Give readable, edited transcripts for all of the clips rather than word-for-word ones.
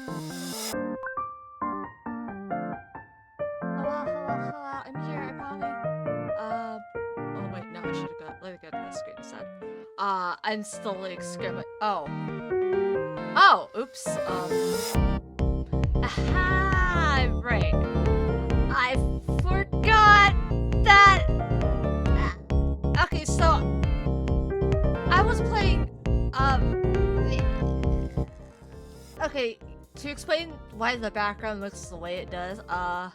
Hello, I'm here. I probably. Oh wait, no, I should have got. Let me go to the screen instead. I'm still like scribbling. Oh. Oh, oops. Aha! Right. I forgot that. Okay, so I was playing. Okay, to explain why the background looks the way it does, I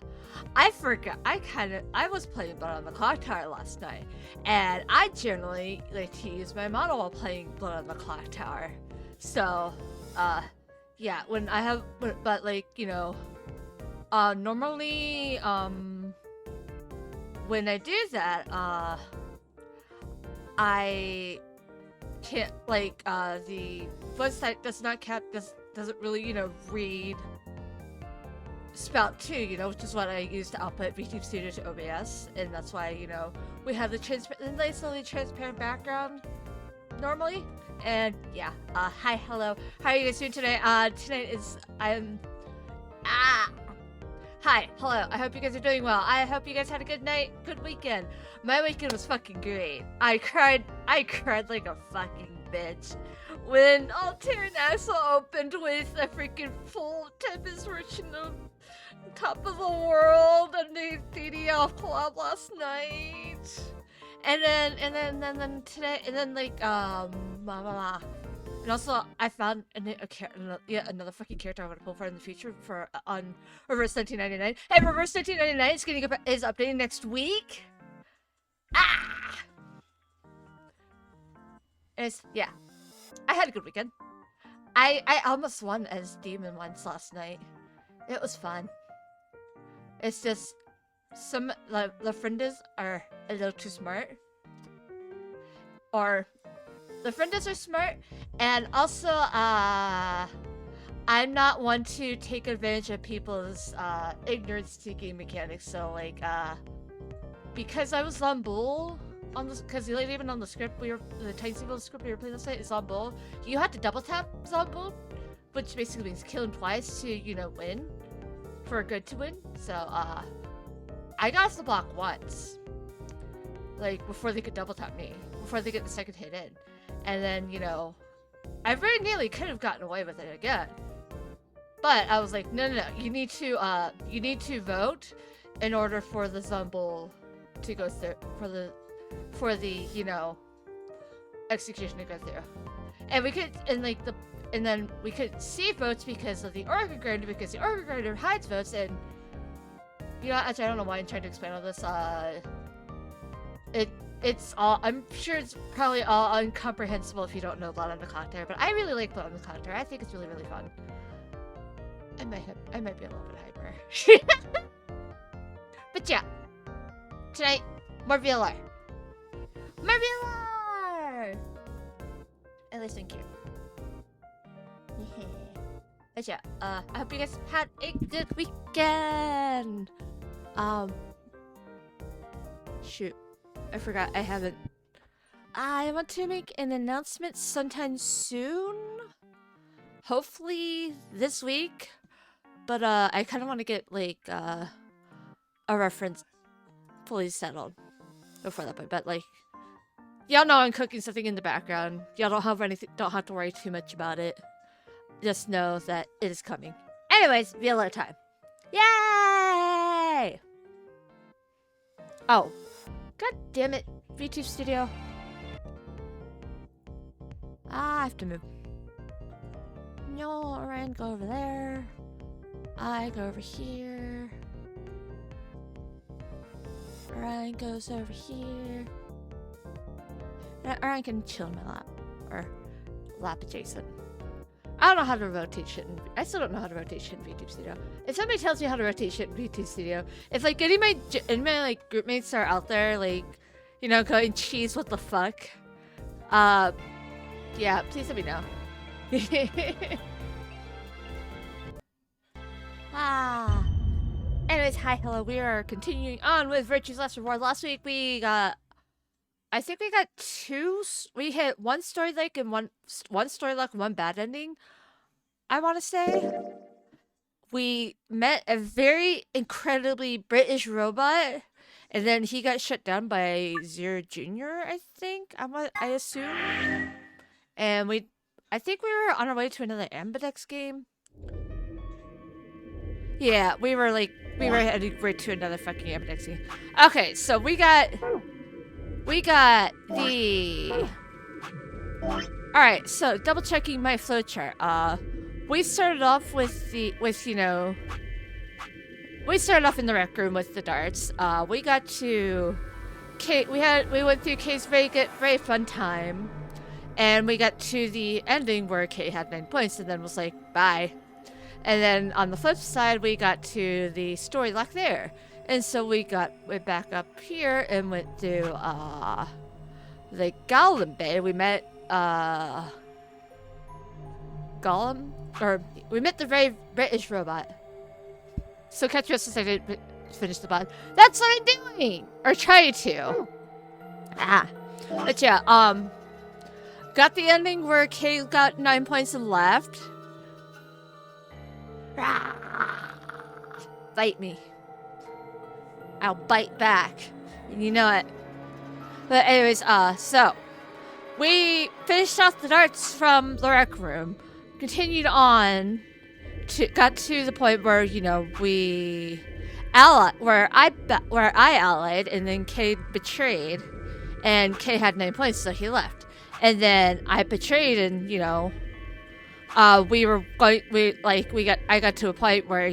forgot. I was playing Blood on the Clock Tower last night, and I generally like to use my model while playing Blood on the Clock Tower. So, yeah, when I have, but like, you know, normally, when I do that, I can't, like, the website does not doesn't really, you know, read Spout 2, you know, which is what I use to output VTube Studio to OBS, and that's why, you know, we have the nicely transparent background normally. And yeah, hi, hello, how are you guys doing today? Tonight is, hi, hello, I hope you guys are doing well. I hope you guys had a good night, good weekend. My weekend was fucking great. I cried like a fucking bitch when Altair NASA opened with a freaking full Tempest version of Top of the World and the DDL collab last night. And then today, and then like, blah, blah, blah. And also, I found another fucking character I want to pull for in the future for on Reverse 1999. Hey, Reverse 1999 is updating next week. Ah! Yeah. I had a good weekend. I almost won as Demon once last night. It was fun. It's just some the friendes are a little too smart. Or the friendes are smart, and also I'm not one to take advantage of people's ignorance to game mechanics. So like because I was on Bull on this, because like, even on the script the Titan Sequel script we were playing this night is on Bull. You had to double tap Zombull, which basically means kill him twice to, you know, win. For a good to win. So I got us the block once. Like before they could double tap me. Before they get the second hit in. And then, you know, I very nearly could have gotten away with it again. But I was like, no, you need to vote in order for the Zombull to go through, for the, you know, execution to go through. And we could, and then we could see votes because of the Oracle Grinder, because the Oracle Grinder hides votes, and you know, actually I don't know why I'm trying to explain all this. It's all, I'm sure it's probably all incomprehensible if you don't know Blood on the Clock Tower, but I really like Blood on the Clock Tower. I think it's really, really fun. I might be a little bit hyper. But yeah, tonight, more VLR. More VLR! At least thank you. But yeah, I hope you guys had a good weekend. Shoot, I forgot I haven't. I want to make an announcement sometime soon. Hopefully this week. But I kind of want to get like a reference fully settled before that point. But like, y'all know I'm cooking something in the background. Y'all don't have to worry too much about it. Just know that it is coming. Anyways, VLR time. Yay! Oh. God damn it, VTube Studio. I have to move. No, Ryan, go over there. I go over here. Ryan goes over here. Ryan can chill in my lap. Or lap adjacent. I don't know how to rotate shit I still don't know how to rotate shit in VTube Studio. If somebody tells me how to rotate shit in VTube Studio, if like any of my like group mates are out there like, you know, going cheese, what the fuck? Yeah, please let me know. Anyways, hi, hello. We are continuing on with Virtue's Last Reward. Last week we got, I think we got we hit one story like and one story like one bad ending, I want to say. we met a very incredibly British robot, and then he got shut down by Zero Junior. I think I assume, and I think we were on our way to another Ambidex game. Yeah, we were heading right to another fucking Ambidex game. Okay, so we got the. All right, so double checking my flowchart. We started off with we started off in the rec room with the darts. We got to Kate. We went through Kate's very fun time, and we got to the ending where Kate had 9 points, and then was like bye. And then on the flip side, we got to the story lock there, and so went back up here and went to the Gollum Bay. We met Gollum, or we met the very British robot. So catch us as I didn't finish the bot. That's what I'm doing! Or trying to. But yeah, got the ending where Kate got 9 points and left. Bite me. I'll bite back. You know it. But anyways, so we finished off the darts from the rec room, continued on, got to the point where we where I allied, and then Kay betrayed, and Kay had 9 points, so he left, and then I betrayed, and I got to a point where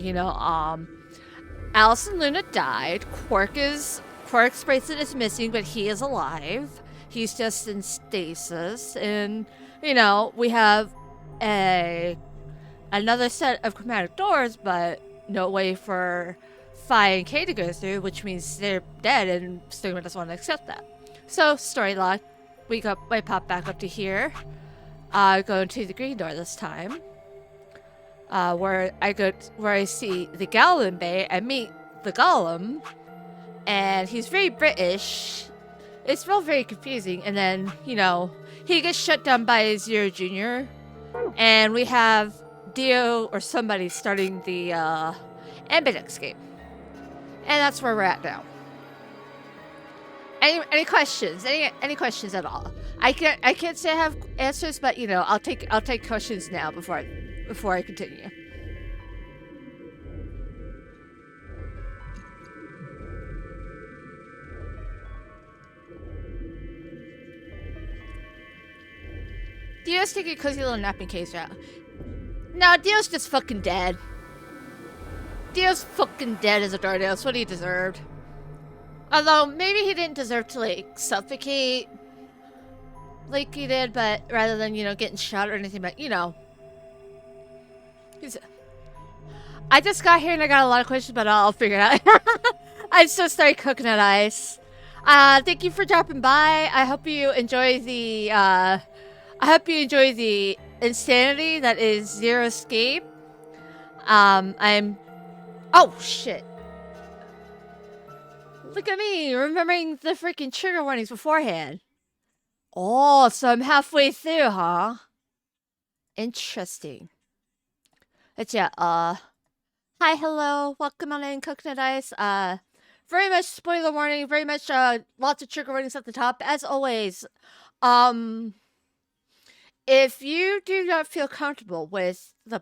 Alice and Luna died. Quark's bracelet is missing, but he is alive. He's just in stasis, and we have another set of chromatic doors, but no way for Phi and K to go through, which means they're dead, and Stigma doesn't want to accept that. So story lock, I pop back up to here, go to the green door this time, where I see the Gollum Bay. I meet the Gollum, and he's very British. It's all very confusing, and then he gets shut down by Zero Junior, and we have Dio or somebody starting the Ambidex game, and that's where we're at now. Any questions? Any questions at all? I can't say I have answers, but I'll take questions now before I continue. Dio's taking a cozy little nap in case out. No, Dio's just fucking dead. Dio's fucking dead as a Darnell. That's what he deserved. Although, maybe he didn't deserve to, suffocate like he did, but rather than, getting shot or anything, but, I just got here and I got a lot of questions, but I'll figure it out. I'm so sorry, Coconut Ice. Thank you for dropping by. I hope you enjoy the insanity that is Zero Escape. Oh, shit. Look at me, remembering the freaking trigger warnings beforehand. Oh, so I'm halfway through, huh? Interesting. But yeah, hi, hello, welcome on in, Coconut Ice. Very much spoiler warning, very much, lots of trigger warnings at the top, as always. If you do not feel comfortable with the...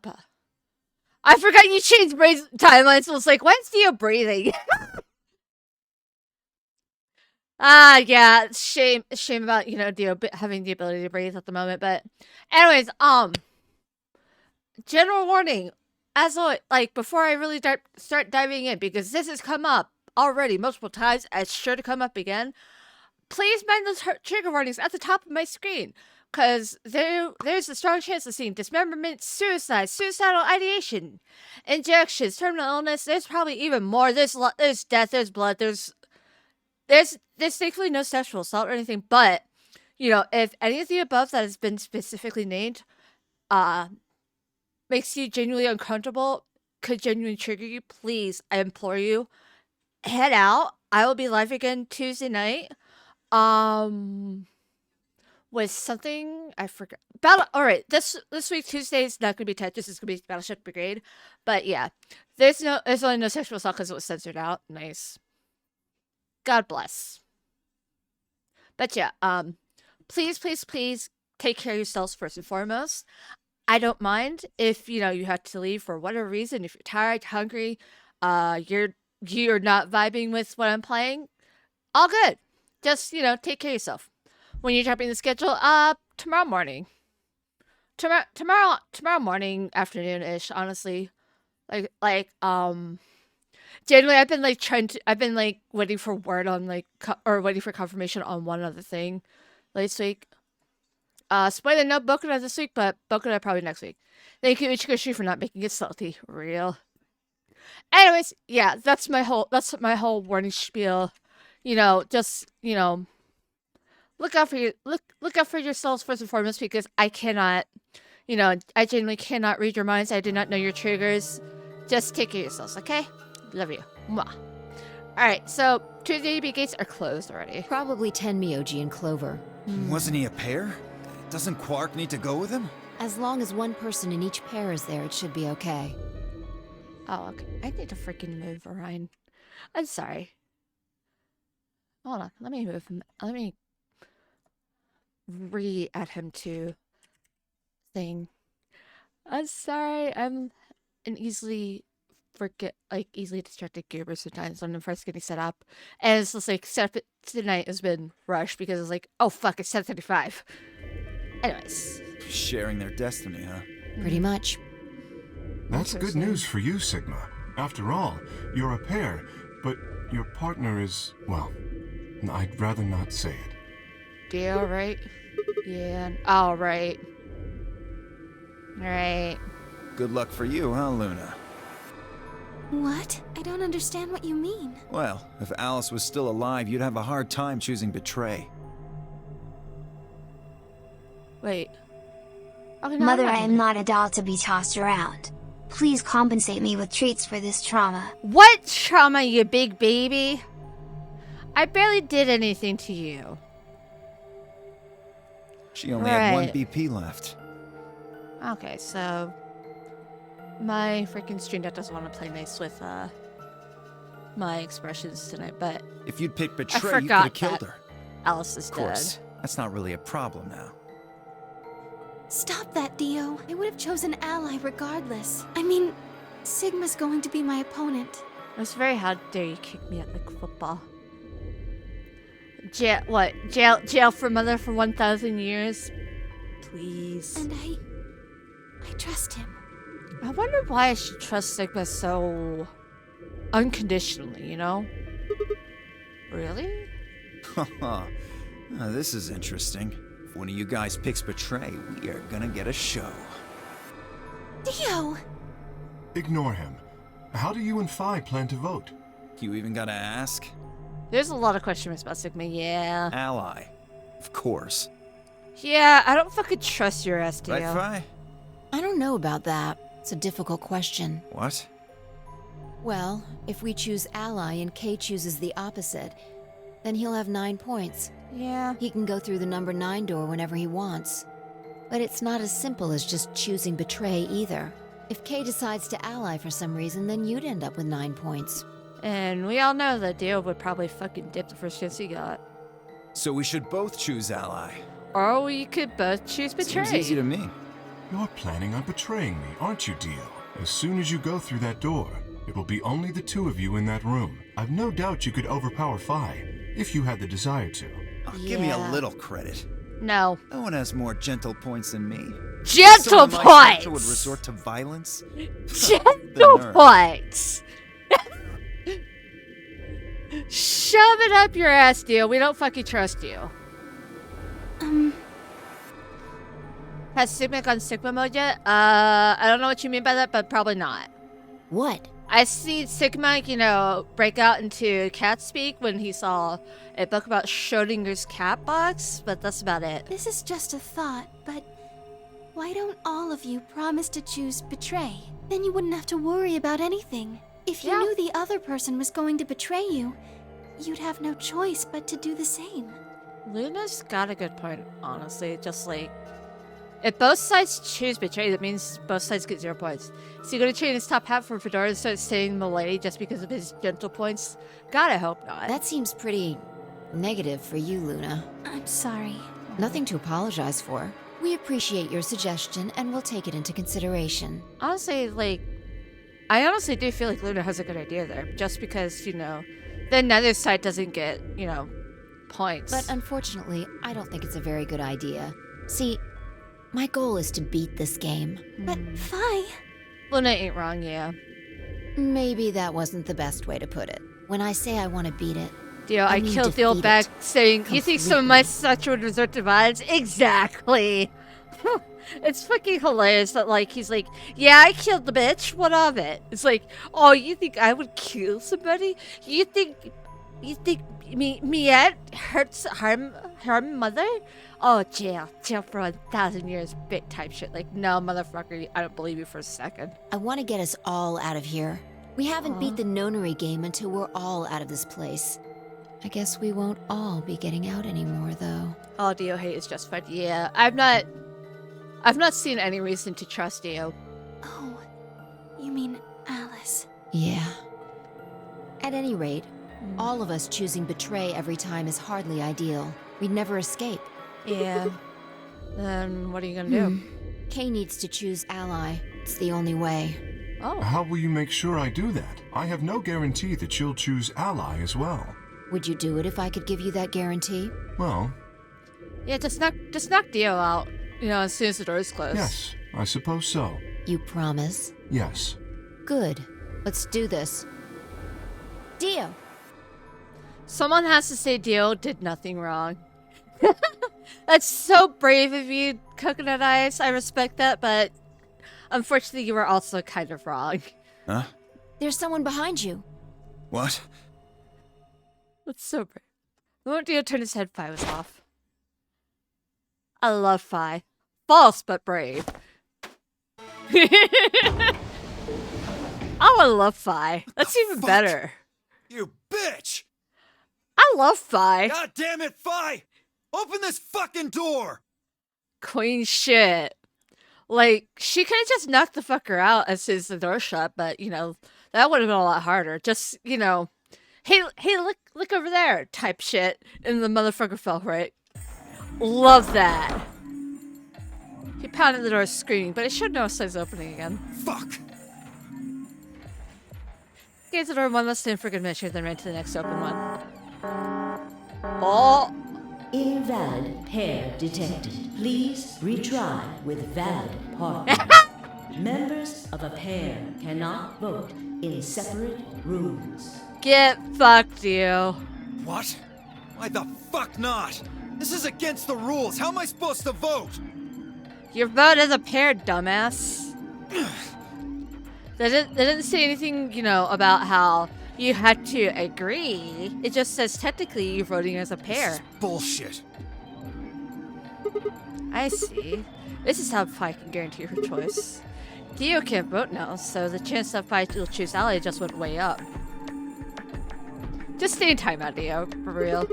I forgot you changed timelines, so it's like, when's Dio breathing? Yeah, shame about, Dio having the ability to breathe at the moment, but anyways, general warning, as always, before I really start diving in, because this has come up already multiple times, it's sure to come up again, please mind those trigger warnings at the top of my screen, because there's a strong chance of seeing dismemberment, suicide, suicidal ideation, injections, terminal illness. There's probably even more. There's death, there's blood, there's thankfully no sexual assault or anything, but, if any of the above that has been specifically named, makes you genuinely uncomfortable, could genuinely trigger you, please, I implore you, head out. I will be live again Tuesday night. was something I forgot. Battle. All right, this week Tuesday is not gonna be Tetris. It's gonna be Battleship Brigade. But yeah, there's only no sexual assault because it was censored out. Nice. God bless. But yeah, please take care of yourselves first and foremost. I don't mind if you have to leave for whatever reason. If you're tired, hungry, you're not vibing with what I'm playing. All good. Just take care of yourself. When you're dropping the schedule, tomorrow morning. Tomorrow morning, afternoon-ish, honestly. Generally, I've been waiting for word on waiting for confirmation on one other thing this week. Spoiler, no Bokuda this week, but Bokuda probably next week. Thank you, Ichikoshi, for not making it salty. Real. Anyways, yeah, that's my whole warning spiel. Just look out for yourselves first and foremost, because I cannot, I genuinely cannot read your minds. I do not know your triggers. Just take care of yourselves, okay? Love you. Mwah. Alright, so 2 DB gates are closed already. Probably 10 Miyoji and Clover. Wasn't he a pair? Doesn't Quark need to go with him? As long as one person in each pair is there, it should be okay. Oh, okay. I need to freaking move Orion. I'm sorry. Hold on. Let me move him. Let me re-add him to thing. I'm sorry. I'm an easily distracted goober sometimes when I'm first getting set up. And it's just setup tonight has been rushed because it's oh fuck, it's 10:35. Anyways. Sharing their destiny, huh? Pretty much. That's good news for you, Sigma. After all, you're a pair, but your partner is, well, I'd rather not say it. Yeah, alright. Yeah, alright. Right. Good luck for you, huh, Luna? What? I don't understand what you mean. Well, if Alice was still alive, you'd have a hard time choosing betray. Wait. Okay, no, Mother, I am not a doll to be tossed around. Please compensate me with treats for this trauma. What trauma, you big baby? I barely did anything to you. She only had 1 BP left. Okay, so my freaking stream deck doesn't want to play nice with my expressions tonight, but if you'd picked betray, I you could have forgot killed her. Alice is Of course, that's not really a problem now. Stop that, Dio. I would have chosen Ally regardless. I mean, Sigma's going to be my opponent. It's very how dare you kick me at football. Jail for mother for 1,000 years? Please. And I trust him. I wonder why I should trust Sigma so unconditionally, Really? Haha. This is interesting. If one of you guys picks betray, we are gonna get a show. Dio! Ignore him. How do you and Phi plan to vote? You even gotta ask? There's a lot of question marks about Sigma, yeah. Ally. Of course. Yeah, I don't fucking trust your ass, Dio. Right, Phi? I don't know about that. It's a difficult question. What? Well, if we choose Ally and Kay chooses the opposite, then he'll have 9 points. Yeah. He can go through the number 9 door whenever he wants. But it's not as simple as just choosing betray either. If Kay decides to ally for some reason, then you'd end up with 9 points. And we all know that Dio would probably fucking dip the first chance he got. So we should both choose Ally. Or we could both choose betray. Seems easy to me. You're planning on betraying me, aren't you, Dio? As soon as you go through that door, it will be only the 2 of you in that room. I've no doubt you could overpower Phi, if you had the desire to. Oh, give me a little credit. No. No one has more gentle points than me. Gentle Someone my stature points! would resort to violence? Gentle points! Shove it up your ass, Dio. We don't fucking trust you. Has Sigma gone Sigma mode yet? I don't know what you mean by that, but probably not. What? I see Sigma, break out into cat speak when he saw a book about Schrodinger's cat box, but that's about it. This is just a thought, but why don't all of you promise to choose betray? Then you wouldn't have to worry about anything. If you knew the other person was going to betray you, you'd have no choice but to do the same. Luna's got a good point, honestly. Just like, if both sides choose betray, that means both sides get 0 points. So you're gonna trade his top hat for Fedora and start saying Milady just because of his gentle points? God, I hope not. That seems pretty negative for you, Luna. I'm sorry. Nothing to apologize for. We appreciate your suggestion and we'll take it into consideration. Honestly, like, I honestly do feel like Luna has a good idea there. Just because, you know, then neither side doesn't get, you know, points. But unfortunately, I don't think it's a very good idea. See, my goal is to beat this game. But Fi, Luna ain't wrong, yeah. Maybe that wasn't the best way to put it. When I say I want to beat it, Dio, I mean killed the old defeat bag it saying, you think some of my such would resort to violence? Exactly. It's fucking hilarious that, like, he's like, yeah, I killed the bitch, what of it? It's like, oh, you think I would kill somebody? You think Miette harm mother? Oh, jail for 1,000 years, big type shit. Like, no, motherfucker, I don't believe you for a second. I want to get us all out of here. We haven't beat the nonary game until we're all out of this place. I guess we won't all be getting out anymore, though. Oh, Dio hate is justified. Yeah, I've not seen any reason to trust Dio. oh, you mean Alice? Yeah. At any rate, all of us choosing betray every time is hardly ideal. We'd never escape. Yeah. Then what are you gonna do? Kay needs to choose ally. It's the only way. Oh. How will you make sure I do that? I have no guarantee that she'll choose ally as well. Would you do it if I could give you that guarantee? Well, Yeah, just knock Dio out, you know, as soon as the door's closed. yes, I suppose so. You promise? Yes. Good. Let's do this. Dio! Someone has to say Dio did nothing wrong. That's so brave of you, Coconut Eyes. I respect that, but unfortunately you were also kind of wrong. Huh? There's someone behind you. What? That's so brave. The moment Dio turned his head, Fi was off. I love Fi. False, but brave. I love Fi. That's even fuck? better. You bitch! I love Fi. God damn it, Fi! Open this fucking door! Queen shit. Like, she could have just knocked the fucker out as soon as the door shut, but, you know, that would have been a lot harder. Just, you know, hey, look over there, type shit. And the motherfucker fell right. Love that. He pounded the door screaming, but it showed no signs of opening again. Fuck! Gave the door one last time for good measure, then ran to the next open one. Oh! Invalid pair detected. Please retry with valid partner. Members of a pair cannot vote in separate rooms. Get fucked, you. What? Why the fuck not? This is against the rules. How am I supposed to vote? Your vote is a pair, dumbass. They didn't say anything, you know, about how you had to agree. It just says technically you're voting as a pair. This is bullshit. I see. This is how Pi can guarantee her choice. Dio can't vote now, so the chance that Pi will choose ally just went way up. Just stay in timeout, Dio, for real.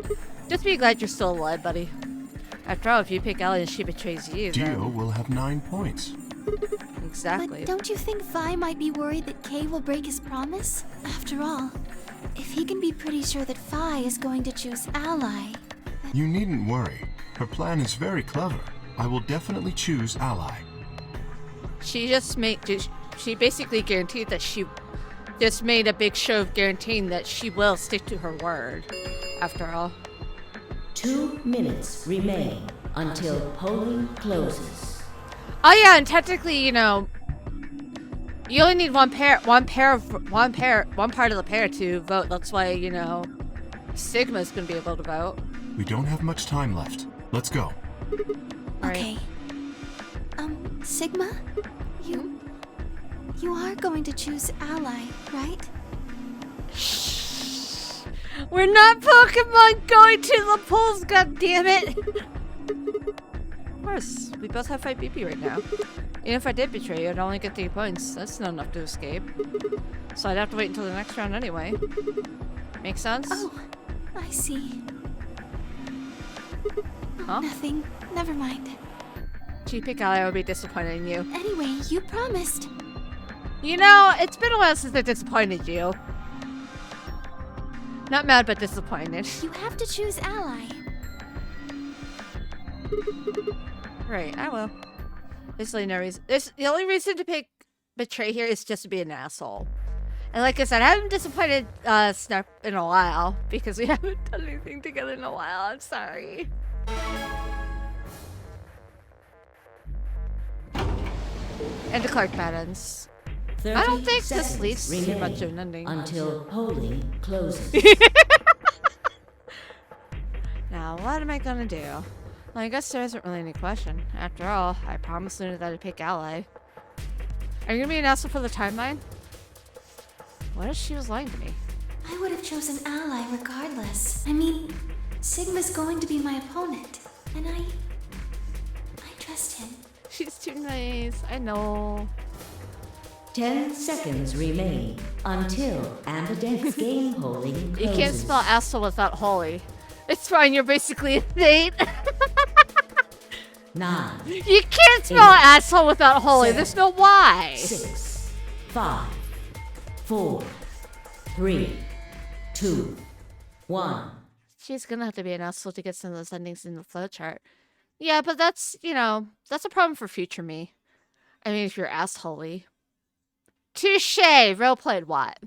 Just be glad you're still alive, buddy. After all, if you pick ally and she betrays you, then... Dio will have 9 points. Exactly. But don't you think Fi might be worried that Kay will break his promise? After all, if he can be pretty sure that Fi is going to choose ally... You needn't worry. Her plan is very clever. I will definitely choose ally. She basically guaranteed that she just made a big show of guaranteeing that she will stick to her word. After all. 2 minutes remain until polling closes. Oh yeah, and technically, you know, you only need one part of the pair to vote. That's why, you know, Sigma's gonna be able to vote. We don't have much time left. Let's go. Okay. Sigma? You are going to choose ally, right? We're not Pokemon going to the polls, goddammit! Of course, we both have 5 BP right now. Even if I did betray you, I'd only get 3 points. That's not enough to escape. So I'd have to wait until the next round anyway. Make sense? Oh, I see. Huh? Nothing. Never mind. If you pick ally, I would be disappointed in you. Anyway, you promised. You know, it's been a while since I disappointed you. Not mad, but disappointed. You have to choose ally. Right, I will. There's really no reason. The only reason to pick Betray here is just to be an asshole. And like I said, I haven't disappointed Snap in a while because we haven't done anything together in a while. I'm sorry. And to Clark Maddens. I don't think this leads to too much of an ending. Until polling closes. Now, what am I gonna do? Well, I guess there isn't really any question. After all, I promised Luna that I'd pick ally. Are you gonna be an asshole for the timeline? What if she was lying to me? I would have chosen ally regardless. I mean, Sigma's going to be my opponent, and I trust him. She's too nice. I know. 10 seconds remain until Ambidex's game polling closes. You can't spell asshole without holy. It's fine, you're basically a saint. 9. You can't spell 8, asshole without holy. 7, There's no why. 6, 5, 4, 3, 2, 1. She's gonna have to be an asshole to get some of those endings in the flowchart. Yeah, but that's, you know, that's a problem for future me. I mean, if you're assholey. Touche! Role played what?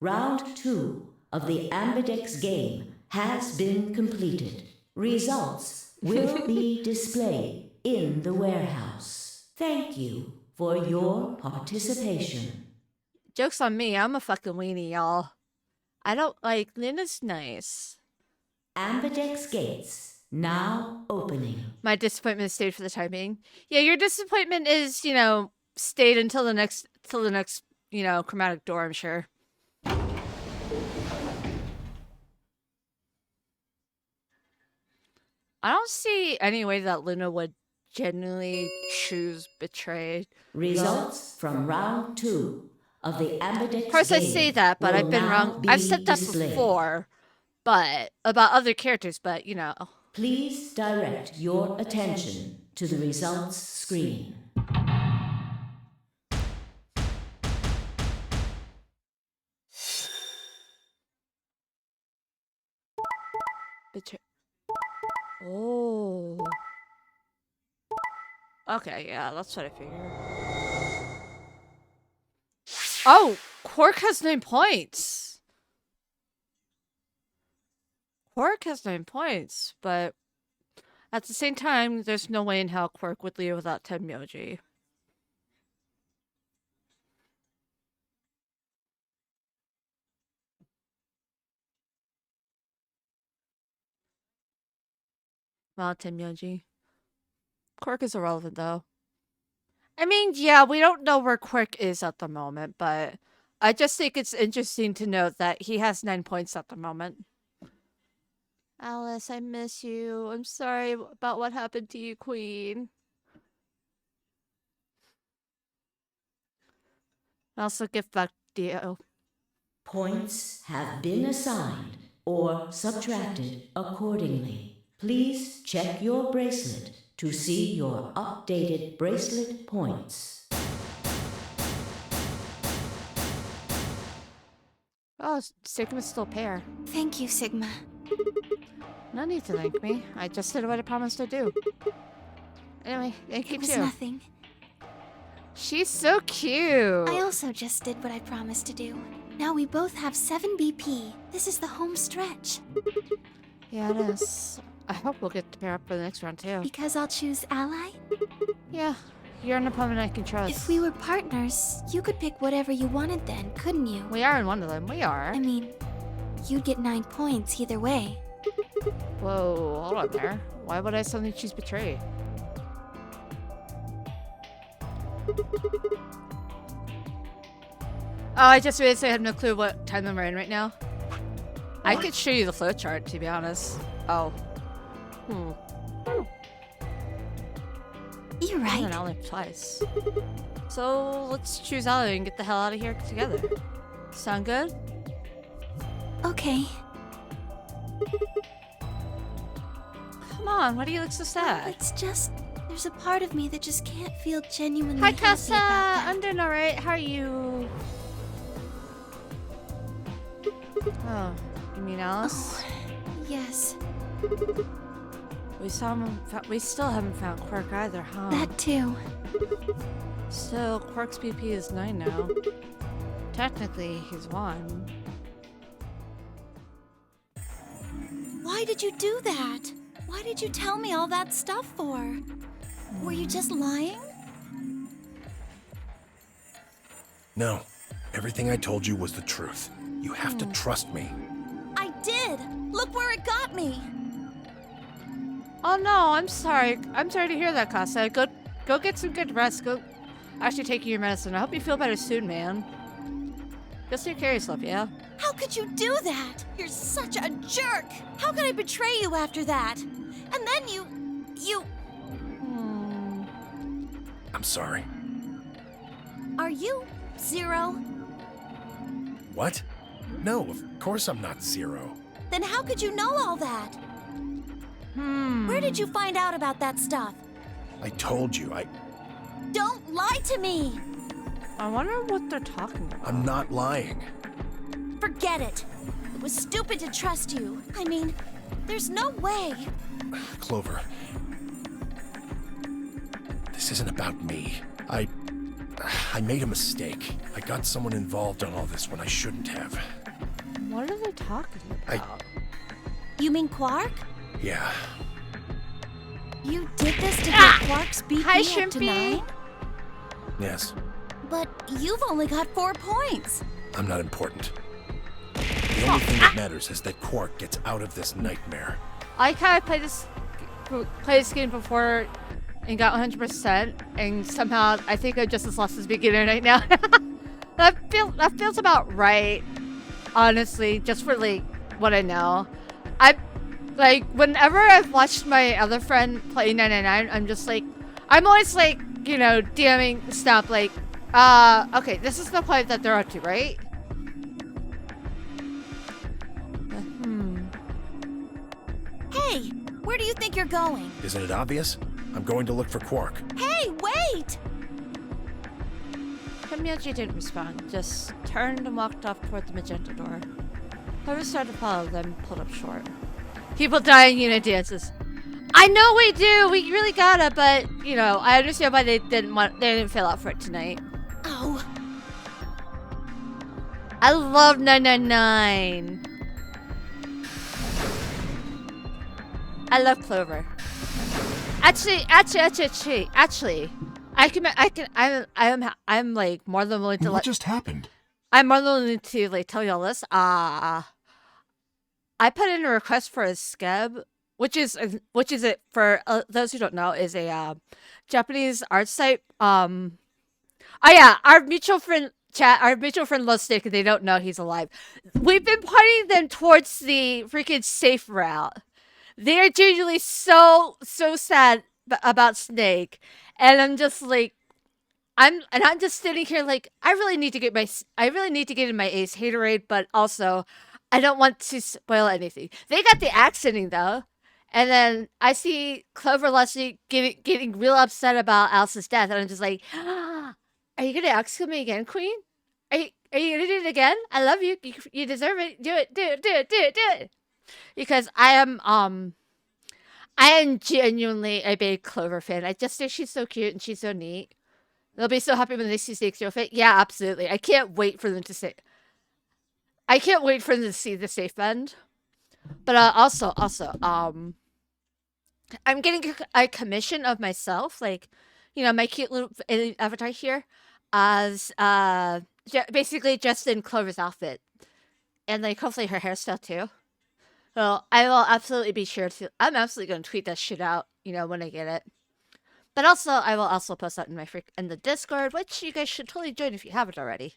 Round 2 of the Ambidex game has been completed. Results will be displayed in the warehouse. Thank you for your participation. Joke's on me, I'm a fucking weenie, y'all. I don't like, Luna's nice. Ambidex gates now opening. My disappointment stayed for the time being. Yeah, your disappointment is, you know, stayed until the next, you know, chromatic door, I'm sure. I don't see any way that Luna would genuinely choose Betray. Results from round 2 of the Ambidex Of course, I game say that, but will I've been now wrong. be I've said that displayed. before, but about other characters, but you know. Please direct your attention to the results screen. Betray. Oh. Okay, yeah, that's what I figured. Oh, Quark has 9 points. Quark has 9 points, but at the same time, there's no way in hell Quark would leave without Tenmyoji. Well, Tenmyoji. Quark is irrelevant, though. I mean, yeah, we don't know where Quark is at the moment, but I just think it's interesting to note that he has 9 points at the moment. Alice, I miss you. I'm sorry about what happened to you, Queen. Also, gift back Dio. Points have been assigned or subtracted accordingly. Please check your bracelet to see your updated bracelet points. Oh, Sigma's still a pair. Thank you, Sigma. No need to thank me. I just did what I promised to do. Anyway, thank you It was too. nothing. She's so cute. I also just did what I promised to do. Now we both have 7 BP. This is the home stretch. Yeah, it is. I hope we'll get to pair up for the next round too. Because I'll choose ally? Yeah, you're an opponent I can trust. If we were partners, you could pick whatever you wanted then, couldn't you? We are in one of them. We are. I mean, you'd get 9 points either way. Whoa, hold on there. Why would I suddenly choose Betray? Oh, I just realized I have no clue what time we're in right now. I could show you the flowchart, to be honest. Oh. You're I right. only twice. So let's choose Ally and get the hell out of here together. Sound good? Okay. Come on, why do you look so sad? It's just... There's a part of me that just can't feel genuinely Hi, happy Casa. about that. I'm doing alright. How are you? Oh, you mean Alice? Yes, We still haven't found Quirk either, huh? that too. Still, Quirk's BP is 9 now. Technically, he's 1. Why did you do that? Why did you tell me all that stuff for? Were you just lying? No. Everything I told you was the truth. You have to trust me. I did! Look where it got me! Oh no, I'm sorry. I'm sorry to hear that, Casa. Go get some good rest. Go actually take your medicine. I hope you feel better soon, man. Just take care of yourself, yeah? How could you do that? You're such a jerk! How could I betray you after that? And then you... I'm sorry. Are you Zero? What? No, of course I'm not Zero. Then how could you know all that? Where did you find out about that stuff? I told you, Don't lie to me! I wonder what they're talking about. I'm not lying. Forget it. It was stupid to trust you. I mean, there's no way. Clover. This isn't about me. I made a mistake. I got someone involved on all this when I shouldn't have. What are they talking about? You mean Quark? Yeah. You did this to get Quark's BP Hi, up to Shrimpy. 9? Yes. But you've only got 4 points. I'm not important. The only thing that matters is that Quark gets out of this nightmare. I kind of played this game before and got 100%, and somehow I think I'm just as lost as beginner right now. that feels about right, honestly, just for like what I know. Like whenever I've watched my other friend play 999, I'm just like, I'm always like, you know, DMing stuff like, okay, this is the point that they're up to, right? Hey, where do you think you're going? Isn't it obvious? I'm going to look for Quark. Hey, wait! Kamiyaji didn't respond, just turned and walked off toward the magenta door. Whoever started to follow them pulled up short. People dying unit dances. I know we do, we really gotta, but you know, I understand why they didn't fill out for it tonight. Oh, I love 999. I love Clover. Actually, I'm like more than willing to What just happened? I'm more than willing to like tell y'all this. I put in a request for a skeb, which is it for those who don't know is a Japanese art site. Oh yeah, our mutual friend loves Snake, and they don't know he's alive. We've been pointing them towards the freaking safe route. They're genuinely so sad about Snake, and I'm just like, I'm just sitting here like, I really need to get in my Ace haterade, but also I don't want to spoil anything. They got the accenting though, and then I see Clover Leslie getting real upset about Alice's death, and I'm just like, are you gonna accent me again, Queen? Are you gonna do it again? I love you. You deserve it. Do it. Because I am genuinely a big Clover fan. I just think she's so cute and she's so neat. They'll be so happy when they see Snake's real fit. Yeah, absolutely. I can't wait for them to see the safe end. But also, I'm getting a commission of myself, like, you know, my cute little avatar here, as basically just in Clover's outfit, and like hopefully her hairstyle too. Well, I will absolutely be sure to. I'm absolutely going to tweet that shit out, you know, when I get it. But also, I will also post that in the Discord, which you guys should totally join if you haven't already,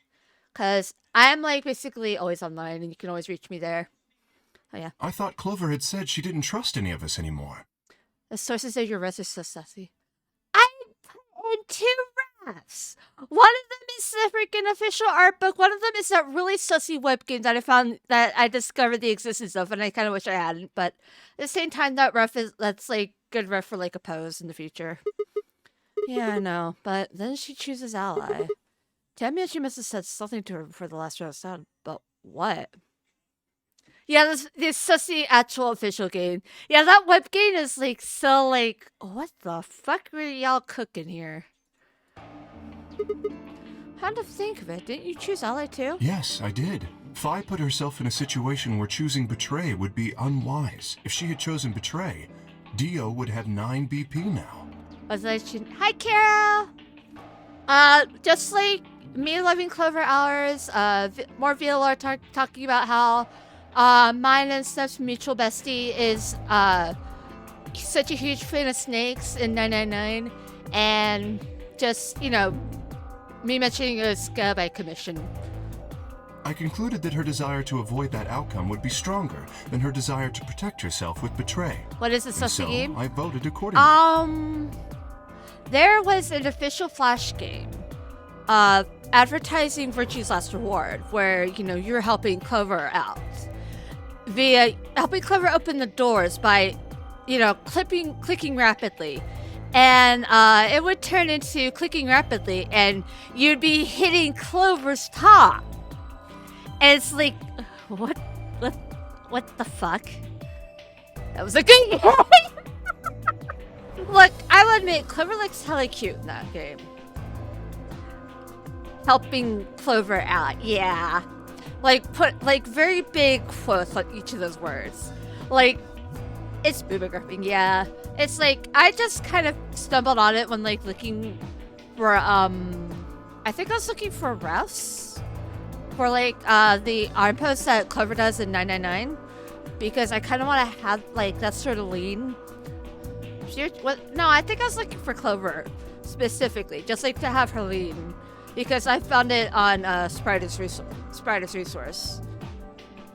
because I'm like basically always online, and you can always reach me there. Oh yeah. I thought Clover had said she didn't trust any of us anymore. The sources of your res are so sassy. I put in 2 Yes. One of them is the freaking official art book. One of them is that really sussy webkit that I found that I discovered the existence of, and I kind of wish I hadn't. But at the same time, that's like good ref for like a pose in the future. Yeah, I know. But then she chooses ally. Tell me she must have said something to her before the last round sound. But what? Yeah, this sussy actual official game. Yeah, that web game is like so like, what the fuck were y'all cooking here? How to think of it? Didn't you choose ally too? Yes, I did. Fi put herself in a situation where choosing betray would be unwise. If she had chosen betray, Dio would have 9 BP now. Hi, Carol! Just like me loving Clover Hours, more VLR talking about how mine and Steph's mutual bestie is such a huge fan of snakes in 999, and just, you know, me mentioning a scab by commission. I concluded that her desire to avoid that outcome would be stronger than her desire to protect herself with betray. What is the sussy game? I voted accordingly. There was an official Flash game, advertising Virtue's Last Reward, where, you know, you're helping Clover out via helping Clover open the doors by, you know, clicking rapidly. And it would turn into clicking rapidly, and you'd be hitting Clover's top. And it's like, what the fuck? That was a good game. Look, I will admit, Clover looks hella cute in that game. Helping Clover out, yeah. Like, put, like, very big quotes on each of those words. Like, it's booba gripping, yeah. It's like, I just kind of stumbled on it when, like, looking for, I think I was looking for refs for, like, the arm post that Clover does in 999. Because I kind of want to have, like, that sort of lean. No, I think I was looking for Clover specifically, just like to have her lean, because I found it on Sprite's resource.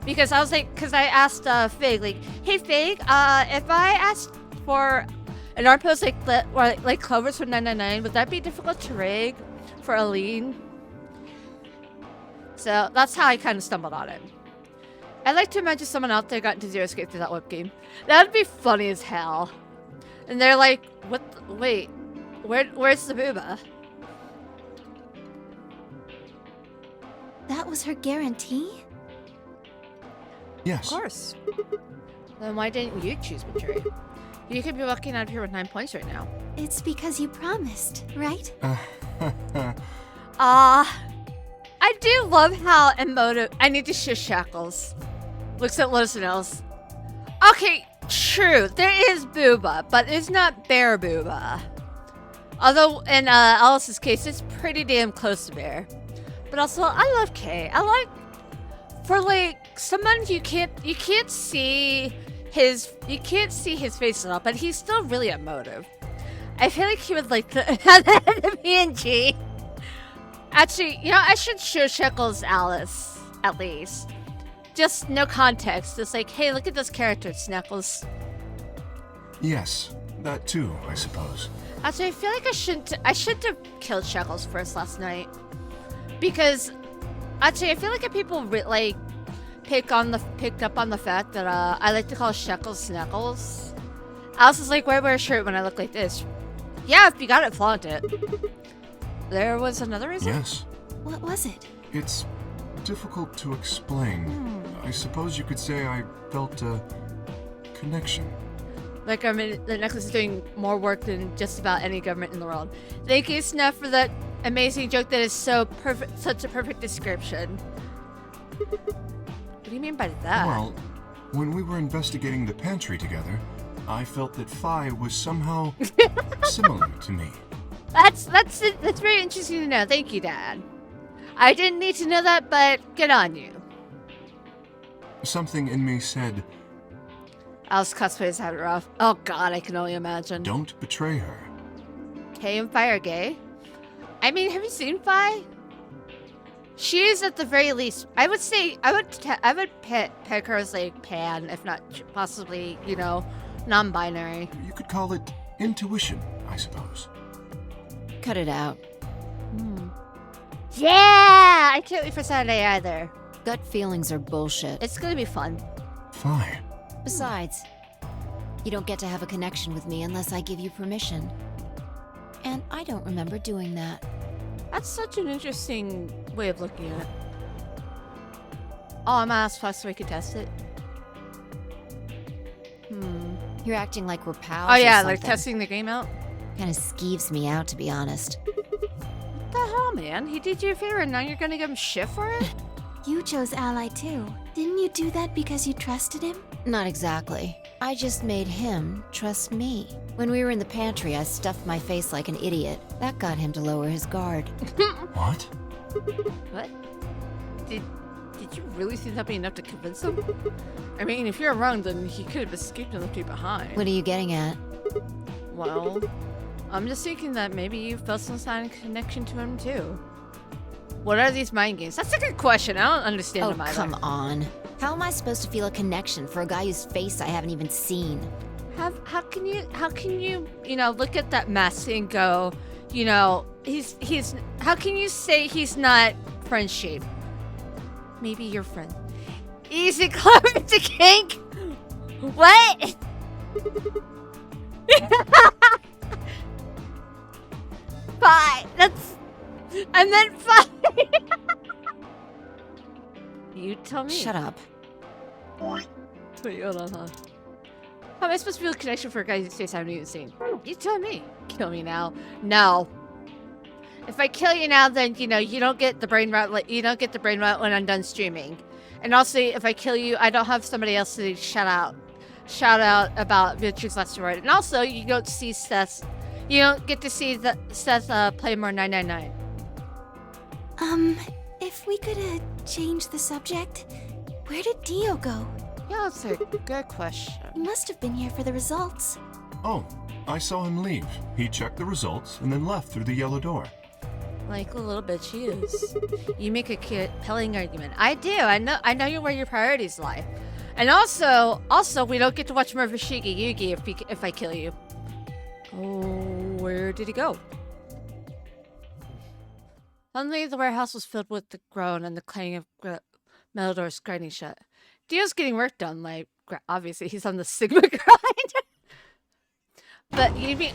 Because I was like, because I asked Fig, like, hey Fig, if I asked for an art post like Clover's from 999, would that be difficult to rig for a lean? So that's how I kind of stumbled on it. I'd like to imagine someone out there got into Zero Escape through that web game. That would be funny as hell. And they're like, what? Wait, where's the booba? That was her guarantee? Yes. Of course. Then why didn't you choose betray? You could be walking out of here with 9 points right now. It's because you promised, right? I do love how emotive. I need to shush Shackles. Looks at Lotus and Els. Okay. True, there is booba, but it's not bear booba. Although in Alice's case, it's pretty damn close to bear. But also, I love Kay. I like, for like someone you can't see his face at all, but he's still really emotive. I feel like he would like to have the PNG. Actually, you know, I should show Shekels Alice at least. Just no context. Just like, hey, look at this character, Sneckles. Yes, that too, I suppose. Actually, I feel like I shouldn't have killed Shekels first last night. Because, actually, I feel like if people picked up on the fact that I like to call Shekels Sneckles. Alice is like, why wear a shirt when I look like this? Yeah, if you got it, flaunt it. There was another reason? Yes. What was it? It's difficult to explain. I suppose you could say I felt a connection. Like, I mean, the necklace is doing more work than just about any government in the world. Thank you, Snuff, for that amazing joke that is so perfect, such a perfect description. What do you mean by that? Well, when we were investigating the pantry together, I felt that Fi was somehow similar to me. That's very interesting to know. Thank you, Dad. I didn't need to know that, but good on you. Something in me said, Alice cosplayers have it rough. Oh god, I can only imagine. don't betray her. Kay and Fi are gay? I mean, have you seen Fi? She is at the very least, I would say, I would peg her as like pan, if not possibly, you know, non-binary. You could call it intuition, I suppose. Cut it out. Yeah! I can't wait for Saturday either. Gut feelings are bullshit. It's gonna be fun. Fine. Besides, you don't get to have a connection with me unless I give you permission. And I don't remember doing that. That's such an interesting way of looking at it. Oh, I'm gonna ask Fox so we can test it. You're acting like we're pals. Oh yeah, or like something. testing the game out. Kind of skeeves me out, to be honest. What the hell, man? He did you a favor and now you're gonna give him shit for it? You chose Ally too. Didn't you do that because you trusted him? Not exactly. I just made him trust me. When we were in the pantry, I stuffed my face like an idiot. That got him to lower his guard. What? What? Did you really think that'd be enough to convince him? I mean, if you're wrong, then he could have escaped and left you behind. What are you getting at? Well, I'm just thinking that maybe you felt some kind of connection to him too. What are these mind games? That's a good question. I don't understand Oh, them either. come on. How am I supposed to feel a connection for a guy whose face I haven't even seen? How can you look at that mess and go, he's how can you say he's not friend shaped? Maybe your friend. Easy clever to kink. What? Fine. I meant fine. You tell me. Shut up. Wait, hold on. How am I supposed to feel a connection for a guy whose face I haven't even seen? You tell me. Kill me now. No. If I kill you now, then you don't get the brain rot. You don't get the brain rot when I'm done streaming. And also, if I kill you, I don't have somebody else to shout out about Victory's Last Word. And also, you don't see Seth. You don't get to see Seth play more 999. If we could change the subject, where did Dio go? Yeah, that's a good question. He must have been here for the results. Oh, I saw him leave. He checked the results and then left through the yellow door. Like a little bitch he is. You make a compelling argument. I do. I know where your priorities lie. And also, we don't get to watch more Fushigi Yugi if I kill you. Oh, where did he go? Suddenly, the warehouse was filled with the groan and the clanging of metal doors grinding shut. Dio's getting work done, like, obviously he's on the Sigma grind. But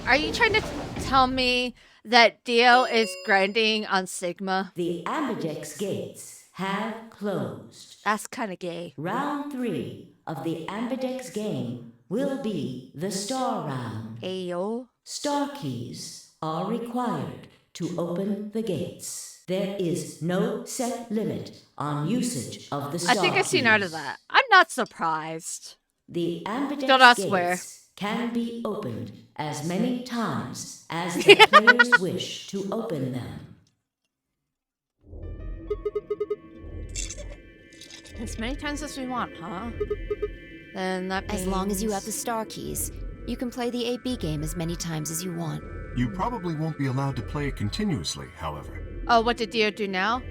are you trying to tell me that Dio is grinding on Sigma? The Ambidex gates have closed. That's kind of gay. Round 3 of the Ambidex game will be the Star Round. Ayo. Star keys are required to open the gates. There is no set limit on usage of the star I think I've seen out of keys. that. I'm not surprised. The Ambidex Don't ask gates where. can be opened as many times as the players wish to open them. As many times as we want, huh? Then that means... As long as you have the star keys, you can play the 8B game as many times as you want. You probably won't be allowed to play it continuously, however. Oh, what did Dio do now?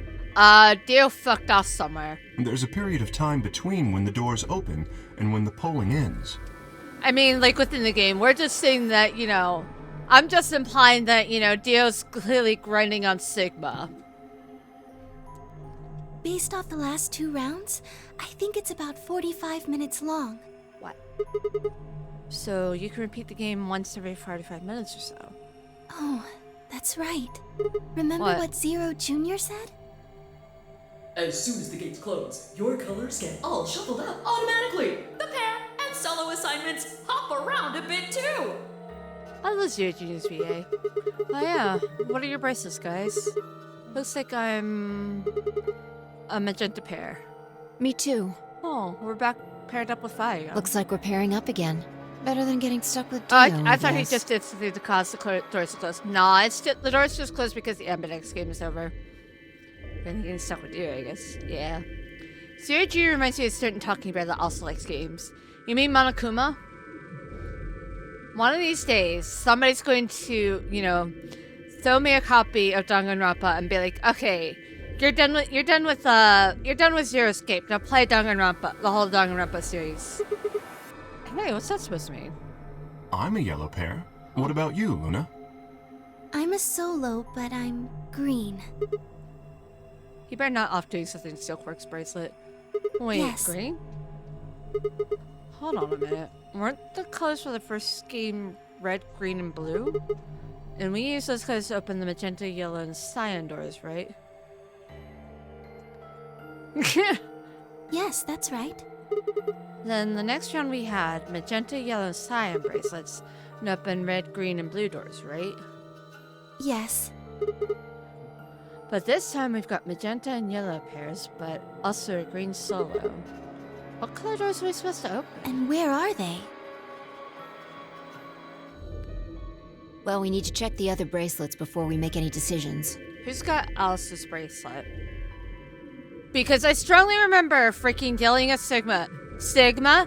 Dio fucked off somewhere. There's a period of time between when the doors open and when the polling ends. I mean, like, within the game. We're just saying that, I'm just implying that, Dio's clearly grinding on Sigma. Based off the last 2 rounds, I think it's about 45 minutes long. What? So you can repeat the game once every 45 minutes or so. Oh, that's right. Remember What? what Zero Jr. said? As soon as the gates close, your colors get all shuffled up automatically. The pair and solo assignments hop around a bit too. I love Zero Junior's VA. Oh yeah, what are your bracelets, guys? Looks like I'm a magenta pair. Me too. Oh, we're back paired up with Fire. Looks like we're pairing up again. Better than getting stuck with Dio, I thought he guess. just did something to cause the doors to close. Nah, the doors just closed because the Ambidex game is over. Then getting stuck with you, I guess. Yeah. Zero G reminds me of a certain talking bear that also likes games. You mean Monokuma? One of these days, somebody's going to, throw me a copy of Danganronpa and be like, okay, you're done with Zero Escape. Now play Danganronpa, the whole Danganronpa series. Hey, what's that supposed to mean? I'm a yellow pair. What about you, Luna? I'm a solo, but I'm green. He better not off doing something to steal Quark's bracelet. Wait, Yes. green? Hold on a minute. Weren't the colors for the first game red, green, and blue? And we used those colors to open the magenta, yellow, and cyan doors, right? Yes, that's right. Then the next round we had magenta, yellow, and cyan bracelets and open red, green, and blue doors, right? Yes. But this time we've got magenta and yellow pairs, but also a green solo. What color doors are we supposed to open? And where are they? Well, we need to check the other bracelets before we make any decisions. Who's got Alice's bracelet? Because I strongly remember freaking yelling at Sigma. Sigma,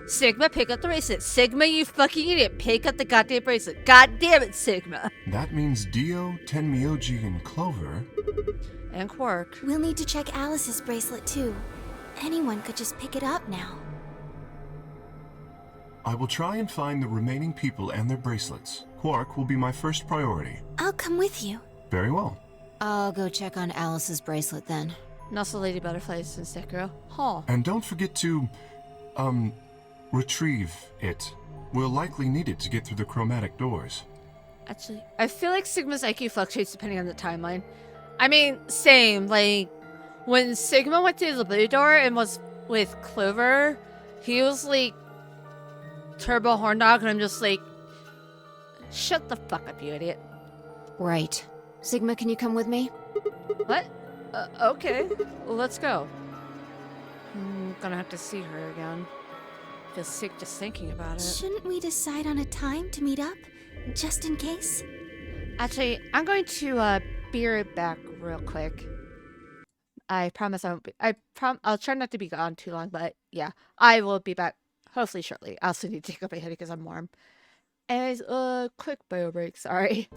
pick up the bracelet. Sigma, you fucking idiot, pick up the goddamn bracelet. God damn it, Sigma. That means Dio, Tenmyoji, and Clover. And Quark. We'll need to check Alice's bracelet too. Anyone could just pick it up now. I will try and find the remaining people and their bracelets. Quark will be my first priority. I'll come with you. Very well. I'll go check on Alice's bracelet then. And also Lady Butterfly's and Sekiro. Huh. And don't forget to, retrieve it. We'll likely need it to get through the chromatic doors. Actually, I feel like Sigma's IQ fluctuates depending on the timeline. I mean, same. Like, when Sigma went through the blue door and was with Clover, he was like Turbo Horn Dog, and I'm just like, shut the fuck up, you idiot. Right. Sigma, can you come with me? What? Okay. Well, let's go. I'm gonna have to see her again. Feel sick just thinking about it. Shouldn't we decide on a time to meet up? Just in case? Actually, I'm going to be right back real quick. I promise I won't be. I'll try not to be gone too long, but yeah, I will be back hopefully shortly. I also need to take off my hoodie because I'm warm. Anyways, quick bio break. Sorry.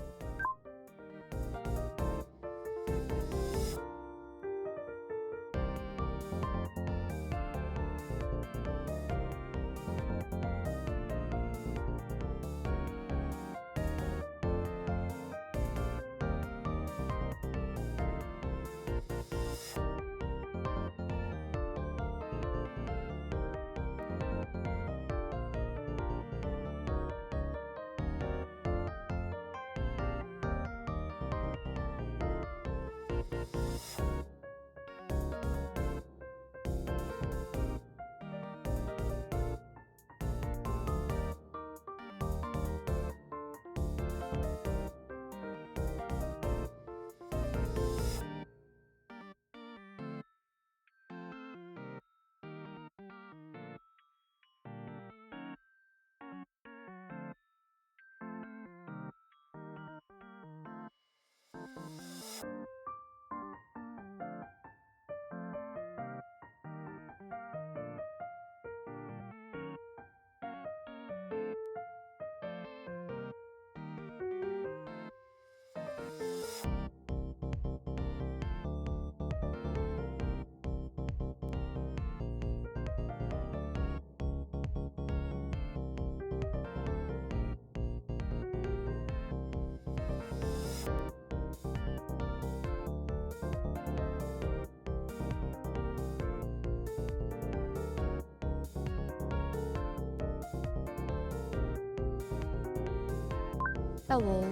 Hello.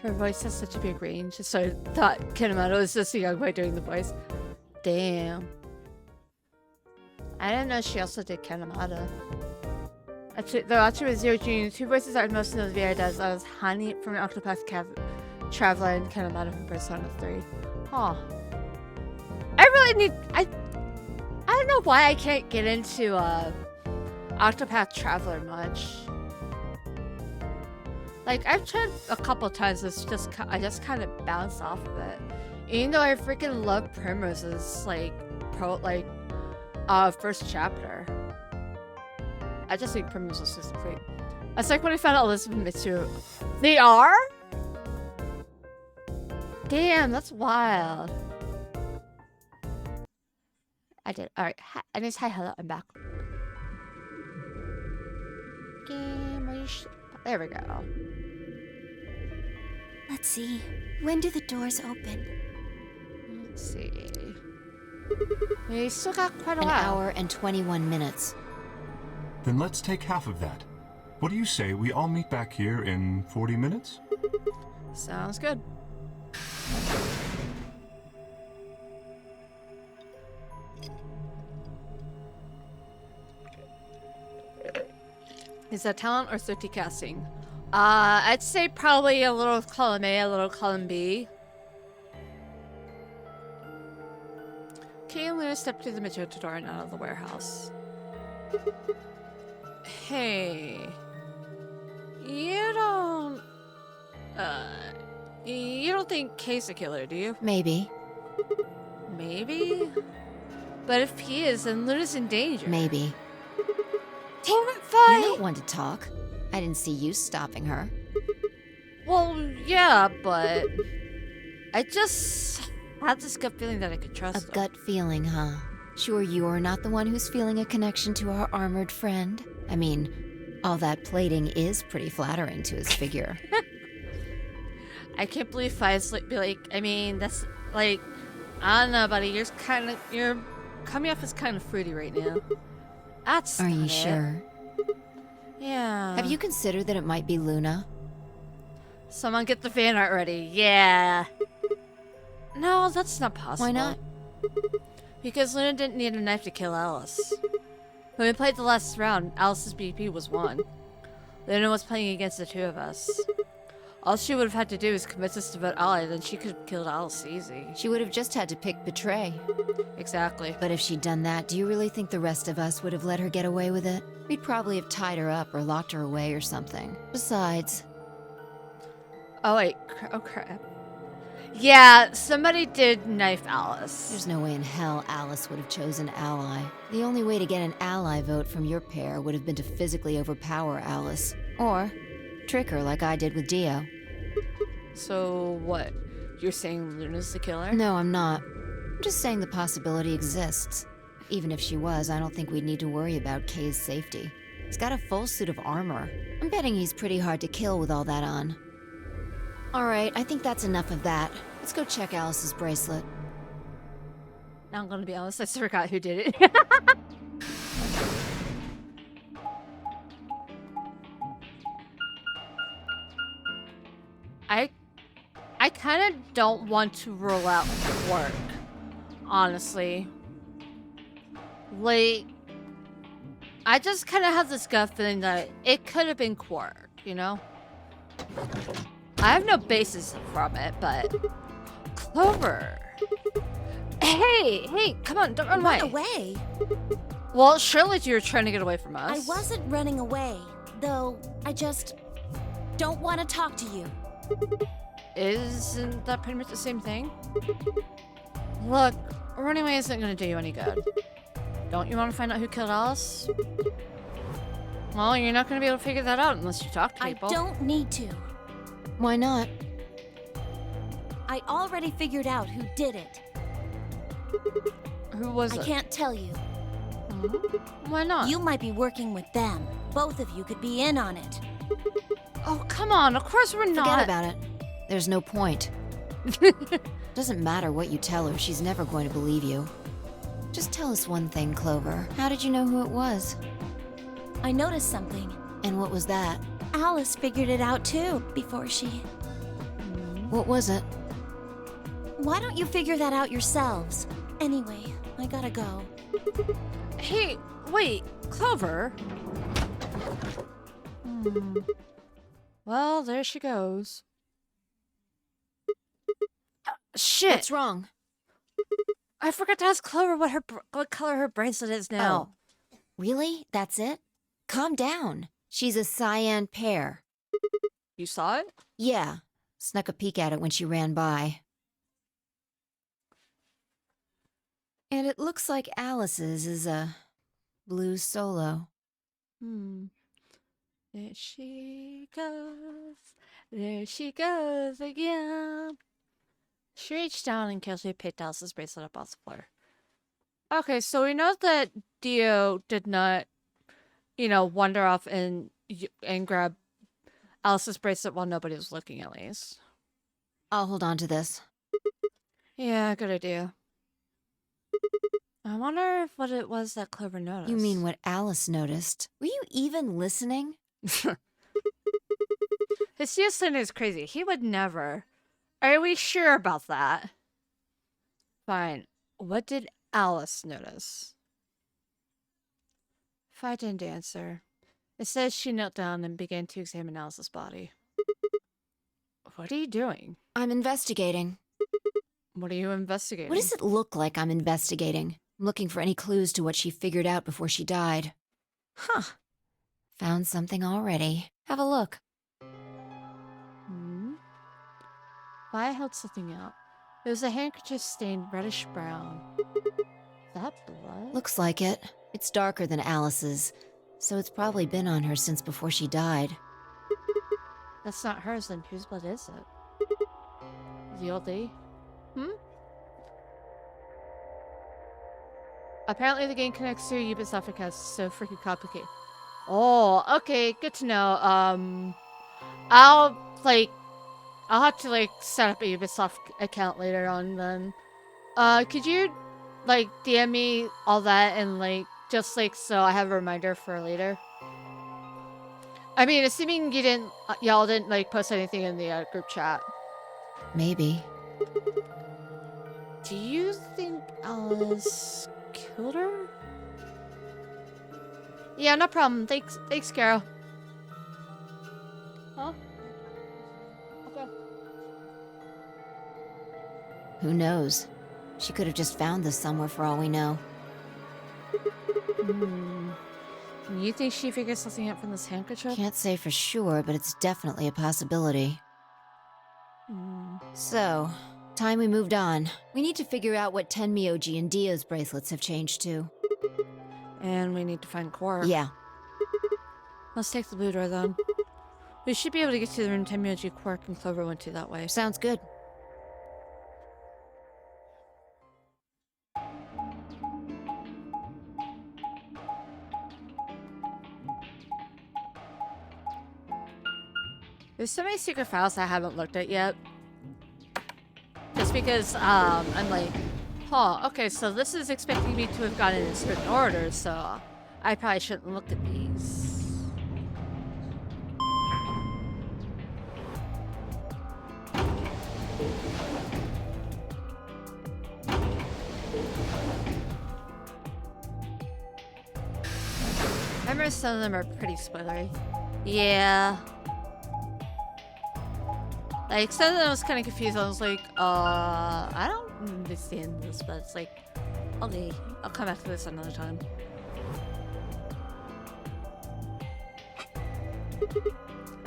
Her voice has such a big range, so I thought Kinemata was just a young boy doing the voice. Damn. I didn't know she also did Kinemata. Actually, though actually with Zero Junior, two voices that most of the VI does. I was Hani from Octopath Traveler and Kinemata from Persona 3. Huh. I really need... I don't know why I can't get into Octopath Traveler much. Like, I've tried a couple times, I just kind of bounce off of it. Even though I freaking love Primrose's, first chapter. I just think Primrose was just great. It's like when I found out Elizabeth and Mitsu. They are? Damn, that's wild. I did. Alright, anyways, hi, hello, I'm back. Game, there we go. Let's see. When do the doors open? Let's see. We still got quite a An while. hour and 21 minutes. Then let's take half of that. What do you say we all meet back here in 40 minutes? Sounds good. Is that talent or thrifty casting? I'd say probably a little column A, a little column B. Kay and Luna step through the magenta door and out of the warehouse. Hey. You don't think Kay's a killer, do you? Maybe. Maybe? But if he is, then Luna's in danger. Maybe. Damn it, You're Vi! not one to talk. I didn't see you stopping her. Well, yeah, but I just had this gut feeling that I could trust A him. gut feeling, huh? Sure you're not the one who's feeling a connection to our armored friend? I mean, all that plating is pretty flattering to his figure. I can't believe Fi's I mean, that's like, I don't know, buddy. You're coming off as kind of fruity right now. That's Are you not it. sure? Yeah. Have you considered that it might be Luna? Someone get the fan art ready. Yeah. No, that's not possible. Why not? Because Luna didn't need a knife to kill Alice. When we played the last round, Alice's BP was 1. Luna was playing against the two of us. All she would have had to do is convince us to vote ally, then she could have killed Alice easy. She would have just had to pick betray. Exactly. But if she'd done that, do you really think the rest of us would have let her get away with it? We'd probably have tied her up or locked her away or something. Besides... Oh wait, oh crap. Yeah, somebody did knife Alice. There's no way in hell Alice would have chosen ally. The only way to get an ally vote from your pair would have been to physically overpower Alice. Or trick her like I did with Dio. So what? You're saying Luna's the killer? No, I'm not. I'm just saying the possibility exists. Even if she was, I don't think we'd need to worry about Kay's safety. He's got a full suit of armor. I'm betting he's pretty hard to kill with all that on. Alright, I think that's enough of that. Let's go check Alice's bracelet. Now I'm gonna be honest, I forgot who did it. I kind of don't want to rule out work, honestly. Like, I just kind of have this gut feeling that it could have been Quark, you know? I have no basis from it, but Clover. Hey, come on, don't run away. Run away? Well, surely you're trying to get away from us. I wasn't running away, though I just don't want to talk to you. Isn't that pretty much the same thing? Look, running away isn't gonna do you any good. Don't you want to find out who killed Alice? Well, you're not gonna be able to figure that out unless you talk to people. I don't need to. Why not? I already figured out who did it. Who was I it? can't tell you. Why not? You might be working with them. Both of you could be in on it. Oh, come on. Of course we're not. Forget about it. There's no point. Doesn't matter what you tell her, she's never going to believe you. Just tell us one thing, Clover. How did you know who it was? I noticed something. And what was that? Alice figured it out too, before she... What was it? Why don't you figure that out yourselves? Anyway, I gotta go. Hey, wait. Clover? Well, there she goes. Shit. What's wrong? I forgot to ask Clover what color her bracelet is now. Oh. Really? That's it? Calm down. She's a cyan pear. You saw it? Yeah. Snuck a peek at it when she ran by. And it looks like Alice's is a blue solo. There she goes. There she goes again. She reached down and carefully picked Alice's bracelet up off the floor. Okay, so we know that Dio did not, wander off and grab Alice's bracelet while nobody was looking, at least. I'll hold on to this. Yeah, good idea. I wonder what it was that Clover noticed. You mean what Alice noticed? Were you even listening? His Houston is crazy. He would never. Are we sure about that? Fine. What did Alice notice? If I didn't answer. It says she knelt down and began to examine Alice's body. What are you doing? I'm investigating. What are you investigating? What does it look like I'm investigating? I'm looking for any clues to what she figured out before she died. Huh. Found something already. Have a look. If I held something out, it was a handkerchief stained reddish brown. Is that blood? Looks like it. It's darker than Alice's, so it's probably been on her since before she died. That's not hers, then whose blood is it? The old lady? Apparently the game connects to Ubisoft accounts, so freaking complicated. Oh, okay, good to know. I'll have to set up a Ubisoft account later on then. Could you DM me all that and just so I have a reminder for later? I mean, assuming y'all didn't post anything in the group chat. Maybe. Do you think Alice killed her? Yeah, no problem. Thanks, Carol. Huh? Okay. Who knows? She could have just found this somewhere for all we know. You think she figured something out from this handkerchief? Can't say for sure, but it's definitely a possibility. So, time we moved on. We need to figure out what Tenmyoji and Dio's bracelets have changed to. And we need to find Quark. Yeah. Let's take the blue door then. We should be able to get to the room Tenmyoji, Quark, and Clover went to that way. Sounds good. There's so many secret files I haven't looked at yet. Just because, I'm like, okay, so this is expecting me to have gotten in certain order, so I probably shouldn't look at these. I remember some of them are pretty spoilery. Yeah. Some of them I was kind of confused. I was like, I don't understand this, but it's like, okay, I'll come back to this another time.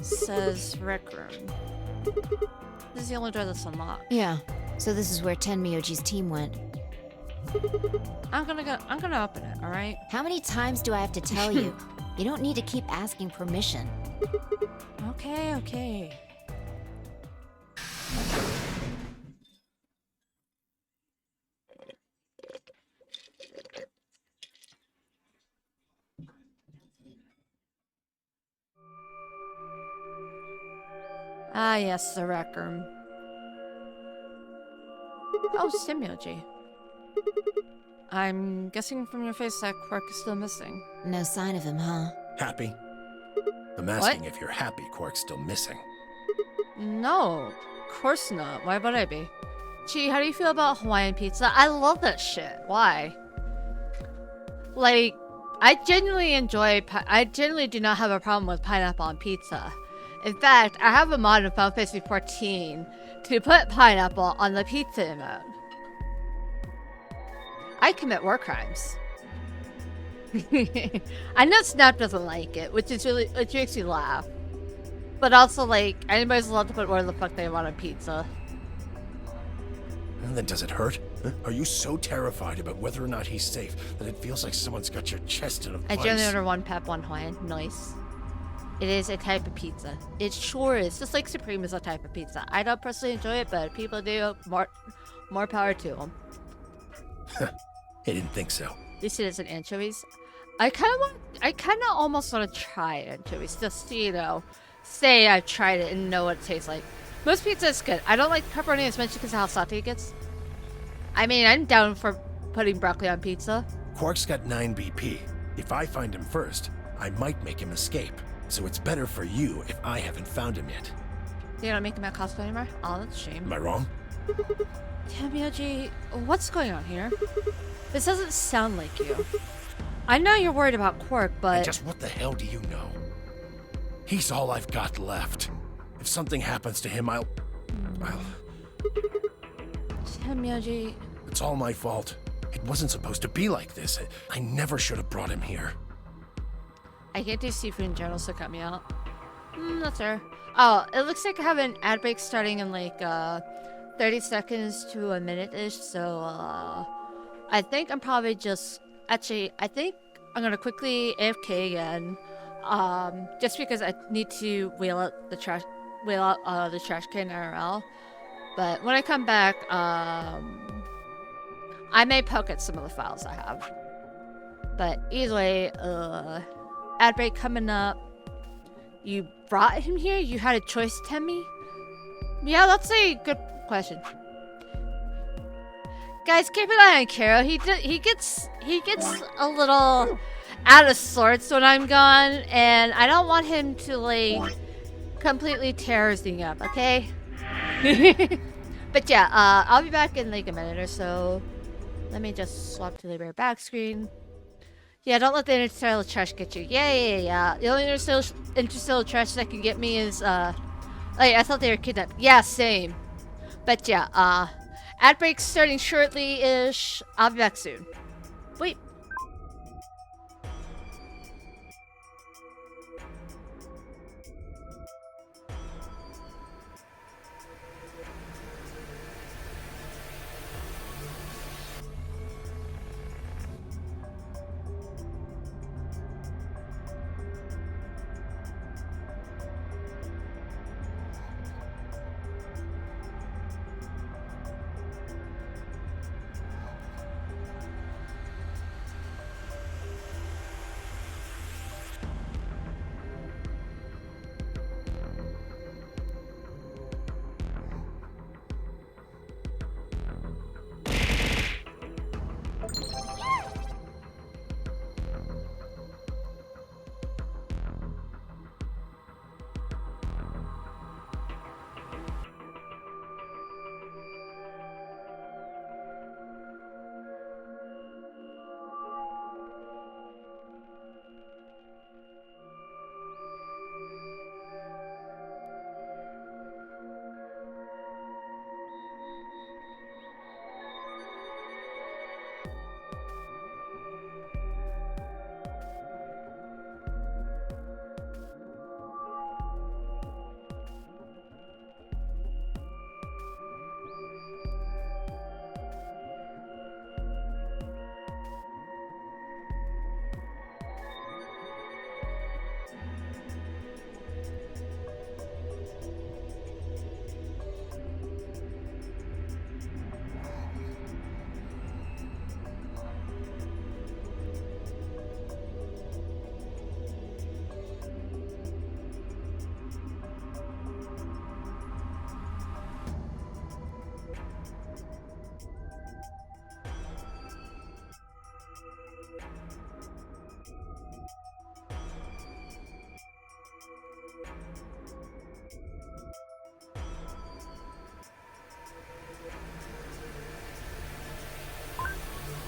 Says rec room. This is the only door that's unlocked. Yeah, so this is where Tenmyoji's team went. I'm gonna open it, alright? How many times do I have to tell you? You don't need to keep asking permission. Okay. Ah, yes, the rec room. Oh, Tenmyoji. I'm guessing from your face that Quark is still missing. No sign of him, huh? Happy? I'm asking if you're happy Quark's still missing. No, of course not. Why would I be? Gee, how do you feel about Hawaiian pizza? I love that shit. Why? I genuinely do not have a problem with pineapple on pizza. In fact, I have a mod in Final Fantasy 14 to put pineapple on the pizza emote. I commit war crimes. I know Snap doesn't like it, which makes me laugh. But also, anybody's allowed to put whatever the fuck they want on pizza. And then does it hurt? Huh? Are you so terrified about whether or not he's safe that it feels like someone's got your chest in a vice? I generally order one pep, one Hawaiian. Nice. It is a type of pizza. It sure is. Just like Supreme is a type of pizza. I don't personally enjoy it, but people do. More power to them. I didn't think so. At least it isn't anchovies. I kind of almost want to try anchovies, just to, say I've tried it and know what it tastes like. Most pizza is good. I don't like pepperoni as much because of how salty it gets. I mean, I'm down for putting broccoli on pizza. Quark's got 9 BP. If I find him first, I might make him escape. So it's better for you if I haven't found him yet. You're not making that cosplay anymore? Oh, that's a shame. Am I wrong? Tamioji, what's going on here? This doesn't sound like you. I know you're worried about Quark, but... And just what the hell do you know? He's all I've got left. If something happens to him, I'll... Tamioji... It's all my fault. It wasn't supposed to be like this. I never should have brought him here. I can't do seafood in general, so cut me out. That's fair. Oh, it looks like I have an ad break starting in like 30 seconds to a minute-ish, so I think I'm probably just... Actually, I think I'm gonna quickly AFK again. Just because I need to wheel out the trash can IRL. But when I come back, I may poke at some of the files I have. But either way, ad break coming up. You brought him here? You had a choice, Temmie? Yeah, that's a good question. Guys, keep an eye on Karo. He gets a little out of sorts when I'm gone, and I don't want him to like completely tear everything up, okay? But yeah, I'll be back in like a minute or so. Let me just swap to the bare back screen. Yeah, don't let the interstellar trash get you. Yeah. The only interstellar trash that can get me is like, I thought they were kidnapped. Yeah, same. But yeah, ad break starting shortly-ish. I'll be back soon. Wait.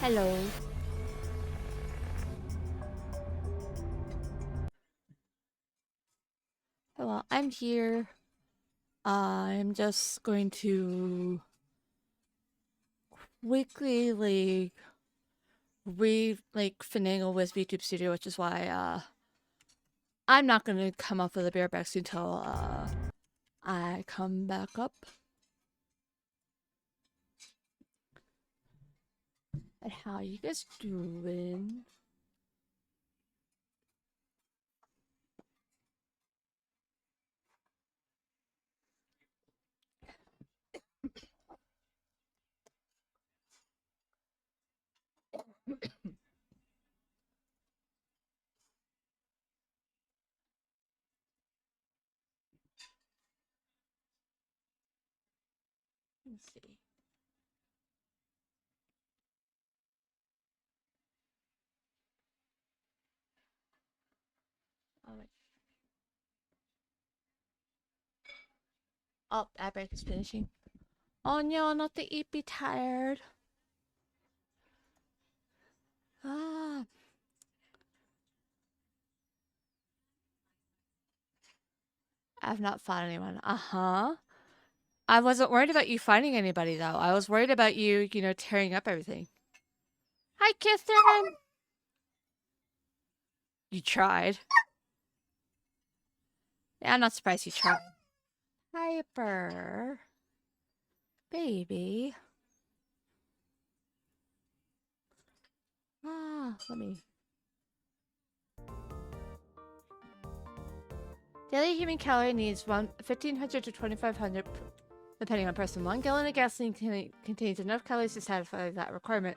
Hello. Well, I'm here. I'm just going to quickly finagle with YouTube Studio, which is why I'm not gonna come up with a bareback suit until I come back up. And how you guys doing? Let's see. Oh, ad break is finishing. Oh no, not the EP tired. Ah. I've not found anyone. Uh-huh. I wasn't worried about you finding anybody, though. I was worried about you, tearing up everything. Hi, Kirsten! You tried. Yeah, I'm not surprised you tried. Hyper. Baby. Let me... Daily human calorie needs 1,500 to 2,500, depending on person. 1 gallon of gasoline contains enough calories to satisfy that requirement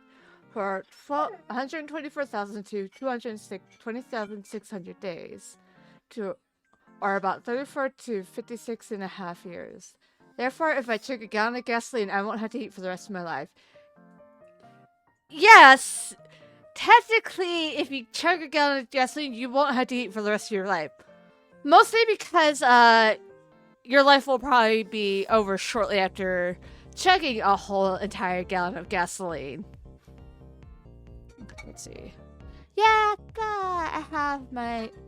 for 124,000 to 220,600 days, or about 34 to 56 and a half years. Therefore, if I chug a gallon of gasoline, I won't have to eat for the rest of my life. Yes! Technically, if you chug a gallon of gasoline, you won't have to eat for the rest of your life. Mostly because, your life will probably be over shortly after chugging a whole entire gallon of gasoline. Okay, let's see. Yeah,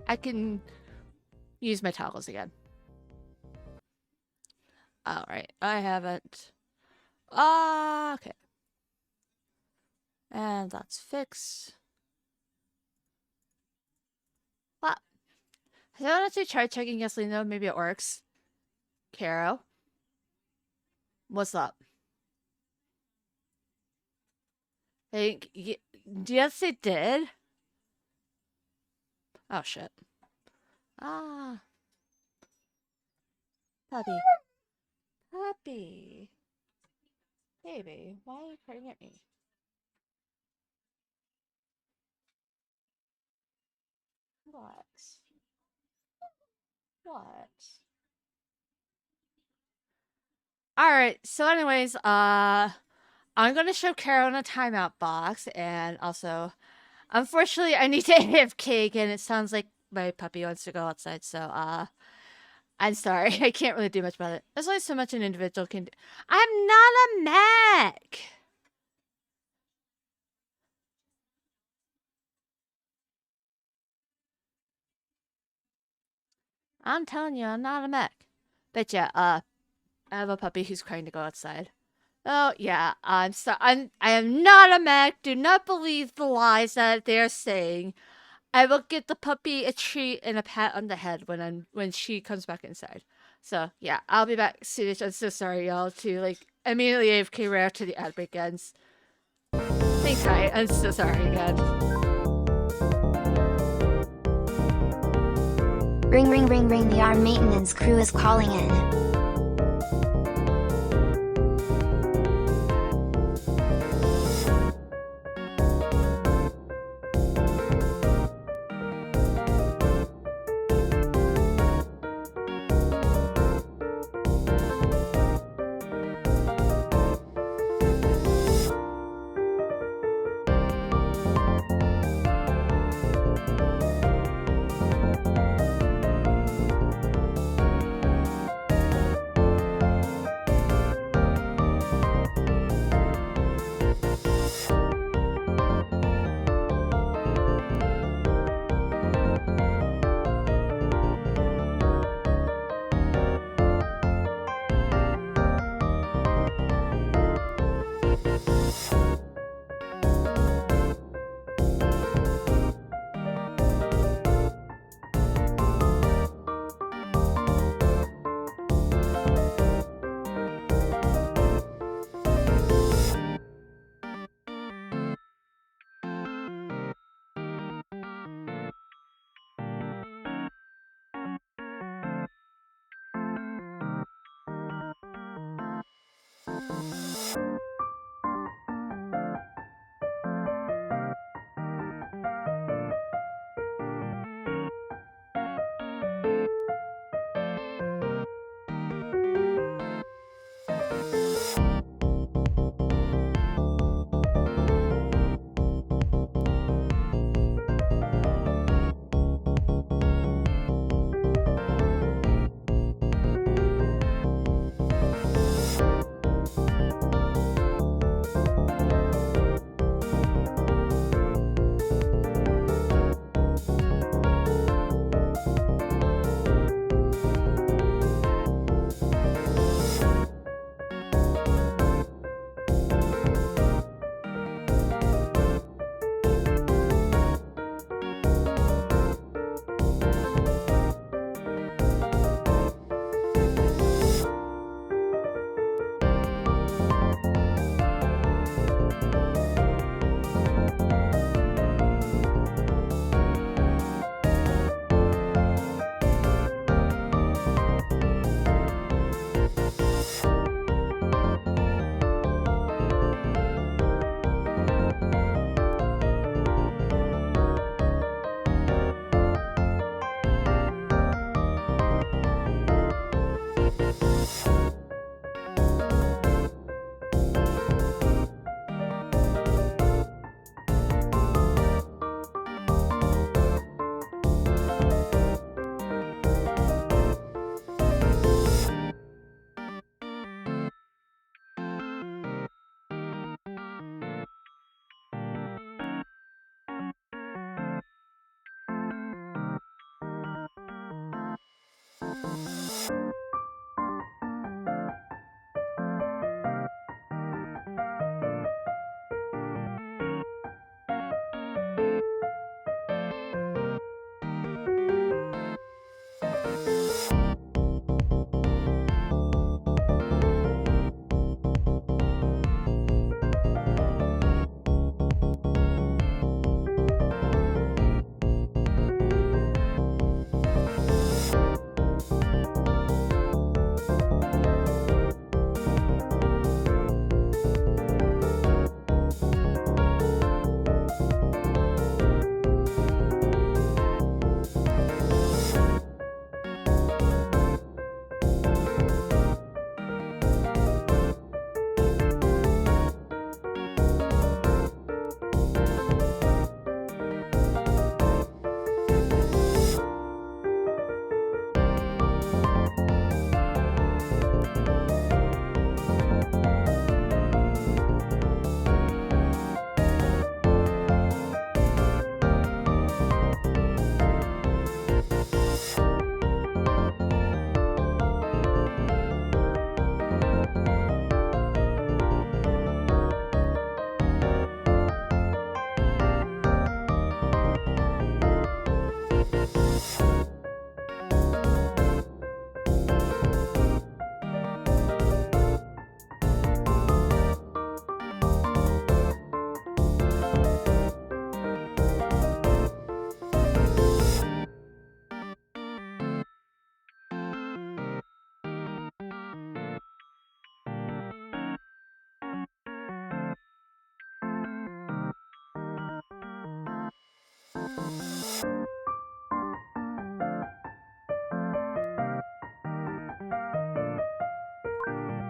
I can use my toggles again. Alright, I haven't. Okay. And that's fixed. What? I don't actually try checking gasoline though, maybe it works. Caro? What's up? Yes, it did. Oh shit. Puppy. Puppy. Baby, why are you crying at me? What? What? Alright, so anyways, I'm gonna show Carol in a timeout box, and also, unfortunately, I need to AFK again. It sounds like my puppy wants to go outside, so, I'm sorry. I can't really do much about it. There's only so much an individual can do. I'm not a mech! I'm telling you, I'm not a mech. But yeah, I have a puppy who's crying to go outside. Oh, yeah, I am not a mech. Do not believe the lies that they're saying. I will give the puppy a treat and a pat on the head when she comes back inside. So, yeah, I'll be back soon. I'm so sorry, y'all, to, immediately AFK right after the ad break ends. Thanks, hi. I'm so sorry again. Ring ring ring ring, the our maintenance crew is calling in.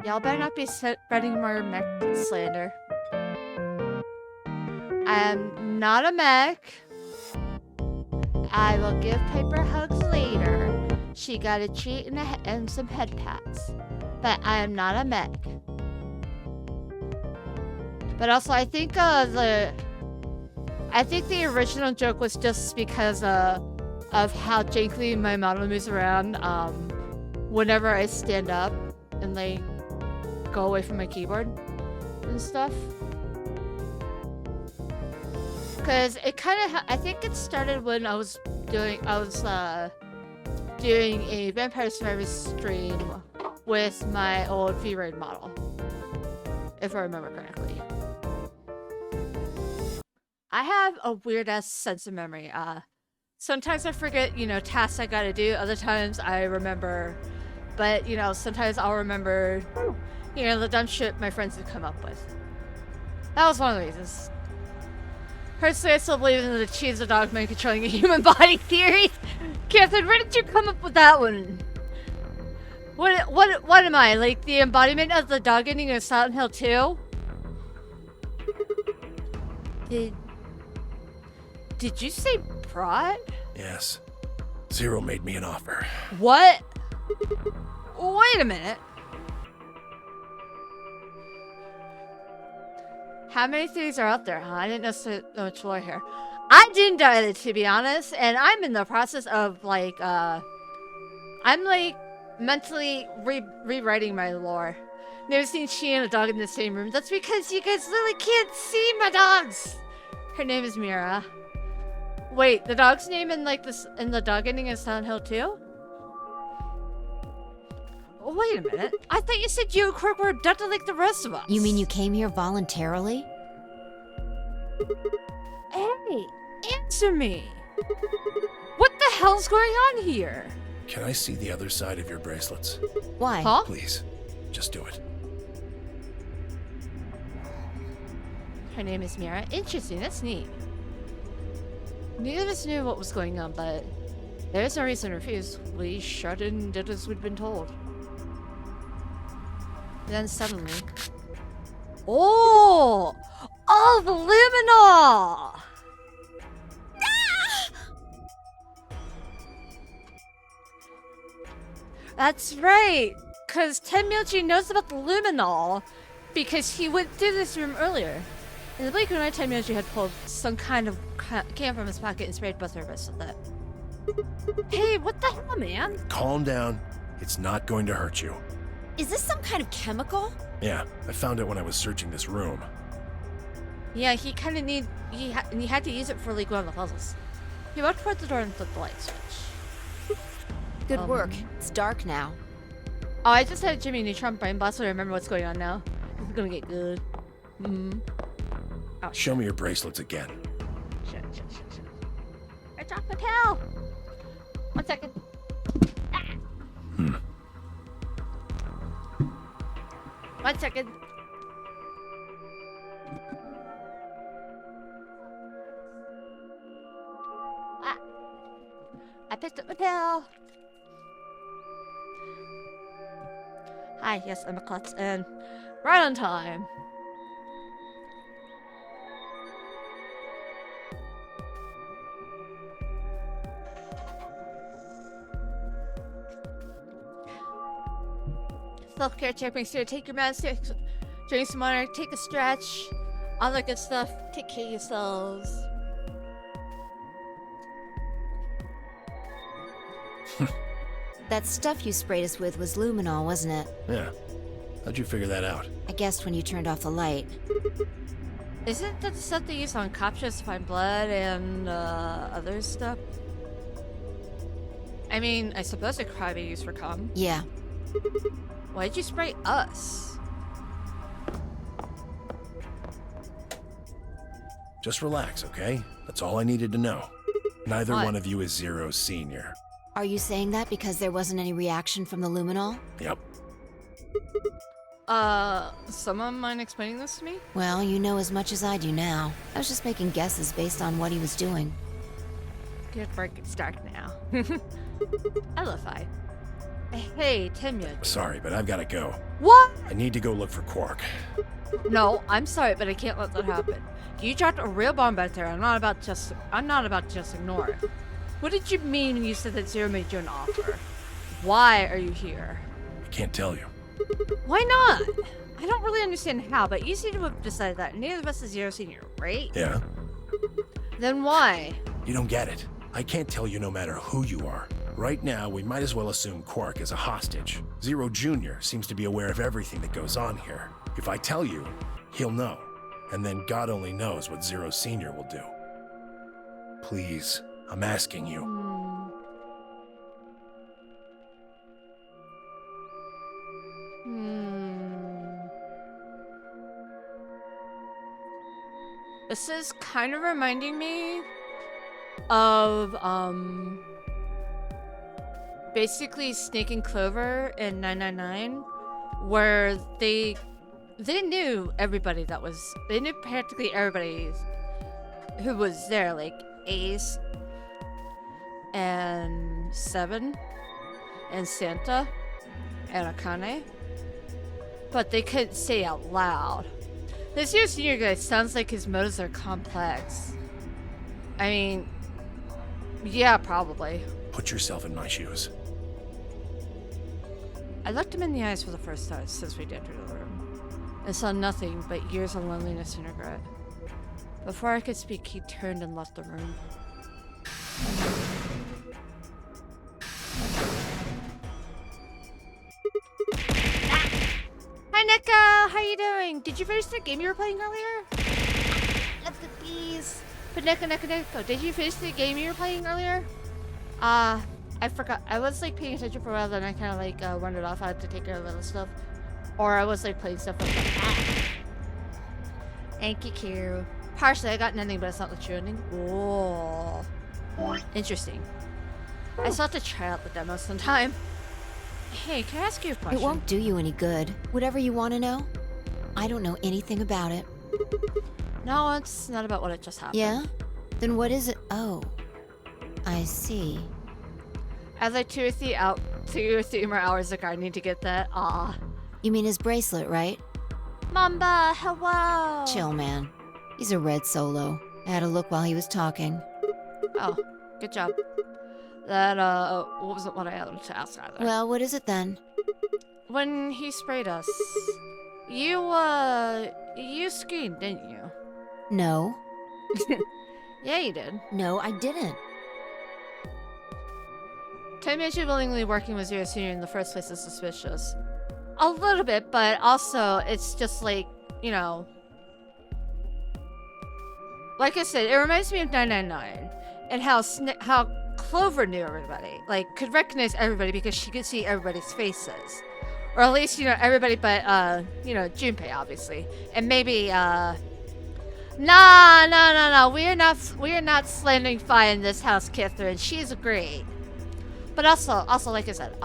Y'all better not be spreading more mech slander. I am not a mech. I will give Piper hugs later. She got a treat and some head pats. But I am not a mech. But also, I think the original joke was just because of how jankily my model moves around whenever I stand up and like go away from my keyboard and stuff. Because it kind of, I think it started when I was doing a Vampire Survivors stream with my old V-Raid model, if I remember correctly. I have a weird ass sense of memory. Sometimes I forget, you know, tasks I gotta do. Other times I remember, but you know, sometimes I'll remember, you know, the dumb shit my friends would come up with. That was one of the reasons. Personally, I still believe in the cheese of dog man controlling a human body theory. Catherine, where did you come up with that one? What am I, like the embodiment of the dog ending of Silent Hill 2? Did you say prod? Yes. Zero made me an offer. What? Wait a minute. How many theories are out there, huh? I didn't know so much lore here. I didn't either, to be honest, and I'm in the process of, like, I'm, like, mentally rewriting my lore. Never seen she and a dog in the same room. That's because you guys literally can't see my dogs! Her name is Mira. Wait, the dog's name in, like, this, in the dog ending is Silent Hill 2? Wait a minute. I thought you said you and Quirk were abducted like the rest of us. You mean you came here voluntarily? Hey, answer me. What the hell's going on here? Can I see the other side of your bracelets? Why? Huh? Please, just do it. Her name is Mira. Interesting, that's neat. Neither of us knew what was going on, but there's no reason to refuse. We shut and did as we'd been told. Then suddenly... Oh! Oh, the luminol! That's right! Because Tenmyoji knows about the luminol because he went through this room earlier. In the blink of an eye, Tenmyoji had pulled some kind of can from his pocket and sprayed both of us with it. Hey, what the hell, man? Calm down. It's not going to hurt you. Is this some kind of chemical? Yeah, I found it when I was searching this room. Yeah, he kind of he had to use it for like one of the puzzles. He walked toward the door and flipped the light switch. Good work. It's dark now. Oh, I just had Jimmy Neutron brain blast, so I remember what's going on now. This is gonna get good. Oh, Show me your bracelets again. Shit. I dropped my pill! 1 second. Ah. 1 second. Ah. I picked up my pill. Hi, yes, I'm a klutz, and right on time. Self-care check, make sure to take your meds, drink some water, take a stretch, all that good stuff. Take care of yourselves. That stuff you sprayed us with was luminol, wasn't it? Yeah. How'd you figure that out? I guessed when you turned off the light. Isn't that the stuff they use on cop shows to find blood and other stuff? I mean, I suppose it could probably be used for cum. Yeah. Why'd you spray us? Just relax, okay? That's all I needed to know. Neither What? one of you is Zero's senior. Are you saying that because there wasn't any reaction from the luminol? Yep. Someone mind explaining this to me? Well, you know as much as I do now. I was just making guesses based on what he was doing. Good work, it's dark now. I love Fi. Hey, Temya. Sorry, but I've gotta go. What? I need to go look for Quark. No, I'm sorry, but I can't let that happen. You dropped a real bomb back there. I'm not about to just ignore it. What did you mean when you said that Zero made you an offer? Why are you here? I can't tell you. Why not? I don't really understand how, but you seem to have decided that neither of us is Zero Senior, right? Yeah? Then why? You don't get it. I can't tell you no matter who you are. Right now, we might as well assume Quark is a hostage. Zero Jr. seems to be aware of everything that goes on here. If I tell you, he'll know. And then God only knows what Zero Sr. will do. Please, I'm asking you. This is kind of reminding me of, basically Snake and Clover in 999, where they knew everybody they knew practically everybody who was there, like Ace and Seven and Santa and Akane, but they couldn't say out loud. This Zero Senior guy sounds like his motives are complex. I mean, yeah, probably. Put yourself in my shoes. I looked him in the eyes for the first time since we'd entered the room, and saw nothing but years of loneliness and regret. Before I could speak, he turned and left the room. Hi, Neko! How you doing? Did you finish the game you were playing earlier? Love the bees! But Neko, did you finish the game you were playing earlier? I forgot. I was like paying attention for a while, then I kind of like wandered off. I had to take care of other stuff. Or I was like playing stuff with Thank you, Kiru. Partially, I got nothing, but it's not the true ending. Whoa. Interesting. I still have to try out the demo sometime. Hey, can I ask you a question? It won't do you any good. Whatever you want to know, I don't know anything about it. No, it's not about what it just happened. Yeah? Then what is it? Oh, I see. I have like 2 or 3 more hours of gardening to get that. Aw. You mean his bracelet, right? Mamba, hello! Chill, man. He's a red solo. I had a look while he was talking. Oh, good job. That, wasn't what I had to ask either. Well, what is it then? When he sprayed us, you screamed, didn't you? No. Yeah, you did. No, I didn't. Tamiyachi willingly working with Zero Senior in the first place is suspicious. A little bit, but also it's just like, you know... Like I said, it reminds me of 999 and how Clover knew everybody. Like, could recognize everybody because she could see everybody's faces. Or at least, you know, everybody but, you know, Junpei, obviously. And maybe, No. We are not slandering Fi in this house, Catherine. She's great. But also, like I said,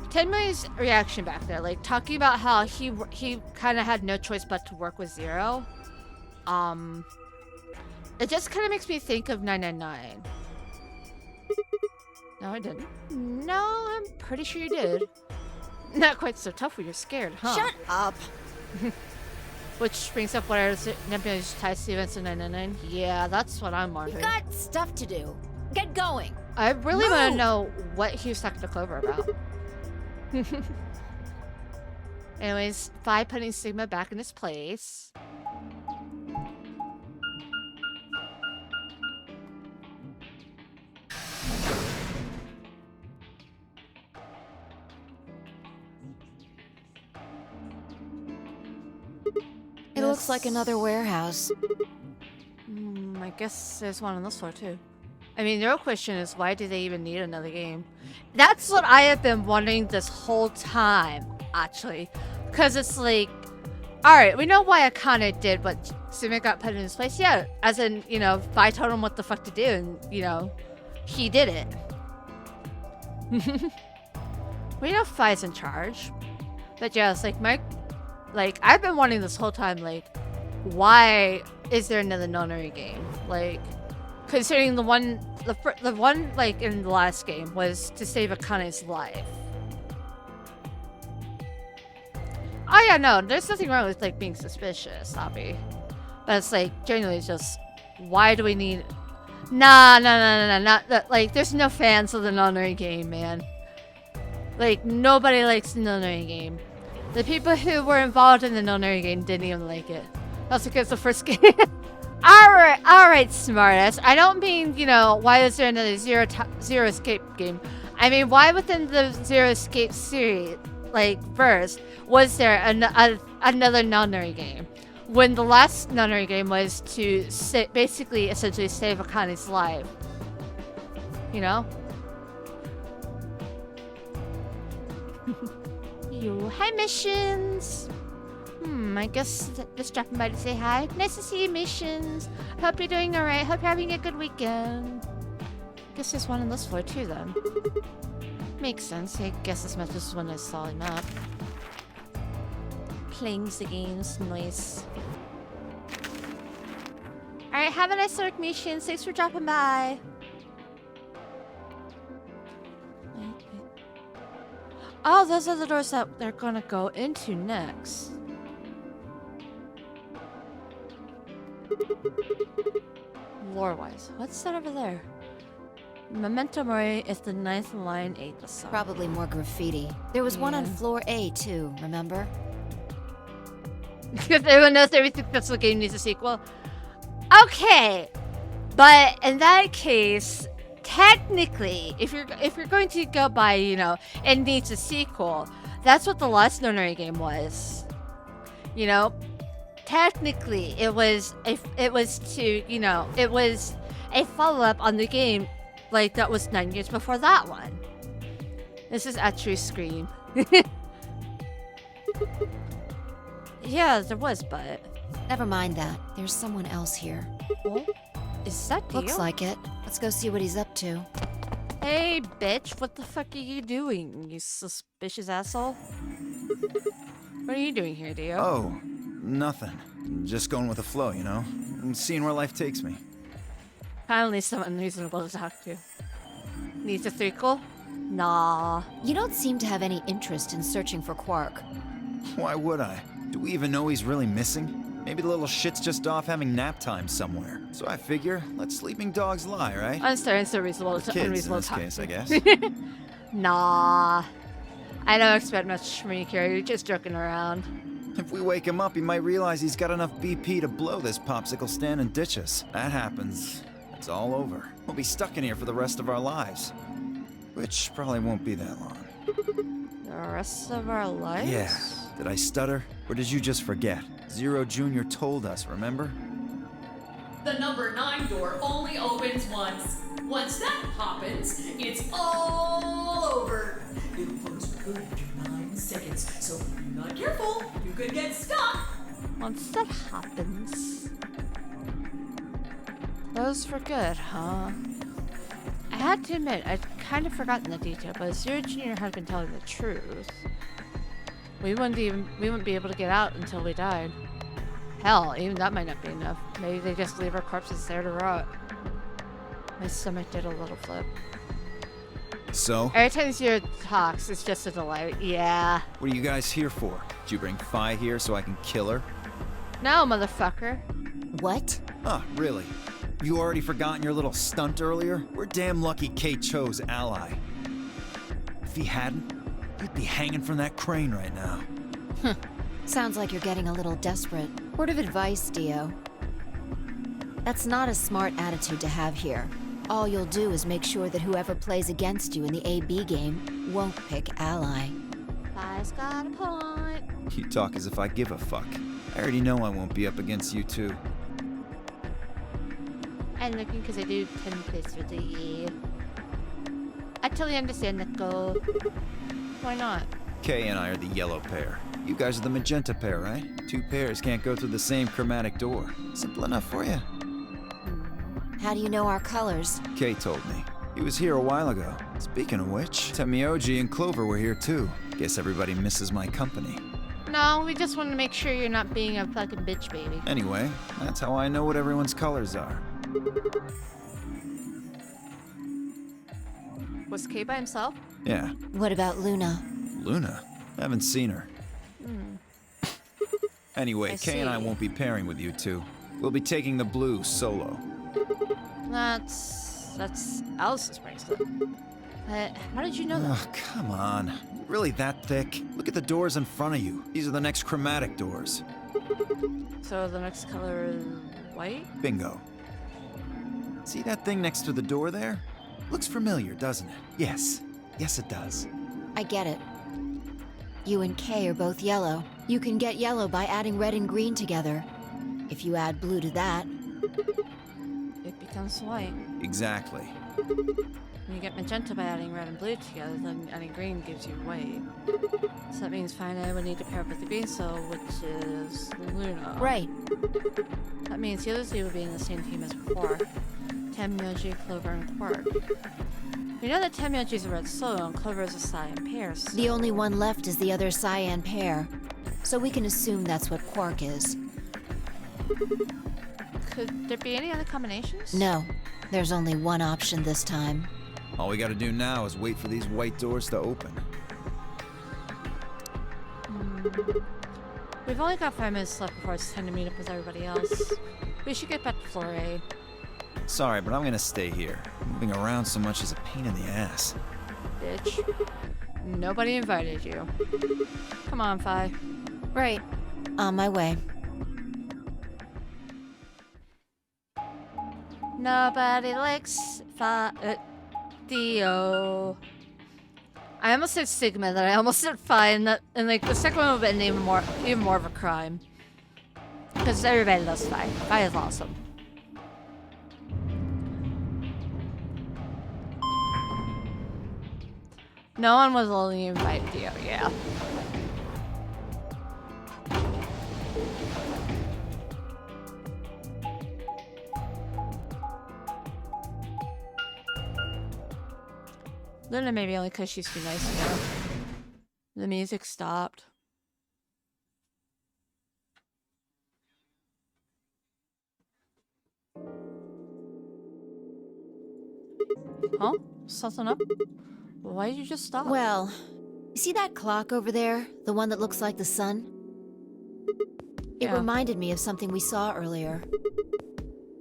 Tenmyo's reaction back there, like talking about how he kind of had no choice but to work with Zero. It just kind of makes me think of 999. No, I didn't. No, I'm pretty sure you did. Not quite so tough when you're scared, huh? Shut up! Which brings up what are Tenmyo's ties to the events in 999? Yeah, that's what I'm wondering. You got stuff to do. Get going! I really want to know what he was talking to Clover about. Anyways, Fi putting Sigma back in his place. It looks like another warehouse. I guess there's one on this floor too. I mean, the real question is, why do they even need another game? That's what I have been wondering this whole time, actually. Because it's like, alright, we know why Akane did what Sumi got put in his place. Yeah, as in, you know, Fi told him what the fuck to do, and, you know, he did it. We know Fi's in charge. But yeah, it's like, I've been wanting this whole time, like, why is there another nonary game? Like, considering the one like in the last game was to save Akane's life. Oh yeah, no, there's nothing wrong with like being suspicious, Abby. But it's like generally just why do we need? Nah, not that. Like, there's no fans of the nonary game, man. Like, nobody likes the nonary game. The people who were involved in the nonary game didn't even like it. That's because the first game. Alright, smartass. I don't mean, you know, why is there another Zero Escape game? I mean, why within the Zero Escape series, like, verse, was there another nonary game? When the last nonary game was to basically, essentially save Akane's life. You know? Hi, missions! I guess just dropping by to say hi. Nice to see you, missions. Hope you're doing alright. Hope you're having a good weekend. Guess there's one on this floor too, then. Makes sense. I guess this match is when I saw him up. Playing the games. Nice. Alright, have a nice work, missions. Thanks for dropping by. Oh, those are the doors that they're gonna go into next. Lore-wise, what's that over there? Memento Mori is the 9th line, 8th song. Probably more graffiti. There was one on floor A too, remember? Because everyone knows everything that's the game needs a sequel. Okay, but in that case, technically, if you're going to go by, you know, it needs a sequel, that's what the last nonary game was. You know, technically, it was to, you know, it was a follow-up on the game, like that was 9 years before that one. This is actually Scream. Yeah, there was, but never mind that. There's someone else here. Oh, is that Dio? Looks like it. Let's go see what he's up to. Hey, bitch, what the fuck are you doing, you suspicious asshole? What are you doing here, Dio? Oh, nothing. Just going with the flow, you know? And seeing where life takes me. Finally someone reasonable to talk to. Needs a threequel? Nah. You don't seem to have any interest in searching for Quark. Why would I? Do we even know he's really missing? Maybe the little shit's just off having nap time somewhere. So I figure, let sleeping dogs lie, right? I'm sorry, it's so reasonable. With It's kids unreasonable in this to talk case, to. I guess. Nah. I don't expect much from you, Carrie. You're just joking around. If we wake him up, he might realize he's got enough BP to blow this popsicle stand and ditch us. That happens, it's all over. We'll be stuck in here for the rest of our lives. Which probably won't be that long. The rest of our lives? Yeah. Did I stutter? Or did you just forget? Zero Jr. told us, remember? The number 9 door only opens once. Once that happens, it's all over. It'll close for good after 9 seconds, so if you're not careful, you could get stuck. Once that happens... Close for good, huh? I had to admit, I'd kind of forgotten the detail, but Zero Jr. had been telling the truth. We wouldn't be able to get out until we died. Hell, even that might not be enough. Maybe they just leave our corpses there to rot. My stomach did a little flip. So? Every time Zero talks, it's just a delight. Yeah. What are you guys here for? Did you bring Fi here so I can kill her? No, motherfucker. What? Huh, really? Have you already forgotten your little stunt earlier? We're damn lucky Kate chose ally. If he hadn't, you'd be hanging from that crane right now. Sounds like you're getting a little desperate. Word of advice, Dio. That's not a smart attitude to have here. All you'll do is make sure that whoever plays against you in the AB game won't pick ally. Fi's got a point. You talk as if I give a fuck. I already know I won't be up against you two. I'm looking because I do 10 plays for the year. I totally understand, Nico. Why not? Kay and I are the yellow pair. You guys are the magenta pair, right? Two pairs can't go through the same chromatic door. Simple enough for you. How do you know our colors? Kay told me. He was here a while ago. Speaking of which, Temioji and Clover were here too. Guess everybody misses my company. No, we just want to make sure you're not being a fucking bitch baby. Anyway, that's how I know what everyone's colors are. Was Kay by himself? Yeah. What about Luna? Luna? Haven't seen her. Anyway, I Kay and I see. won't be pairing with you two. We'll be taking the blue solo. That's Alice's bracelet. How did you know that? Oh, come on. Really that thick? Look at the doors in front of you. These are the next chromatic doors. So the next color is white? Bingo. See that thing next to the door there? Looks familiar, doesn't it? Yes. Yes, it does. I get it. You and Kay are both yellow. You can get yellow by adding red and green together. If you add blue to that, It becomes white. Exactly. When you get magenta by adding red and blue together, then adding green gives you white. So that means finally I would need to pair up with the green soul, which is Luna. right. That means the other two would be in the same team as before. Temyoji, Clover, and Quark. We know that Temyoji is a red soul and Clover is a cyan pair, so... The only one left is the other cyan pair. So we can assume that's what Quark is. Could there be any other combinations? No, there's only one option this time. All we gotta do now is wait for these white doors to open. We've only got 5 minutes left before it's time to meet up with everybody else. We should get back to floor A. Sorry, but I'm gonna stay here. Moving around so much is a pain in the ass. Bitch. Nobody invited you. Come on, Fi. Right. On my way. Nobody likes Theo. I almost said Sigma, then I almost said Phi, and like the second one would have been even more of a crime. Because everybody loves Phi. Phi is awesome. No one was only invite Theo, yeah. Luna maybe only because she's too nice to know. The music stopped. Huh? Something up? Why did you just stop? Well, you see that clock over there? The one that looks like the sun? It Yeah. reminded me of something we saw earlier.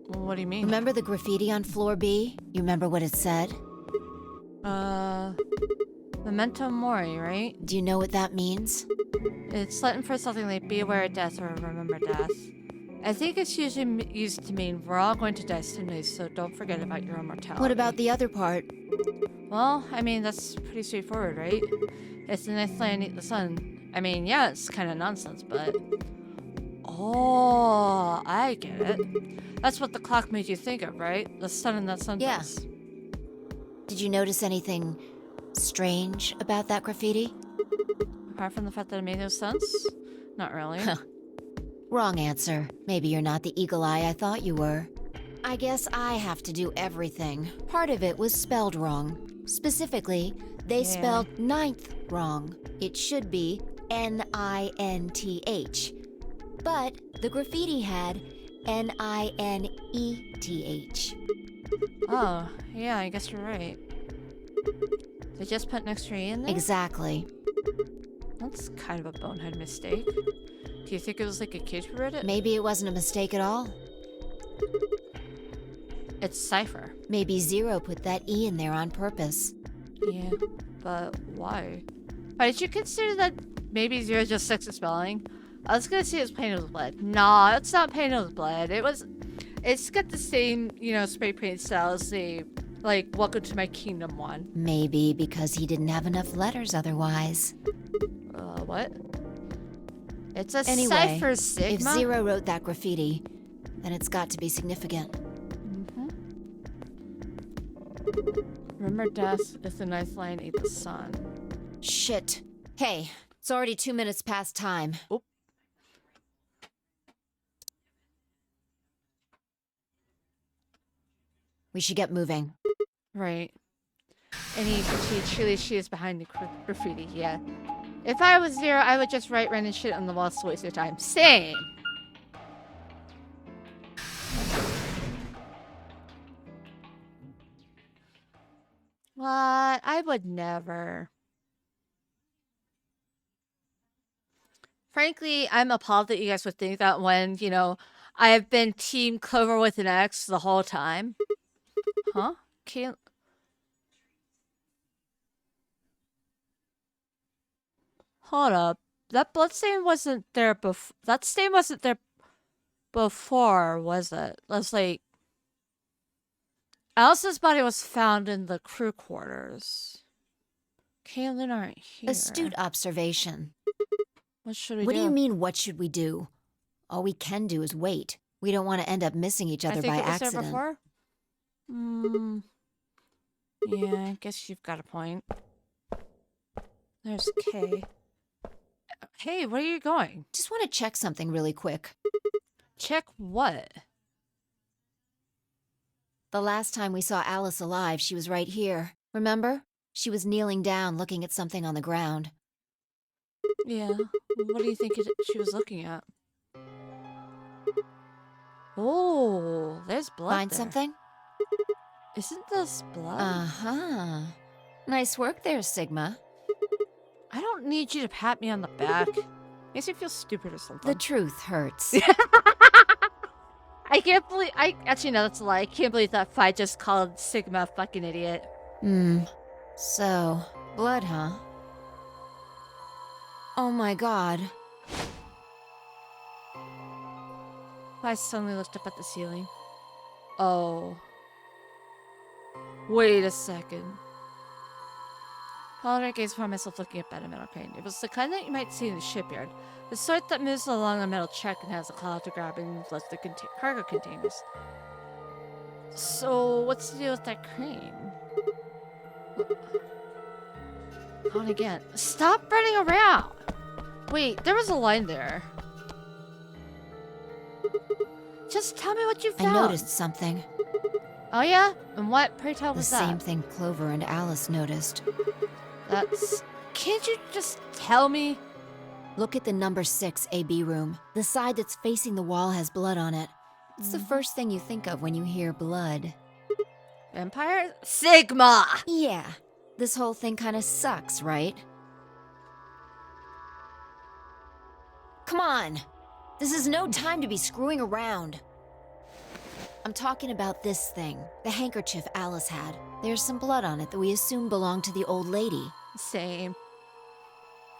What do you mean? Remember the graffiti on floor B? You remember what it said? Memento Mori, right? Do you know what that means? It's Latin for something like be aware of death or remember death. I think it's usually used to mean we're all going to die someday, so don't forget about your immortality. What about the other part? Well, I mean, that's pretty straightforward, right? It's the next planet, the sun. I mean, yeah, it's kind of nonsense, but... Oh, I get it. That's what the clock made you think of, right? The sun and that sun. Yeah. Did you notice anything strange about that graffiti? Apart from the fact that it made no sense? Not really. Wrong answer. Maybe you're not the eagle eye I thought you were. I guess I have to do everything. Part of it was spelled wrong. Specifically, they spelled ninth wrong. It should be N-I-N-T-H. But the graffiti had N-I-N-E-T-H. Oh, yeah, I guess you're right. They just put an extra E in there? Exactly. That's kind of a bonehead mistake. Do you think it was like a kid who wrote it? Maybe it wasn't a mistake at all. It's Cypher. Maybe Zero put that E in there on purpose. Yeah, but why? But did you consider that maybe Zero just sucks at spelling? I was gonna say it's painted with blood. Nah, it's not painted with blood. It's got the same, you know, spray paint style as the, like, Welcome to My Kingdom one. Maybe because he didn't have enough letters otherwise. What? It's a Anyway, Cypher Sigma? if Zero wrote that graffiti, then it's got to be significant. Remember death is the ninth line, eat the sun. Shit. Hey, it's already 2 minutes past time. Oop. We should get moving. Right. And she is behind the graffiti, yeah. If I was there, I would just write random shit on the wall to waste your time. Same. What? I would never. Frankly, I'm appalled that you guys would think that when, you know, I have been Team Clover with an X the whole time. Huh? Can't. Hold up. That bloodstain wasn't there before. That stain wasn't there before, was it? That's like. Alice's body was found in the crew quarters. Kaylin aren't here. Astute observation. What should we What do? do you mean, what should we do? All we can do is wait. We don't want to end up missing each other by I think it was accident. there before. Yeah, I guess you've got a point. There's Kay. Hey, where are you going? Just want to check something really quick. Check what? The last time we saw Alice alive, she was right here. Remember? She was kneeling down, looking at something on the ground. Yeah. What do you think she was looking at? Oh, there's blood. Find there. something? Isn't this blood? Uh-huh. Nice work there, Sigma. I don't need you to pat me on the back. Makes me feel stupid or something. The truth hurts. I can't believe actually no, that's a lie. I can't believe that fight just called Sigma a fucking idiot. So, blood, huh? Oh my god. I suddenly looked up at the ceiling. Oh. Wait a second. Followed I gazed upon myself looking up at a metal crane. It was the kind that you might see in the shipyard. The sort that moves along a metal track and has a claw to grab and lift the cargo containers. So, what's the deal with that crane? On again. Stop running around! Wait, there was a line there. Just tell me what you found. I noticed something. Oh yeah? And what, pray tell, The was that? same thing Clover and Alice noticed. That's... Can't you just tell me? Look at the number 6 AB room. The side that's facing the wall has blood on it. It's the first thing you think of when you hear blood. Vampire? Sigma! Yeah. This whole thing kind of sucks, right? Come on! This is no time to be screwing around. I'm talking about this thing, the handkerchief Alice had. There's some blood on it that we assume belonged to the old lady. Same.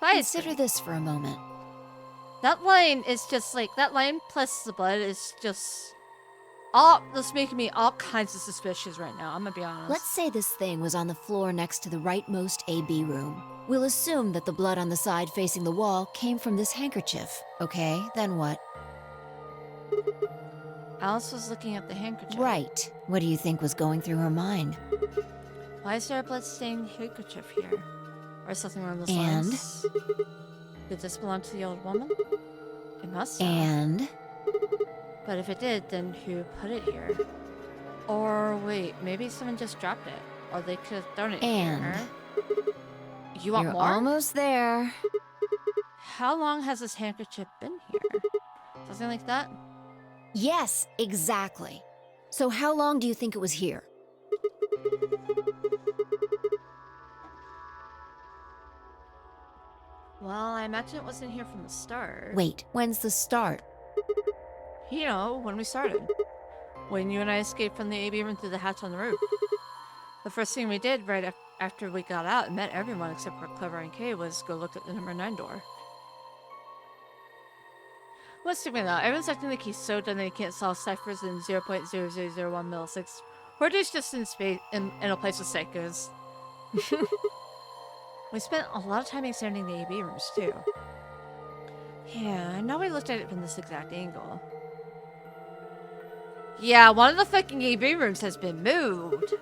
Consider this for a moment. That line is just like, that line plus the blood is just all, that's making me all kinds of suspicious right now, I'm gonna be honest. Let's say this thing was on the floor next to the rightmost AB room. We'll assume that the blood on the side facing the wall came from this handkerchief. Okay, then what? Alice was looking at the handkerchief. Right. What do you think was going through her mind? Why is there a bloodstained handkerchief here? Or something along those And? lines? Did this belong to the old woman? It must have. And? But if it did, then who put it here? Or wait, maybe someone just dropped it. Or they could have thrown it here. You want You're more? almost there. How long has this handkerchief been here? Something like that? Yes, exactly. So how long do you think it was here? Well, I imagine it wasn't here from the start. Wait, when's the start? You know, when we started. When you and I escaped from the AB room through the hatch on the roof. The first thing we did right after we got out and met everyone except for Clever and Kay was go look at the number 9 door. Let's stick with that. Everyone's acting like he's so done that he can't solve ciphers in 0.0001 milliseconds. Horder's just in space in a place with psychos. We spent a lot of time examining the AB rooms too. Yeah, I know we looked at it from this exact angle. Yeah, one of the fucking AB rooms has been moved.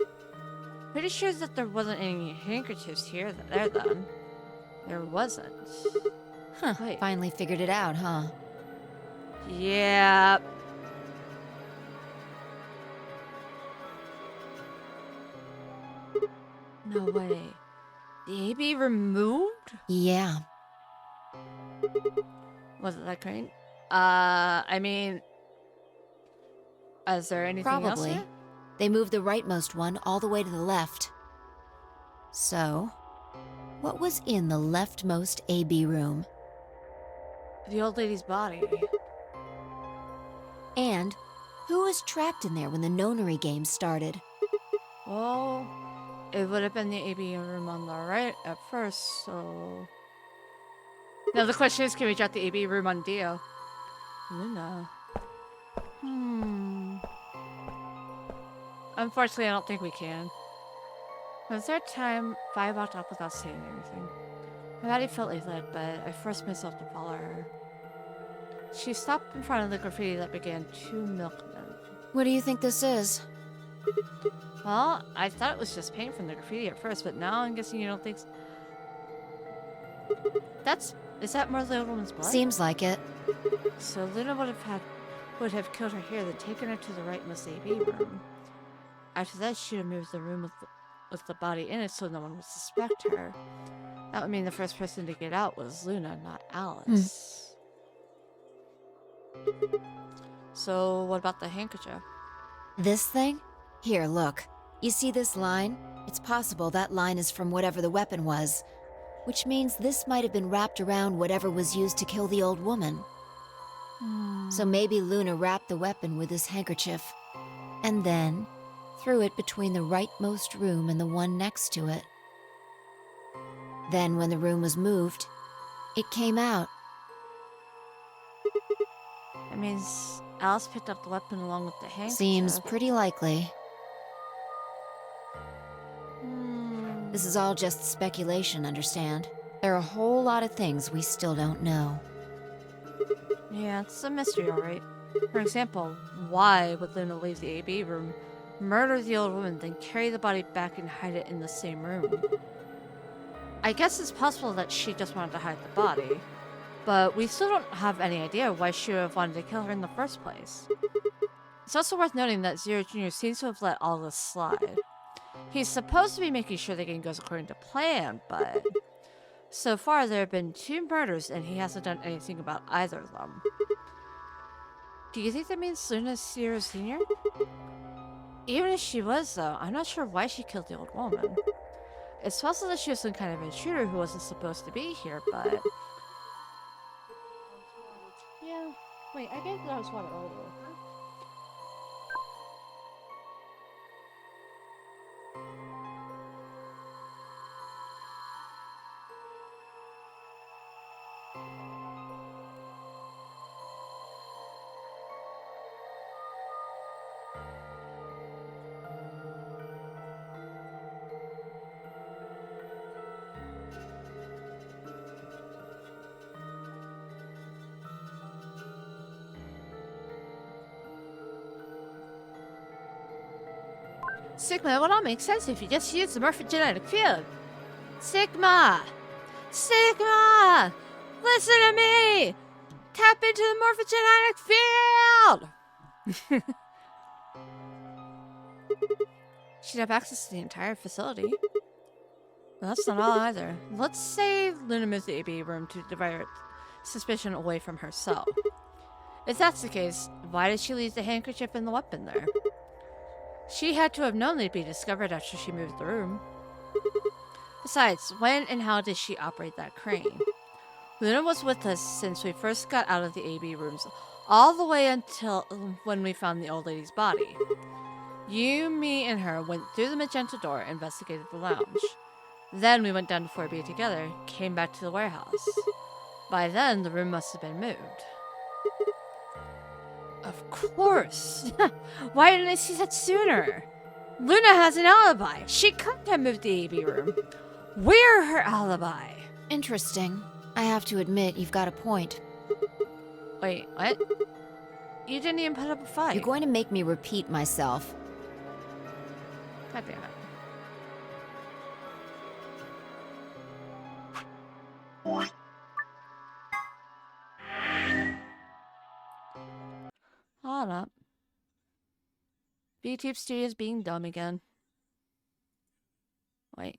Pretty sure that there wasn't any handkerchiefs here there then. There wasn't. Huh, Wait. finally figured it out, huh? Yeah. No way. The AB removed? Yeah. Was it that crane? I mean, is there anything else Probably. here? They moved the rightmost one all the way to the left. So, what was in the leftmost AB room? The old lady's body. And who was trapped in there when the nonary game started? Well, it would have been the AB room on the right at first, so... Now the question is, can we drop the AB room on Dio? Luna. Unfortunately, I don't think we can. Was there a time I walked up without saying anything? My body felt like lead, but I forced myself to follow her. She stopped in front of the graffiti that began "To Milkmen." What do you think this is? Well, I thought it was just paint from the graffiti at first, but now I'm guessing you don't think so. Is that more of the old woman's blood? Seems like it. So Luna would have killed her here, then taken her to the rightmost AB room. After that, she would have moved the room with the body in it so no one would suspect her. That would mean the first person to get out was Luna, not Alice. So what about the handkerchief? This thing? Here, look. You see this line? It's possible that line is from whatever the weapon was, which means this might have been wrapped around whatever was used to kill the old woman. So maybe Luna wrapped the weapon with this handkerchief, and then threw it between the rightmost room and the one next to it. Then when the room was moved, it came out. That means Alice picked up the weapon along with the handkerchief. Seems pretty likely. This is all just speculation, understand? There are a whole lot of things we still don't know. Yeah, it's a mystery, alright. For example, why would Luna leave the AB room, murder the old woman, then carry the body back and hide it in the same room? I guess it's possible that she just wanted to hide the body, but we still don't have any idea why she would have wanted to kill her in the first place. It's also worth noting that Zero Jr. seems to have let all this slide. He's supposed to be making sure the game goes according to plan, but so far there have been 2 murders and he hasn't done anything about either of them. Do you think that means Luna's Zero Sr.? Even if she was, though, I'm not sure why she killed the old woman. It's possible that she was some kind of intruder who wasn't supposed to be here, but... Yeah. Wait, I gave that was water earlier. Sigma would all make sense if you just use the morphogenetic field. Sigma! Sigma! Listen to me! Tap into the morphogenetic field! She'd have access to the entire facility. Well, that's not all either. Let's say Luna moves the AB room to divert suspicion away from herself. If that's the case, why did she leave the handkerchief and the weapon there? She had to have known they'd be discovered after she moved the room. Besides, when and how did she operate that crane? Luna was with us since we first got out of the AB rooms, all the way until when we found the old lady's body. You, me, and her went through the magenta door, investigated the lounge. Then we went down to 4B together, came back to the warehouse. By then, the room must have been moved. Of course! Why didn't I see that sooner? Luna has an alibi! She couldn't have moved the AB room. We're her alibi! Interesting. I have to admit, you've got a point. Wait, what? You didn't even put up a fight. You're going to make me repeat myself. God damn it. Hold up. VTube Studios being dumb again. Wait,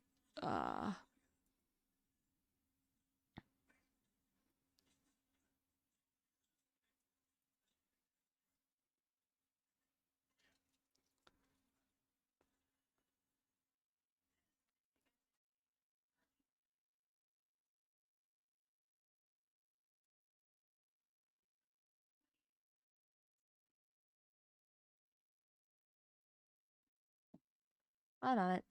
I'm on it.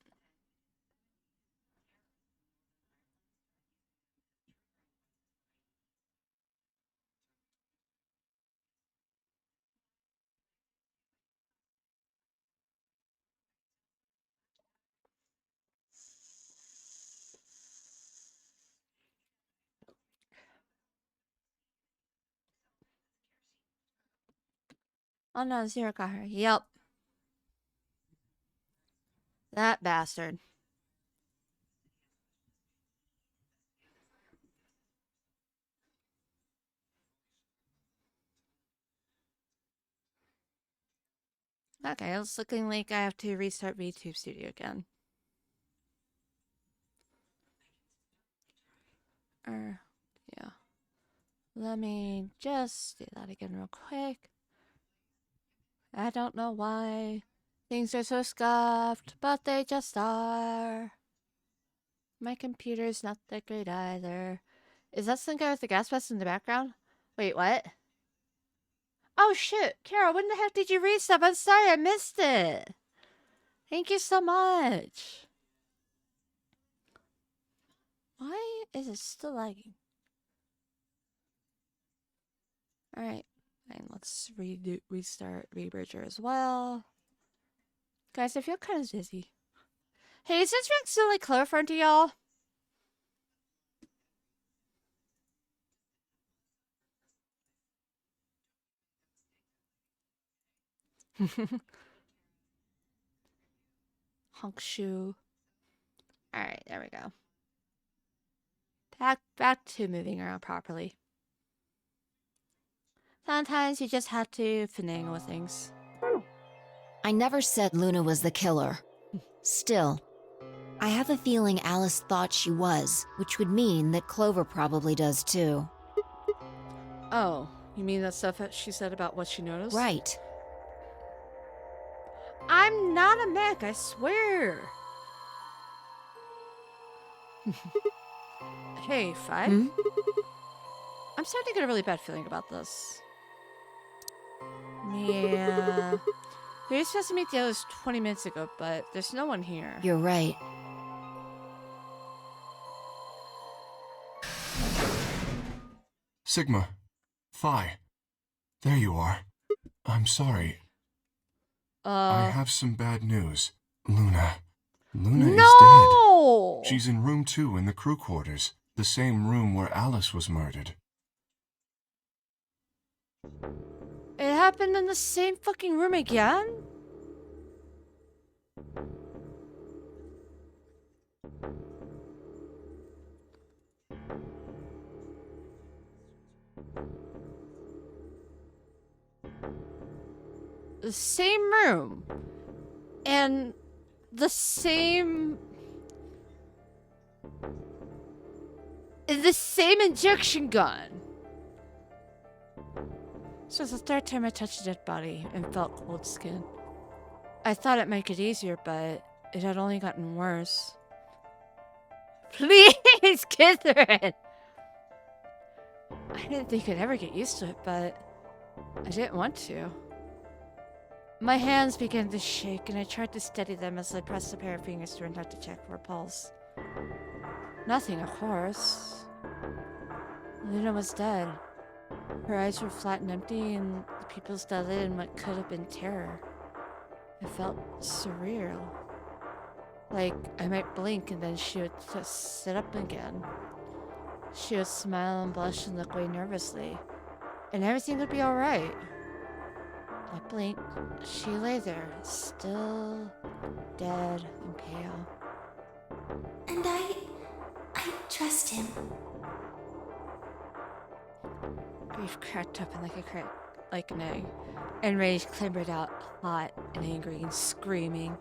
Oh no, Zero got her. Yep. That bastard. Okay, it's looking like I have to restart VTube Studio again. Yeah. Let me just do that again real quick. I don't know why things are so scuffed, but they just are. My computer's not that great either. Is that some guy with the gas vest in the background? Wait, what? Oh shit, Carol, when the heck did you read stuff? I'm sorry, I missed it. Thank you so much. Why is it still lagging? Alright, and let's restart Rebridger as well. Guys, I feel kind of dizzy. Hey, is this rank still like Cloverfront to y'all? Honk shoe. Alright, there we go. Back to moving around properly. Sometimes you just have to finagle with things. I never said Luna was the killer. Still, I have a feeling Alice thought she was, which would mean that Clover probably does too. Oh, you mean that stuff that she said about what she noticed? Right. I'm not a mech, I swear. Hey, Five. Hmm? I'm starting to get a really bad feeling about this. Yeah. We were supposed to meet the others 20 minutes ago, but there's no one here. You're right. Sigma. Phi. There you are. I'm sorry. I have some bad news. Luna. Luna is dead. She's in room 2 in the crew quarters. The same room where Alice was murdered. It happened in the same fucking room again? The same room. And the same... The same injection gun. So it's the third time I touched a dead body and felt cold skin. I thought it might get easier, but it had only gotten worse. Please, Catherine! I didn't think I'd ever get used to it, but I didn't want to. My hands began to shake, and I tried to steady them as I pressed a pair of fingers to her to check for a pulse. Nothing, of course. Luna was dead. Her eyes were flat and empty, and the pupils dilated in what could have been terror. It felt surreal. Like I might blink and then she would just sit up again. She would smile and blush and look away nervously. And everything would be alright. I blinked. She lay there, still, dead, and pale. And I trust him. Grief cracked open like an egg, and rage clambered out, hot and angry and screaming.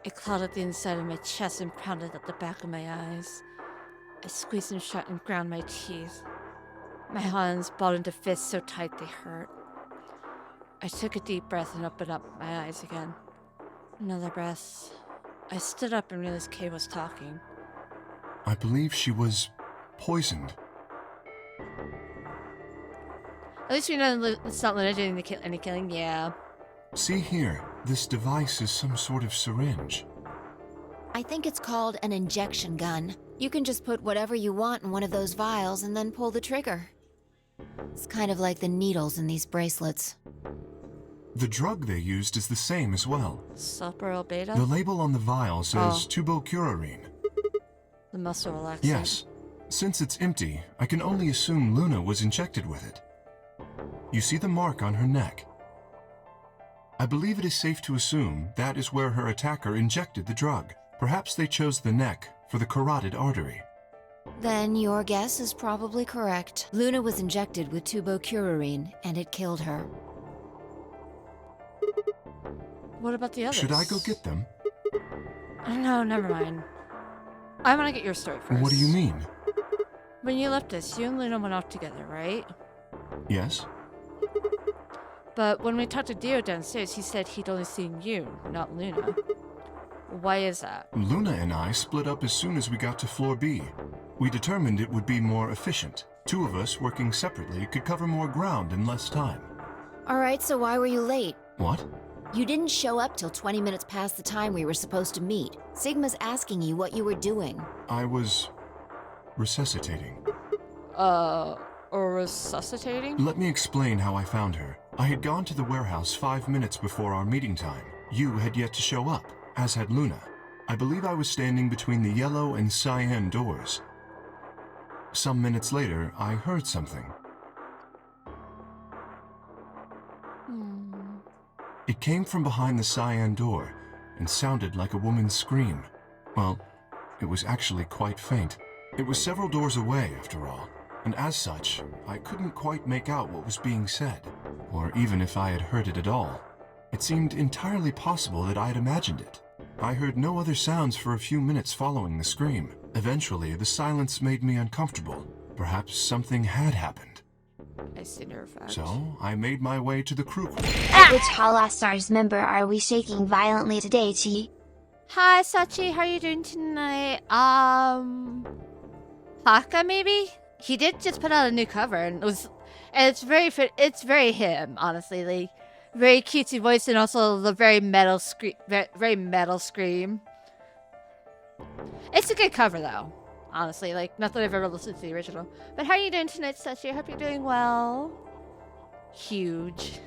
It clawed at the inside of my chest and pounded at the back of my eyes. I squeezed them shut and ground my teeth. My hands balled into fists so tight they hurt. I took a deep breath and opened up my eyes again. Another breath. I stood up and realized Kay was talking. I believe she was poisoned. At least we know it's not Luna doing any killing, yeah. See here, this device is some sort of syringe. I think it's called an injection gun. You can just put whatever you want in one of those vials and then pull the trigger. It's kind of like the needles in these bracelets. The drug they used is the same as well. Sulfur beta? The label on the vial says tubocurarine. The muscle relaxant. Yes. Since it's empty, I can only assume Luna was injected with it. You see the mark on her neck. I believe it is safe to assume that is where her attacker injected the drug. Perhaps they chose the neck for the carotid artery. Then your guess is probably correct. Luna was injected with tubocurarine, and it killed her. What about the others? Should I go get them? No, never mind. I want to get your story first. What do you mean? When you left us, you and Luna went off together, right? Yes. But when we talked to Dio downstairs, he said he'd only seen you, not Luna. Why is that? Luna and I split up as soon as we got to floor B. We determined it would be more efficient. Two of us working separately could cover more ground in less time. Alright, so why were you late? What? You didn't show up till 20 minutes past the time we were supposed to meet. Sigma's asking you what you were doing. I was resuscitating. Or resuscitating? Let me explain how I found her. I had gone to the warehouse 5 minutes before our meeting time. You had yet to show up, as had Luna. I believe I was standing between the yellow and cyan doors. Some minutes later, I heard something. It came from behind the cyan door and sounded like a woman's scream. Well, it was actually quite faint. It was several doors away, after all, and as such, I couldn't quite make out what was being said, or even if I had heard it at all. It seemed entirely possible that I had imagined it. I heard no other sounds for a few minutes following the scream. Eventually, the silence made me uncomfortable. Perhaps something had happened. I see no fact. So, I made my way to the crew quarters. Which Hala Stars member are we shaking violently today, Chi? Hi, Sachi. How are you doing tonight? Haka, maybe? He did just put out a new cover, and it's very him, honestly. Like, very cutesy voice, and also the very metal very metal scream. It's a good cover, though. Honestly, like, not that I've ever listened to the original. But how are you doing tonight, Sachi? I hope you're doing well. Huge.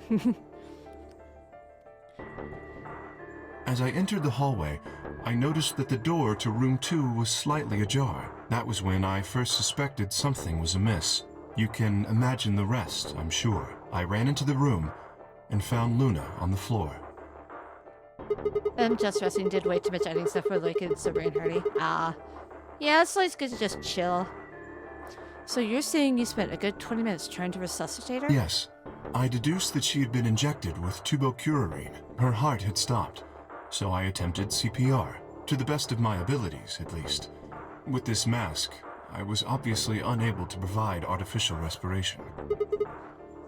As I entered the hallway, I noticed that the door to room 2 was slightly ajar. That was when I first suspected something was amiss. You can imagine the rest, I'm sure. I ran into the room and found Luna on the floor. Just resting, did way too much editing stuff for like it's a brain hardy. Yeah, it's always good to just chill. So you're saying you spent a good 20 minutes trying to resuscitate her? Yes. I deduced that she had been injected with tubocurarine. Her heart had stopped. So I attempted CPR, to the best of my abilities, at least. With this mask, I was obviously unable to provide artificial respiration.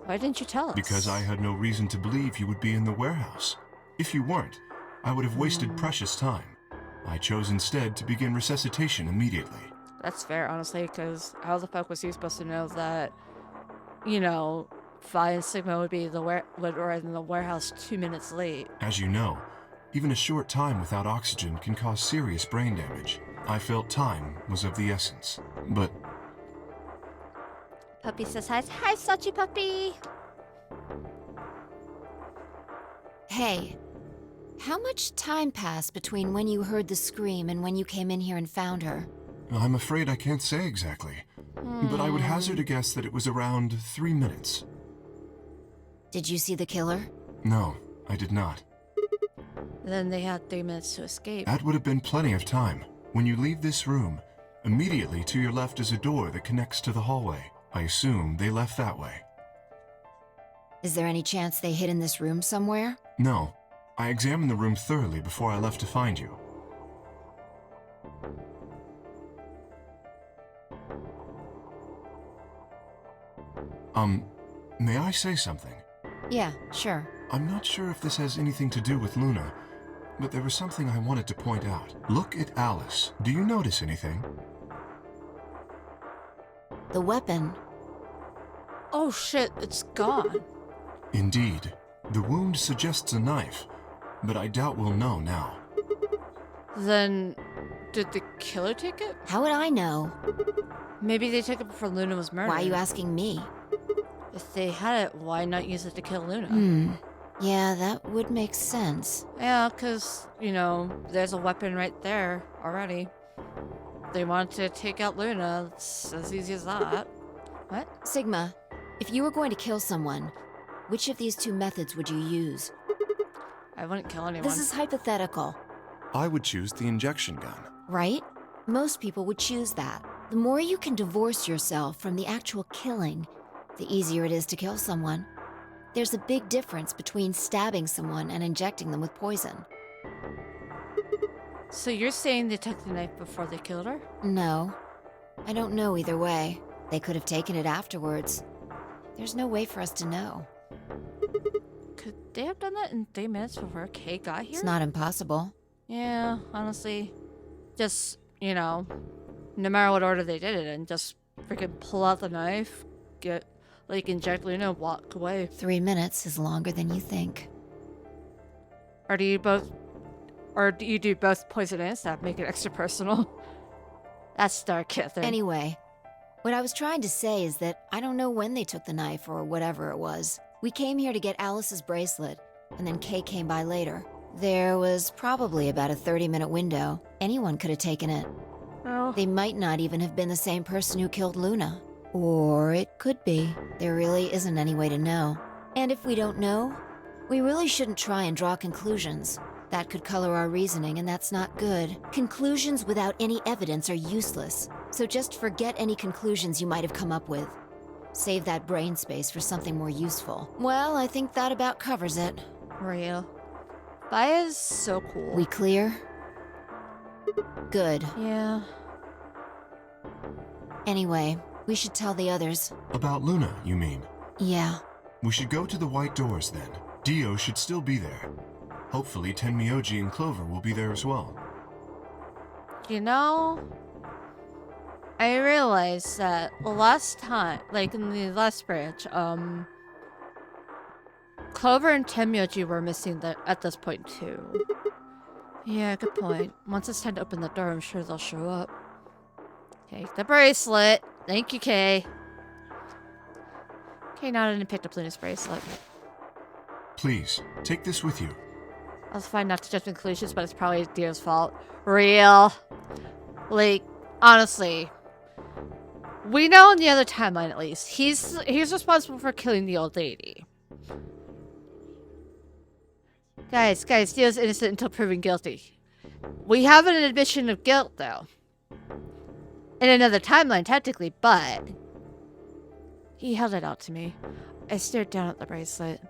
Why didn't you tell us? Because I had no reason to believe you would be in the warehouse. If you weren't, I would have wasted precious time. I chose instead to begin resuscitation immediately. That's fair, honestly, because how the fuck was he supposed to know that, you know, Phi and Sigma would be in the warehouse 2 minutes late? As you know, even a short time without oxygen can cause serious brain damage. I felt time was of the essence, but... Puppy says hi. Hi, Sachi Puppy! Hey, how much time passed between when you heard the scream and when you came in here and found her? I'm afraid I can't say exactly, but I would hazard a guess that it was around 3 minutes. Did you see the killer? No, I did not. Then they had 3 minutes to escape. That would have been plenty of time. When you leave this room, immediately to your left is a door that connects to the hallway. I assume they left that way. Is there any chance they hid in this room somewhere? No. I examined the room thoroughly before I left to find you. May I say something? Yeah, sure. I'm not sure if this has anything to do with Luna, but there was something I wanted to point out. Look at Alice. Do you notice anything? The weapon. Oh shit, it's gone. Indeed. The wound suggests a knife, but I doubt we'll know now. Then Did the killer take it? How would I know? Maybe they took it before Luna was murdered. Why are you asking me? If they had it, why not use it to kill Luna? Yeah, that would make sense. Yeah, because, you know, there's a weapon right there already. They want to take out Luna. It's as easy as that. What? Sigma, if you were going to kill someone, which of these two methods would you use? I wouldn't kill anyone. This is hypothetical, I would choose the injection gun. right? Most people would choose that. The more you can divorce yourself from the actual killing, the easier it is to kill someone. There's a big difference between stabbing someone and injecting them with poison. So you're saying they took the knife before they killed her? No. I don't know either way. They could have taken it afterwards. There's no way for us to know. Could they have done that in 3 minutes before Kay got here? It's not impossible. Yeah, honestly. Just, you know, no matter what order they did it in, just freaking pull out the knife, get, like, inject Luna and walk away. 3 minutes is longer than you think. Or do you do both poison and stab, make it extra personal? That's Dark Kid thing. Anyway, what I was trying to say is that I don't know when they took the knife or whatever it was. We came here to get Alice's bracelet, and then Kay came by later. There was probably about a 30-minute window. Anyone could have taken it. Oh. They might not even have been the same person who killed Luna. Or it could be. There really isn't any way to know. And if we don't know, we really shouldn't try and draw conclusions. That could color our reasoning, and that's not good. Conclusions without any evidence are useless. So just forget any conclusions you might have come up with. Save that brain space for something more useful. Well, I think that about covers it. Real. Baya is so cool. We clear? Good. Yeah. Anyway, we should tell the others. About Luna, you mean? Yeah. We should go to the white doors then. Dio should still be there. Hopefully Tenmyoji and Clover will be there as well. You know, I realized that last time, like in the last branch, Clover and Tenmyoji were missing at this point too. Yeah, good point. Once it's time to open the door, I'm sure they'll show up. Take the bracelet. Thank you, Kay. Okay, now I didn't pick up Luna's bracelet. Please, take this with you. I was fine not to judge conclusions, but it's probably Dio's fault. Real. Like, honestly. We know in the other timeline, at least, he's responsible for killing the old lady. Guys, Dio's innocent until proven guilty. We have an admission of guilt, though. In another timeline, technically, but... He held it out to me. I stared down at the bracelet.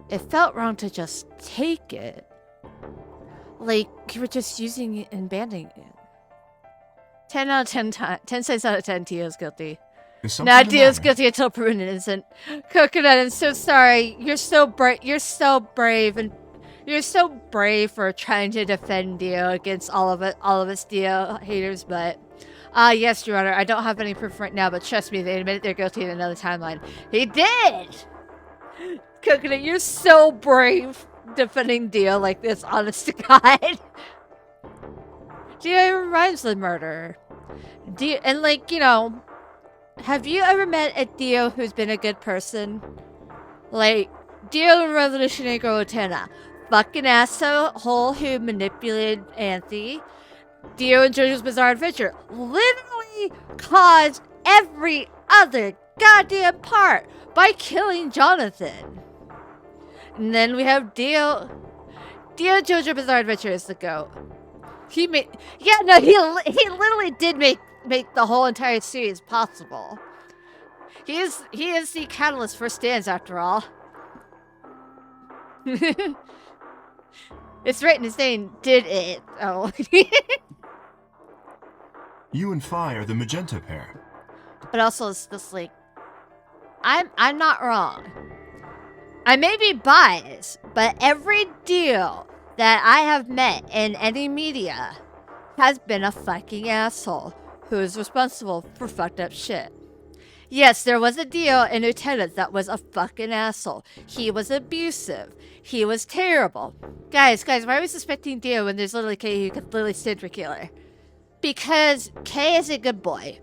It felt wrong to just take it. Like, you were just using it and banding it. 10 out of 10 times. 10 times out of 10, Dio's guilty. Nah, Dio's guilty until proven innocent. Coconut, I'm so sorry. You're so brave. You're so brave, and you're so brave for trying to defend Dio against all of us Dio haters. But, yes, Your Honor, I don't have any proof right now, but trust me, they admitted they're guilty in another timeline. He did. Coconut, you're so brave defending Dio like this, honest to God. Dio reminds the murderer. Dio, and like, you know, have you ever met a Dio who's been a good person? Like, Dio in Revolutionary Girl Utena. Fucking asshole who manipulated Anthe. Dio in JoJo's Bizarre Adventure. Literally caused every other goddamn part by killing Jonathan. And then we have Dio JoJo Bizarre Adventure is the GOAT. He literally did make the whole entire series possible. He is the catalyst for stands after all. It's written his name, did it? Oh. You and Phi are the magenta pair. But also it's just like, I'm not wrong. I may be biased, but every Dio that I have met in any media has been a fucking asshole who is responsible for fucked up shit. Yes, there was a Dio in Utena that was a fucking asshole. He was abusive. He was terrible. Guys, why are we suspecting Dio when there's literally Kay who could literally stand for killer? Because Kay is a good boy.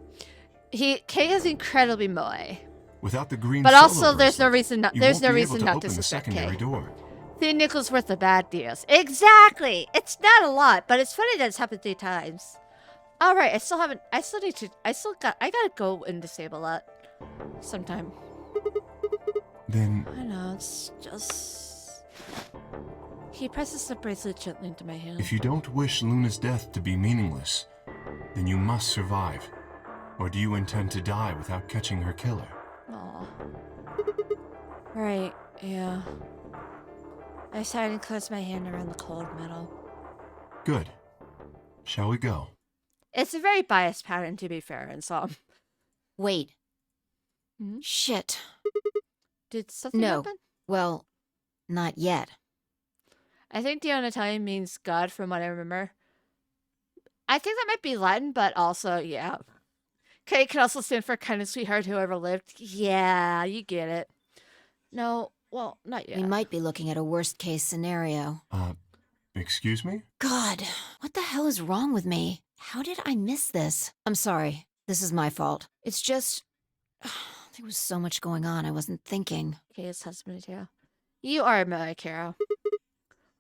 Kay is incredibly moe. Without the green But solo also, there's no bracelet, reason not. you There's won't no be reason able to not to open the suspect secondary Kay. door. 3 nickels worth of bad deals. Exactly. It's not a lot, but it's funny that it's happened 3 times. All right, I still gotta go and disable that sometime. Then I know, it's just... He presses the bracelet gently into my hand. if you don't wish Luna's death to be meaningless, then you must survive. Or do you intend to die without catching her killer? Aw. Right, yeah. I sighed and closed my hand around the cold metal. Good. Shall we go? It's a very biased pattern, to be fair, and so... Wait. Hmm? Shit. Did something No. happen? Well, not yet. I think the Italian means God, from what I remember. I think that might be Latin, but also, yeah. K can also stand for kind of sweetheart who ever lived. Yeah, you get it. No, well, not yet. We might be looking at a worst-case scenario. Excuse me? God, what the hell is wrong with me? How did I miss this? I'm sorry. This is my fault. It's just... there was so much going on, I wasn't thinking. K's husband, yeah. You are Moe, Kara.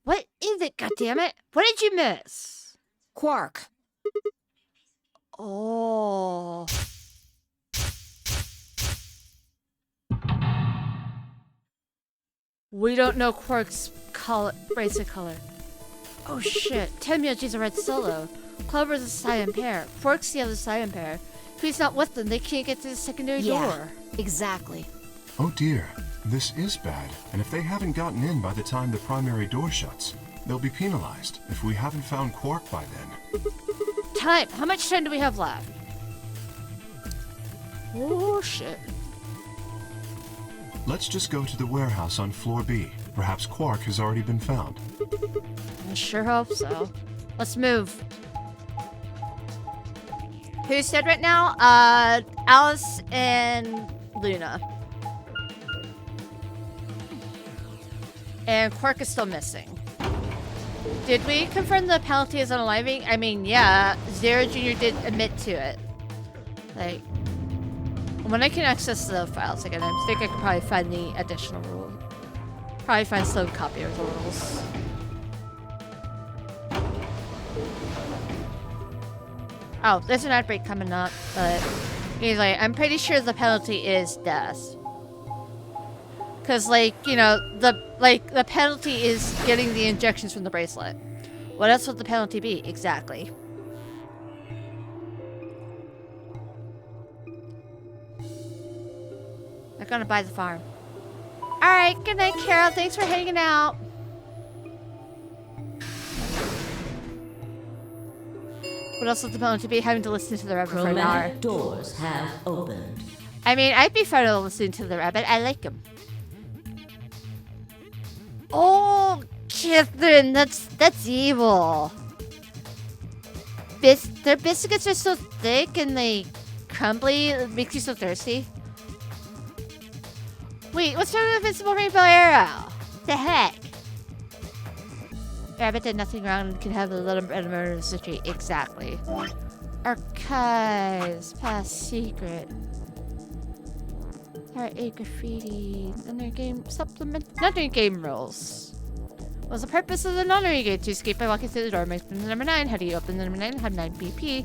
What is it, goddammit? What did you miss? Quark. Oh. We don't know Quark's bracelet color. Oh shit. Tenmyoji's a red solo. Clover's a cyan pair. Quark's the other cyan pair. If he's not with them, they can't get to the secondary door. Exactly. Oh dear, this is bad. And if they haven't gotten in by the time the primary door shuts, they'll be penalized if we haven't found Quark by then. Time. How much time do we have left? Oh shit. Let's just go to the warehouse on floor B. Perhaps Quark has already been found. I sure hope so. Let's move. Who's dead right now? Alice and Luna. And Quark is still missing. Did we confirm the penalty is unaliving? I mean, yeah. Zero Jr. did admit to it. Like, when I can access the files again, I think I could probably find the additional rule. Probably find some copy of the rules. Oh, there's an outbreak coming up, but anyway, I'm pretty sure the penalty is death. Cause like, you know, the penalty is getting the injections from the bracelet. What else would the penalty be? Exactly. They're gonna buy the farm. Alright, good night, Carol. Thanks for hanging out. What else would the penalty be? Having to listen to the rabbit for an hour. Chromatic doors have opened. I mean, I'd be fine with listening to the rabbit. I like him. Oh, Catherine, that's evil. Their biscuits are so thick and they crumbly. It makes you so thirsty. Wait, what's wrong with Invincible Rainbow Arrow? The heck? Rabbit did nothing wrong and can have a little bit of murder history. Exactly. Archives. Past secret. Part 8 graffiti. Nunnery game supplement. Nunnery game rules. What's the purpose of the nunnery gate? To escape by walking through the door. Make the number 9. How do you open the number 9? Have 9 BP.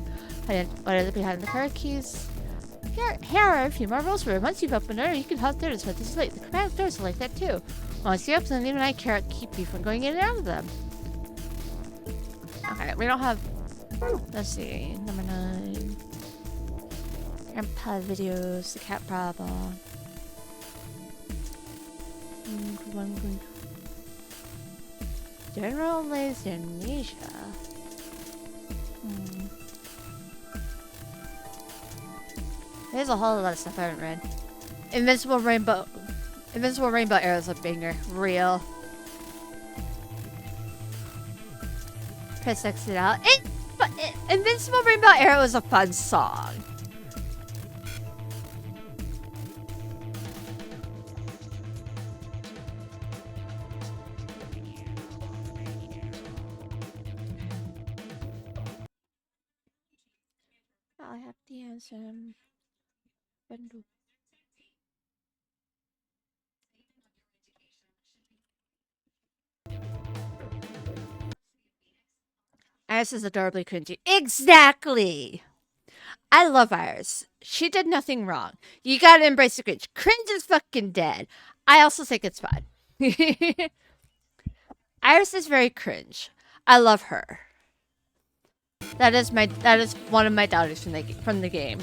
What are the behind the card keys? Here are a few more rules for it. Once you've opened it, you can hold doors with this light. The command doors are like that too. Once you open them, even I can't keep you from going in and out of them. Okay, we don't have... Let's see. Number 9. Grandpa videos. The cat problem. General Lasernesia. There's a whole lot of stuff I haven't read. Invincible Rainbow Arrow's a banger. Real. Press exit out. Invincible Rainbow Arrow is a fun song. I have the answer. Iris is adorably cringy. Exactly! I love Iris. She did nothing wrong. You gotta embrace the cringe. Cringe is fucking dead. I also think it's fun. Iris is very cringe. I love her. That is one of my doubters from the game.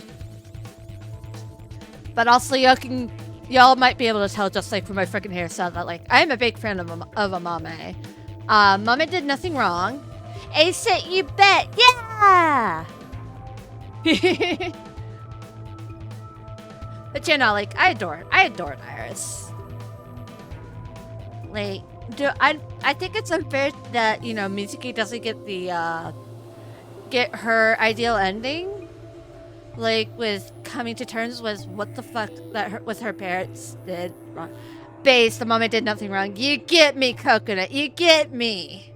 But also y'all might be able to tell just like from my freaking hairstyle that like I am a big fan of Amame. Mame did nothing wrong. Ace it, you bet, yeah. But you know, like I adore Iris. Like, I think it's unfair that Mizuki doesn't get her ideal ending. Like with coming to terms with what the fuck with her parents did wrong. Base, the mama did nothing wrong. You get me, Coconut. You get me.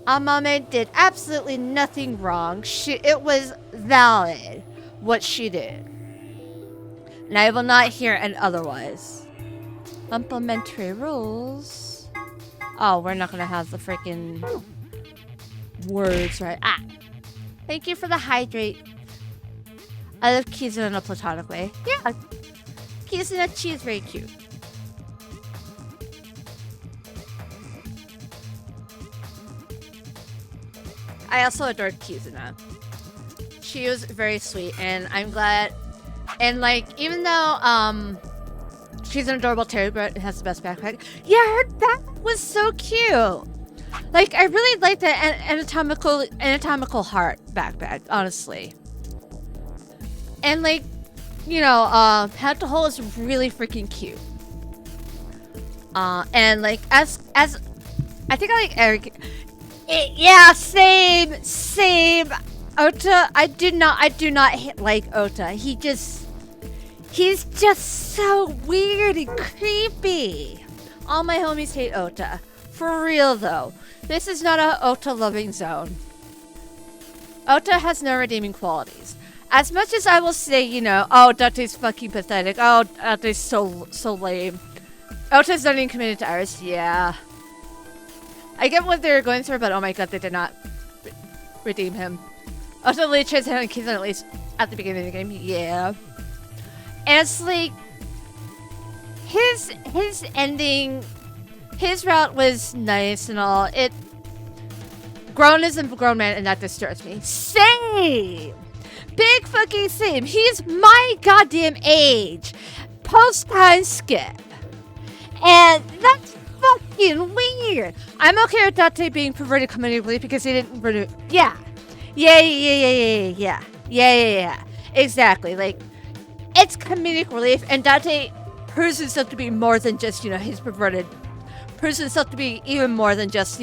Amame did absolutely nothing wrong. It was valid what she did. And I will not hear an otherwise. Implementary rules. Oh, we're not gonna have the freaking words right. Thank you for the hydrate. I love Kizuna in a platonic way. Yeah. Kizuna, she's very cute. I also adored Kizuna. She was very sweet, and I'm glad. And like, even though she's an adorable terrier, but has the best backpack. Yeah, her backpack was so cute. Like, I really like the anatomical heart backpack, honestly. And like, head to hole is really freaking cute. And like, as I think I like Eric. Yeah, same. Ota, I do not like Ota. He's just so weird and creepy. All my homies hate Ota. For real though. This is not a Ota loving zone. Ota has no redeeming qualities. As much as I will say, oh, Date's fucking pathetic. Oh, Date's so lame. Ota's not even committed to Iris. Yeah. I get what they're going through, but oh my god, they did not redeem him. Ota literally chose him and Kizuna at least at the beginning of the game. Yeah. And it's like, his ending, his route was nice and all. Grown is a grown man, and that disturbs me. Same! Big fucking same. He's my goddamn age. Post-time skip. And that's fucking weird. I'm okay with Date being perverted comedic relief because he didn't Yeah. Exactly. Like, it's comedic relief, and Date proves himself to be more than just, his perverted. Proves himself to be even more than just,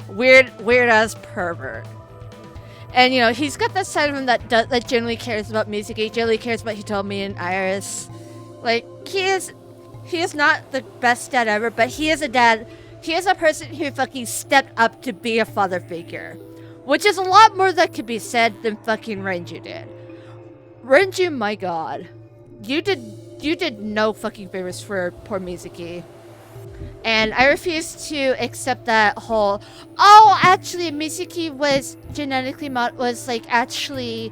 weird ass pervert. And he's got that side of him that generally cares about Mizuki, generally cares about Hitomi and Iris. Like, he is not the best dad ever, but he is a dad. He is a person who fucking stepped up to be a father figure, which is a lot more that could be said than fucking Renju did. Renju, my god, you did no fucking favors for poor Mizuki. And I refuse to accept that whole, oh, actually, Mizuki was genetically actually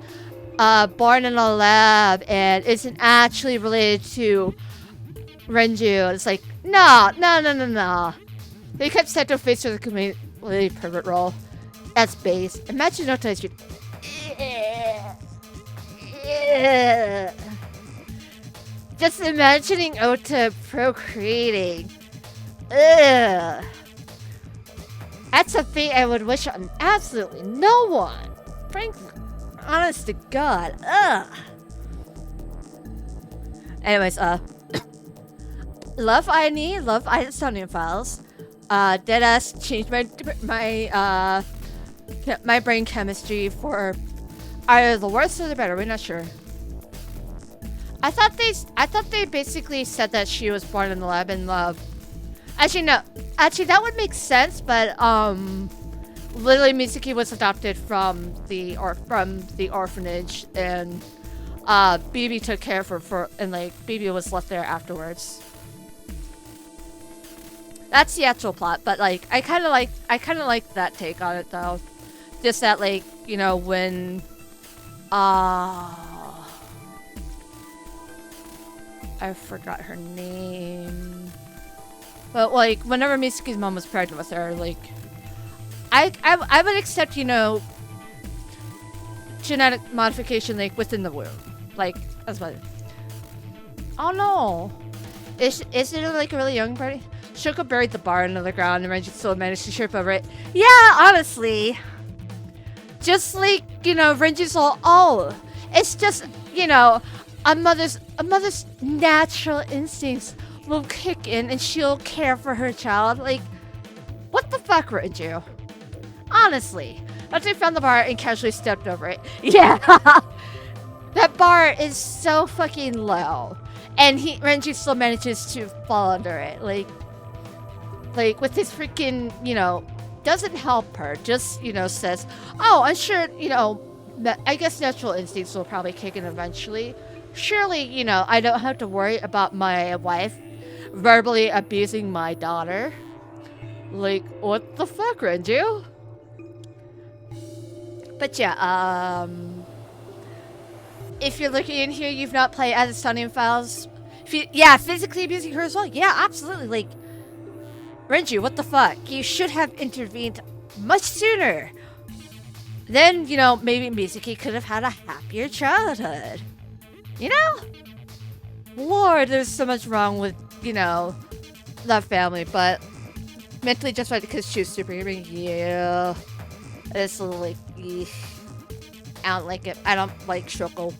born in a lab and isn't actually related to Renju. It's like, no. They kept Seto face to the community pervert role. That's base. Imagine no touch. Just imagining Ota procreating. Ugh. That's a fate I would wish on absolutely no one. Frankly, honest to God. Ugh. Anyways, love Sonian Files. Deadass changed my brain chemistry for either the worse or the better. We're not sure. I thought they basically said that she was born in the lab and Actually, no. Actually, that would make sense, but, literally Mitsuki was adopted from the orphanage, and BB took care of her and like BB was left there afterwards. That's the actual plot, but like I kind of like that take on it though. Just that, like, you know, when I forgot her name, but like whenever Mitsuki's mom was pregnant with her, like I would accept, you know, genetic modification like within the womb, like as well. Oh no, is it like a really young birdie? Shoko buried the bar under the ground and Renji still managed to trip over it. Yeah, honestly. Just like, you know, Renji's all, oh, it's just, you know, a mother's natural instincts will kick in and she'll care for her child. Like, what the fuck, Renju? Honestly. Renji found the bar and casually stepped over it. Yeah. That bar is so fucking low. And Renji still manages to fall under it. Like with his freaking, you know, doesn't help her. Just, you know, says, oh, I'm sure, you know, I guess natural instincts will probably kick in eventually. Surely, you know, I don't have to worry about my wife verbally abusing my daughter. Like, what the fuck, Renju? But yeah, if you're looking in here, you've not played as Stunning Files. Yeah, physically abusing her as well. Yeah, absolutely. Like, Renju, what the fuck? You should have intervened much sooner. Then, you know, maybe Mitsuki could have had a happier childhood. You know? Lord, there's so much wrong with, you know, that family, but mentally justified because she was superhuman. Yeah. It's a little like, eesh. I don't like it. I don't like Shoko.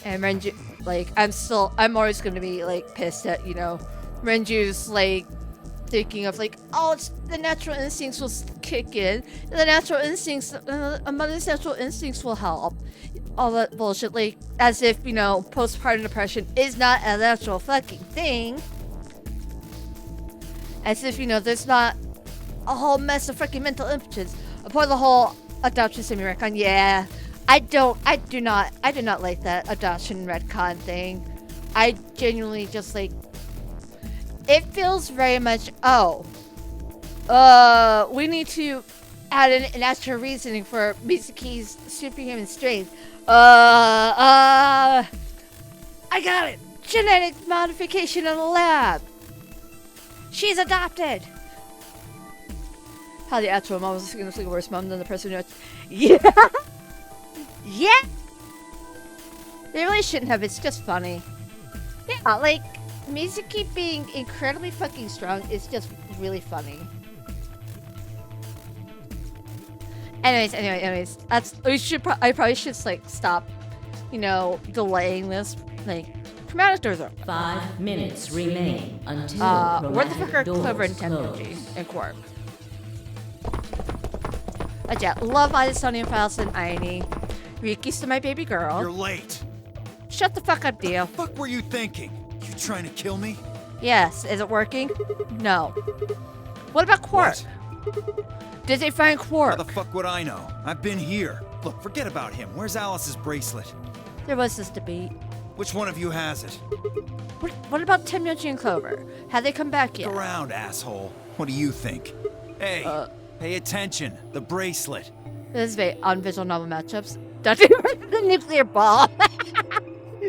And Renju, like, I'm always gonna be, like, pissed at, you know, Renju's, like, thinking of, like, oh, it's the natural instincts will kick in. The natural instincts, a mother's natural instincts will help. All that bullshit, like, as if, you know, postpartum depression is not a natural fucking thing. As if, you know, there's not a whole mess of freaking mental impotence upon the whole adoption semi-retcon. Yeah, I do not like that adoption retcon thing. I genuinely just, like, it feels very much, we need to add an extra reasoning for Mitsuki's superhuman strength. I got it! Genetic modification in the lab! She's adopted! How the actual mom was a significantly worse mom than the person who... Yeah! Yeah! They really shouldn't have, it's just funny. Yeah, like, Mitsuki being incredibly fucking strong is just really funny. Anyways, I probably should, like, stop, you know, delaying this. Like, chromatic doors are 5 minutes remain until where the fuck are chromatic Clover and doors Tendency close. and Quark? Yeah, love Sonian Files and Aini. Riki's to my baby girl. You're late. Shut the fuck up, Dio. What the fuck were you thinking? You trying to kill me? Yes. Is it working? No. What about Quark? What? Did they find Quark? How the fuck would I know? I've been here. Look, forget about him. Where's Alice's bracelet? There was this debate. Which one of you has it? What about Tenyoji and Clover? Have they come back yet? Look around, asshole. What do you think? Hey, pay attention. The bracelet. This is on visual novel matchups. Date versus the nuclear bomb.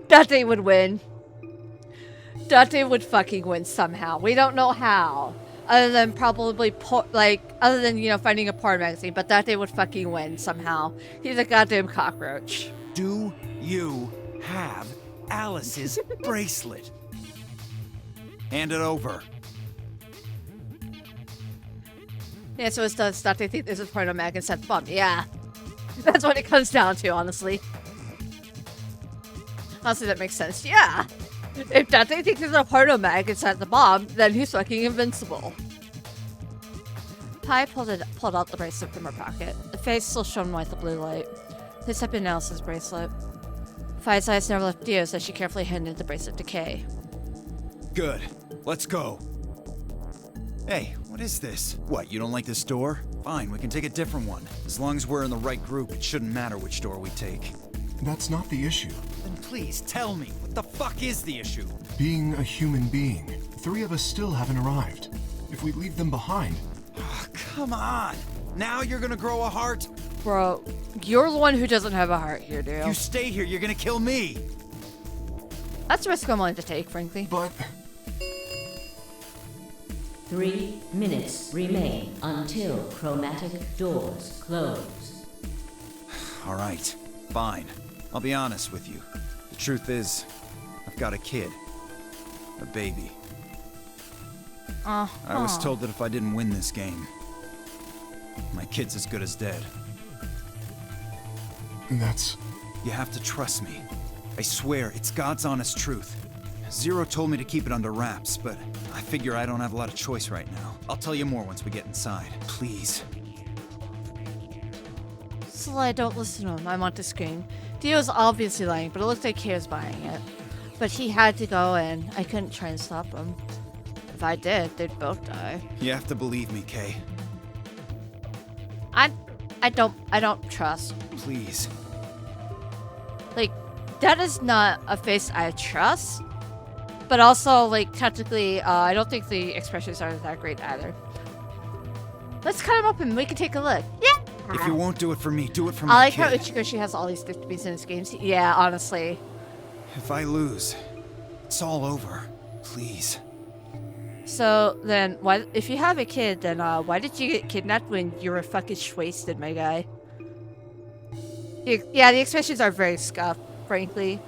Date would win. Date would fucking win somehow. We don't know how. Other than probably, other than, you know, finding a porn magazine. But Date would fucking win somehow. He's a goddamn cockroach. Do you have Alice's bracelet? Hand it over. Yeah, so does Date think this is porno mag and set the bomb? Yeah. That's what it comes down to, honestly. Honestly, that makes sense. Yeah. If Date thinks there's a porno mag and set the bomb, then he's fucking invincible. Pai pulled out the bracelet from her pocket. The face still shone with the blue light. This had been Alice's bracelet. Pai's eyes never left Dio's as she carefully handed the bracelet to Kay. Good. Let's go. Hey, what What is this? What, you don't like this door? Fine, we can take a different one. As long as we're in the right group, it shouldn't matter which door we take. That's not the issue. Then please, tell me, what the fuck is the issue? Being a human being. 3 of us still haven't arrived. If we leave them behind... Oh, come on! Now you're gonna grow a heart? Bro, you're the one who doesn't have a heart here, dude. You stay here, you're gonna kill me! That's a risk I'm willing to take, frankly. But... 3 minutes remain until chromatic doors close. Alright, fine. I'll be honest with you. The truth is, I've got a kid. A baby. I was told that if I didn't win this game, my kid's as good as dead. That's... You have to trust me. I swear, it's God's honest truth. Zero told me to keep it under wraps, but I figure I don't have a lot of choice right now. I'll tell you more once we get inside. Please. Sly, don't listen to him. I want to scream. Dio's obviously lying, but it looks like Kay was buying it. But he had to go, and I couldn't try and stop him. If I did, they'd both die. You have to believe me, Kay. I don't trust. Please. Like, that is not a face I trust. But also, like, technically, I don't think the expressions are that great either. Let's cut him up and we can take a look. Yeah! If you won't do it for me, do it for I my like kid. how Ichikoshi has all these gift beats in his games. Yeah, honestly. If I lose, it's all over. Please. So then, why? If you have a kid, then why did you get kidnapped when you were fucking wasted, my guy? Yeah, the expressions are very scuffed, frankly.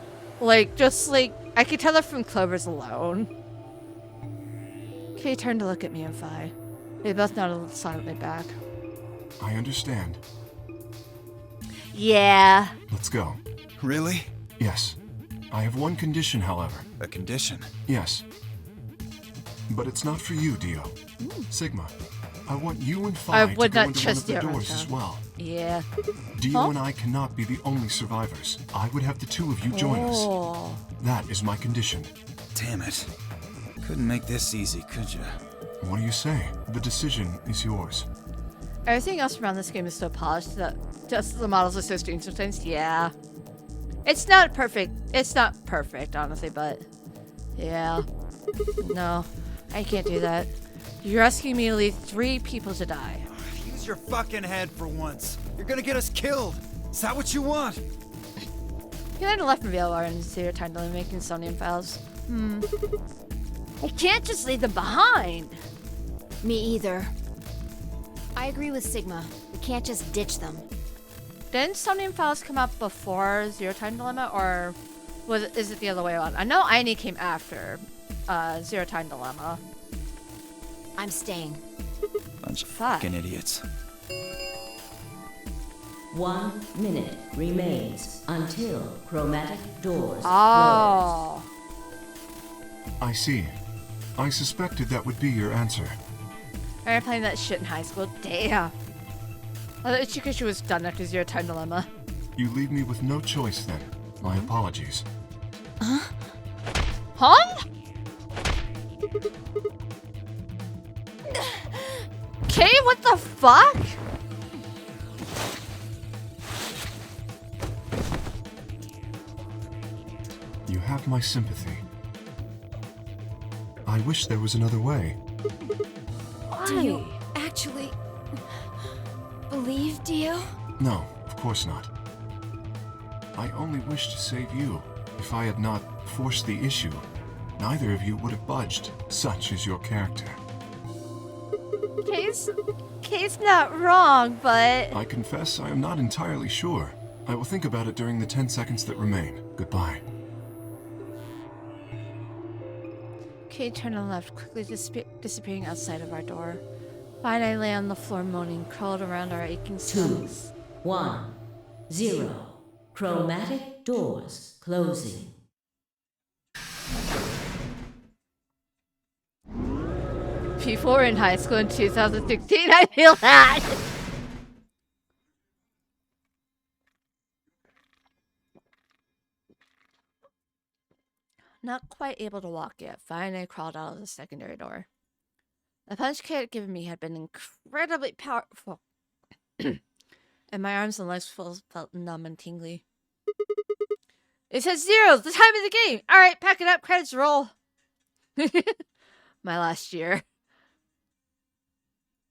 Like, just like, I could tell that from Clover's alone. Kay turned to look at me and Phi. They both nodded silently back. I understand. Yeah. Let's go. Really? Yes. I have one condition, however. A condition? Yes. But it's not for you, Dio. Sigma, I want you and Phi to go into one of the doors as well. Yeah. Dio and I cannot be the only survivors. I would have the 2 of you join us. That is my condition. Damn it. Couldn't make this easy, could you? What do you say? The decision is yours. Everything else around this game is so polished that just the models are so strange sometimes. Yeah. It's not perfect. It's not perfect, honestly, but yeah. No, I can't do that. You're asking me to leave 3 people to die. Use your fucking head for once. You're gonna get us killed. Is that what you want? You then left Reveal Bar and Zero Time to making Sonium files. I can't just leave them behind. Me either. I agree with Sigma. We can't just ditch them. Didn't Sonium files come up before Zero Time Dilemma, or is it the other way around? I know Aini came after Zero Time Dilemma. I'm staying. Bunch of fucking idiots. 1 minute remains until chromatic doors close. Oh. I see. I suspected that would be your answer. I remember playing that shit in high school. Damn. I thought Ichikoshi was done after Zero Time Dilemma. You leave me with no choice then. My apologies. Huh? Kay, what the fuck? You have my sympathy. I wish there was another way. Do you actually believe Dio? No, of course not. I only wish to save you. If I had not forced the issue, neither of you would have budged. Such is your character. Kay's not wrong, but... I confess I am not entirely sure. I will think about it during the 10 seconds that remain. Goodbye. Kay turned and left, quickly disappearing outside of our door. Phi and I lay on the floor moaning, curled around our aching 2, stomachs. 1, 0. Chromatic doors closing. People were in high school in 2016, I feel that! Not quite able to walk yet, Phi and I crawled out of the secondary door. The punch Kay had given me had been incredibly powerful, and my arms and legs felt numb and tingly. It says 0, the time of the game! Alright, pack it up, credits roll. My last year.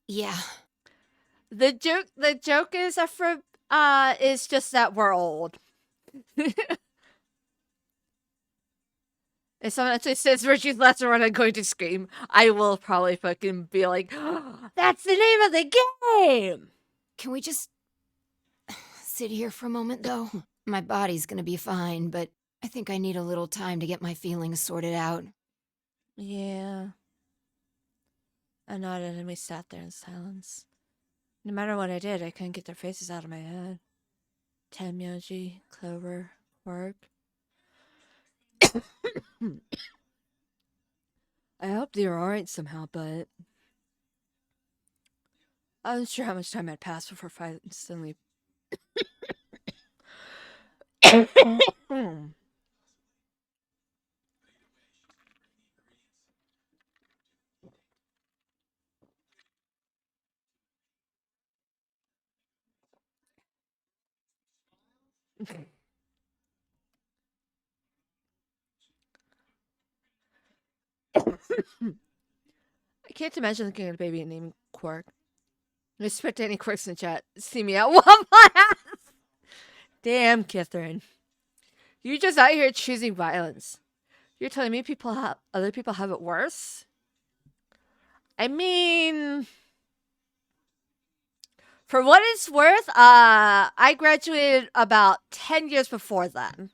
Yeah. The joke is is just that we're old. If someone actually says Virtue's Last Run, I'm going to scream. I will probably fucking be like, oh, that's the name of the game! Can we just sit here for a moment, though? My body's gonna be fine, but I think I need a little time to get my feelings sorted out. Yeah. I nodded and we sat there in silence. No matter what I did, I couldn't get their faces out of my head. Tenmyoji, Clover, Quark. I hope they were alright somehow, but I wasn't sure how much time had passed before I suddenly. I can't imagine looking at a baby and naming Quark. Respect to any quirks in the chat. See me out. Whoop my ass! Damn, Catherine. You're just out here choosing violence. You're telling me other people have it worse? I mean, for what it's worth, I graduated about 10 years before then.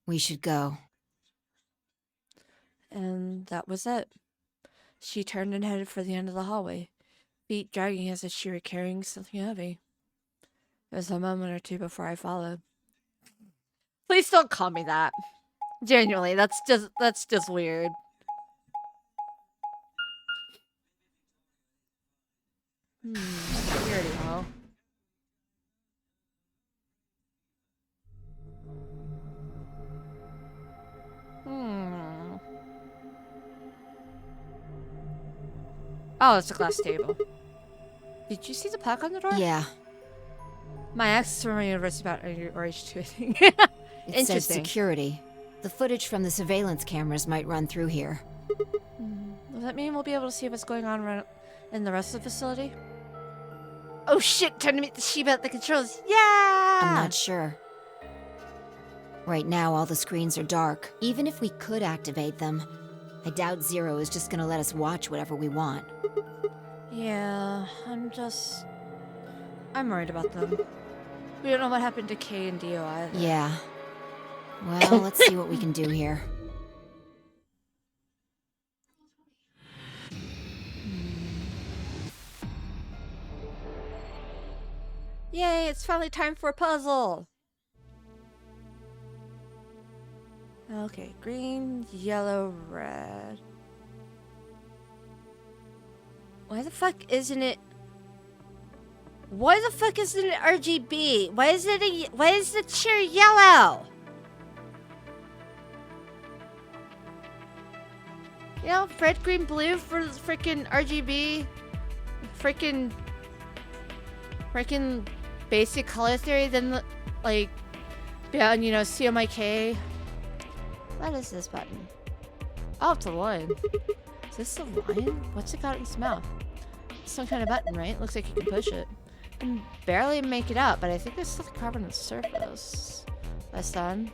We should go. And that was it. She turned and headed for the end of the hallway, feet dragging as if she were carrying something heavy. It was a moment or two before I followed. Please don't call me that. Genuinely, that's just weird. Weirdo. Oh, it's a glass table. Did you see the plaque on the door? Yeah. My access from my university about RH2, I think. It says security. The footage from the surveillance cameras might run through here. Does that mean we'll be able to see what's going on in the rest of the facility? Oh shit, time to meet the Shiba at the controls. Yeah! I'm not sure. Right now, all the screens are dark. Even if we could activate them, I doubt Zero is just gonna let us watch whatever we want. Yeah, I'm worried about them. We don't know what happened to Kay and Dio either. Yeah. Well, let's see what we can do here. Yay, it's finally time for a puzzle! Okay, green, yellow, red. Why the fuck isn't it... Why the fuck isn't it RGB? Why is the chair yellow? You know, red, green, blue for freaking RGB. Freaking basic color theory, then like beyond, you know, CMYK. What is this button? Oh, it's a lion. Is this a lion? What's it got in its mouth? It's some kind of button, right? Looks like you can push it. I can barely make it out, but I think there's still carbon on the surface. That's done.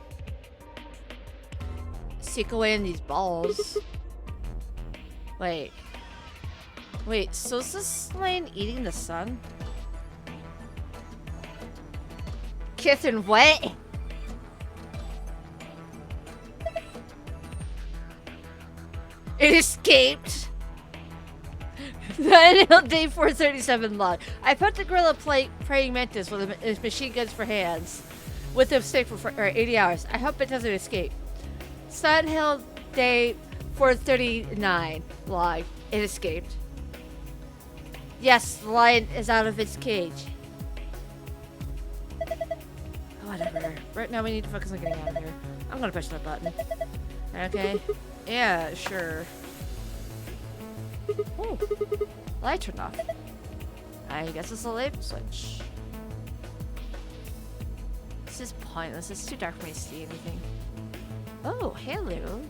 Seek away in these balls. Wait, so is this lion eating the sun? Kissing what? It escaped. The day 437 log. I put the gorilla praying mantis with his machine guns for hands. With him safe for 80 hours. I hope it doesn't escape. Sun Hill day 439 log. It escaped. Yes, the lion is out of its cage. Whatever. Right now we need to focus on getting out of here. I'm gonna push that button. Okay. Yeah, sure. Oh, light turned off. I guess it's a light switch. This is pointless. It's too dark for me to see anything. Oh, hello.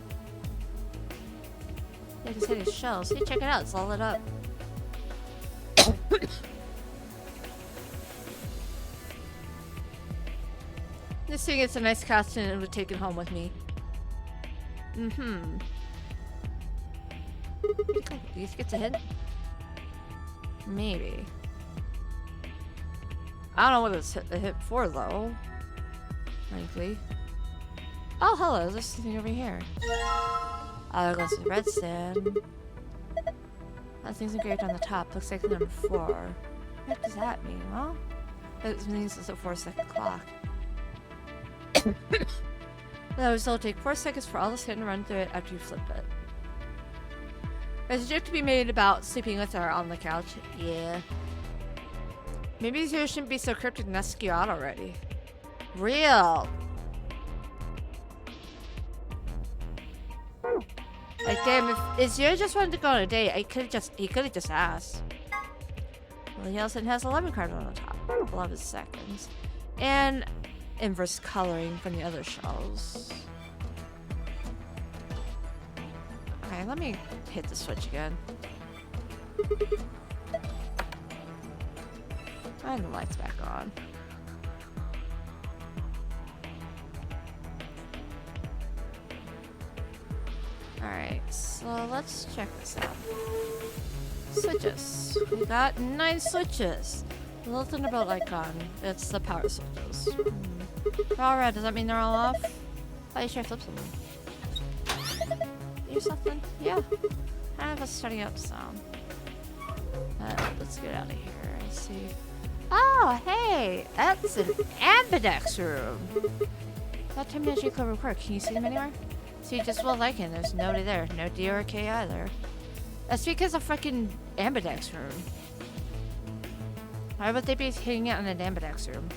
Yeah, I can see these shells. Hey, check it out. It's all lit up. This thing is a nice costume and would take it home with me. Mm-hmm. These gets a hit? Maybe. I don't know what it's a hit for, though. Frankly. Oh, hello. There's something over here. Oh, there goes the red stand. That thing's engraved on the top. Looks like the number 4. What does that mean? Well, it means it's a 4-second clock. The result will take 4 seconds for all the sand to run through it after you flip it. There's a joke to be made about sleeping with her on the couch. Yeah. Maybe Zero shouldn't be so cryptic and ask you out already. Real. Like, damn, if Zero just wanted to go on a date, he could have just asked. Well, he also has 11 cards on the top. 11 seconds. And inverse coloring from the other shells. Okay, let me hit the switch again. And the light's back on. Alright, so let's check this out. Switches. We got 9 switches. The little thunderbolt icon. It's the power switches. They're all red. Does that mean they're all off? Oh, you should flip something. Do something? Yeah. I have a starting up sound. Let's get out of here. I see. Oh, hey! That's an ambidex room! That time actually clever quirk. Can you see them anywhere? See, just well like it. There's nobody there. No D or K either. That's because of freaking ambidex room. Why would they be hanging out in an ambidex room?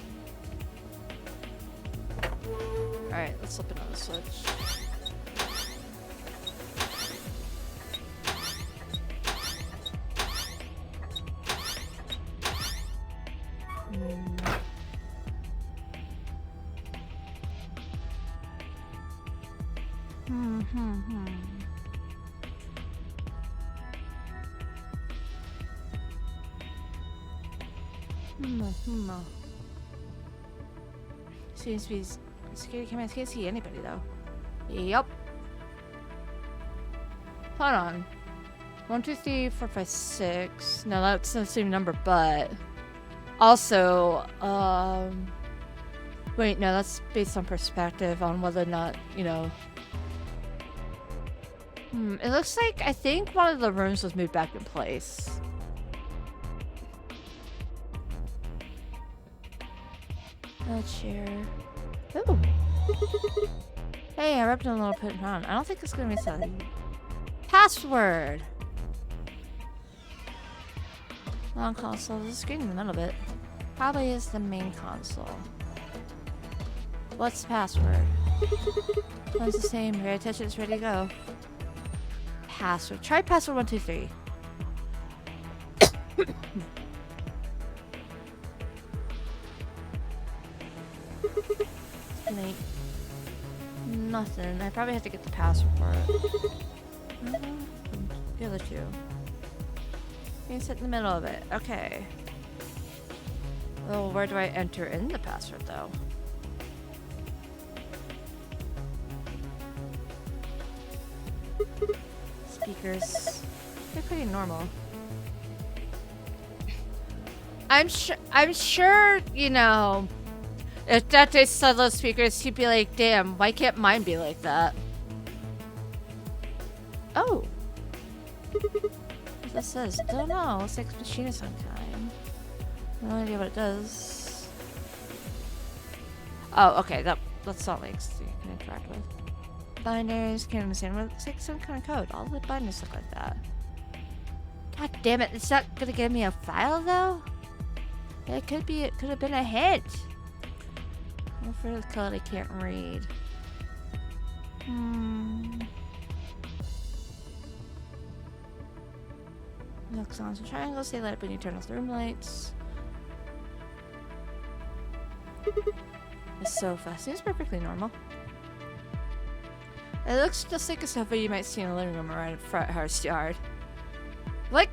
Alright, let's flip another switch. Seems to be security cameras. Can't see anybody though. Yup. Hold on. 1, 2, 3, 4, 5, 6. No, that's the same number, but also, wait, no, that's based on perspective on whether or not, you know. It looks like I think one of the rooms was moved back in place. A chair. Ooh. Hey, I rubbed it a little bit on. I don't think it's gonna be something. Password. Long console. There's a screen in the middle of it. Probably is the main console. What's the password? One's the same. Ready to touch it. It's ready to go. Password. Try password 1, 2, 3. Nothing. I probably have to get the password for it. The other two. You can sit in the middle of it. Okay. Well, where do I enter in the password though? Speakers. They're pretty normal. I'm sure, you know, if Dante saw those speakers, he'd be like, damn, why can't mine be like that? Oh. What this is? Don't know. It's like a machine of some kind. No idea what it does. Oh, okay. That's not links you can interact with. Binaries, can't understand. It looks like some kind of code. All the binaries look like that. God damn it. It's not gonna give me a file, though? It could have been a hint. For the code I can't read. Looks on some triangles. They light up when you turn off the room lights. The sofa seems perfectly normal. It looks just like a sofa you might see in a living room or in a front house yard. What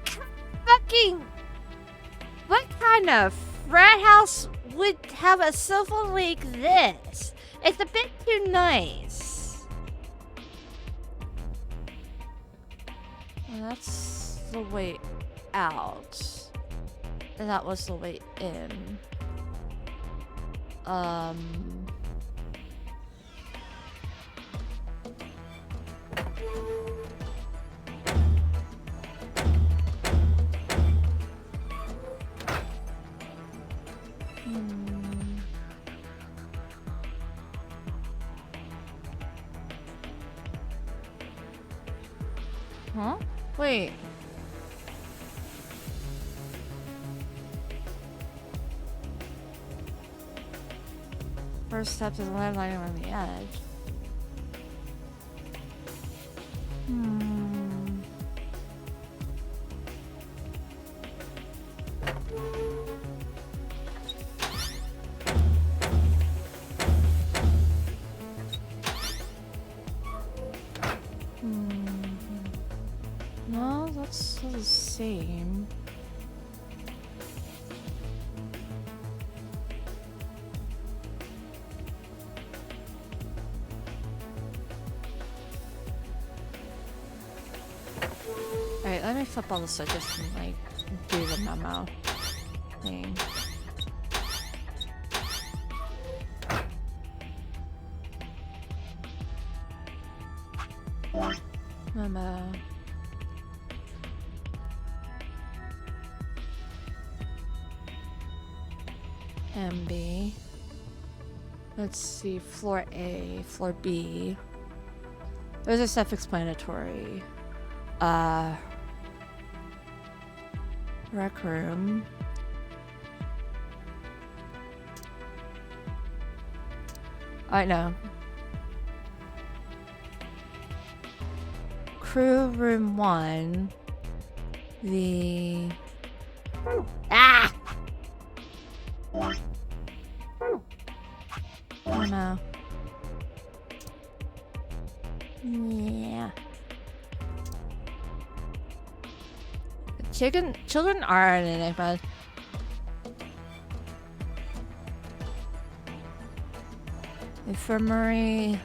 kind of frat house would have a sofa like this? It's a bit too nice. Well, that's the way out. And that was the way in. Huh? Wait. First step to the ladder lining around the edge. No, that's the same. Alright, let me flip all the switches and like do the memo thing. Memo. MB. Let's see, floor A, floor B. Those are self-explanatory. Rec room. I know. Crew room 1. The... Ah! Oh no. Yeah. Children are an enigma. Infirmary.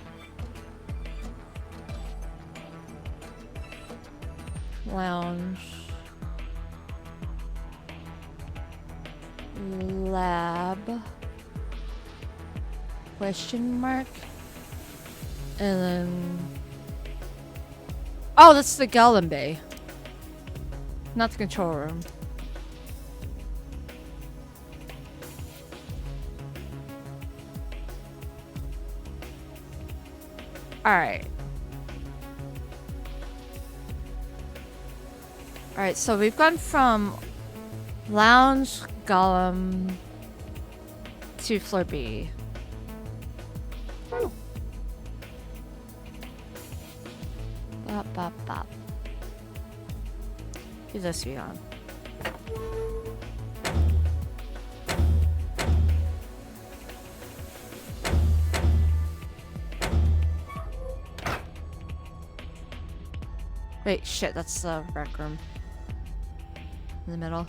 Lounge. Lab. Question mark. And then... Oh, that's the Gallon Bay. Not the control room. Alright. Alright, so we've gone from Lounge, Golem to floor B. Bop, bop, bop. Who's this be on? Wait, shit, that's the rec room. In the middle.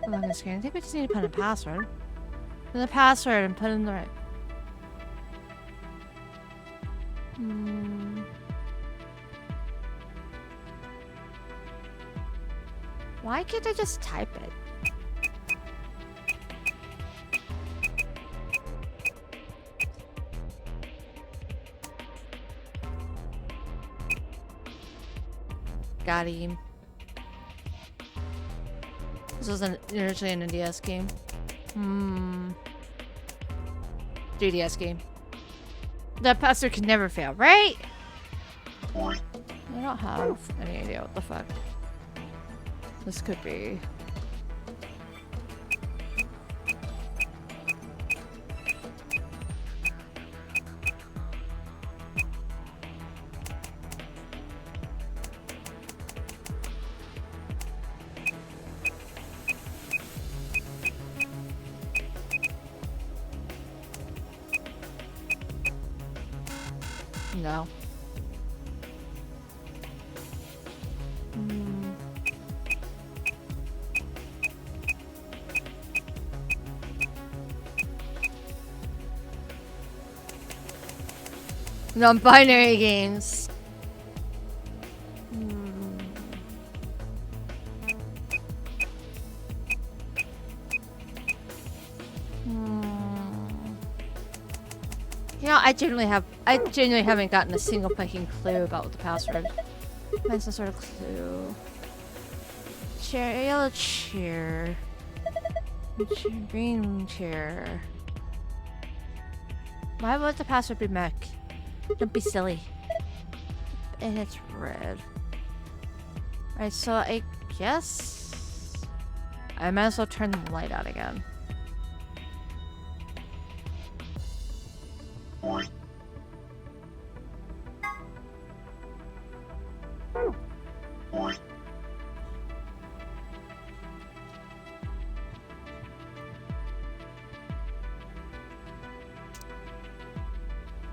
I'm not screen. I think we just need to put in a password. Put in the password and put in the right. Why can't I just type it? Got him. This was originally an NDS game. 3DS game. That password can never fail, right? I don't have any idea what the fuck. This could be. No. Non-binary games. You know, I genuinely haven't gotten a single fucking clue about what the password. Find some sort of clue. Chair, yellow chair. Green chair. Why would the password be mech? Don't be silly. And it's red. Alright, so I guess I might as well turn the light out again.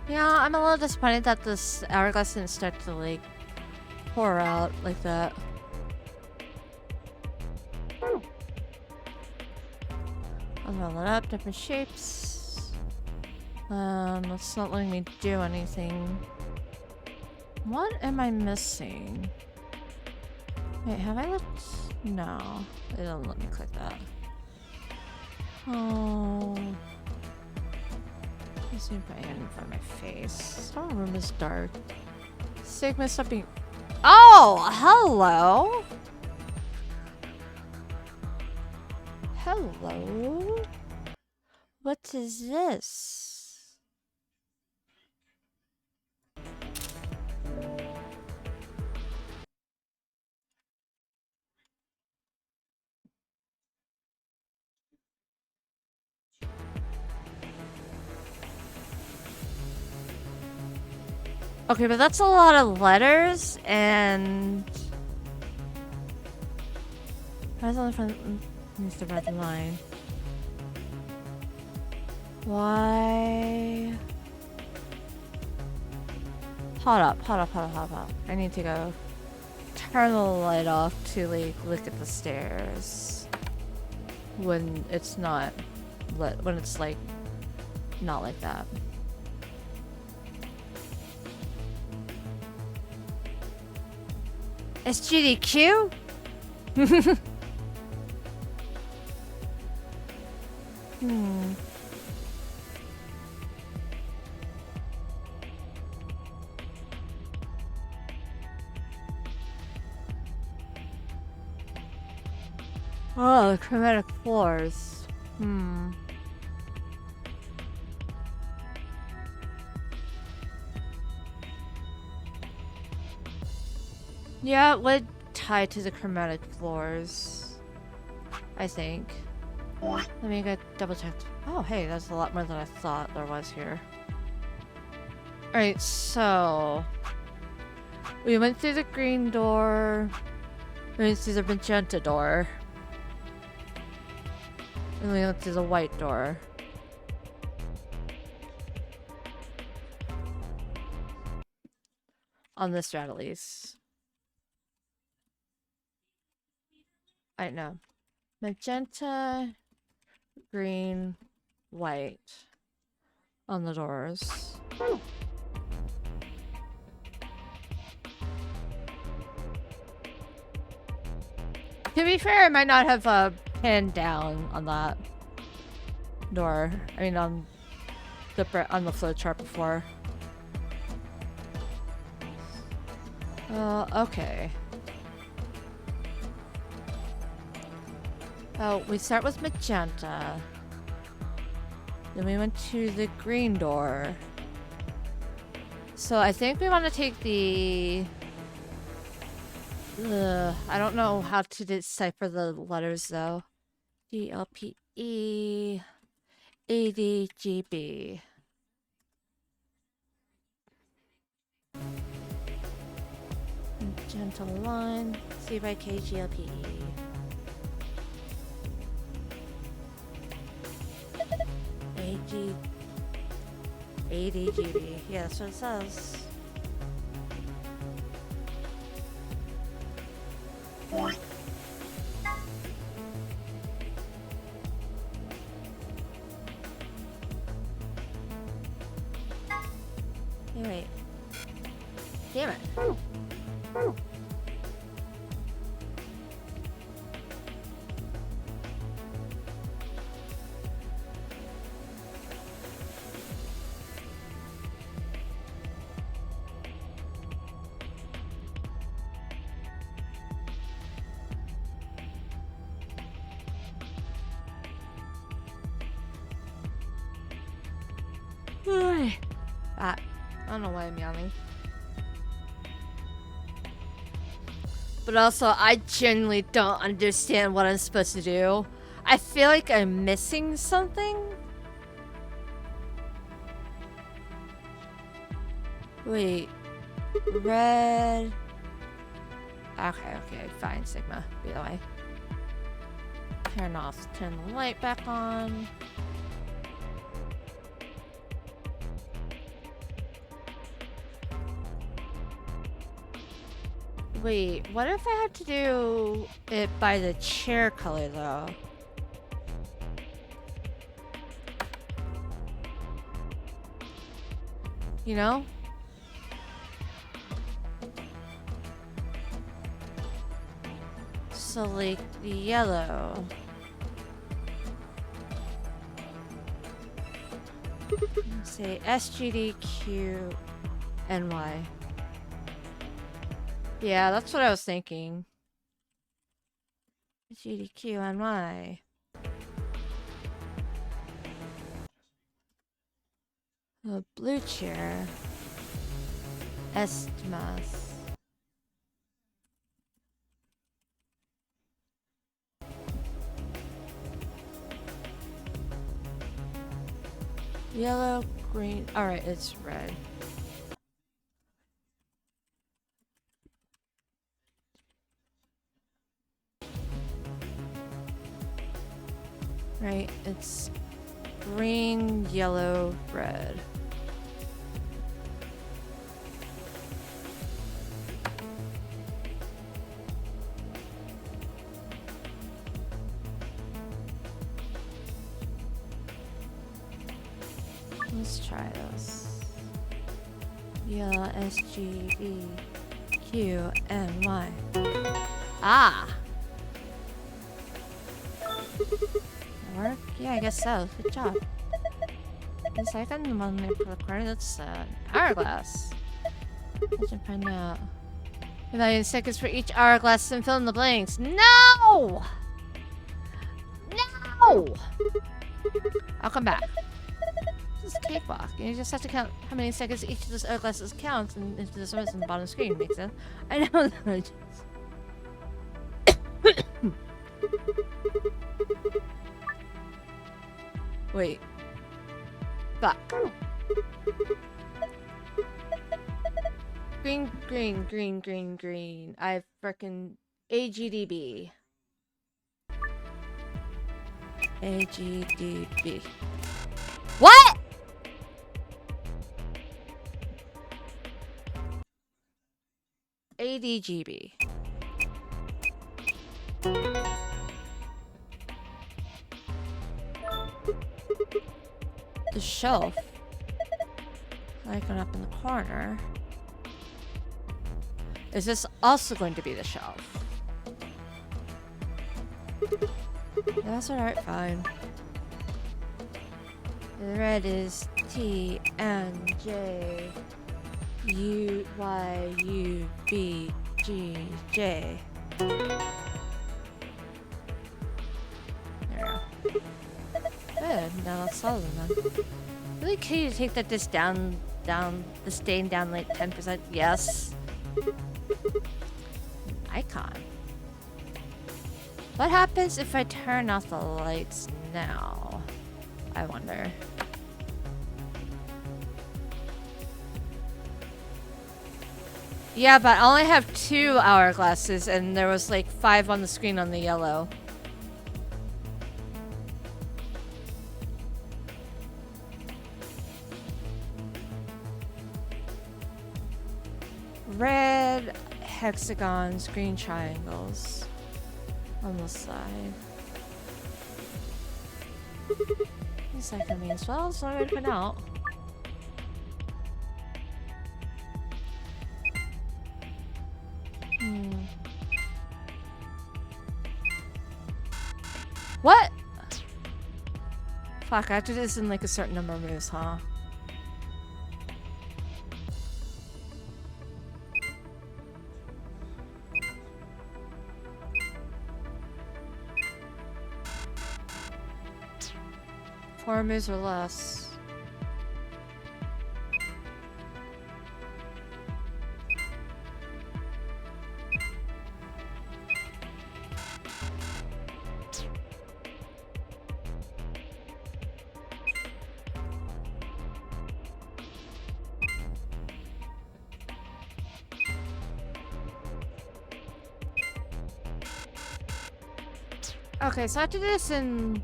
Yeah, I'm a little disappointed that this hourglass didn't start to like pour out like that. I'll roll it up, different shapes. It's not letting me do anything. What am I missing? Wait, have I looked? No, it doesn't let me click that. Oh. Let's see if I am in front of my face. This whole room is dark. Sigma, stop being. Oh, hello. Hello. What is this? Okay, but that's a lot of letters, and why is only from needs the red line? Why? Hold up. I need to go turn the light off to like look at the stairs when it's not lit, when it's like not like that. It's GDQ? Oh, the chromatic floors. Yeah, it would tie to the chromatic floors, I think. Let me go double check. Oh, hey, that's a lot more than I thought there was here. Alright, so we went through the green door. We went through the magenta door. And we went through the white door. On this route, at least. I know. Magenta, green, white on the doors. To be fair, I might not have pinned down on that door. I mean, on the flowchart before. Okay. Oh, we start with magenta. Then we went to the green door. So I think we want to take the I don't know how to decipher the letters though. GLPE ADGB. Gentle line. C by KGLPE. ADGB. Yeah, that's what it says. Hey, wait. Damn it. I don't know why I'm yawning. But also, I genuinely don't understand what I'm supposed to do. I feel like I'm missing something. Wait. Red. Okay, fine, Sigma. Be that way. Turn the light back on. Wait, what if I had to do it by the chair color though? You know? So like the yellow. Let's say SGDQNY. Yeah, that's what I was thinking. SGDQNY. The blue chair. Estimas. Yellow, green. Alright, it's red. Right, it's green, yellow, red. Let's try this. Yellow, SGB, Q, and Y. Ah! Work? Yeah, I guess so. Good job. The second one for the corner, that's an hourglass. Let's find out. 9 seconds for each hourglass and fill in the blanks. No! No! I'll come back. This is a cakewalk. You just have to count how many seconds each of those hourglasses counts and into the service on the bottom screen. Makes sense? I know that. Wait. Fuck. Green. I frickin' AGDB. AGDB. What?! ADGB. The shelf. Like one up in the corner. Is this also going to be the shelf? That's alright, fine. The red is T, N, J, U, Y, U, B, G, J. There we go. Good, now let's solve them then. Really key to take that disc down, the stain down like 10%. Yes. icon. What happens if I turn off the lights now? I wonder. Yeah, but I only have 2 hourglasses, and there was like 5 on the screen on the yellow. Red hexagons, green triangles on the side. This I can as well, so I'm gonna put out. What? Fuck, I have to do this in like a certain number of moves, huh? Four moves or less. Okay, so I have to do this in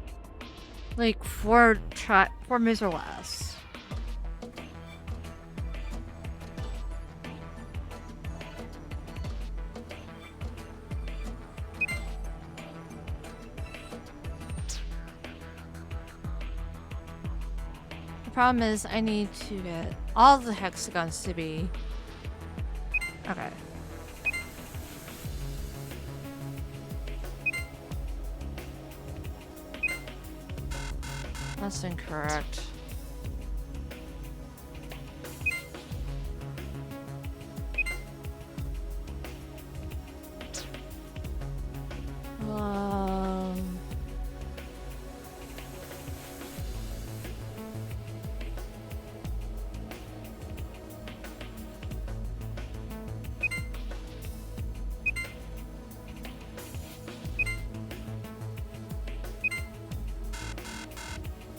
like 4 moves or less. The problem is I need to get all the hexagons to be okay. That's incorrect.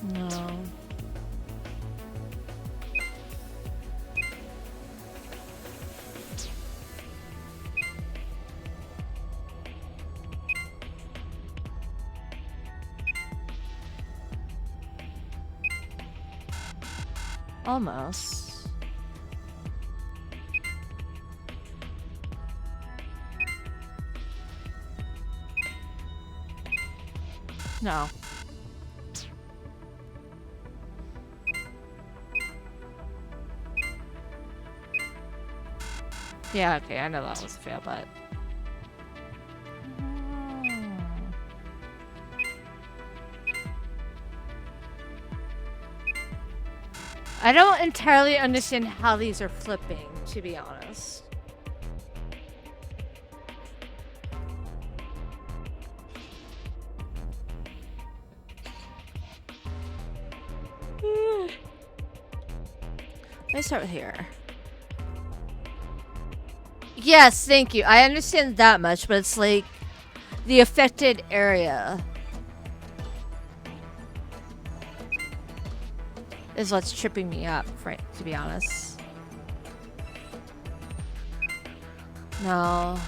No. Almost. No. Yeah, okay, I know that was a fail, but... I don't entirely understand how these are flipping, to be honest. Let's start with here. Yes, thank you. I understand that much, but it's like the affected area is what's tripping me up, to be honest. No.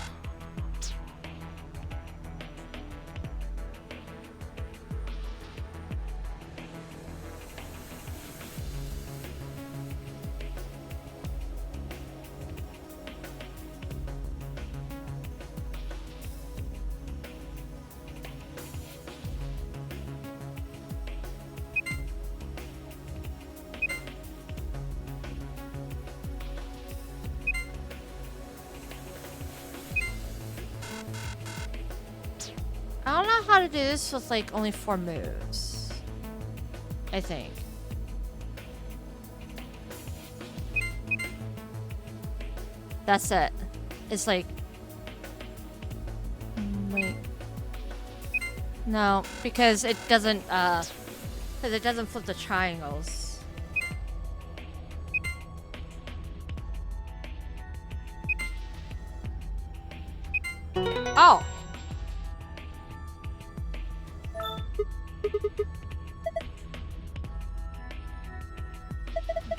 I don't know how to do this with like only 4 moves. I think. That's it. It's like... Wait. No, because it doesn't, because it doesn't flip the triangles. Oh!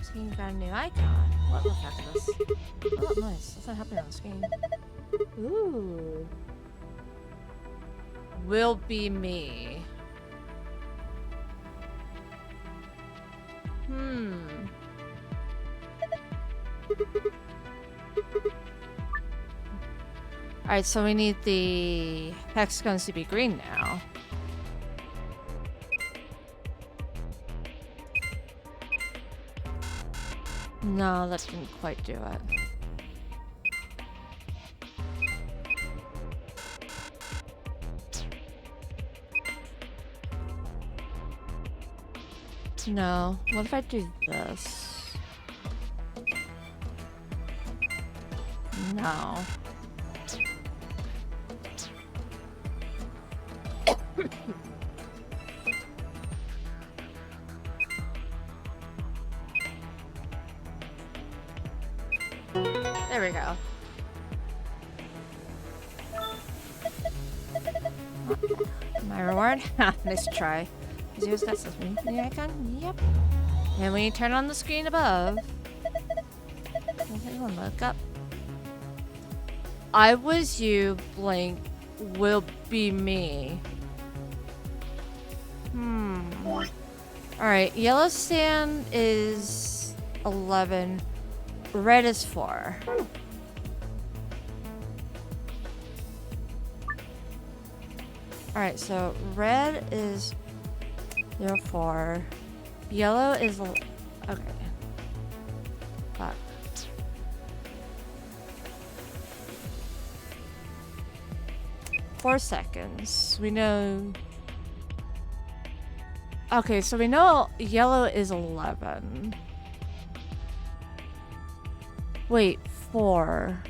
Screen got a new icon. What the heck is this? Oh, nice. What's not happening on the screen? Ooh. Will be me. Alright, so we need the hexagons to be green now. No, that didn't quite do it. No. What if I do this? No. There we go. My reward? Ha, nice try. Zero's got something. The icon? Yep. And when you turn on the screen above, look up. I was you, blank, will be me. Alright, yellow sand is 11. Red is 4. Alright, so red is 4. Yellow is... Okay. Fuck. Four seconds. We know... Okay, so we know yellow is 11. Wait, 4.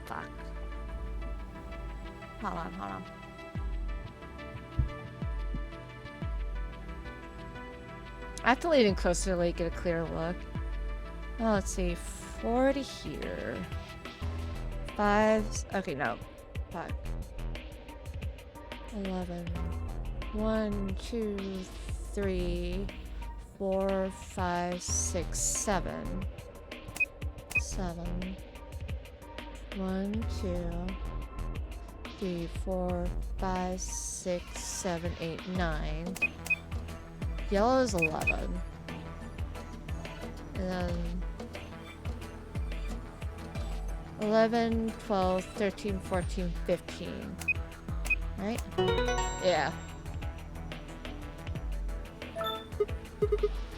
Fuck. Hold on. I have to lean in closer to like get a clear look. Oh, let's see. 4 to here. 5. Okay, no. Fuck. 11. 1, 2, 3, 4, 5, 6, 7. 7. 1, 2, 3, 4, 5, 6, 7, 8, 9. Yellow is 11. And then 11, 12, 13, 14, 15. Right? Yeah.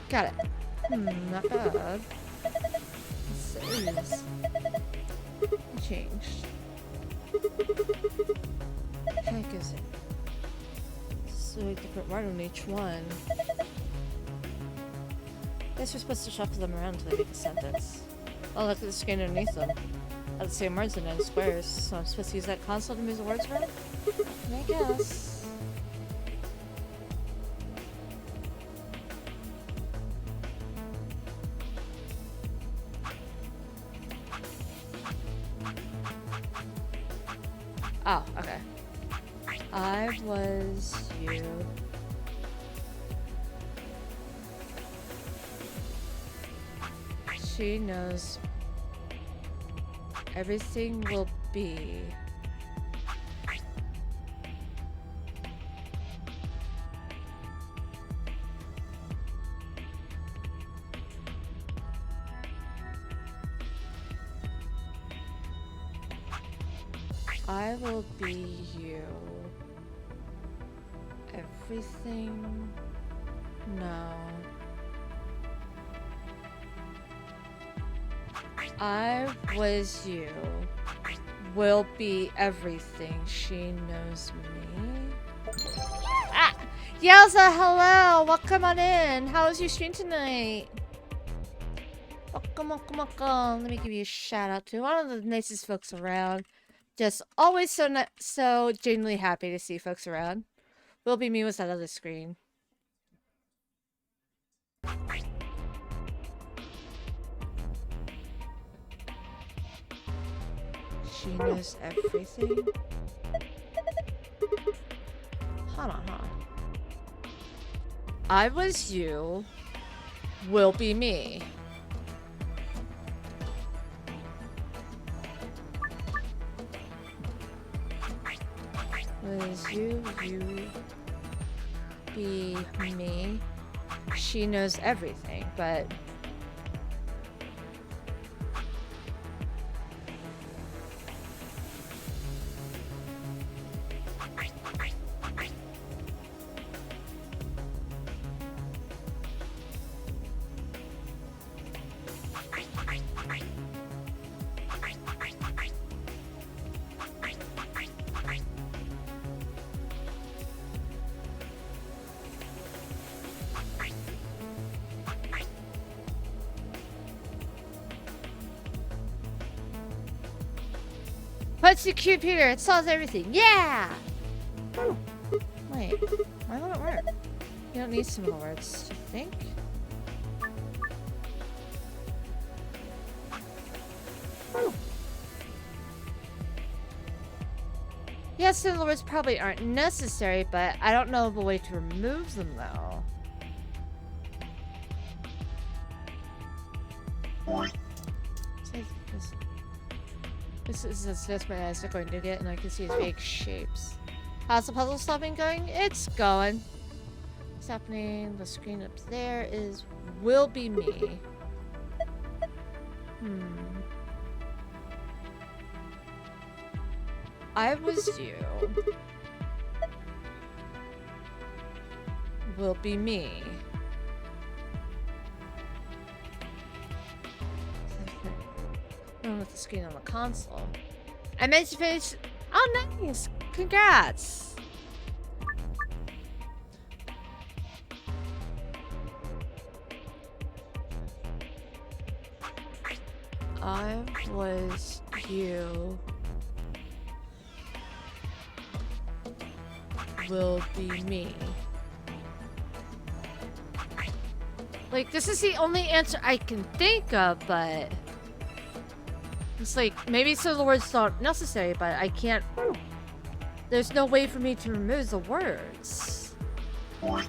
Got it. Not bad. This is changed. What the heck is it? So a different word on each one. I guess we're supposed to shuffle them around until they make a sentence. Oh, look at the screen underneath them. Are the same words in 9 squares, so I'm supposed to use that console to move the words around? I guess. Oh, okay. I was you. She knows everything will be. I will be you. Everything? No. I was you. Will be everything. She knows me. Ah! Yelza, hello! Welcome on in. How was your stream tonight? Welcome. Let me give you a shout out to one of the nicest folks around. Just always so genuinely happy to see folks around. Will be me was that other screen. She knows everything. Hold on. I was you. Will be me. Was you be me. She knows everything, but punch the computer, it solves everything. Yeah! Wait, why won't it work? You don't need some words, do you think? Yes, similar words probably aren't necessary, but I don't know of a way to remove them, though. This is as best my eyes are going to get, and I can see his vague shapes. How's the puzzle solving going? It's going. What's happening? The screen up there is will be me. I was you. Will be me. With the screen on the console. I managed to finish. Oh, nice! Congrats! I was you. Will be me. Like, this is the only answer I can think of, but it's like, maybe some of the words aren't necessary, but I can't. There's no way for me to remove the words. Well,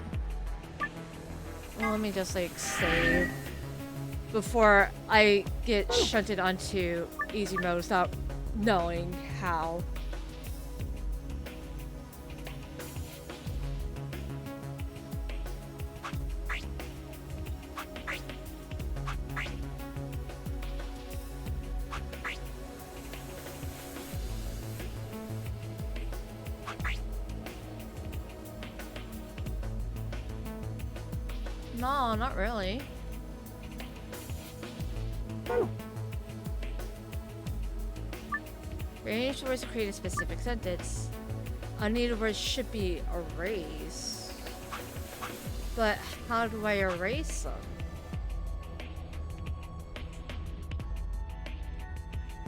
let me just, like, save before I get shunted onto easy mode without knowing how. No, not really. Arrange words to create a specific sentence. Unneeded words should be erased. But how do I erase them?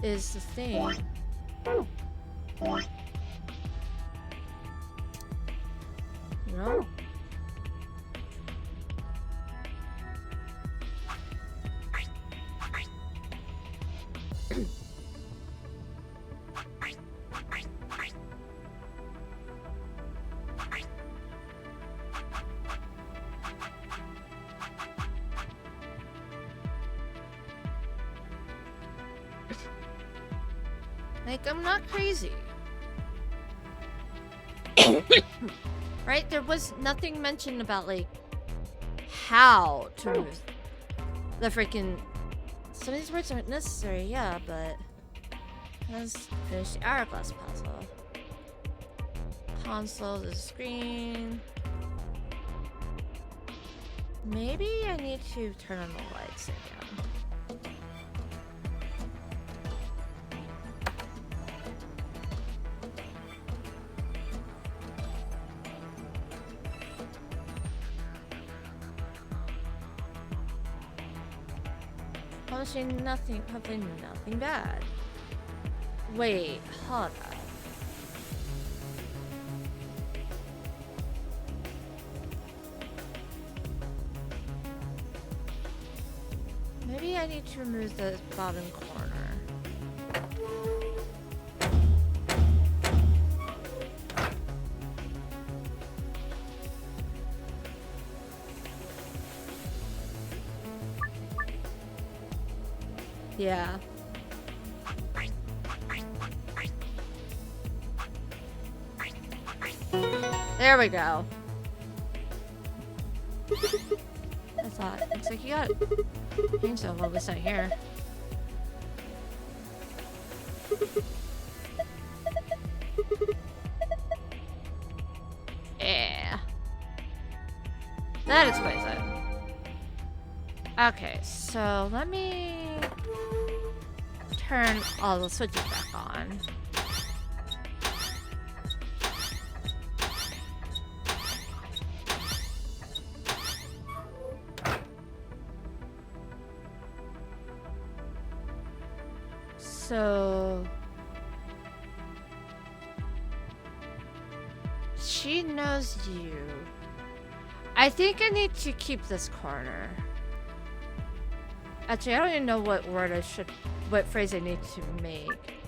Is the thing. No. Like, I'm not crazy. Right? There was nothing mentioned about, like, how to remove the freaking. Some of these words aren't necessary, yeah, but let's finish the hourglass puzzle. Console, the screen. Maybe I need to turn on the lights again. Publishing nothing, hopefully nothing bad. Wait, hold on. Maybe I need to remove the bottom corner. Yeah. There we go. I thought. Looks like you got it. I think so, well, at least not here. Yeah. That explains it. Okay, so let me turn all the switches back on. So she knows you. I think I need to keep this corner. Actually, I don't even know what phrase I need to make.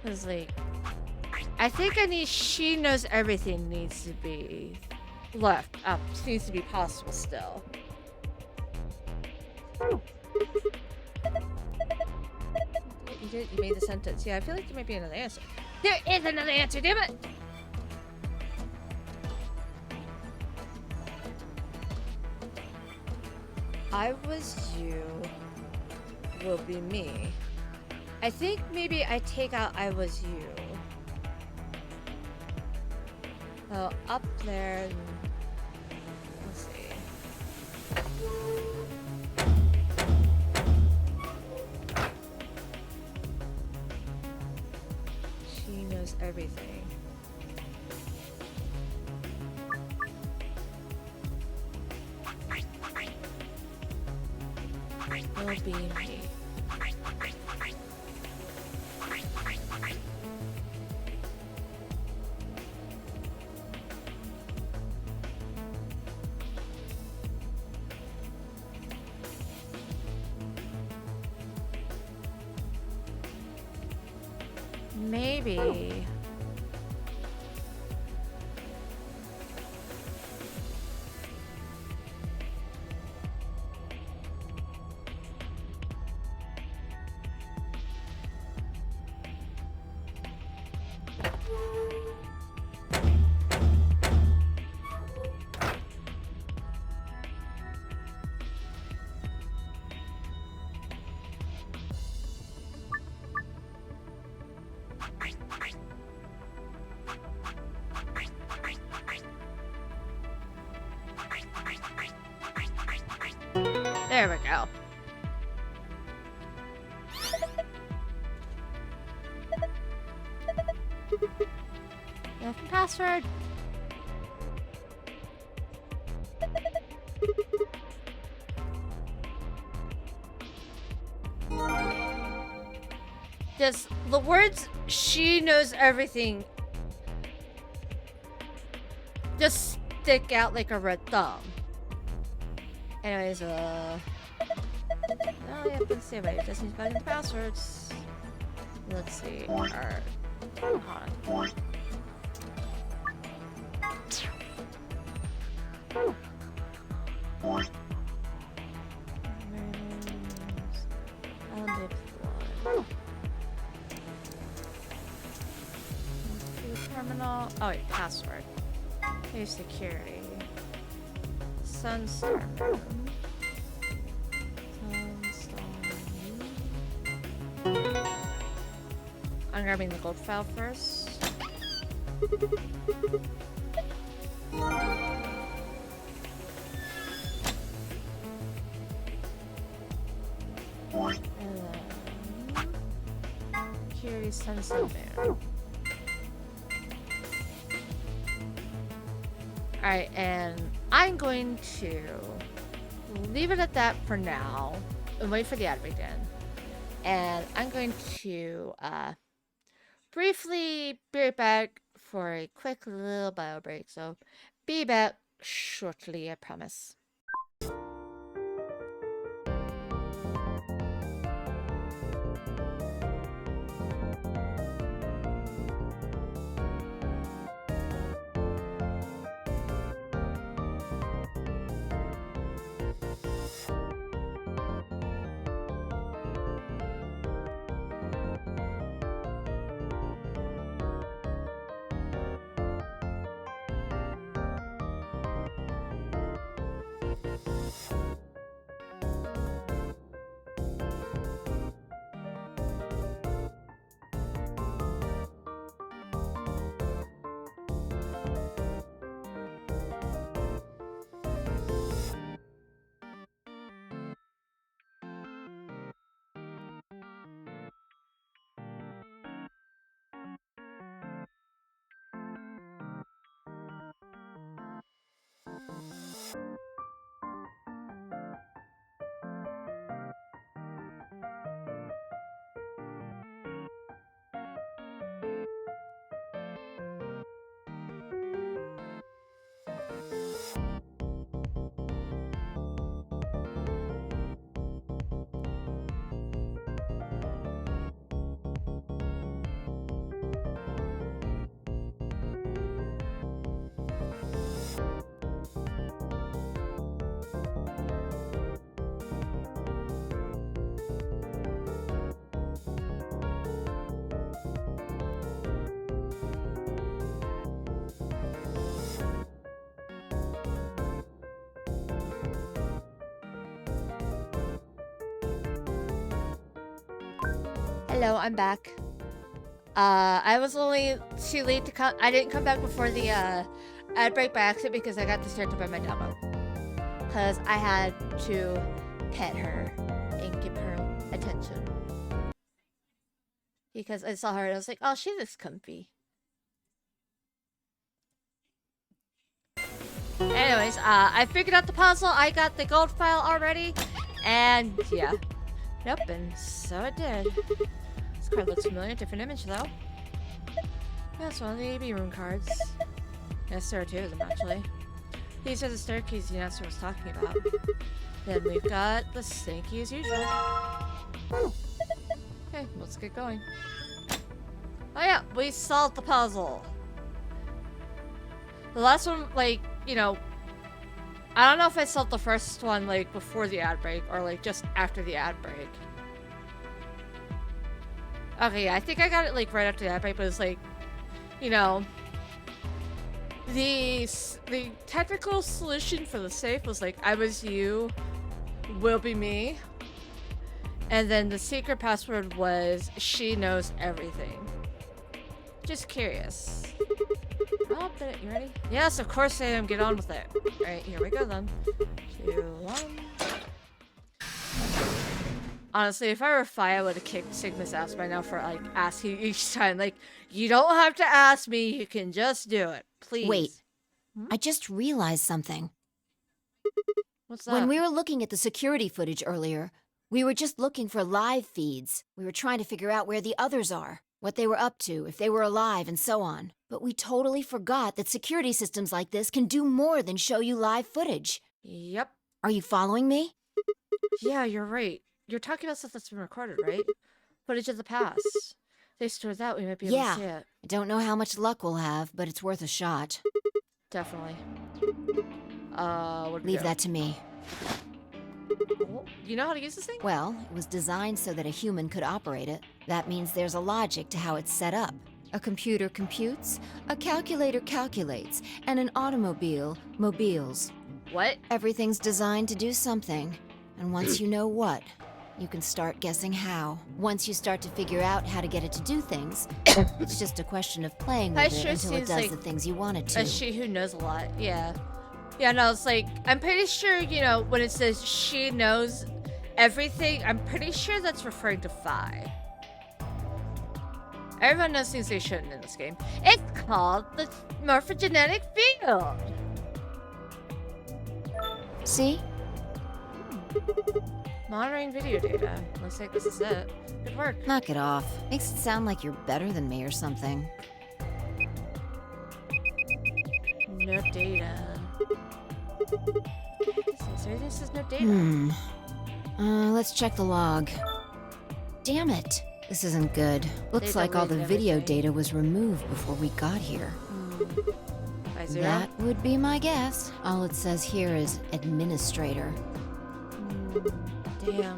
Cause like, I think she knows everything needs to be left up. Needs to be possible still. You made the sentence. Yeah, I feel like there might be another answer. There is another answer, damn it! I was you will be me. I think maybe I take out I was you. Oh, up there. Let's see. She knows everything. Will be me. Maybe. There we go. Left password. Just the words "she knows everything" just stick out like a red thumb. Anyways, no, you have to say about it. Just need to find the passwords. Let's see. Alright. Hold on. Terminal. Oh wait, password. Here's security. Sunstorm. I'm grabbing the gold file first. And then security sunset there. Alright, and I'm going to leave it at that for now and wait for the ad to begin. And I'm going to briefly be right back for a quick little bio break. So be back shortly, I promise. Hello, I'm back. I was only too late to come. I didn't come back before the ad break by accident because I got distracted by my demo. Because I had to pet her and give her attention. Because I saw her and I was like, oh, she looks comfy. Anyways, I figured out the puzzle. I got the gold file already. And yeah. Nope, and so it did. This card looks familiar. Different image, though. Yeah, it's one of the AB room cards. Yes, there are two of them, actually. These are the stairkeys Yanasa was talking about. Then we've got the stinky as usual. Okay, let's get going. Oh yeah, we solved the puzzle. The last one, like, you know, I don't know if I solved the first one, like, before the ad break or, like, just after the ad break. Okay, yeah, I think I got it, like, right after the ad break, but it's, like, you know, the technical solution for the safe was, like, I was you, will be me. And then the secret password was, she knows everything. Just curious. Oh, you ready? Yes, of course I am. Get on with it. Alright, here we go then. 2, 1. Honestly, if I were Fi, I would have kicked Sigma's ass by now for, like, asking each time. Like, you don't have to ask me, you can just do it. Please. Wait. I just realized something. What's that? When we were looking at the security footage earlier, we were just looking for live feeds. We were trying to figure out where the others are, what they were up to, if they were alive, and so on. But we totally forgot that security systems like this can do more than show you live footage. Yep. Are you following me? Yeah, you're right. You're talking about stuff that's been recorded, right? Footage of the past. They stored that, we might be able to see it. I don't know how much luck we'll have, but it's worth a shot. Definitely. What do we Leave do? that to me. Oh, you know how to use this thing? Well, it was designed so that a human could operate it. That means there's a logic to how it's set up. A computer computes, a calculator calculates, and an automobile mobiles. What? Everything's designed to do something. And once you know what, you can start guessing how. Once you start to figure out how to get it to do things, it's just a question of playing with it until it does like the things you want it to. A she who knows a lot, yeah. Yeah, no, it's like, I'm pretty sure, you know, when it says she knows everything, I'm pretty sure that's referring to Fi. Everyone knows things they shouldn't in this game. It's called the morphogenetic field. See? Monitoring video data. Looks like this is it. Good work. Knock it off. Makes it sound like you're better than me or something. No data. This is no data. Let's check the log. Damn it. This isn't good. Looks like all the video data was removed before we got here. By zero? That would be my guess. All it says here is administrator. Damn.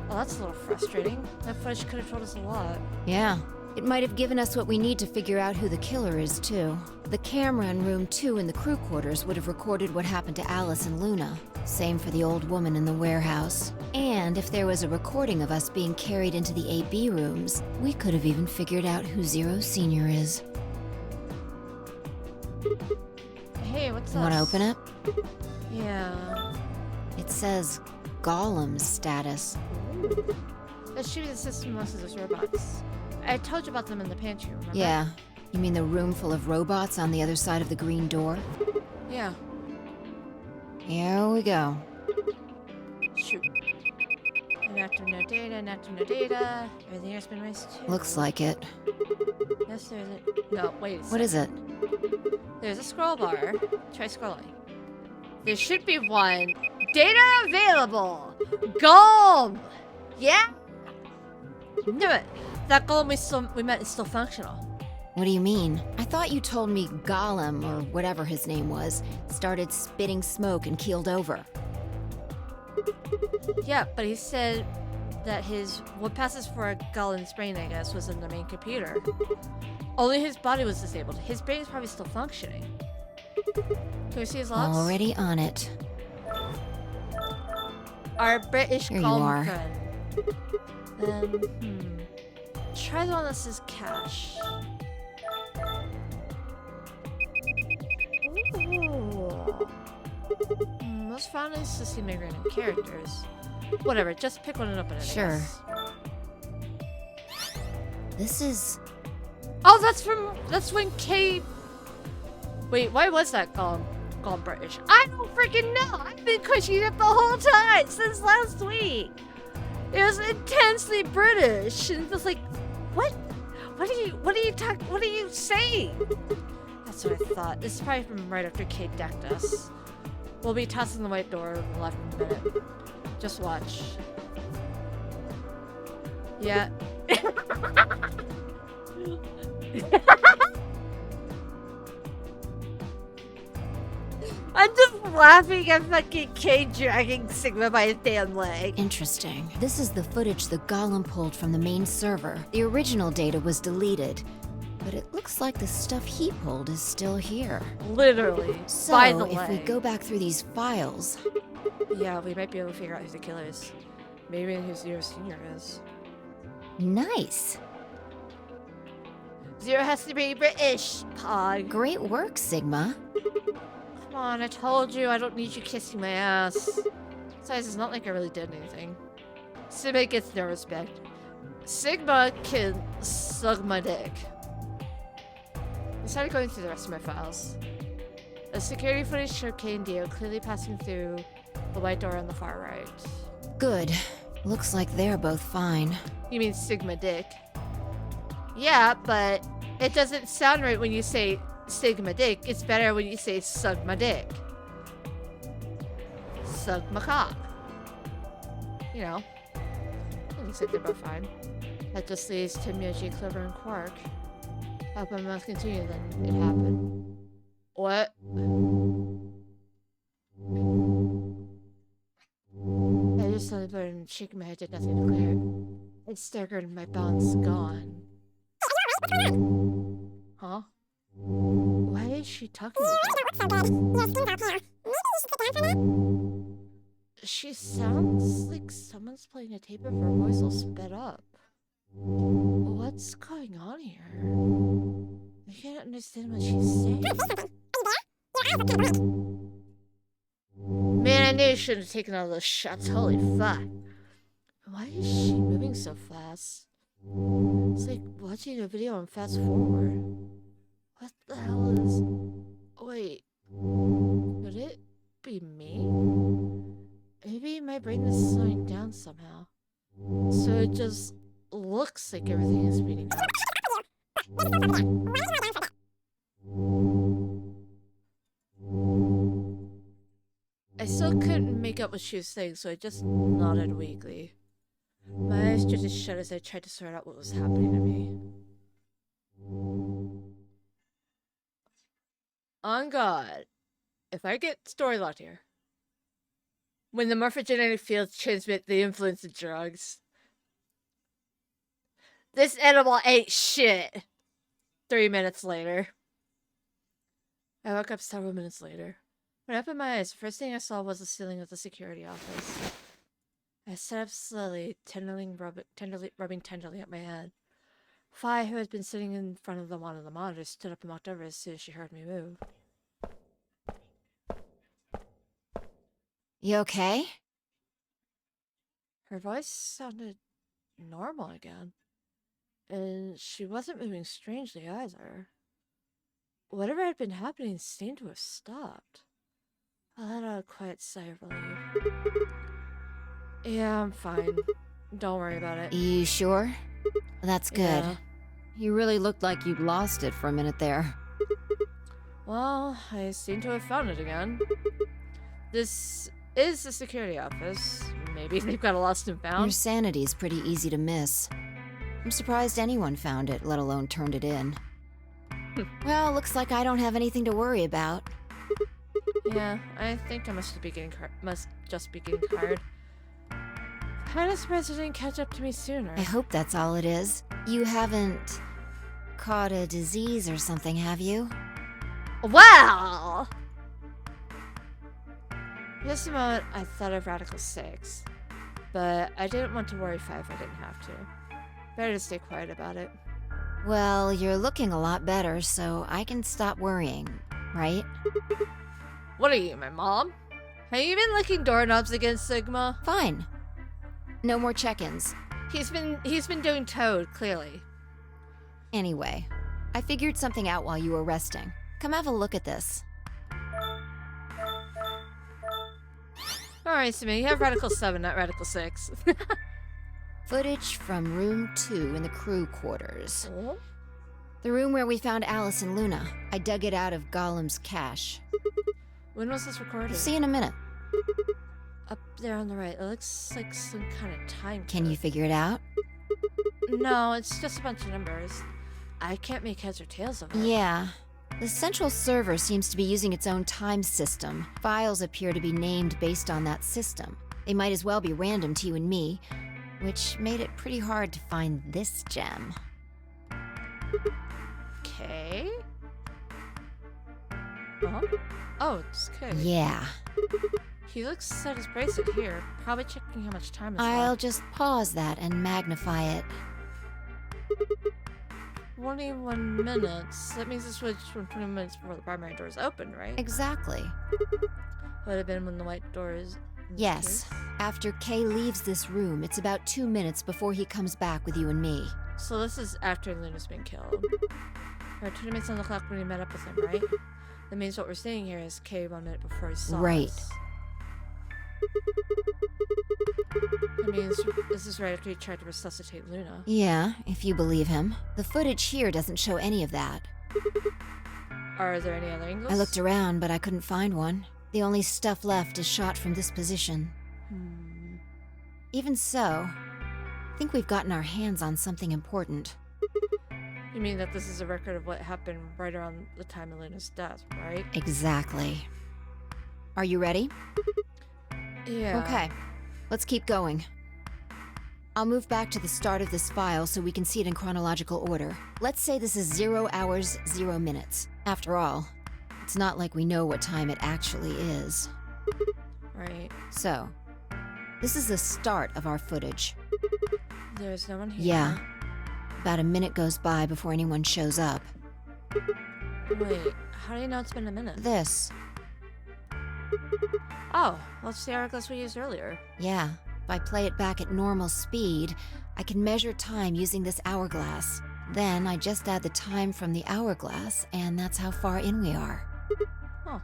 Well, that's a little frustrating. That footage could have told us a lot. Yeah. It might have given us what we need to figure out who the killer is, too. The camera in room 2 in the crew quarters would have recorded what happened to Alice and Luna. Same for the old woman in the warehouse. And if there was a recording of us being carried into the AB rooms, we could have even figured out who Zero Senior is. Hey, what's You want to open it? Yeah. It says Gollum status. That should be the system most of those robots. I told you about them in the pantry, remember? Yeah. You mean the room full of robots on the other side of the green door? Yeah. Here we go. Shoot. Inactive no data, inactive no data. Everything has been erased too. Looks like it. Yes, there's it. No, wait a second. What is it? There's a scroll bar. Try scrolling. There should be one. Data available! Golem! Yeah? Do it. That golem we met is still functional. What do you mean? I thought you told me Gollum, or whatever his name was, started spitting smoke and keeled over. Yeah, but he said that what passes for a Golem's brain, I guess, was in the main computer. Only his body was disabled. His brain is probably still functioning. Can we see his logs? Already on it. Our British Here you are. friend. Then, try the one that says cash. Ooh. Most found is to see my random characters. Whatever, just pick one and open it. Sure. This is... Oh, that's when Kay... Wait, why was that gone British? I don't freaking know! I've been questioning it the whole time, since last week! It was intensely British, and it was like, what? What are you saying? That's what I thought. This is probably from right after Kate decked us. We'll be tossing the white door in less than a minute. Just watch. Yeah. I'm just laughing at fucking Kate dragging Sigma by his damn leg. Interesting. This is the footage the Golem pulled from the main server. The original data was deleted, but it looks like the stuff he pulled is still here. Literally. So, by the if we leg. go back through these files... Yeah, we might be able to figure out who the killer is. Maybe who Zero Senior is. Nice. Zero has to be British, Pog. Great work, Sigma. Come on, I told you I don't need you kissing my ass. Besides, it's not like I really did anything. Sigma gets no respect. Sigma can suck my dick. I started going through the rest of my files. The security footage showed Kay and Dio clearly passing through the white door on the far right. Good. Looks like they're both fine. You mean Sigma dick? Yeah, but it doesn't sound right when you say Sigma dick. It's better when you say suck my dick. Suck my cock. You know. It looks like they're both fine. That just leaves Tim, Yoshi, Clover, and Quark. Hope I must continue then. It happened. What? I just started and shaking my head, did nothing to clear. It's staggered and my balance gone. Huh? Why is she talking like that? She sounds like someone's playing a tape of her voice all sped up. What's going on here? I can't understand what she's saying. Man, I knew I shouldn't have taken all those shots. Holy fuck. Why is she moving so fast? It's like watching a video on fast forward. What the hell is... Wait. Could it be me? Maybe my brain is slowing down somehow. So it just looks like everything is speeding up. I still couldn't make out what she was saying, so I just nodded weakly. My eyes drifted shut as I tried to sort out what was happening to me. On God, if I get story locked here, when the morphogenetic fields transmit the influence of drugs, this animal ain't shit. 3 minutes later. I woke up several minutes later. When I opened my eyes, the first thing I saw was the ceiling of the security office. I sat up slowly, rubbing tenderly at my head. Fi, who had been sitting in front of one of the monitors, stood up and walked over as soon as she heard me move. You okay? Her voice sounded normal again, and she wasn't moving strangely either. Whatever had been happening seemed to have stopped. I let out a quiet sigh of relief. Yeah, I'm fine. Don't worry about it. You sure? That's good. Yeah. You really looked like you'd lost it for a minute there. Well, I seem to have found it again. This is the security office. Maybe they've got a lost and found. Your sanity's pretty easy to miss. I'm surprised anyone found it, let alone turned it in. Well, looks like I don't have anything to worry about. Yeah, I think I must just be getting tired. Kinda surprised it didn't catch up to me sooner. I hope that's all it is. You haven't caught a disease or something, have you? Well! For just a moment, I thought of Radical 6. But I didn't want to worry 5 if I didn't have to. Better to stay quiet about it. Well, you're looking a lot better, so I can stop worrying, right? What are you, my mom? Have you been licking doorknobs against Sigma? Fine. No more check-ins. He's been doing Toad, clearly. Anyway, I figured something out while you were resting. Come have a look at this. Alright, Sammy, you have Radical 7, not Radical 6. Footage from room 2 in the crew quarters. Oh? The room where we found Alice and Luna. I dug it out of Gollum's cache. When was this recorded? You'll see in a minute. Up there on the right. It looks like some kind of time Can code. you figure it out? No, it's just a bunch of numbers. I can't make heads or tails of it. Yeah. The central server seems to be using its own time system. Files appear to be named based on that system. They might as well be random to you and me, which made it pretty hard to find this gem. Okay. Uh-huh. Oh, it's okay. Yeah. He looks at his bracelet here, probably checking how much time is I'll left. just pause that and magnify it. 21 minutes. That means it switched from 20 minutes before the primary doors open, right? Exactly. Would have been when the white door is. in this Yes. case. After Kay leaves this room, it's about 2 minutes before he comes back with you and me. So this is after Luna's been killed. Alright, 20 minutes on the clock when we met up with him, right? That means what we're saying here is Kay 1 minute before he saw Right. us. That means this is right after he tried to resuscitate Luna. Yeah, if you believe him. The footage here doesn't show any of that. Are there any other angles? I looked around, but I couldn't find one. The only stuff left is shot from this position. Even so, I think we've gotten our hands on something important. You mean that this is a record of what happened right around the time of Luna's death, right? Exactly. Are you ready? Yeah. Okay, let's keep going. I'll move back to the start of this file so we can see it in chronological order. Let's say this is 0 hours, 0 minutes. After all, it's not like we know what time it actually is. Right. So, this is the start of our footage. There's no one here. Yeah. About a minute goes by before anyone shows up. Wait, how do you know it's been a minute? This. Oh, well, it's the hourglass we used earlier. Yeah. If I play it back at normal speed, I can measure time using this hourglass. Then I just add the time from the hourglass, and that's how far in we are. Oh.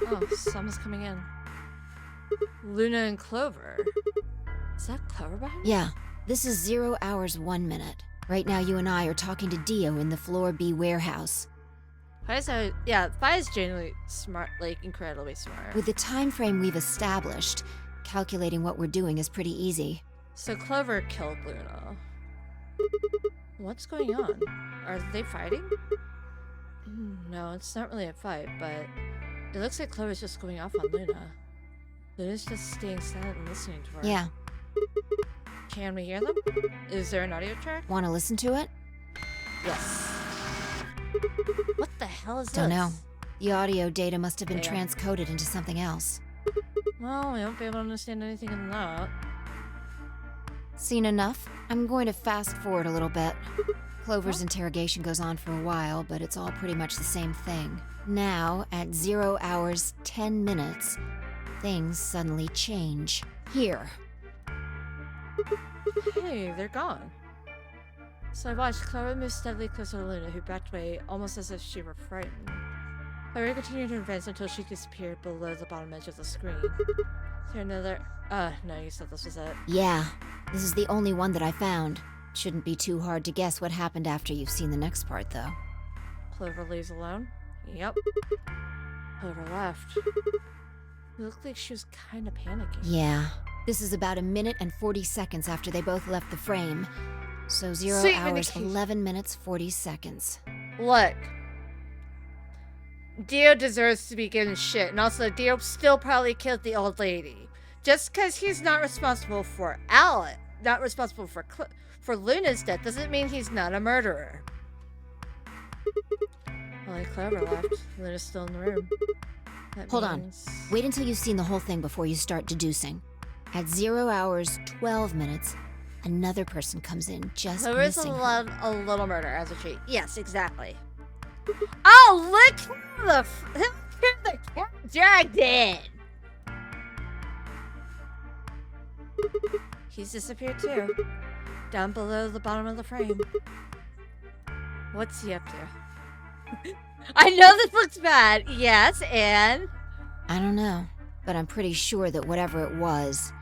Oh, someone's coming in. Luna and Clover. Is that Clover behind me? Yeah, this is 0 hours 1 minute. Right now you and I are talking to Dio in the Floor B warehouse. Fi is genuinely smart, like incredibly smart. With the time frame we've established, calculating what we're doing is pretty easy. So Clover killed Luna. What's going on? Are they fighting? No, it's not really a fight, but it looks like Clover's just going off on Luna. Luna's just staying silent and listening to her. Yeah. Can we hear them? Is there an audio track? Want to listen to it? Yes. What the hell is Don't this? know. The audio data must have been Damn. transcoded into something else. Well, we won't be able to understand anything in that. Seen enough? I'm going to fast forward a little bit. Clover's interrogation goes on for a while, but it's all pretty much the same thing. Now, at 0 hours 10 minutes, things suddenly change. Here. Hey, they're gone. So I watched Clover move steadily closer to Luna, who backed away almost as if she were frightened. Clover continued to advance until she disappeared below the bottom edge of the screen. Is there another... no, you said this was it. Yeah, this is the only one that I found. Shouldn't be too hard to guess what happened after you've seen the next part, though. Clover leaves alone? Yep. Clover left. It looked like she was kind of panicking. Yeah. This is about 1 minute and 40 seconds after they both left the frame. So 0 Sweet hours, vindication. 11 minutes, 40 seconds. Look. Dio deserves to be given shit, and also Dio still probably killed the old lady. Just because he's not responsible for not responsible for Luna's death, doesn't mean he's not a murderer. Well, Clover left. Luna's still in the room. That Hold means... on. Wait until you've seen the whole thing before you start deducing. At 0 hours, 12 minutes, another person comes in just Clover's missing her. a little murder as a treat. Yes, exactly. Oh, look who the cat dragged in! He's disappeared too. Down below the bottom of the frame. What's he up to? I know this looks bad. Yes, and... I don't know, but I'm pretty sure that whatever it was,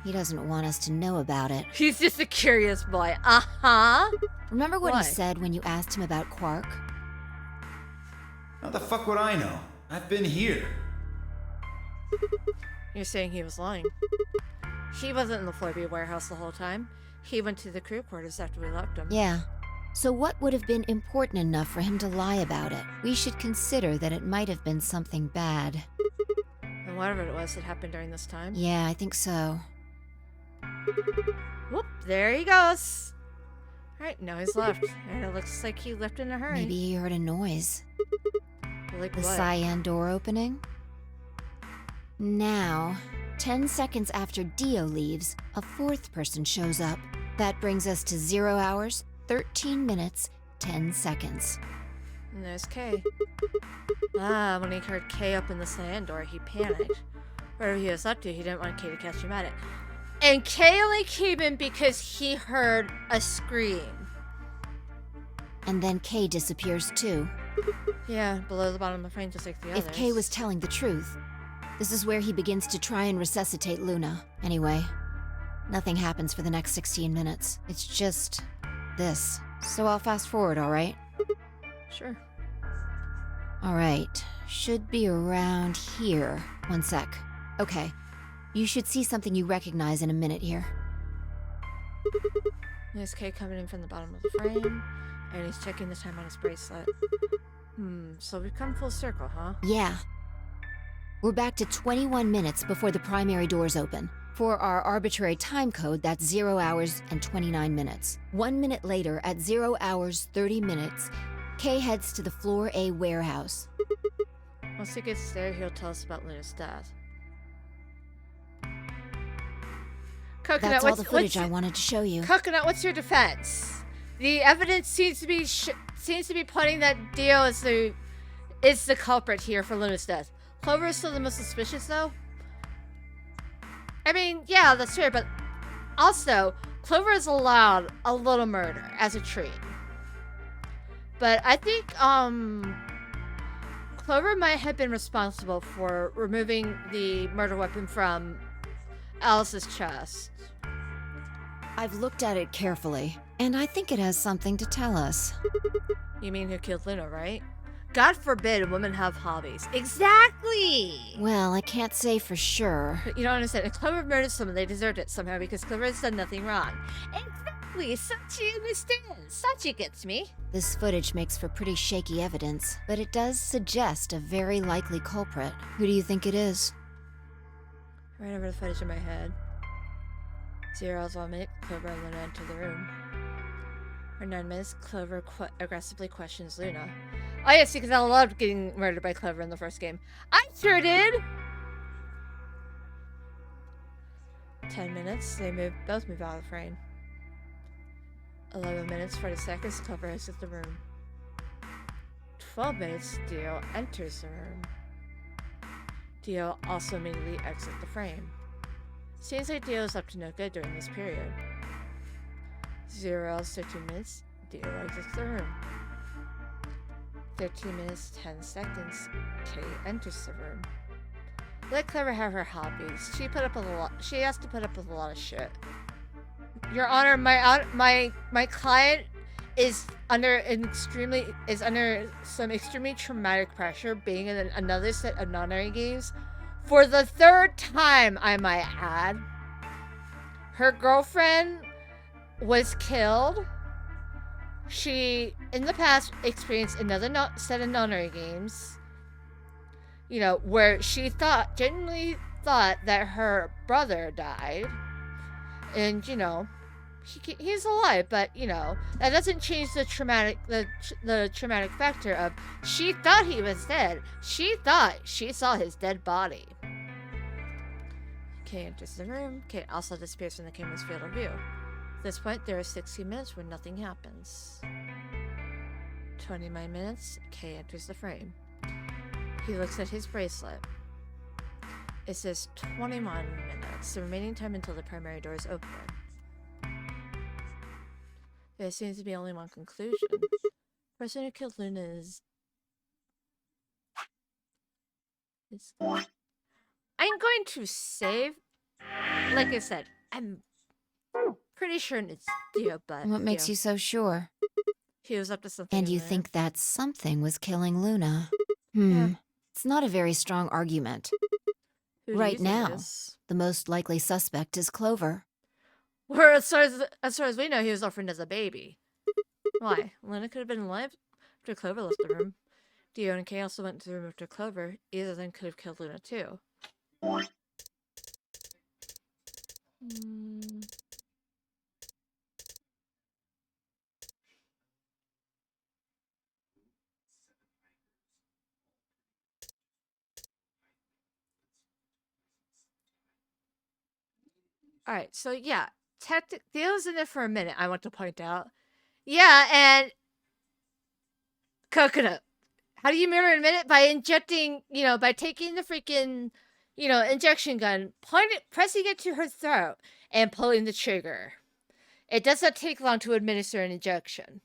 he doesn't want us to know about it. He's just a curious boy. Uh-huh. Remember what Why? he said when you asked him about Quark? How the fuck would I know? I've been here. You're saying he was lying. He wasn't in the Floor B warehouse the whole time. He went to the crew quarters after we left him. Yeah. So what would have been important enough for him to lie about it? We should consider that it might have been something bad. And whatever it was that happened during this time. Yeah, I think so. Whoop, there he goes. Alright, now he's left. And it looks like he left in a hurry. Maybe he heard a noise. Like The what? cyan door opening? Now, 10 seconds after Dio leaves, a fourth person shows up. That brings us to 0 hours, 13 minutes, 10 seconds. And there's Kay. When he heard Kay up in the cyan door, he panicked. Whatever he was up to, he didn't want Kay to catch him at it. And Kay only came in because he heard a scream. And then Kay disappears too. Yeah, below the bottom of the frame, just like the others. If Kay was telling the truth, this is where he begins to try and resuscitate Luna. Anyway, nothing happens for the next 16 minutes. It's just this. So I'll fast forward, alright? Sure. Alright, should be around here. 1 sec. Okay, you should see something you recognize in a minute here. There's Kay coming in from the bottom of the frame, and he's checking the time on his bracelet. So we've come full circle, huh? Yeah. We're back to 21 minutes before the primary doors open. For our arbitrary time code, that's 0 hours and 29 minutes. 1 minute later, at 0 hours 30 minutes, Kay heads to the Floor A warehouse. Once he gets there, he'll tell us about Luna's death. Coconut, That's all the footage I wanted to show you. Coconut, what's your defense? The evidence seems to be pointing that Dio is the culprit here for Luna's death. Clover is still the most suspicious, though. I mean, yeah, that's fair, but also Clover is allowed a little murder as a treat. But I think Clover might have been responsible for removing the murder weapon from Alice's chest. I've looked at it carefully, and I think it has something to tell us. You mean who killed Luna, right? God forbid women have hobbies. Exactly! Well, I can't say for sure. But you don't understand. If Clover murdered someone, they deserved it somehow because Clover has done nothing wrong. Exactly! Sachi understands. Sachi gets me. This footage makes for pretty shaky evidence, but it does suggest a very likely culprit. Who do you think it is? Right over the footage in my head. 0 hours 1 minute, Clover and Luna enter the room. For 9 minutes, Clover aggressively questions Luna. Oh yes, because I loved getting murdered by Clover in the first game. I sure did! 10 minutes, they both move out of the frame. 11 minutes, 40 seconds, Clover exits the room. 12 minutes, Dio enters the room. Dio also immediately exits the frame. Seems like Dio is up to no good during this period. 0 hours 13 minutes, Dio exits the room. 13 minutes 10 seconds, Kay enters the room. Let Clover have her hobbies. She has to put up with a lot of shit. Your Honor, my client is under some extremely traumatic pressure, being in another set of non-nary games for the 3rd time, I might add. Her girlfriend was killed. She, in the past, experienced another set of non-nary games, you know, where she genuinely thought that her brother died. And, you know, he's alive, but, you know, that doesn't change the traumatic factor of she thought he was dead. She thought she saw his dead body. Kay enters the room. Kay also disappears from the camera's field of view. At this point, there are 16 minutes where nothing happens. 29 minutes, Kay enters the frame. He looks at his bracelet. It says 21 minutes, the remaining time until the primary door is open. There seems to be only one conclusion. The person who killed Luna is... I'm going to save... Like I said, I'm pretty sure it's Dio, but... What makes you so sure? He was up to something. And you think that something was killing Luna? Yeah. It's not a very strong argument. Right now, the most likely suspect is Clover. Or as far as we know, he was orphaned as a baby. Why? Luna could have been alive after Clover left the room. Dio and Kay also went to the room after Clover. Either of them could have killed Luna too. Alright, so yeah. Dio's in there for a minute, I want to point out. Yeah, and... Coconut. How do you murder in a minute? By injecting, you know, by taking the freaking, you know, injection gun, pressing it to her throat, and pulling the trigger. It does not take long to administer an injection.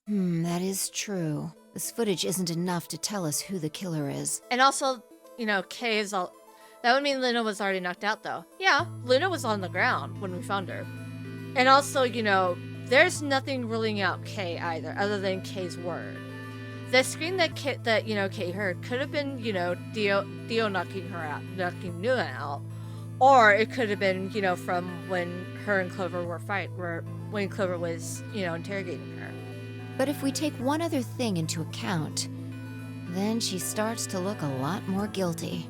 That is true. This footage isn't enough to tell us who the killer is. And also, you know, Kay is all... That would mean Luna was already knocked out, though. Yeah, Luna was on the ground when we found her. And also, you know, there's nothing ruling out Kay either, other than Kay's word. The scream that Kay heard could have been, you know, Dio knocking Luna out, or it could have been, you know, from when her and Clover when Clover was, you know, interrogating her. But if we take one other thing into account, then she starts to look a lot more guilty.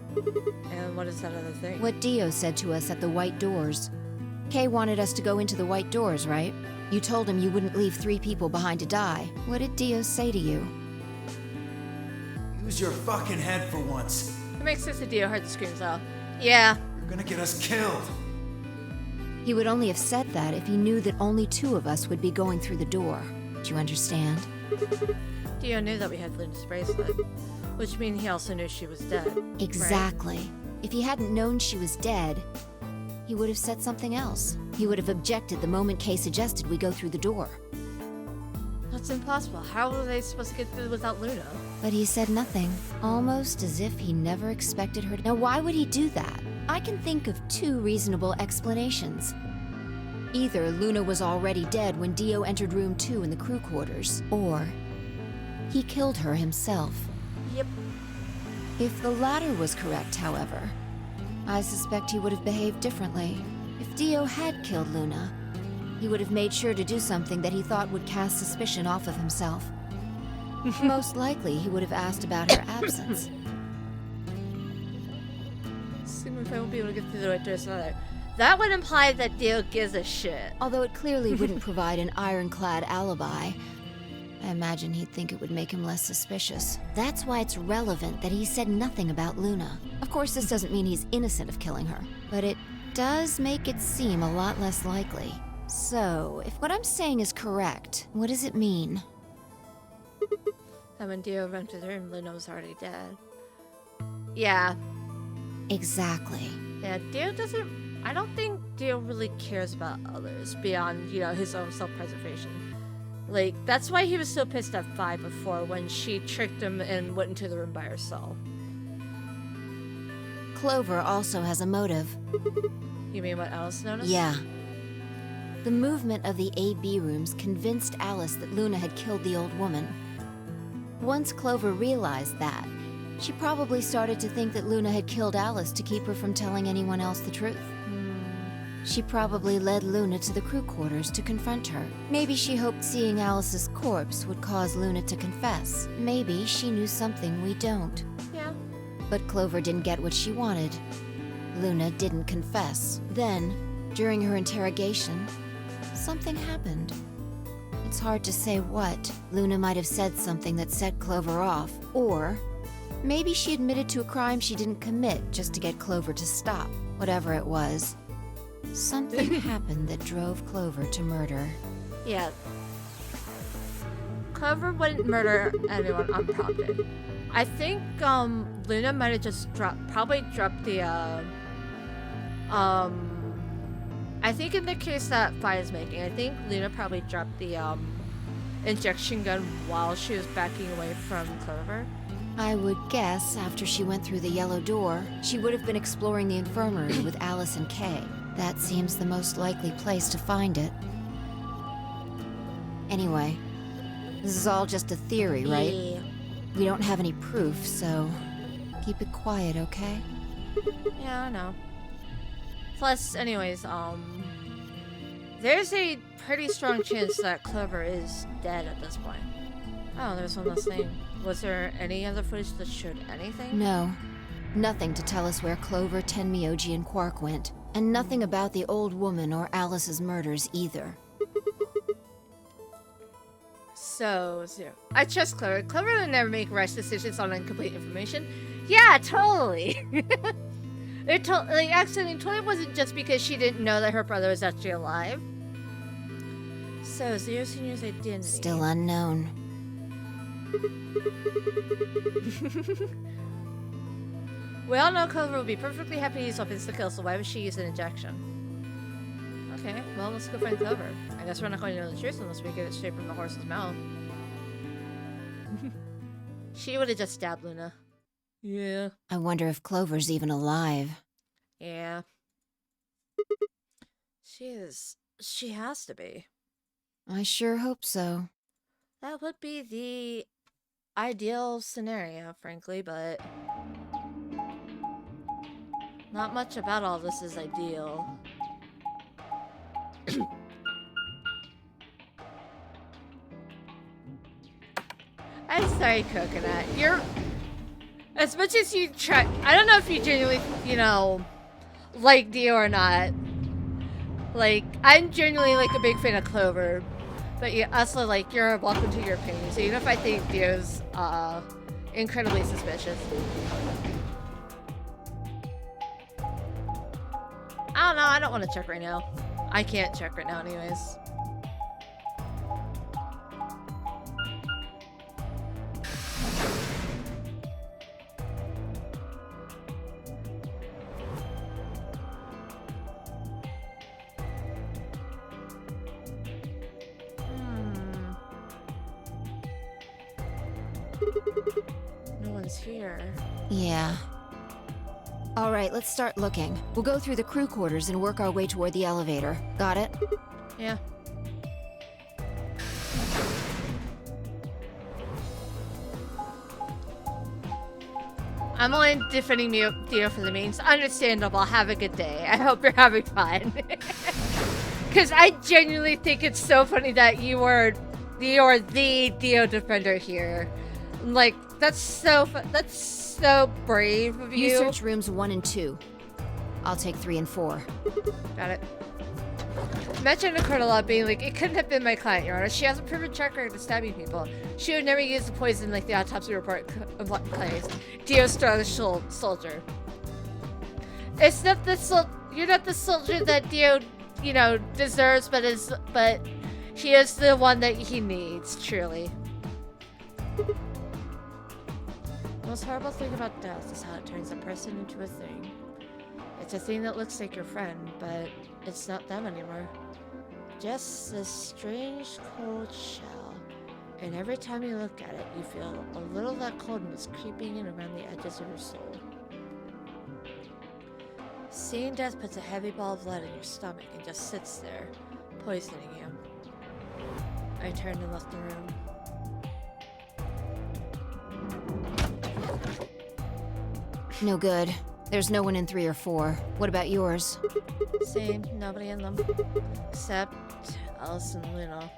And what is that other thing? What Dio said to us at the White Doors. Kay wanted us to go into the White Doors, right? You told him you wouldn't leave 3 people behind to die. What did Dio say to you? Use your fucking head for once. It makes sense that Dio heard the screams, though. Yeah. You're gonna get us killed. He would only have said that if he knew that only 2 of us would be going through the door. Do you understand? Dio knew that we had Luna's bracelet, which means he also knew she was dead. Exactly. Right? If he hadn't known she was dead, he would have said something else. He would have objected the moment Kay suggested we go through the door. That's impossible. How were they supposed to get through without Luna? But he said nothing, almost as if he never expected her to. Now, why would he do that? I can think of two reasonable explanations. Either Luna was already dead when Dio entered room 2 in the crew quarters, or he killed her himself. Yep. If the latter was correct, however, I suspect he would have behaved differently. If Dio had killed Luna, he would have made sure to do something that he thought would cast suspicion off of himself. Most likely, he would have asked about her absence. See if I won't be able to get through the right door. Another. That would imply that Dio gives a shit. Although it clearly wouldn't provide an ironclad alibi, I imagine he'd think it would make him less suspicious. That's why it's relevant that he said nothing about Luna. Of course, this doesn't mean he's innocent of killing her, but it does make it seem a lot less likely. So, if what I'm saying is correct, what does it mean? And when Dio ran through the room, Luna was already dead. Yeah. Exactly. Yeah, Dio doesn't... I don't think Dio really cares about others beyond, you know, his own self-preservation. Like, that's why he was so pissed at 5 before when she tricked him and went into the room by herself. Clover also has a motive. You mean what Alice noticed? Yeah. The movement of the A-B rooms convinced Alice that Luna had killed the old woman. Once Clover realized that, she probably started to think that Luna had killed Alice to keep her from telling anyone else the truth. She probably led Luna to the crew quarters to confront her. Maybe she hoped seeing Alice's corpse would cause Luna to confess. Maybe she knew something we don't. Yeah. But Clover didn't get what she wanted. Luna didn't confess. Then, during her interrogation, something happened. It's hard to say what. Luna might have said something that set Clover off, or maybe she admitted to a crime she didn't commit just to get Clover to stop. Whatever it was, something happened that drove Clover to murder. Yeah. Clover wouldn't murder anyone unprompted. I think Luna might have just probably dropped the I think in the case that Fi is making, I think Luna probably dropped the injection gun while she was backing away from Clover. I would guess after she went through the yellow door, she would have been exploring the infirmary with Alice and Kay. That seems the most likely place to find it. Anyway, this is all just a theory, right? Yeah. We don't have any proof, so keep it quiet, okay? Yeah, I know. Plus, anyways, there's a pretty strong chance that Clover is dead at this point. Oh, there's one last thing. Was there any other footage that showed anything? No. Nothing to tell us where Clover, Tenmyoji, and Quark went. And nothing about the old woman or Alice's murders either. So, zero. I trust Clover. Clover would never make rash decisions on incomplete information. Yeah, totally. It totally wasn't just because she didn't know that her brother was actually alive. So, Zero Senior's identity. Still unknown. We all know Clover would be perfectly happy to use weapons to kill, so why would she use an injection? Okay, well, let's go find Clover. I guess we're not going to know the truth unless we get it straight from the horse's mouth. She would have just stabbed Luna. Yeah. I wonder if Clover's even alive. Yeah. She has to be. I sure hope so. That would be the ideal scenario, frankly, but not much about all this is ideal. I'm sorry, Coconut. You're... As much as you try... I don't know if you genuinely, you know, like Dio or not. Like, I'm genuinely, like, a big fan of Clover. But you also, like, you're welcome to your opinion. So even if I think Dio's, incredibly suspicious. I don't know. I don't want to check right now. I can't check right now anyways. No one's here. Yeah. All right, let's start looking. We'll go through the crew quarters and work our way toward the elevator. Got it? Yeah. I'm only defending Theo for the means. Understandable. Have a good day. I hope you're having fun. Because I genuinely think it's so funny that you are the Theo defender here. Like, that's so brave of you. You search rooms 1 and 2. I'll take 3 and 4. Got it. Imagine a Cordelia being like, it couldn't have been my client, Your Honor. She has a proven track record of stabbing people. She would never use the poison like the autopsy report implies. Dio's strong soldier. It's not the you're not the soldier that Dio, you know, deserves, but he is the one that he needs, truly. The most horrible thing about death is how it turns a person into a thing. It's a thing that looks like your friend, but it's not them anymore. Just this strange cold shell. And every time you look at it, you feel a little of that coldness creeping in around the edges of your soul. Seeing death puts a heavy ball of lead in your stomach and just sits there, poisoning you. I turned and left the room. No good. There's no one in 3 or 4. What about yours? Same, nobody in them. Except Alice and Luna.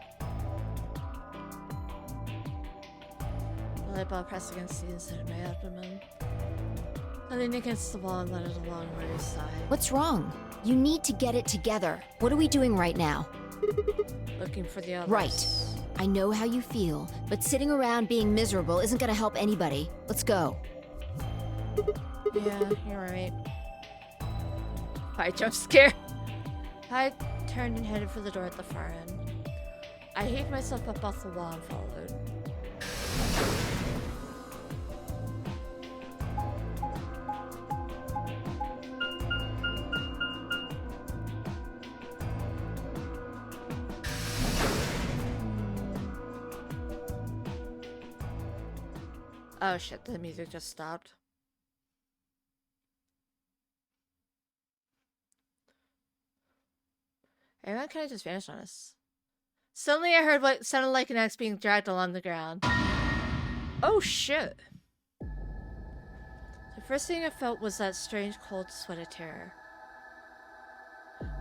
The light bulb pressed against the inside of my abdomen. I leaned against the wall and let it along where he sighed. What's wrong? You need to get it together. What are we doing right now? Looking for the others. Right. I know how you feel, but sitting around being miserable isn't gonna help anybody. Let's go. Yeah, you're right. I jump scare. I turned and headed for the door at the far end. I heaved myself up off the wall and followed. Oh shit, the music just stopped. Everyone kind of just vanished on us. Suddenly I heard what sounded like an axe being dragged along the ground. Oh shit. The first thing I felt was that strange cold sweat of terror.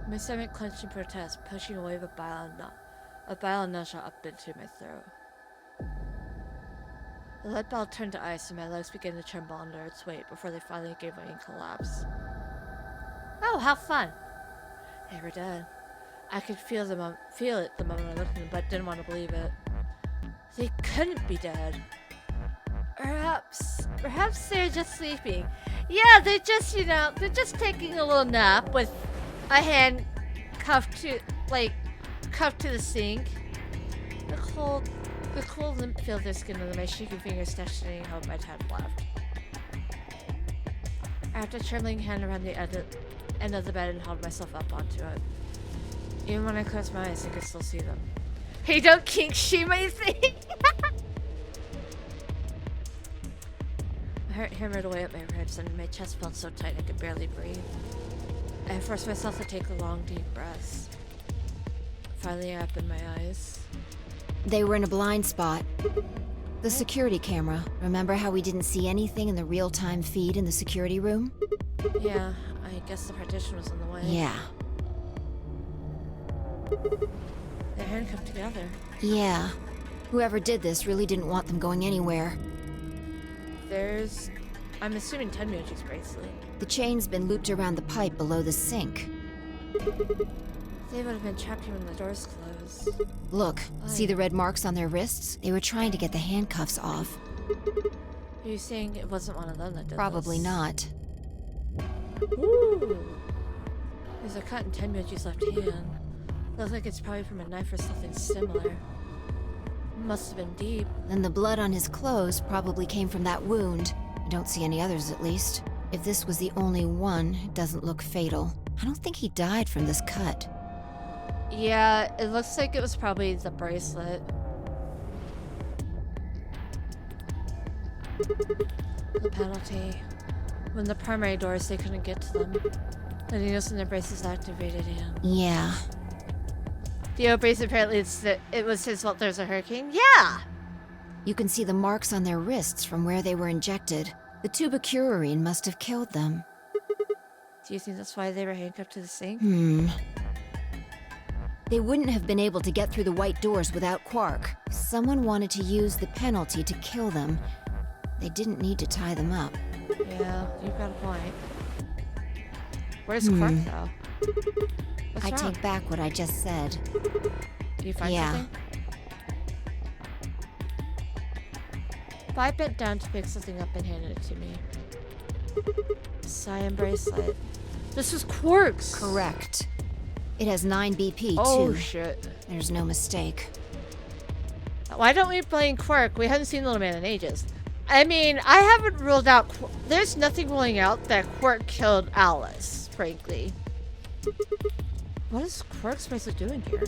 My stomach clenched in protest, pushing a wave of bile and nausea up into my throat. The lead ball turned to ice and my legs began to tremble under its weight before they finally gave way and collapsed. Oh, how fun! They were dead. I could feel it the moment I looked at them, but didn't want to believe it. They couldn't be dead. Perhaps they're just sleeping. Yeah, they're just taking a little nap with a hand cuffed to the sink. The cold limp filled their skin under my shaking fingers, steadying how my time left. I wrapped a trembling hand around the end of the bed and held myself up onto it. Even when I closed my eyes, I could still see them. Hey, don't kink shame anything! My heart hammered away at my ribs and my chest felt so tight I could barely breathe. I forced myself to take a long, deep breath. Finally, I opened my eyes. They were in a blind spot. The security camera. Remember how we didn't see anything in the real-time feed in the security room? Yeah, I guess the partition was in the way. Yeah. They're handcuffed together. Yeah. Whoever did this really didn't want them going anywhere. I'm assuming Tenmyoji's bracelet. The chain's been looped around the pipe below the sink. They would have been trapped here when the doors closed. Look, see the red marks on their wrists? They were trying to get the handcuffs off. Are you saying it wasn't one of them that did Probably this? not. Ooh. There's a cut in Tenmyoji's left hand. Looks like it's probably from a knife or something similar. Must have been deep. And the blood on his clothes probably came from that wound. I don't see any others, at least. If this was the only one, it doesn't look fatal. I don't think he died from this cut. Yeah, it looks like it was probably the bracelet. The penalty. When the primary doors, they couldn't get to them. The needles in their braces activated him. Yeah. Theo brace apparently it was his fault there's a hurricane? Yeah! You can see the marks on their wrists from where they were injected. The tubocurarine must have killed them. Do you think that's why they were handcuffed to the sink? They wouldn't have been able to get through the white doors without Quark. Someone wanted to use the penalty to kill them. They didn't need to tie them up. Yeah, you've got a point. Where's Quark, though? What's I wrong? take back what I just said. Do you find Yeah. something? If I bent down to pick something up and handed it to me. Cyan bracelet. This is Quark's! Correct. It has 9 BP, Oh, too. shit. There's no mistake. Why don't we blame Quark? We haven't seen Little Man in ages. I mean, I haven't ruled out... There's nothing ruling out that Quark killed Alice, frankly. What is Quark's bracelet doing here?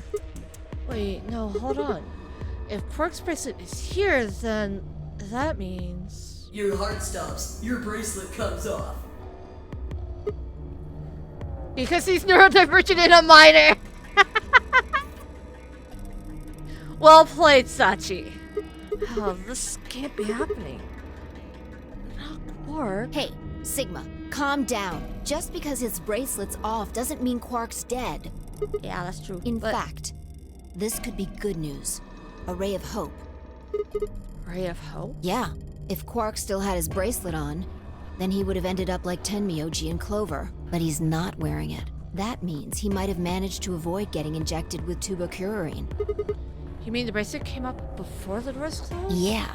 Wait, no, hold on. If Quark's bracelet is here, then that means... Your heart stops. Your bracelet comes off. Because he's neurodivergent and a minor! Well played, Sachi. Oh, this can't be happening. Not Quark. Hey, Sigma, calm down. Just because his bracelet's off doesn't mean Quark's dead. Yeah, that's true. In fact, this could be good news. A ray of hope. Ray of hope? Yeah, if Quark still had his bracelet on, then he would have ended up like Tenmyoji and Clover. But he's not wearing it. That means he might have managed to avoid getting injected with tubocurarine. You mean the bracelet came up before the doors closed? Yeah.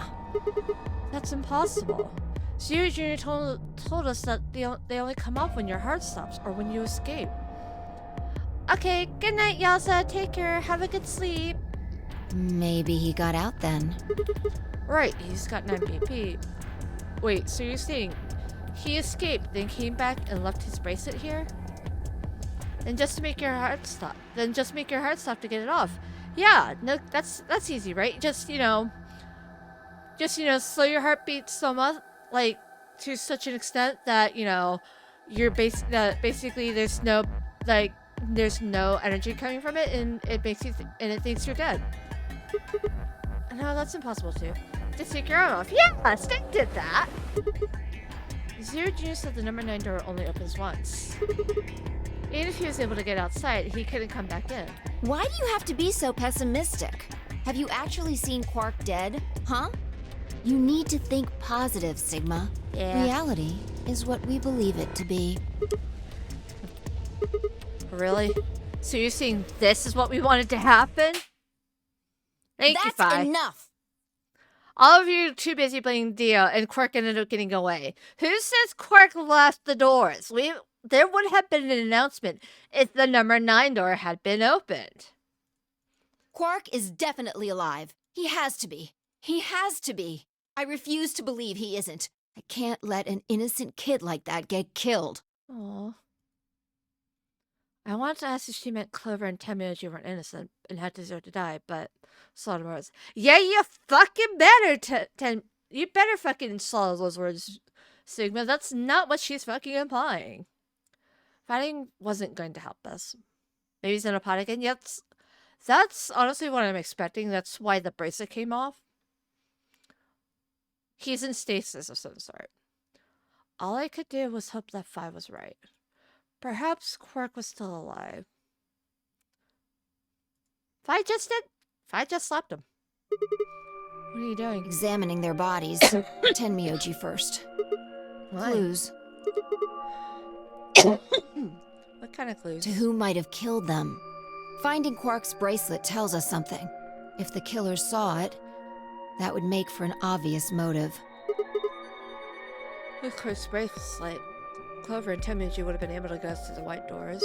That's impossible. Zero Jr. told us that they only come off when your heart stops or when you escape. Okay, good night, Yasa. Take care. Have a good sleep. Maybe he got out then. Right, he's got 9 BP. Wait, so you're saying he escaped, then came back and left his bracelet here? Then just make your heart stop to get it off. Yeah, no, that's easy, right? Just slow your heartbeat so much, like, to such an extent that, you're basically there's no energy coming from it, and it thinks you're dead. No, that's impossible too. Just take your arm off. Yeah, Stick did that. Zero Jr. said the number 9 door only opens once. Even if he was able to get outside, he couldn't come back in. Why do you have to be so pessimistic? Have you actually seen Quark dead? Huh? You need to think positive, Sigma. Yeah. Reality is what we believe it to be. Really? So you're saying this is what we wanted to happen? Thank you, Fi. That's enough! All of you are too busy playing Dio, and Quark ended up getting away. Who says Quark left the doors? There would have been an announcement if the number 9 door had been opened. Quark is definitely alive. He has to be. He has to be. I refuse to believe he isn't. I can't let an innocent kid like that get killed. Aww. I wanted to ask if she meant Clover and Tenmyoji weren't innocent and had deserved to die, but Slaughter was, yeah, you fucking better, you better fucking swallow those words, Sigma. That's not what she's fucking implying. Fighting wasn't going to help us. Maybe Xenopod again? Yes. That's honestly what I'm expecting. That's why the bracelet came off. He's in stasis of some sort. All I could do was hope that 5 was right. Perhaps Quark was still alive. Fi just slapped him. What are you doing? Examining their bodies. Tenmyoji first. Why? Clues. What kind of clues? To who might have killed them. Finding Quark's bracelet tells us something. If the killers saw it, that would make for an obvious motive. With Quark's bracelet, Clover and Tenmyoji would have been able to go through the white doors.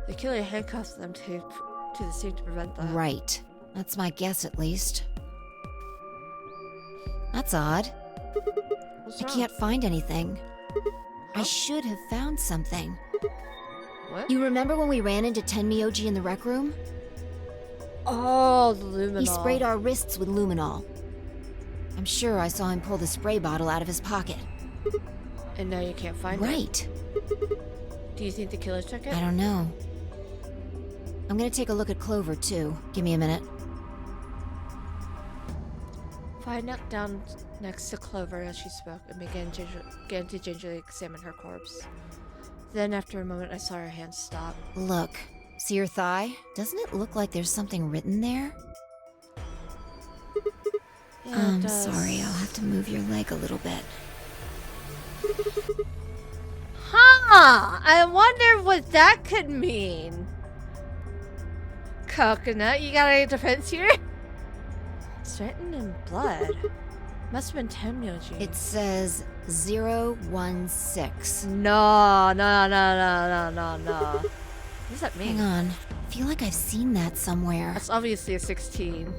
The killer handcuffed them to the safe to prevent that. Right. That's my guess, at least. That's odd. What's I wrong? can't find anything. I should have found something. What? You remember when we ran into Tenmyoji in the rec room? Oh, the luminol. He sprayed our wrists with luminol. I'm sure I saw him pull the spray bottle out of his pocket. And now you can't find it. Right. Do you think the killer took it? I don't know. I'm gonna take a look at Clover, too. Give me a minute. I knelt down next to Clover as she spoke and began to gingerly examine her corpse. Then, after a moment, I saw her hand stop. Look. See your thigh? Doesn't it look like there's something written there? Yeah, I'm sorry, I'll have to move your leg a little bit. Huh! I wonder what that could mean. Coconut, you got any defense here? It's written in blood. Must have been Temyoji. It says 016. No. What does that mean? Hang on. I feel like I've seen that somewhere. That's obviously a 16.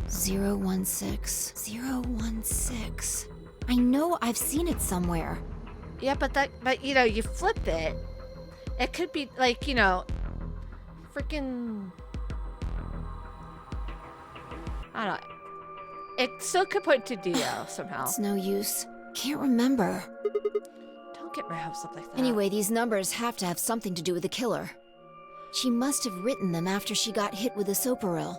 016. 016. I know I've seen it somewhere. Yeah, but you know, you flip it. It could be like, you know, freaking. I don't know. It still could point to Dio somehow. It's no use. Can't remember. Don't get my hopes up like that. Anyway, these numbers have to have something to do with the killer. She must have written them after she got hit with the soparil.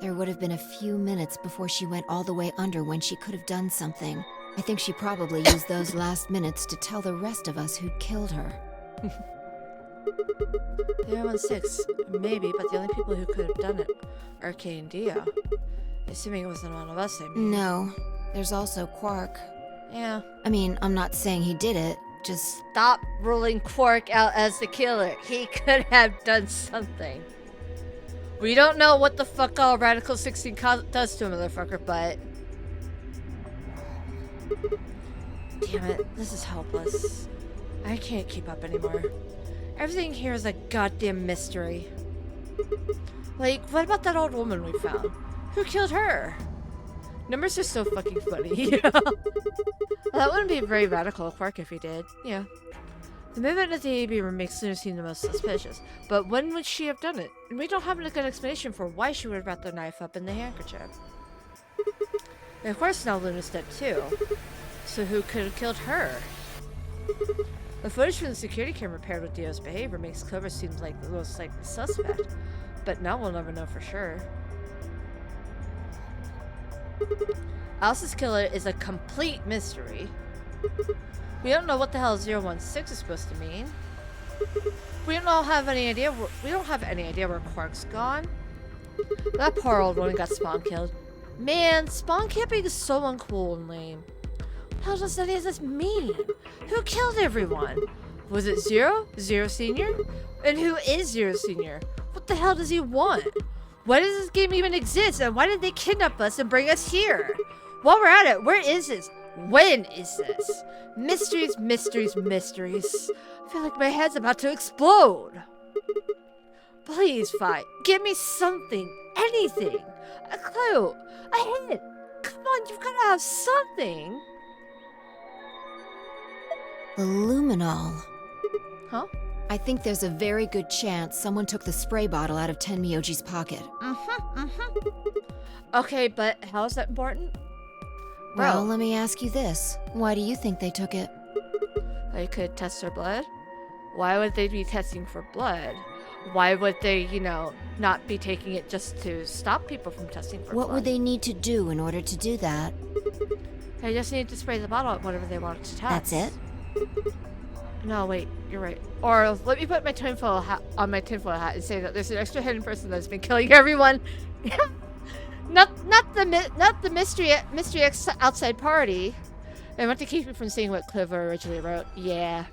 There would have been a few minutes before she went all the way under when she could have done something. I think she probably used those last minutes to tell the rest of us who'd killed her. 016, maybe, but the only people who could have done it are Kay and Dio. Assuming it wasn't one of us, I mean. No, there's also Quark. Yeah. I mean, I'm not saying he did it, just... Stop ruling Quark out as the killer. He could have done something. We don't know what the fuck all Radical 16 does to a motherfucker, but... Damn it, this is hopeless. I can't keep up anymore. Everything here is a goddamn mystery. Like, what about that old woman we found? Who killed her? Numbers are so fucking funny. Well, that wouldn't be very radical of Quark if he did. Yeah. The movement of the AB room makes Luna seem the most suspicious, but when would she have done it? And we don't have a good explanation for why she would have wrapped the knife up in the handkerchief. And of course now Luna's dead too. So who could have killed her? The footage from the security camera paired with Dio's behavior makes Clover seem like the most likely suspect, but now we'll never know for sure. Alice's killer is a complete mystery. We don't know what the hell 016 is supposed to mean. We don't have any idea where Quark's gone. That poor old one got Spawn killed. Man, Spawn camping is so uncool and lame. What the hell does any of this mean? Who killed everyone? Was it Zero? Zero Senior? And who is Zero Senior? What the hell does he want? Why does this game even exist? And why did they kidnap us and bring us here? While we're at it, where is this? When is this? Mysteries, mysteries, mysteries. I feel like my head's about to explode. Please, Fi, give me something, anything. A clue, a hint. Come on, you've got to have something. The luminol. Huh? I think there's a very good chance someone took the spray bottle out of Tenmyoji's pocket. Okay, but how is that important? Well, let me ask you this. Why do you think they took it? They could test her blood. Why would they be testing for blood? Why would they, you know, not be taking it just to stop people from testing for blood? What would they need to do in order to do that? They just need to spray the bottle at whatever they wanted to test. That's it? No, wait, you're right. Or let me put my tinfoil hat on my tinfoil hat and say that there's an extra hidden person that's been killing everyone. not the mystery outside party. I want to keep you from seeing what Clover originally wrote. Yeah.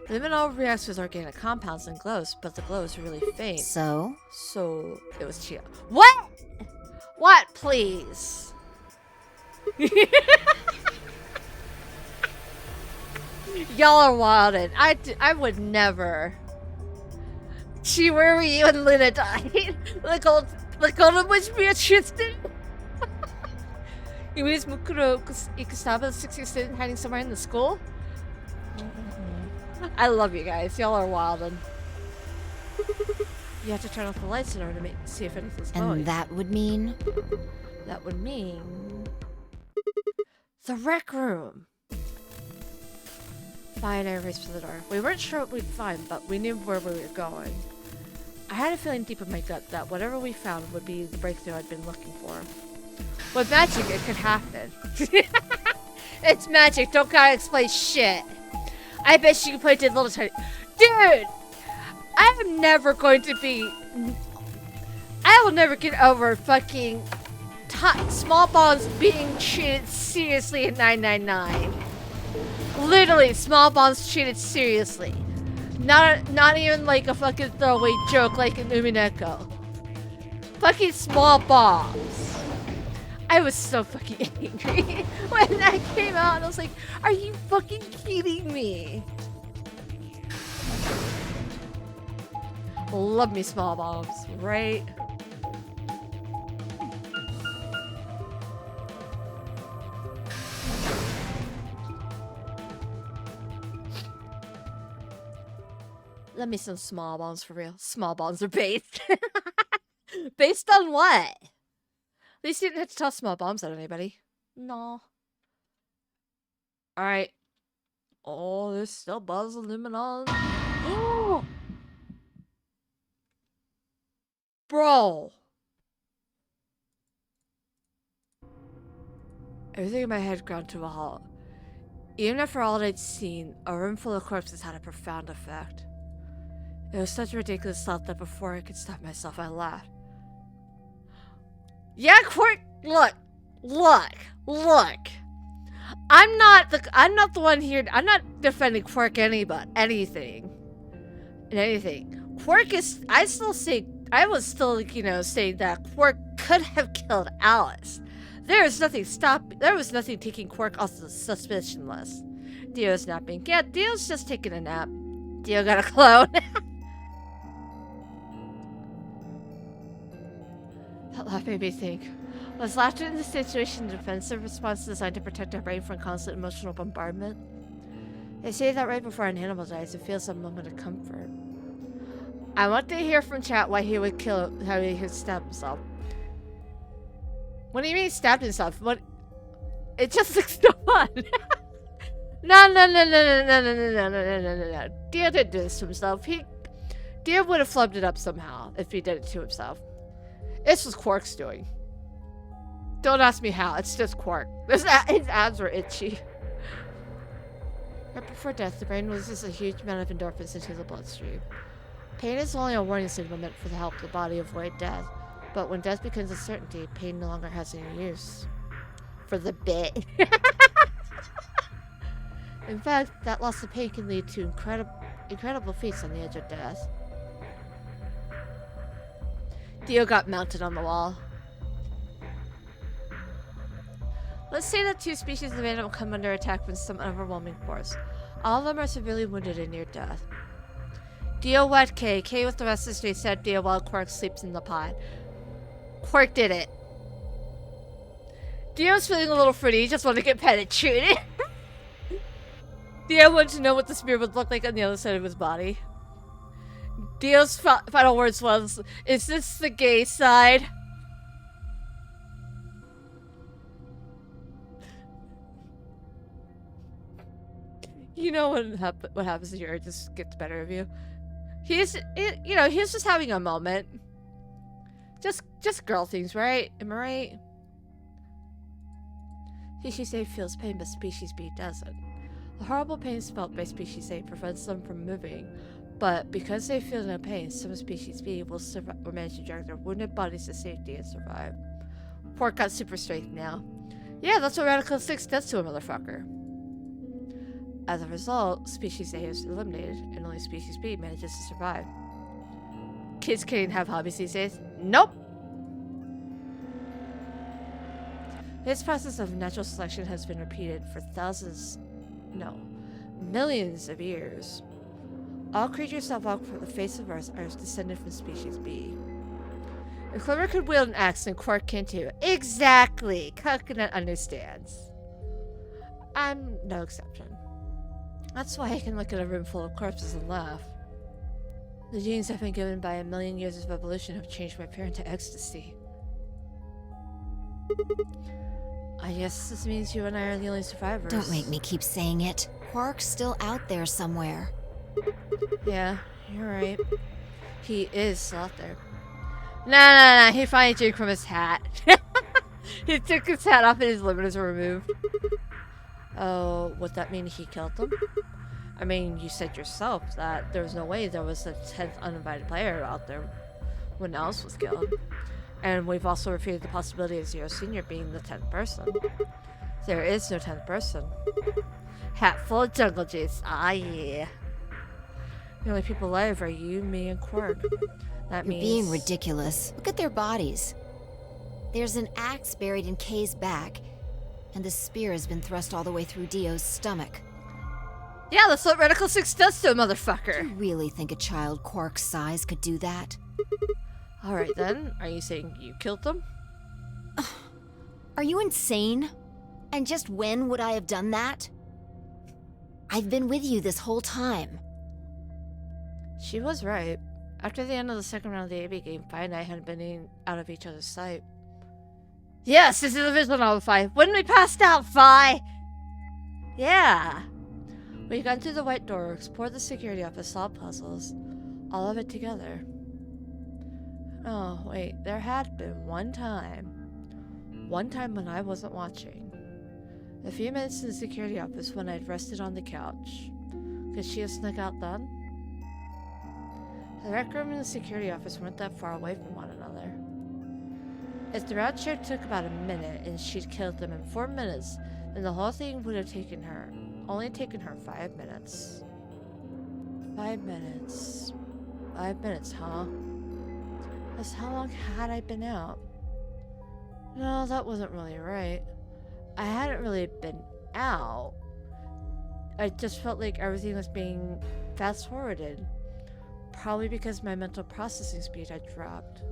Luminol reacts with organic compounds and glows, but the glow is really faint. So it was Chia. What? What, please? Y'all are wildin'. I would never. Gee, where were you when Luna died? The golden witch Beatrice did? You mean Mukuro Ikusaba 60 hiding somewhere in the school? I love you guys. Y'all are wildin'. You have to turn off the lights in order to see if anything's glowing. And that would mean? That would mean... the rec room! Fine, I raced for the door. We weren't sure what we'd find, but we knew where we were going. I had a feeling deep in my gut that whatever we found would be the breakthrough I'd been looking for. With magic, it could happen. It's magic, don't gotta explain shit. I bet she can play it little tiny... Dude! I am never going to be... I will never get over fucking... small balls being treated seriously in 999. Literally, small balls treated seriously. Not even like a fucking throwaway joke like in Umineko. Fucking small bombs. I was so fucking angry when that came out and I was like, are you fucking kidding me? Love me small bombs, right? Let me some small bombs for real. Small bombs are based. Based on what? At least you didn't have to toss small bombs at anybody. No. Alright. Oh, there's still buzz aluminum. Oh! Bro! Everything in my head ground to a halt. Even after all I'd seen, a room full of corpses had a profound effect. It was such a ridiculous thought that before I could stop myself, I laughed. Yeah, Quark, look. I'm not the one here. I'm not defending Quark anything. Quark is, I was still, saying that Quark could have killed Alice. There was nothing taking Quark off the suspicion list. Dio's napping. Yeah, Dio's just taking a nap. Dio got a clone. That laugh made me think. Was laughter in this situation a defensive response designed to protect our brain from constant emotional bombardment? They say that right before an animal dies, it feels a moment of comfort. I want to hear from chat why he would how he would stab himself. What do you mean stabbed himself? What? It just looks so fun. No. Dio didn't do this to himself. Dio would have flubbed it up somehow if he did it to himself. This was Quark's doing. Don't ask me how. It's just Quark. His abs were itchy. Right before death, the brain loses a huge amount of endorphins into the bloodstream. Pain is only a warning signal meant for the help the body avoid death. But when death becomes a certainty, pain no longer has any use. For the bit. In fact, that loss of pain can lead to incredible feats on the edge of death. Dio got mounted on the wall. Let's say that two species of animal come under attack from some overwhelming force. All of them are severely wounded and near death. Dio wet K. K with the rest of the street said Dio while Quark sleeps in the pod. Quark did it. Dio's feeling a little fruity. He just wanted to get penetrated. Dio wanted to know what the spear would look like on the other side of his body. Dio's final words was, "Is this the gay side?" You know what happens when your urge just gets the better of you. He's just having a moment. Just girl things, right? Am I right? Species A feels pain, but Species B doesn't. The horrible pain felt by Species A prevents them from moving, but because they feel no pain, some Species B will manage to drag their wounded bodies to safety and survive. Quark got super straight now. Yeah, that's what Radical 6 does to a motherfucker. As a result, Species A is eliminated, and only Species B manages to survive. Kids can't have hobbies these days. Nope! This process of natural selection has been repeated for millions of years. All creatures that walk from the face of Earth are descended from Species B. If Clover could wield an axe, then Quark can too. Exactly! Coconut understands. I'm no exception. That's why I can look at a room full of corpses and laugh. The genes I've been given by a million years of evolution have changed my parent to ecstasy. I guess this means you and I are the only survivors. Don't make me keep saying it. Quark's still out there somewhere. Yeah, you're right. He is still out there. No. He finally drank from his hat. He took his hat off and his limiters were removed. Oh, would that mean he killed them? I mean, you said yourself that there was no way there was a 10th uninvited player out there when Alice was killed. And we've also refuted the possibility of Zero Senior being the 10th person. There is no 10th person. Hat full of jungle juice. Ah, yeah. The only people alive are you, me, and Quark. That means... You're being ridiculous. Look at their bodies. There's an axe buried in Kay's back, and the spear has been thrust all the way through Dio's stomach. Yeah, that's what Radical 6 does to a motherfucker. Do you really think a child Quark's size could do that? Alright then, are you saying you killed them? Are you insane? And just when would I have done that? I've been with you this whole time. She was right. After the end of the second round of the AB game, Fi and I hadn't been out of each other's sight. Yes, this is a visual novel, Fi. When we passed out, Fi! Yeah. We got through the white door, explored the security office, solved puzzles. All of it together. Oh, wait. There had been one time. One time when I wasn't watching. A few minutes in the security office when I'd rested on the couch. Could she have snuck out then? The rec room and the security office weren't that far away from one another. If the round trip took about a minute and she'd killed them in 4 minutes, then the whole thing would have only taken her 5 minutes. 5 minutes. 5 minutes, huh? That's how long had I been out? No, that wasn't really right. I hadn't really been out. I just felt like everything was being fast-forwarded. Probably because my mental processing speed had dropped.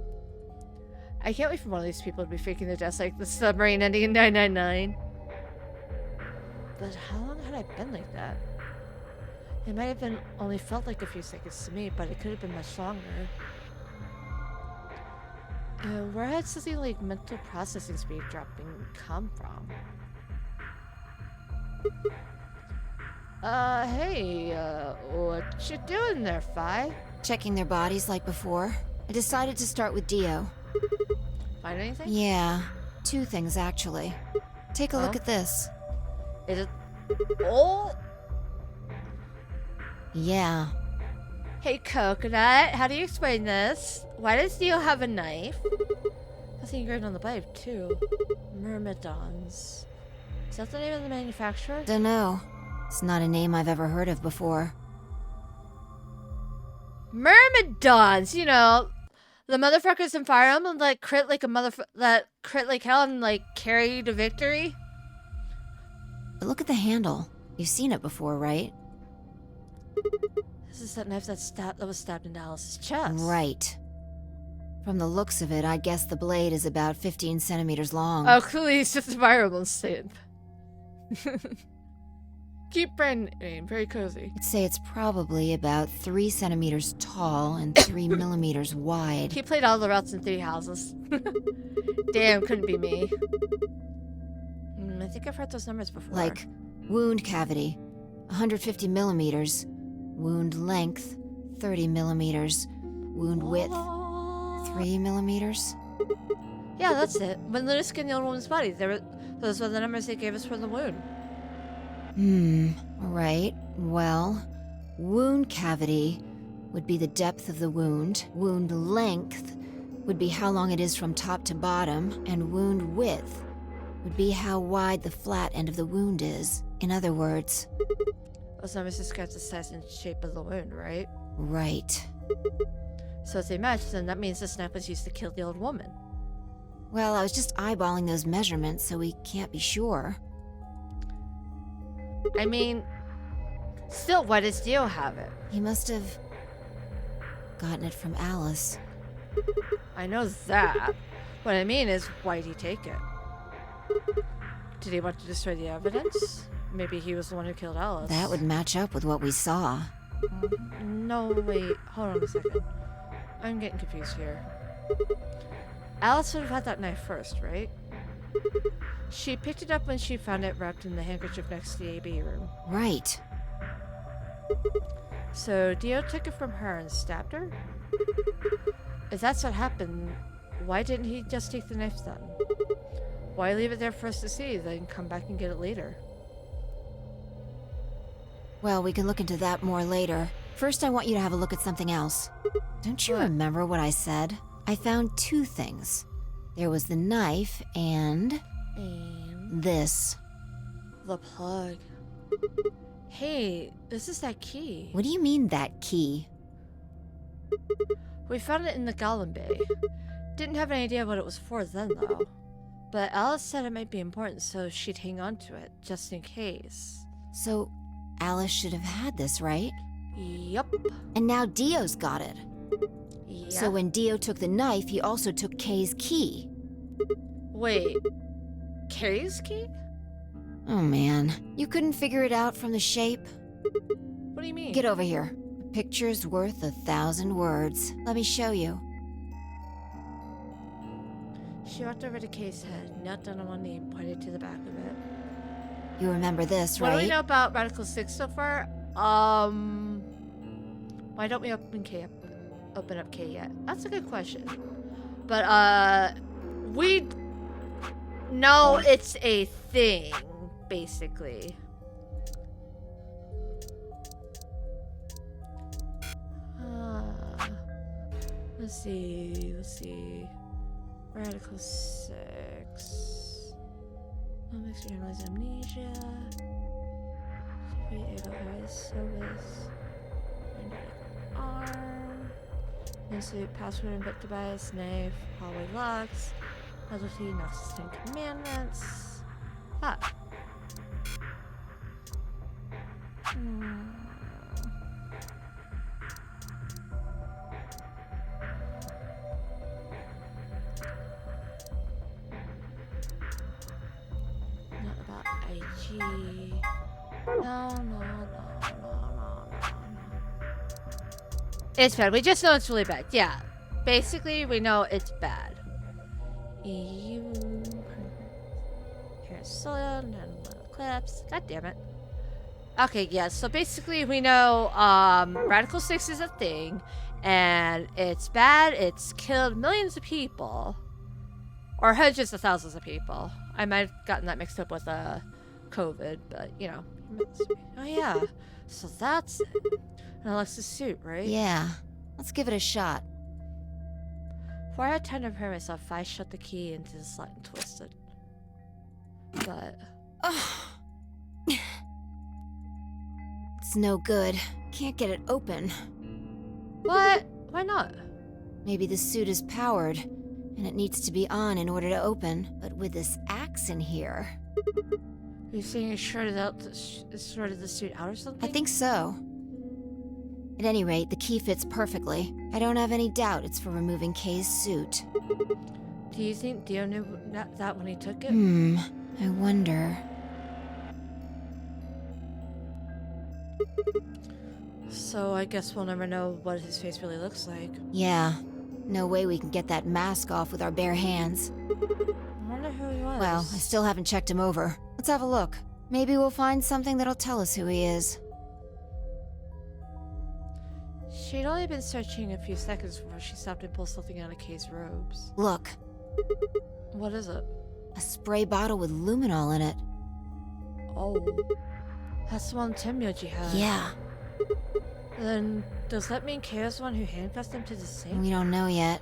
I can't wait for one of these people to be faking their deaths like the submarine ending in 999. But how long had I been like that? It might have been only felt like a few seconds to me, but it could have been much longer. Where had something like mental processing speed dropping come from? Hey, what you doing there, Fi? Checking their bodies like before. I decided to start with Dio. Find anything? Yeah, 2 things actually. Take a look at this. Is it... Oh! Yeah. Hey, Coconut, how do you explain this? Why does Dio have a knife? Nothing engraved on the blade, too. Myrmidons. Is that the name of the manufacturer? Dunno. It's not a name I've ever heard of before. Myrmidons! You know, the motherfuckers in Fire Emblem that crit like hell and like carry to victory. But look at the handle. You've seen it before, right? This is that knife that was stabbed into Alice's chest. Right. From the looks of it, I guess the blade is about 15 centimeters long. Oh, clearly it's just a Fire Emblem stamp. Keep branding, very cozy. I'd say it's probably about 3 centimeters tall and 3 millimeters wide. He played all the routes in 3 houses. Damn, couldn't be me. I think I've heard those numbers before. Like, wound cavity, 150 millimeters. Wound length, 30 millimeters. Wound width, 3 millimeters. Yeah, that's it. When Luna skinned the old woman's body, those were the numbers they gave us for the wound. Right. Well, wound cavity would be the depth of the wound. Wound length would be how long it is from top to bottom. And wound width would be how wide the flat end of the wound is. In other words... Those numbers describe the size and shape of the wound, right? Right. So if they match, then that means this knife was used to kill the old woman. Well, I was just eyeballing those measurements, so we can't be sure. I mean, still, why does Dio have it? He must have gotten it from Alice. I know that. What I mean is, why'd he take it? Did he want to destroy the evidence? Maybe he was the one who killed Alice. That would match up with what we saw. No, wait. Hold on a second. I'm getting confused here. Alice would have had that knife first, right? She picked it up when she found it wrapped in the handkerchief next to the AB room. Right. So Dio took it from her and stabbed her? If that's what happened, why didn't he just take the knife then? Why leave it there for us to see, then come back and get it later? Well, we can look into that more later. First, I want you to have a look at something else. Don't you remember what I said? I found two things. There was the knife and this. The plug. Hey, this is that key. What do you mean, that key? We found it in the Gollum Bay. Didn't have any idea what it was for then, though. But Alice said it might be important, so she'd hang on to it, just in case. So, Alice should have had this, right? Yup. And now Dio's got it. Yeah. So when Dio took the knife, he also took Kay's key. Wait. Kay's key? Oh man, you couldn't figure it out from the shape? What do you mean? Get over here. A picture's worth 1,000 words. Let me show you. She walked over to Kay's head, knelt down on one knee, and pointed to the back of it. You remember this, right? What do we know about Radical 6 so far? Why don't we open up K yet? That's a good question. But, we know it's a thing, basically. Let's see. Radical 6. What makes you realize amnesia? Service. Arm. Insert password input device, knife, hallway locks, casualty, Nexus 10 commandments. Ah. Not about IG. No. It's bad. We just know it's really bad. Yeah. Basically, we know it's bad. EU. Here's soil, and clips. God damn it. Okay, yeah. So basically, we know Radical 6 is a thing, and it's bad. It's killed millions of people. Or hundreds of thousands of people. I might have gotten that mixed up with COVID, but, you know. Oh, yeah. So that's it. An Alexa's suit, right? Yeah. Let's give it a shot. Before I had time to prepare myself, I shut the key into the slot and twisted. But... It's no good. Can't get it open. What? Why not? Maybe the suit is powered, and it needs to be on in order to open. But with this axe in here... Are you saying it shorted the suit out or something? I think so. At any rate, the key fits perfectly. I don't have any doubt it's for removing Kay's suit. Do you think Dio knew that when he took it? I wonder... So I guess we'll never know what his face really looks like. Yeah. No way we can get that mask off with our bare hands. I wonder who he was. Well, I still haven't checked him over. Let's have a look. Maybe we'll find something that'll tell us who he is. She'd only been searching a few seconds before she stopped and pulled something out of Kay's robes. Look. What is it? A spray bottle with luminol in it. Oh. That's the one Temyoji had. Yeah. Then, does that mean Kay was the one who handcuffed him to the sink? We don't know yet.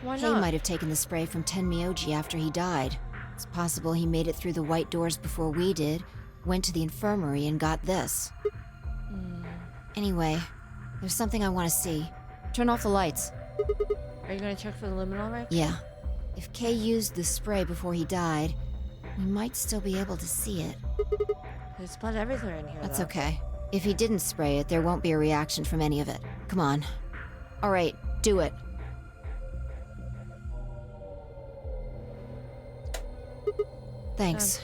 Why Kay not? might have taken the spray from Tenmyoji after he died. It's possible he made it through the white doors before we did, went to the infirmary and got this. Anyway, there's something I want to see. Turn off the lights. Are you gonna check for the luminol right? Yeah. If Kay used the spray before he died, we might still be able to see it. There's blood everywhere in here. That's though. okay. If he didn't spray it, there won't be a reaction from any of it. Come on. Alright, do it. Thanks.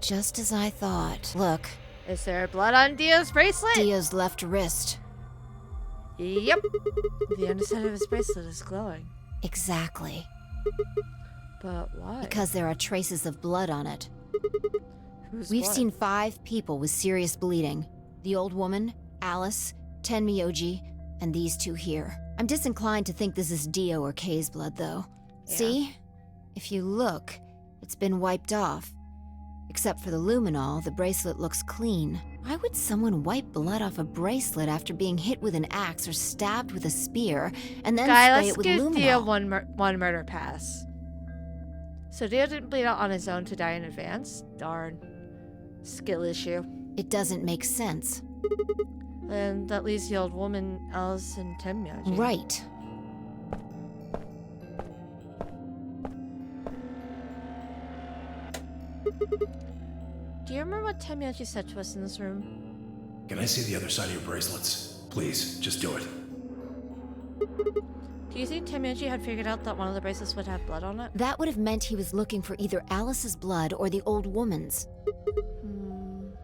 Just as I thought. Look, Is there blood on Dio's bracelet? Dio's left wrist. Yep. The underside of his bracelet is glowing. Exactly. But why? Because there are traces of blood on it. We've seen 5 people with serious bleeding. The old woman, Alice, Tenmyoji, and these 2 here. I'm disinclined to think this is Dio or Kay's blood, though. Yeah. See? If you look, it's been wiped off. Except for the luminol, the bracelet looks clean. Why would someone wipe blood off a bracelet after being hit with an axe or stabbed with a spear, and then spray it with let's give Dio luminol? one murder pass. So Dio didn't bleed out on his own to die in advance? Darn. Skill issue. It doesn't make sense. And that leaves the old woman, Alice, and Tenmyoji. Right. Do you remember what Tenmyoji said to us in this room? Can I see the other side of your bracelets? Please, just do it. Do you think Tenmyoji had figured out that one of the bracelets would have blood on it? That would have meant he was looking for either Alice's blood or the old woman's.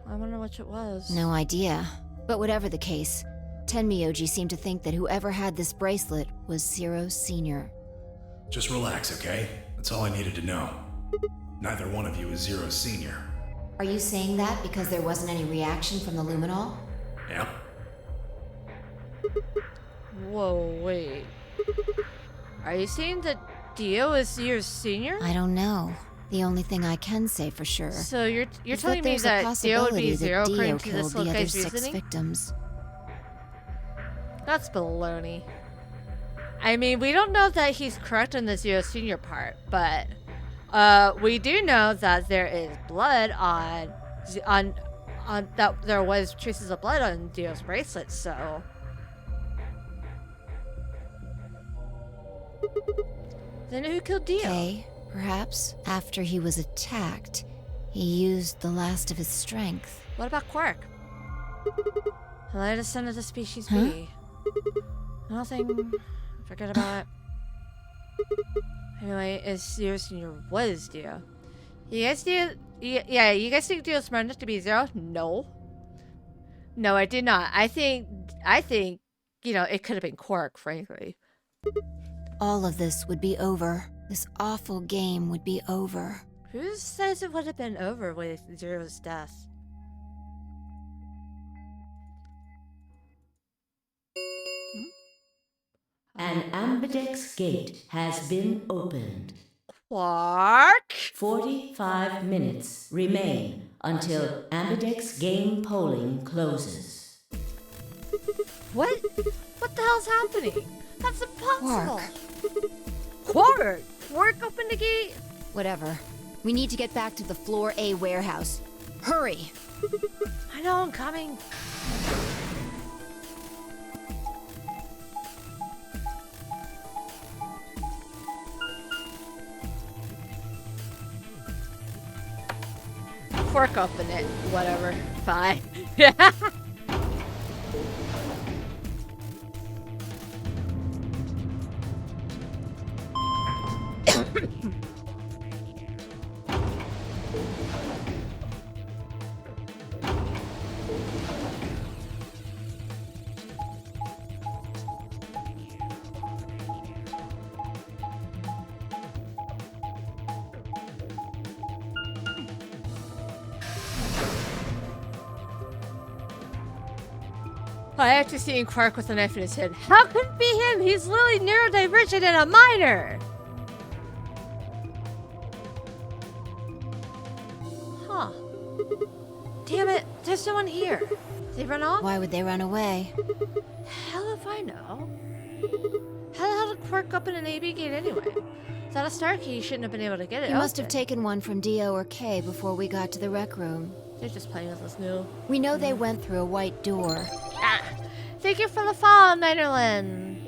I wonder which it was. No idea. But whatever the case, Tenmyoji seemed to think that whoever had this bracelet was Zero Sr. Just relax, okay? That's all I needed to know. Neither one of you is Zero Senior. Are you saying that because there wasn't any reaction from the luminol? Yeah? Whoa, wait. Are you saying that Dio is Zero Senior? I don't know. The only thing I can say for sure. So you're is telling me there's a that Dio would be possibility Zero that Dio according to this killed little the other guy's 6 reasoning? victims. That's baloney. I mean, we don't know that he's correct on the Zero Senior part, but we do know that there is blood on that there was traces of blood on Dio's bracelet, so then who killed Dio? Okay, perhaps after he was attacked, he used the last of his strength. What about Quark? The latest son of the species Huh? B. Nothing. Forget about it. Anyway, is Zero Senior was Dio? You guys do? Yeah, you guys think Dio's smart enough to be Zero? No. No, I did not. I think, you know, it could have been Quark, frankly. All of this would be over. This awful game would be over. Who says it would have been over with Zero's death? An ambidex gate has been opened. Quark? 45 minutes remain until ambidex game polling closes. What? What the hell's happening? That's impossible. Quark. Quark opened the gate? Whatever. We need to get back to the Floor A warehouse. Hurry! I know, I'm coming. Quark open it. Whatever. Fine. After seeing Quark with a knife in his head, how could it be him? He's literally neurodivergent and a minor! Huh. Damn it, there's no one here. They run off? Why would they run away? Hell if I know. How the hell did Quark open an AB gate anyway? Without a star key, you shouldn't have been able to get it He must have open. taken one from Dio or Kay before we got to the rec room. They're just playing with us new. We know they went through a white door. Ah! Thank you for the follow, Ninerlin.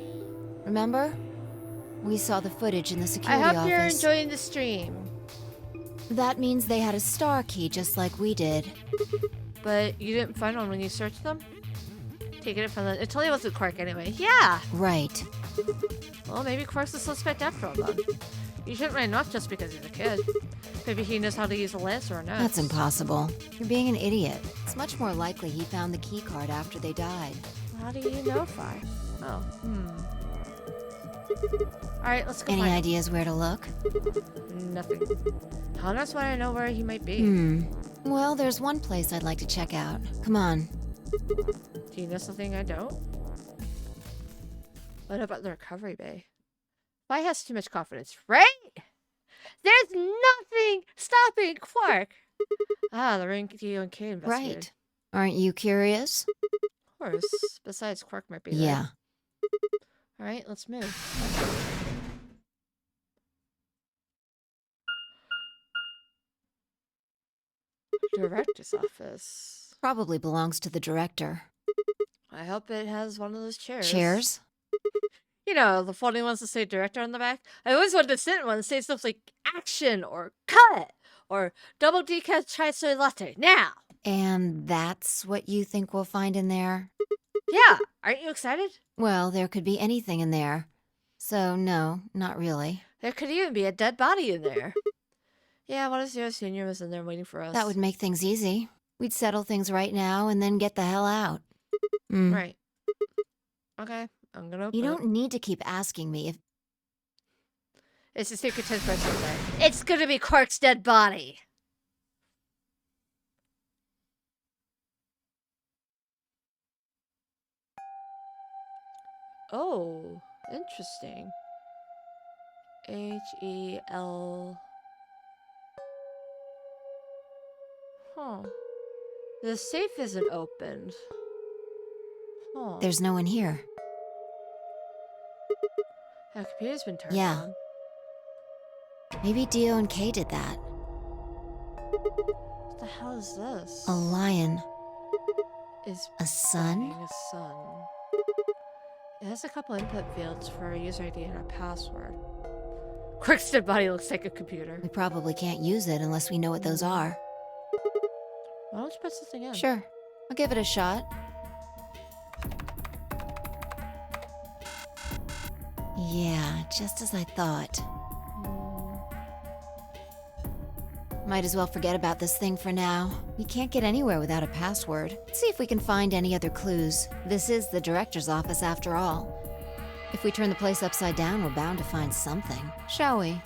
Remember? We saw the footage in the I security hope office. you're enjoying the stream. That means they had a star key just like we did. But you didn't find one when you searched them? Taking it from the... It totally wasn't Quark anyway. Yeah! Right. Well, maybe Quark's a suspect after all, then. You shouldn't write him off just because he's a kid. Maybe he knows how to use a laser or not. That's impossible. You're being an idiot. It's much more likely he found the key card after they died. How do you know, Fi? Oh, Alright, let's go Any find him. ideas where to look? Nothing. How does when I know where he might be? Well, there's one place I'd like to check out. Come on. Do you know something I don't? What about the recovery bay? Fi has too much confidence, right? There's nothing stopping Quark! Ah, the ring Dio and Kay investigated. Right. Aren't you curious? Of course. Besides, Quark might be there. Yeah. Alright, let's move. Director's office. Probably belongs to the director. I hope it has one of those chairs. Chairs? You know, the funny ones that say director on the back. I always wanted to sit in one that say stuff like action or cut or double decaf chai soy latte now. And that's what you think we'll find in there? Yeah, aren't you excited? Well, there could be anything in there. So, no, not really. There could even be a dead body in there. Yeah, what if Zero Senior was in there waiting for us? That would make things easy. We'd settle things right now and then get the hell out. Right. Okay, I'm gonna open You it. don't need to keep asking me if... It's a secret 10% there. It's gonna be Quark's dead body. Oh, interesting. H-E-L... Huh. The safe isn't opened. Huh. There's no one here. The computer's been turned Yeah. on. Maybe Dio and Kay did that. What the hell is this? A lion. Is A sun? a sun. It has a couple input fields for a user ID and a password. Quark's dead body looks like a computer. We probably can't use it unless we know what those are. Why don't you put something in? Sure. I'll give it a shot. Yeah, just as I thought. Might as well forget about this thing for now. We can't get anywhere without a password. Let's see if we can find any other clues. This is the director's office after all. If we turn the place upside down, we're bound to find something. Shall we?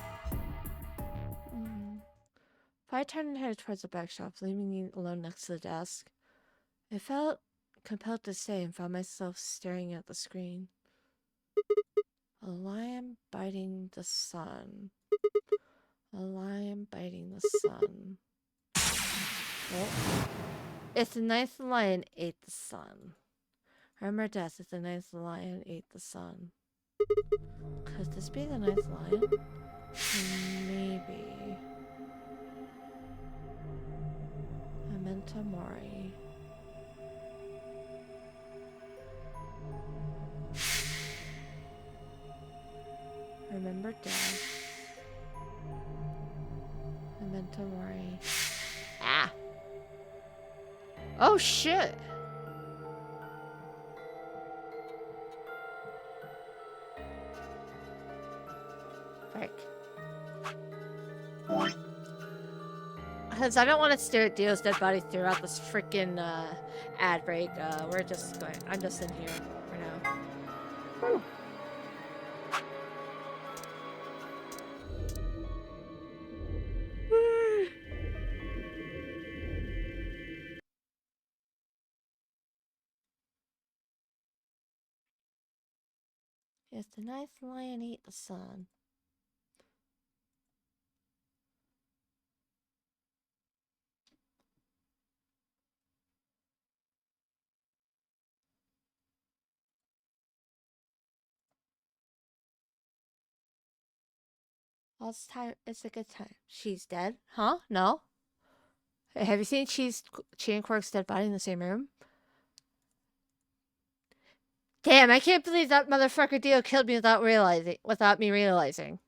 I turned and headed towards the back shop, leaving me alone next to the desk. I felt compelled to stay and found myself staring at the screen. A lion biting the sun. A lion biting the sun. Oh. If the ninth lion ate the sun. Remember death if the ninth lion ate the sun. Could this be the ninth lion? Maybe. Memento Mori. Remember death. Memento Mori. Ah! Oh shit! Frick. Because I don't want to stare at Dio's dead body throughout this freaking ad break. We're just going. I'm just in here for now. Whew. If the ninth lion ate the sun. Well, it's a good time. She's dead? Huh? No? Have you seen Chi and Quark's dead body in the same room? Damn, I can't believe that motherfucker Dio killed me without me realizing.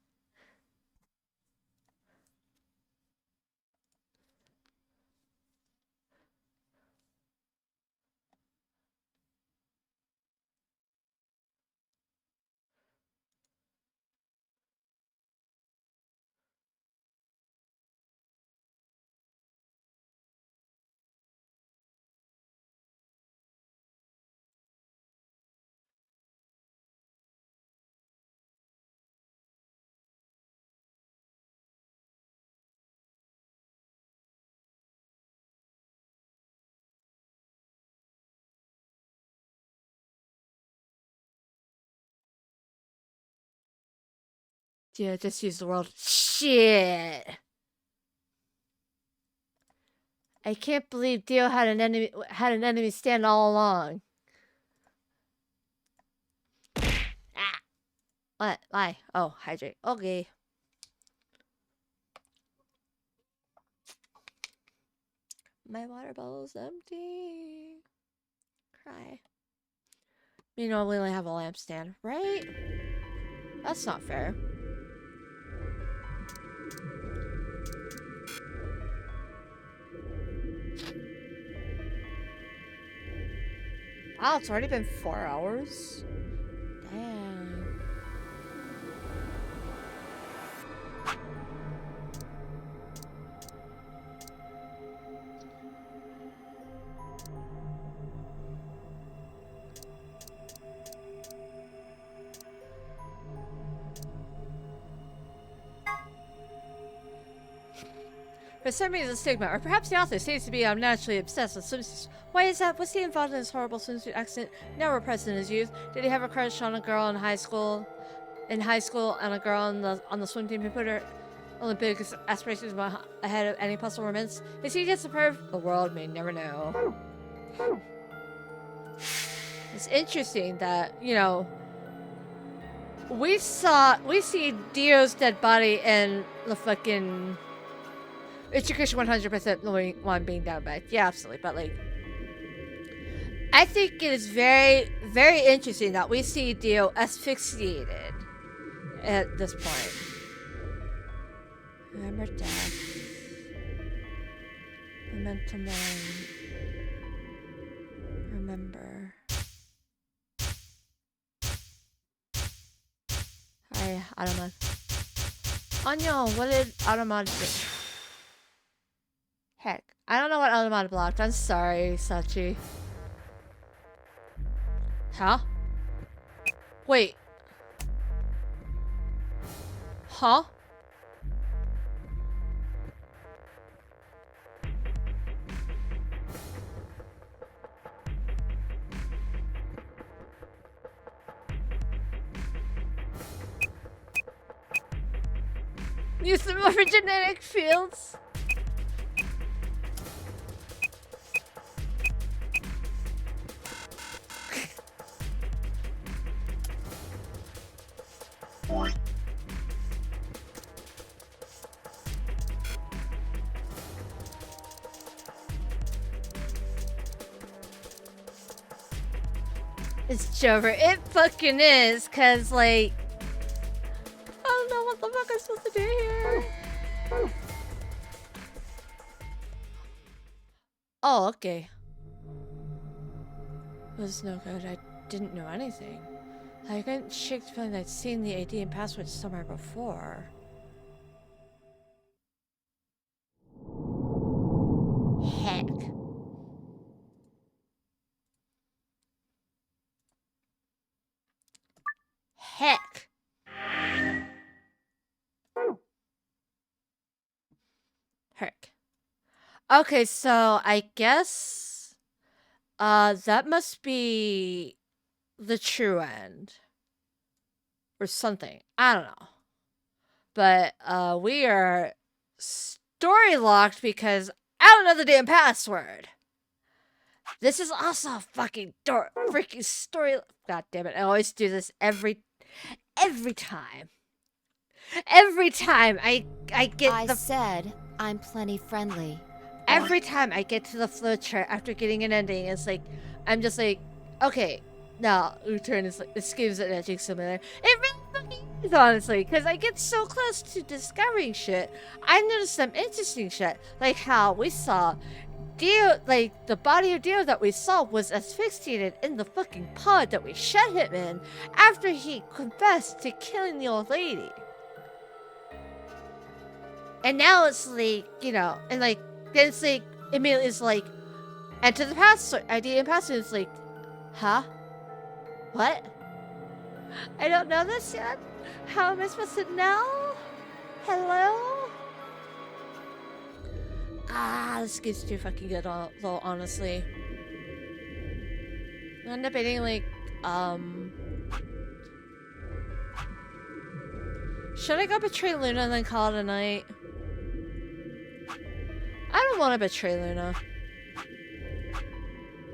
Yeah, just use the world. Shit. I can't believe Dio had an enemy stand all along. Ah. What? Why? Oh, hydrate. Okay. My water bottle's empty. Cry. Meanwhile, we only have a lampstand, right? That's not fair. Wow, it's already been 4 hours. Damn. For some reason, stigma, or perhaps the author seems to be unnaturally obsessed with swimsuits. Why is that? Was he involved in this horrible swimsuit accident? Never repressed in his youth. Did he have a crush on a girl in high school? And a girl on the swim team who put her Olympic aspirations ahead of any possible romance? Is he just a perv? The world may never know. It's interesting that, you know, we see Dio's dead body in the fucking Ichikushi 100% one being down bad. Yeah, absolutely. But like, I think it is very, very interesting that we see Dio asphyxiated at this point. Remember death. Memento mori. Remember. Hi, Arama. Anya, what did Arama do? Heck, I don't know what Arama blocked. I'm sorry, Sachi. Huh? Wait. Huh? Use the morphogenetic fields. It's Jover. It fucking is, cause like, I don't know what the fuck I'm supposed to do here. Oh, okay. It was no good. I didn't know anything. I couldn't shake the feeling that I'd seen the AD and password somewhere before. Heck. Heck. Heck. Okay, so I guess that must be the true end. Or something. I don't know. But we are story locked because I don't know the damn password. This is also a fucking freaking story. God damn it. I always do this every time. Every time I get I said I'm plenty friendly. Every time I get to the flowchart after getting an ending, it's like, I'm just like, okay, now return is like, this gives an edging similar. It really fucking is, honestly, because I get so close to discovering shit. I noticed some interesting shit, like how we saw Dio, like the body of Dio that we saw was asphyxiated in the fucking pod that we shut him in after he confessed to killing the old lady. And now it's like, you know, and like, then it's like, immediately it's like, enter the password, ID and password. It's like, huh? What? I don't know this yet? How am I supposed to know? Hello? Ah, this game's too fucking good, though, honestly. I end up getting, like, Should I go betray Luna and then call it a night? I don't want to betray Luna.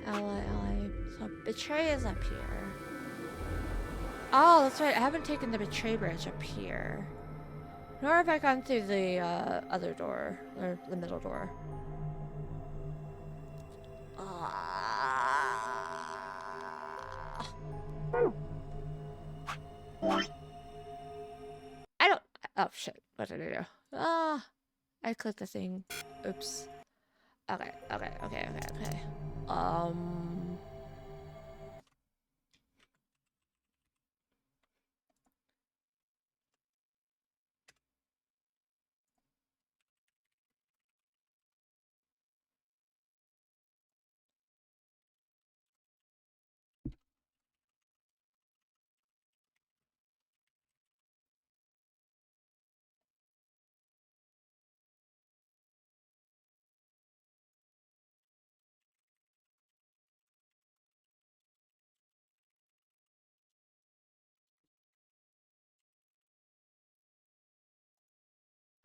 Ally. So betray is up here. Oh, that's right. I haven't taken the betray bridge up here. Nor have I gone through the other door, or the middle door. I don't. Oh shit! What did I do? I clicked the thing. Oops. Okay.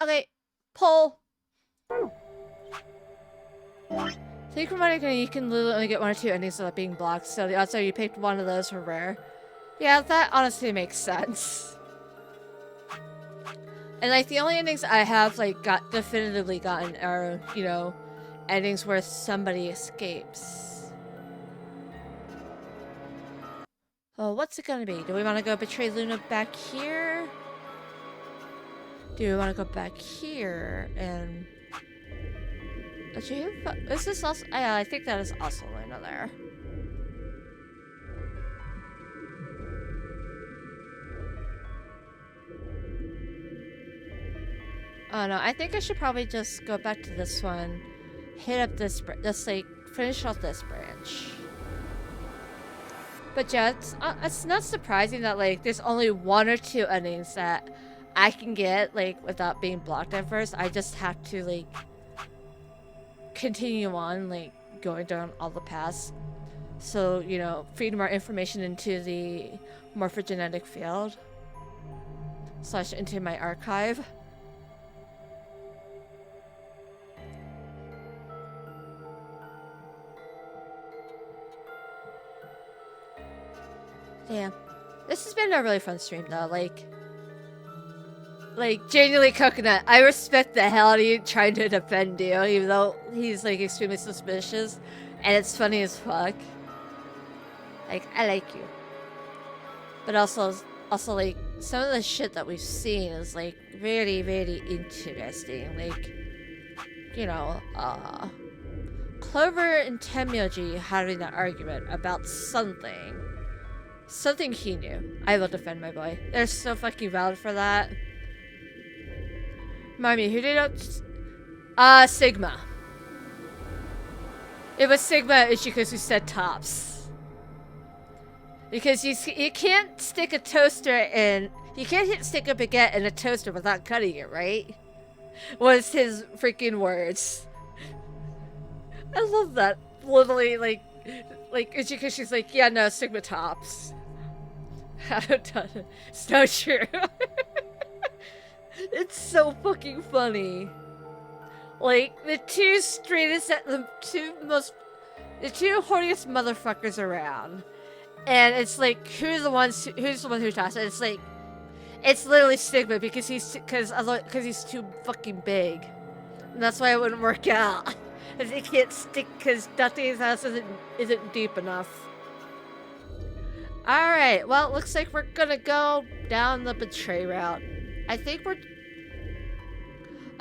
Okay, poll. Think from what I can, you can literally only get 1 or 2 endings without being blocked, so the odds are you picked one of those for rare. Yeah, that honestly makes sense. And like the only endings I have like definitively gotten are, you know, endings where somebody escapes. Oh, what's it gonna be? Do we want to go betray Luna back here? Do we want to go back here and... Is this also... Yeah, I think that is also Luna there. Oh no, I think I should probably just go back to this one. Hit up this... Just like, finish off this branch. But yeah, it's not surprising that like, there's only 1 or 2 endings that I can get, like, without being blocked at first. I just have to, like, continue on, like, going down all the paths. So, you know, feed more information into the morphogenetic field. / into my archive. Damn. This has been a really fun stream, though. Like, genuinely Coconut, I respect the hell out of you trying to defend you, even though he's, like, extremely suspicious. And it's funny as fuck. Like, I like you. But also, like, some of the shit that we've seen is, like, very, very interesting. Like, you know, Clover and Temyoji having an argument about something. Something he knew. I will defend my boy. They're so fucking valid for that. Mommy, who did it? Sigma. It was Sigma Ichiko's who said tops. Because you can't stick a toaster in... You can't stick a baguette in a toaster without cutting it, right? Was his freaking words. I love that. Literally, like Ichiko, she's like, yeah, no, Sigma tops. It's so true. It's so fucking funny. Like, the two horniest motherfuckers around. And it's like, who's the one who tossed it? It's like, it's literally Sigma because he's too fucking big. And that's why it wouldn't work out. Because he can't stick, because Date's house isn't deep enough. Alright, well, it looks like we're gonna go down the betray route. I think we're...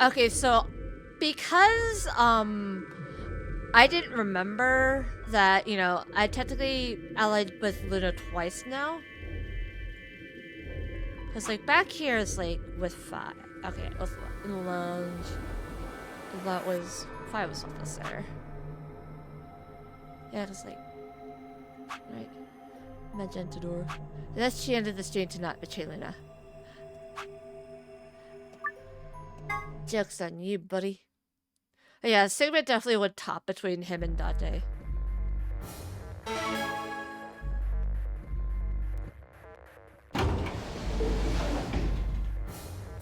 Okay, so, because, I didn't remember that, you know, I technically allied with Luna twice now. Because, like, back here is, like, with 5. Okay, with in the lounge. That was... 5 was on this there. Yeah, just like... Right. Magenta door. That's the end of the stream to not betray Luna. Joke's on you, buddy. But yeah, Sigma definitely would top between him and Date.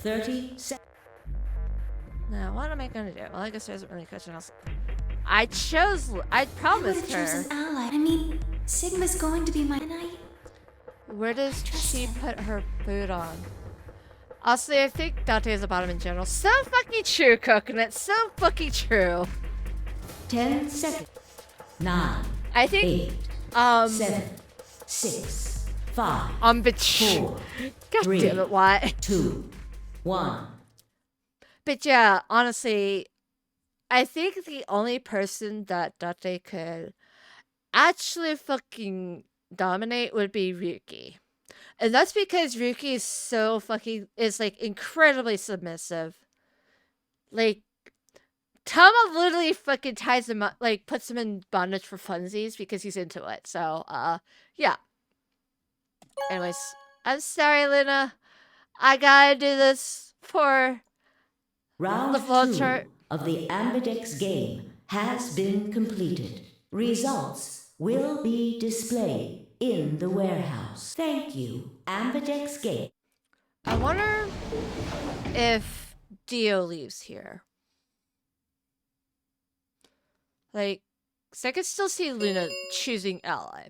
30 seconds. Now, what am I gonna do? Well, I guess there isn't really a question else. I promised I would her. choose an ally. I mean, Sigma's going to be my knight. Where does she put her food on? Honestly, I think Dante is the bottom in general. So fucking true, Coconut. So fucking true. 10 seconds. 9. I think, 8. 7. 6. 5. but 4. God 3, damn it, what? 2. 1. But yeah, honestly, I think the only person that Dante could actually fucking dominate would be Ryuki. And that's because Ryuki is so fucking, is like incredibly submissive. Like, Tama literally fucking ties him up, like puts him in bondage for funsies because he's into it. So, yeah. Anyways, I'm sorry, Luna. I gotta do this for Round the flow 2 chart. of the Ambidex game has been completed. Results will be displayed in the warehouse. Thank you, Ambidex game. I wonder if Dio leaves here. Like, 'cause I could still see Luna choosing ally.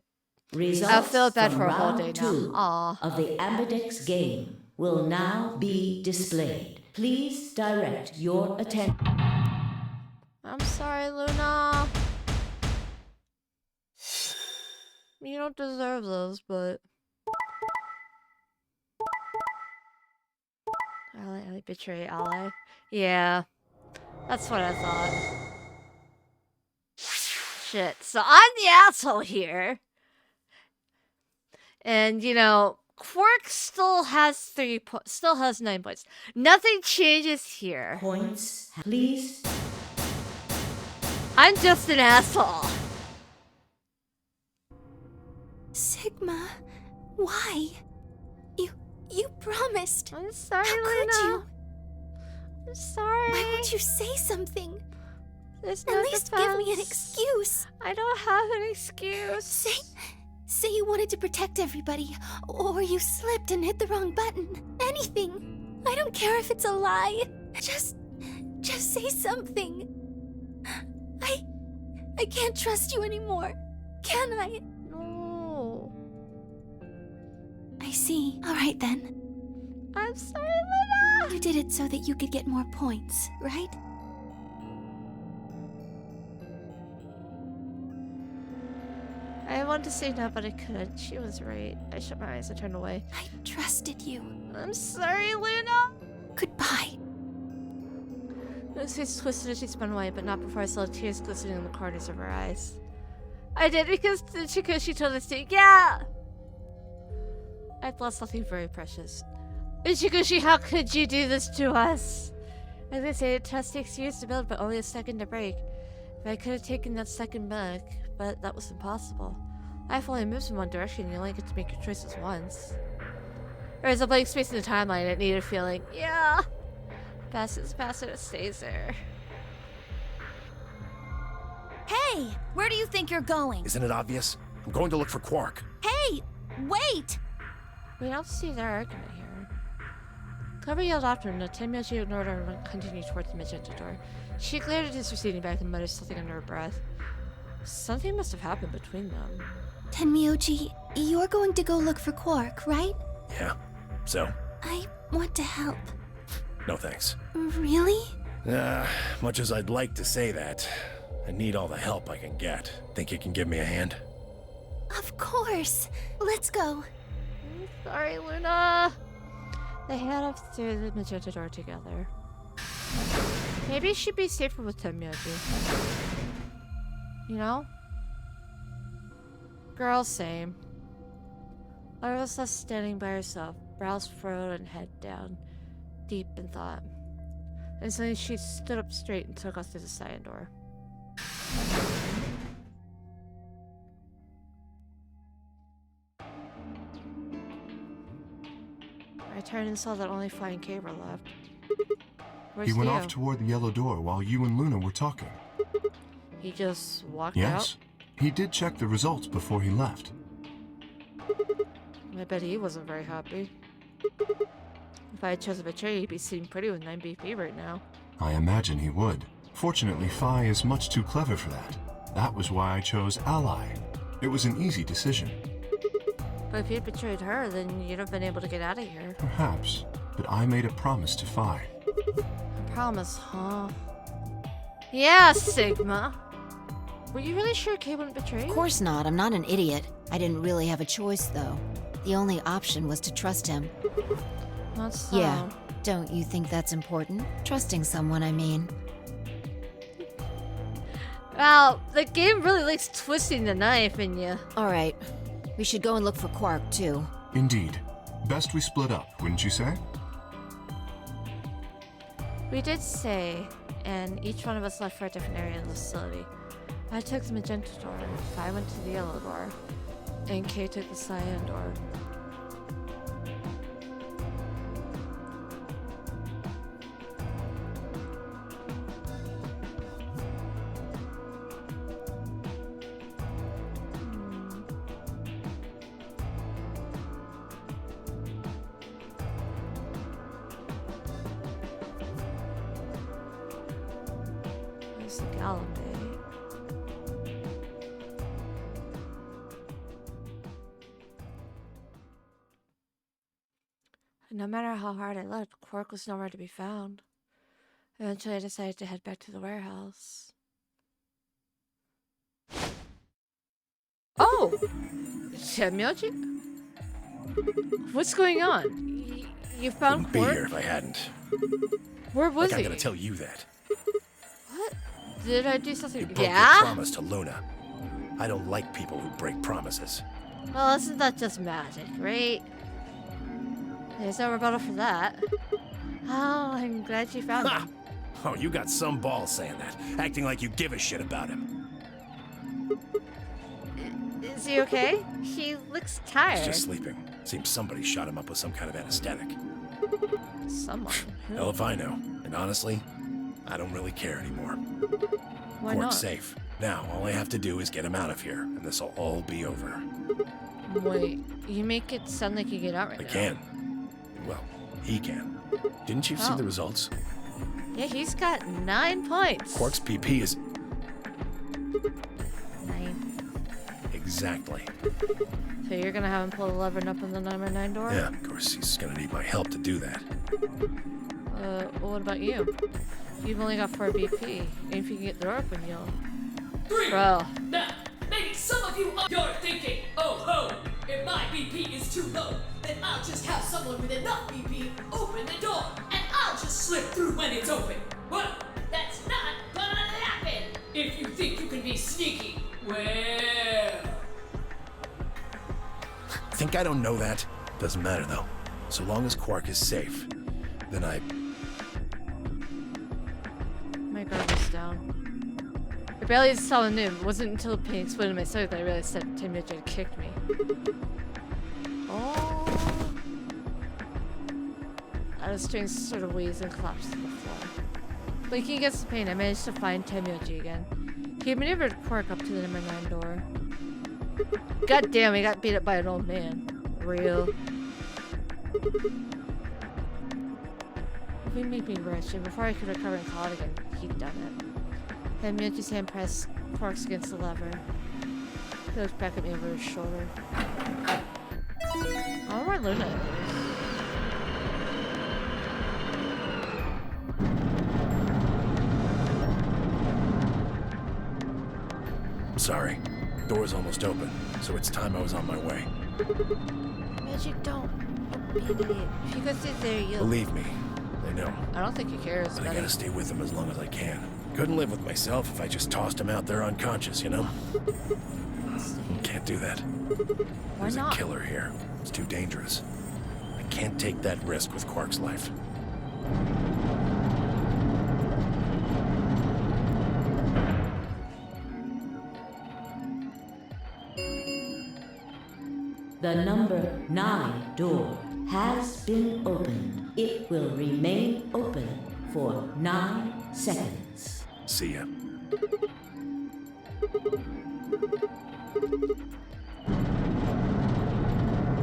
Results I feel bad from for a whole round day 2 now. Aw. of the Ambidex game will now be displayed. Please direct your attention. I'm sorry, Luna. You don't deserve those, but... Ally, betray ally. Yeah. That's what I thought. Shit. So I'm the asshole here. And, you know, Quark still has 9 points. Nothing changes here. Points, please. I'm just an asshole. Sigma, why? You promised. I'm sorry, How Luna. could you? I'm sorry. Why won't you say something? There's At no least give me an defense. excuse. I don't have an excuse. Say you wanted to protect everybody, or you slipped and hit the wrong button. Anything. I don't care if it's a lie. Just say something. I can't trust you anymore. Can I? No. I see. All right then. I'm sorry, Luna. You did it so that you could get more points, right? I wanted to say no, but I couldn't. She was right. I shut my eyes and turned away. I trusted you. I'm sorry, Luna. Goodbye. Luna's face twisted as she spun away, but not before I saw tears glistening in the corners of her eyes. I did because she told us to. Yeah! I've lost something very precious. Ichiguchi, how could you do this to us? As I say, trust takes years to build, but only a second to break. If I could have taken that second back, but that was impossible. I've only moved in one direction, and you only get to make your choices once. There was a blank space in the timeline, and it needed feeling. Yeah! Past is past, and it stays there. Hey, where do you think you're going? Isn't it obvious? I'm going to look for Quark. Hey, wait! We don't see their argument here. Clover yelled after him, but Tenmyoji ignored her and continued towards the magenta door. She glared at his receding back and muttered something under her breath. Something must have happened between them. Tenmyoji, you're going to go look for Quark, right? Yeah. So? I want to help. No thanks. Really? Much as I'd like to say that, I need all the help I can get. Think you can give me a hand? Of course. Let's go. I'm sorry, Luna. They head up through the magenta door together. Maybe she'd be safer with Tenmyoji. You know? Girl, same. Laura was left standing by herself, brows furrowed and head down, deep in thought. And suddenly she stood up straight and took us through the side door. I turned and saw that only Flying K were left. Where's He went Dio? off toward the yellow door while you and Luna were talking. He just walked out? Yes. He did check the results before he left. I bet he wasn't very happy. If I had chosen Betray, he'd be sitting pretty with 9 BP right now. I imagine he would. Fortunately, Phi is much too clever for that. That was why I chose Ally. It was an easy decision. But if you'd betrayed her, then you'd have been able to get out of here. Perhaps, but I made a promise to Phi. A promise, huh? Yeah, Sigma. Were you really sure Kay wouldn't betray you? Of course not. I'm not an idiot. I didn't really have a choice, though. The only option was to trust him. That's Yeah. Don't you think that's important? Trusting someone, I mean. Wow, the game really likes twisting the knife in you. Alright. We should go and look for Quark, too. Indeed. Best we split up, wouldn't you say? We did say, and each one of us left for a different area of the facility. I took the magenta door, I went to the yellow door, and Kay took the cyan door. There's the Gallon Bay. No matter how hard I looked, Quark was nowhere to be found. Eventually, I decided to head back to the warehouse. Oh! Temyoji? What's going on? You found Wouldn't be Quark? here if I hadn't. Where was Like he? I'm gonna tell you that. What? Did I do something? You broke your promise to Luna. I don't like people who break promises. Well, isn't that just magic, right? There's no rebuttal for that. Oh, I'm glad you found him. Oh, you got some balls saying that, acting like you give a shit about him. Is he okay? He looks tired. He's just sleeping. Seems somebody shot him up with some kind of anesthetic. Someone. Hell if I know. And honestly, I don't really care anymore. Why Quark's not? safe. Now, all I have to do is get him out of here, and this'll all be over. Wait, you make it sound like you get out right I now. can. Well, he can. Didn't you see Oh. the results? Yeah, he's got 9 points. Quark's PP is 9. exactly. So you're gonna have him pull the lever and open the number 9 door? Yeah, of course, he's gonna need my help to do that. Well, what about you? You've only got 4 BP. And if you can get the door open, you'll... 3. Bro. Now, maybe some of you are thinking, oh ho, if my BP is too low, then I'll just have someone with enough BP open the door, and I'll just slip through when it's open. Well, that's not gonna happen. If you think you can be sneaky, well... Think I don't know that? Doesn't matter though. So long as Quark is safe, then My guard was down. I barely saw him. It wasn't until the pain exploded in my stomach that I realized that Temyoji had kicked me. Oh. Out of strange sort of wheeze and collapsed to the floor. Blinking against the pain, I managed to find Temyoji again. He had maneuvered Quark up to the number 9 door. God damn, he got beat up by an old man. Real. He made me rich, and before I could recover and call it again, he'd done it. Temyoji's hand pressed Quark's against the lever. He looked back at me over his shoulder. Oh, where Luna is. sorry. Door's almost open, so it's time I was on my way. Magic, don't. Be an idiot. If you go through there, you'll... Believe me, I know. I don't think he cares, But I buddy. gotta stay with him as long as I can. Couldn't live with myself if I just tossed him out there unconscious, you know? Can't do that. Why There's not? a killer here. It's too dangerous. I can't take that risk with Quark's life. The number 9 door has been opened. It will remain open for 9 seconds. See ya.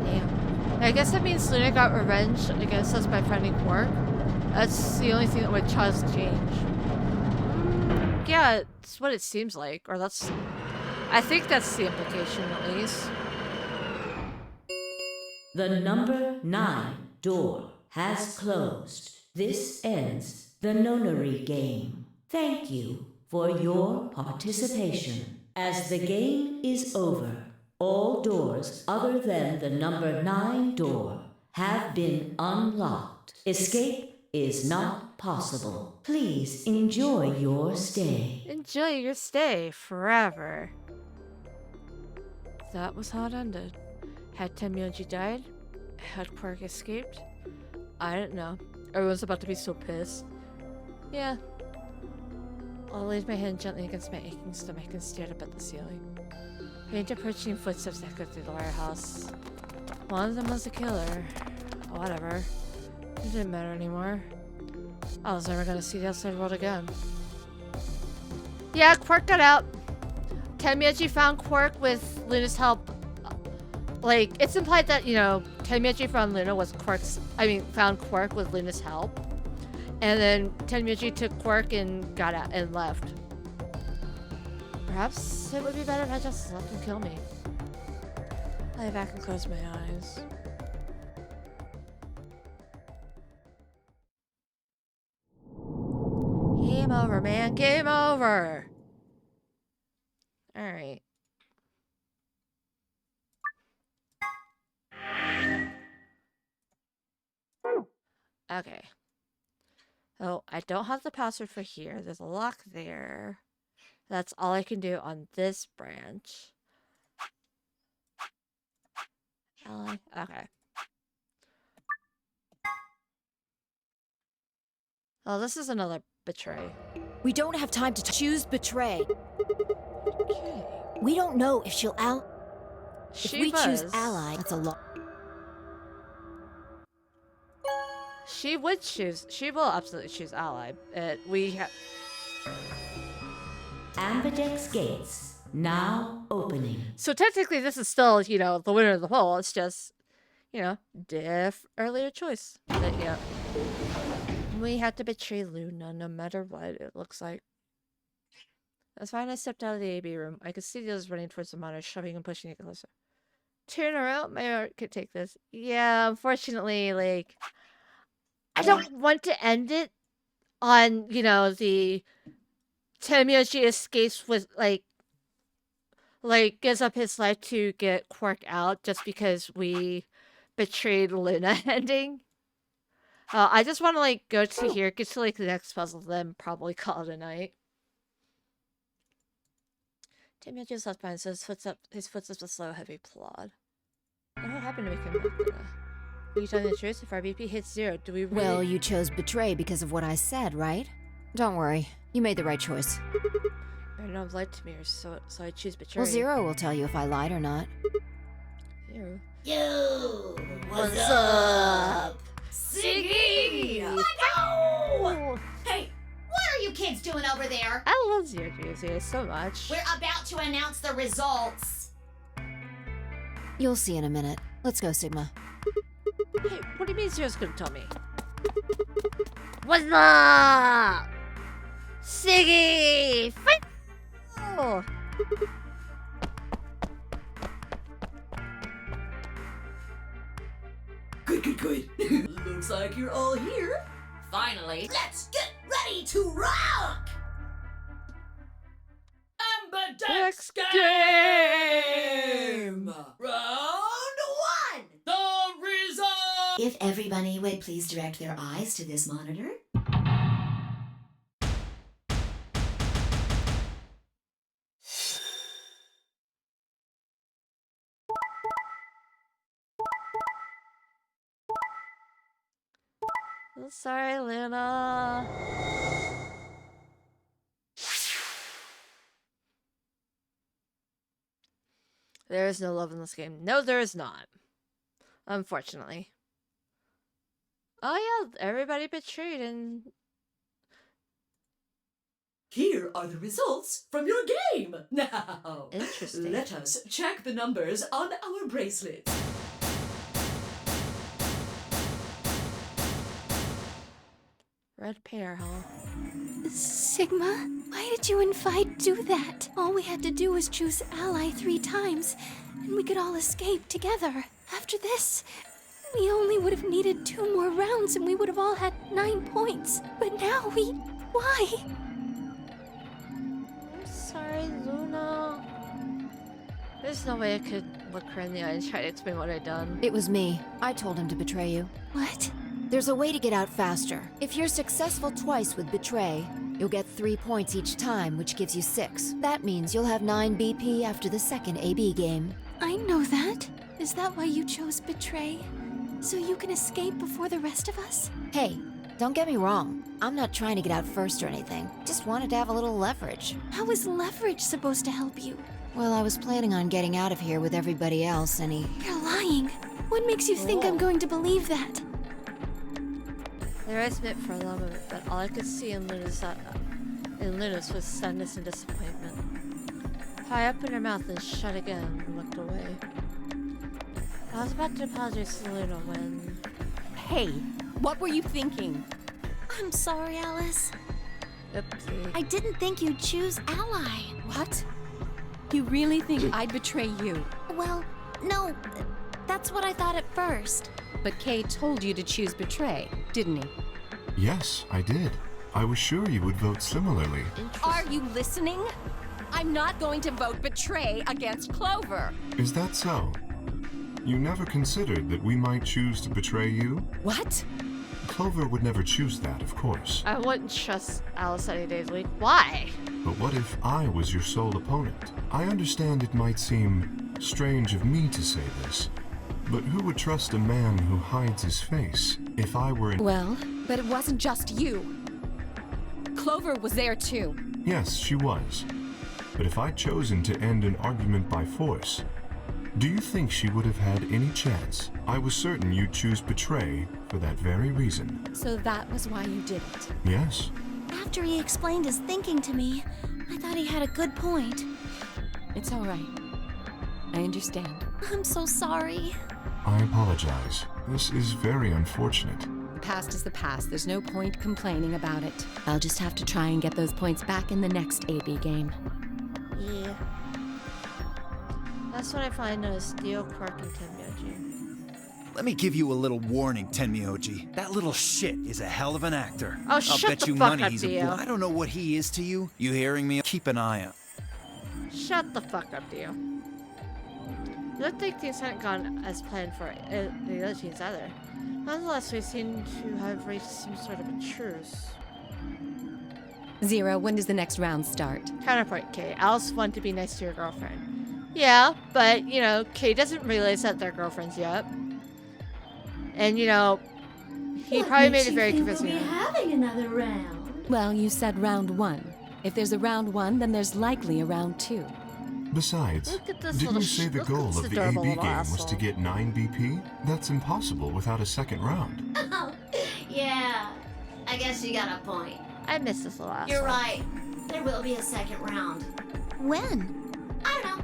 Damn. I guess that means Luna got revenge against us by finding Quark. That's the only thing that would cause change. Yeah, it's what it seems like. Or that's... I think that's the implication, at least. The number 9 door has closed. This ends the nonary game. Thank you for your participation. As the game is over, all doors other than the number 9 door have been unlocked. Escape is not possible. Please enjoy your stay. Enjoy your stay forever. That was how it ended. Had Tenmyoji died? Had Quark escaped? I don't know. Everyone's about to be so pissed. Yeah. I laid my hand gently against my aching stomach and stared up at the ceiling. Faint approaching footsteps echoed through the warehouse. One of them was a killer. Whatever. It didn't matter anymore. I was never gonna see the outside world again. Yeah, Quark got out. Tenmyoji found Quark with Luna's help. Like, it's implied that, you know, Tenmyoji found found Quark with Luna's help. And then Tenmyoji took Quark and got out and left. Perhaps it would be better if I just let him kill me. I lay back and closed my eyes. Game over, man. Game over. Alright. Okay. Oh, I don't have the password for here. There's a lock there. That's all I can do on this branch. Okay. Oh, this is another betray. We don't have time to choose betray. Okay. We don't know if she'll If we choose was. ally, that's a lot. She would choose. She will absolutely choose ally. We have. Ambidex gates now opening. So technically, this is still, you know, the winner of the poll. It's just, you know, earlier choice. But yeah, we had to betray Luna no matter what. It looks like. That's fine. I stepped out of the AB room. I could see the others running towards the monitor, shoving and pushing it closer. Turn around. My art could take this. Yeah, unfortunately, like, I don't want to end it on, you know, the Tenmyoji escapes with, like, gives up his life to get Quark out just because we betrayed Luna ending. I just want to, like, go to here, get to, like, the next puzzle, then probably call it a night. Tenmyoji's left behind, so his footsteps a slow, heavy plod. What happened to make him like that? Are you telling the truth? If our BP hits 0, do we really... Well, you chose betray because of what I said, right? Don't worry. You made the right choice. Better not have lied to me, or so I choose betray. Well, 0 will tell you if I lied or not. 0. Yo! What's up? Siggy! No! Hey, what are you kids doing over there? I love 0 so much. We're about to announce the results. You'll see in a minute. Let's go, Sigma. Hey, what do you mean 0's gonna tell me? What's up? Siggy! Fight! Oh. Good. Looks like you're all here. Finally, let's get ready to rock! Ambidex game! Round 1! The result! If everybody would please direct their eyes to this monitor. I'm sorry, Luna. There is no love in this game. No, there is not. Unfortunately. Oh yeah, everybody betrayed and... Here are the results from your game. Now, Interesting. let us check the numbers on our bracelets. Red pear, huh? Sigma, why did you and Vi do that? All we had to do was choose ally 3 times, and we could all escape together. After this, we only would have needed 2 more rounds and we would have all had 9 points. But now why? I'm sorry, Luna. There's no way I could look her in the eye and try to explain what I'd done. It was me. I told him to betray you. What? There's a way to get out faster. If you're successful twice with betray, you'll get 3 points each time, which gives you 6. That means you'll have 9 BP after the second AB game. I know that. Is that why you chose betray? So you can escape before the rest of us? Hey, don't get me wrong. I'm not trying to get out first or anything. Just wanted to have a little leverage. How is leverage supposed to help you? Well, I was planning on getting out of here with everybody else, and You're lying. What makes you think I'm going to believe that? Their eyes met for a moment, but all I could see in Luna's was sadness and disappointment. I opened her mouth and shut again and looked away. I was about to apologize to Luna when... Hey, what were you thinking? I'm sorry, Alice. Oopsie. I didn't think you'd choose ally. What? You really think I'd betray you? Well, no. That's what I thought at first. But Kay told you to choose betray, didn't he? Yes, I did. I was sure you would vote similarly. Are you listening? I'm not going to vote betray against Clover. Is that so? You never considered that we might choose to betray you? What? Clover would never choose that, of course. I wouldn't trust Alice any days a week. Why? But what if I was your sole opponent? I understand it might seem strange of me to say this, but who would trust a man who hides his face if I were in— Well, but it wasn't just you. Clover was there too. Yes, she was. But if I'd chosen to end an argument by force, do you think she would have had any chance? I was certain you'd choose betray for that very reason. So that was why you did it. Yes. After he explained his thinking to me, I thought he had a good point. It's all right. I understand. I'm so sorry. I apologize. This is very unfortunate. The past is the past. There's no point complaining about it. I'll just have to try and get those points back in the next AB game. Yeah. That's when I finally noticed Steel, Quark, and Tenmyoji. Let me give you a little warning, Tenmyoji. That little shit is a hell of an actor. Oh, I'll shut bet the you fuck money up, he's Dio. I don't know what he is to you. You hearing me? Keep an eye out. Shut the fuck up, Dio. You don't think things hadn't gone as planned for the other teams either. Nonetheless, we seem to have reached some sort of a truce. Zero, when does the next round start? Counterpoint, Kay. Alice wanted to be nice to your girlfriend. Yeah, but, you know, Kay doesn't realize that they're girlfriends yet. And, you know, he probably made it very convincing. We'll be having another round. Well, you said round 1. If there's a round 1, then there's likely a round 2. Besides, Look at this didn't little you say the look at goal this of the adorable AB little game was asshole. to get 9 BP? That's impossible without a second round. Oh, yeah. I guess you got a point. I missed this little asshole. You're right. There will be a second round. When? I don't know.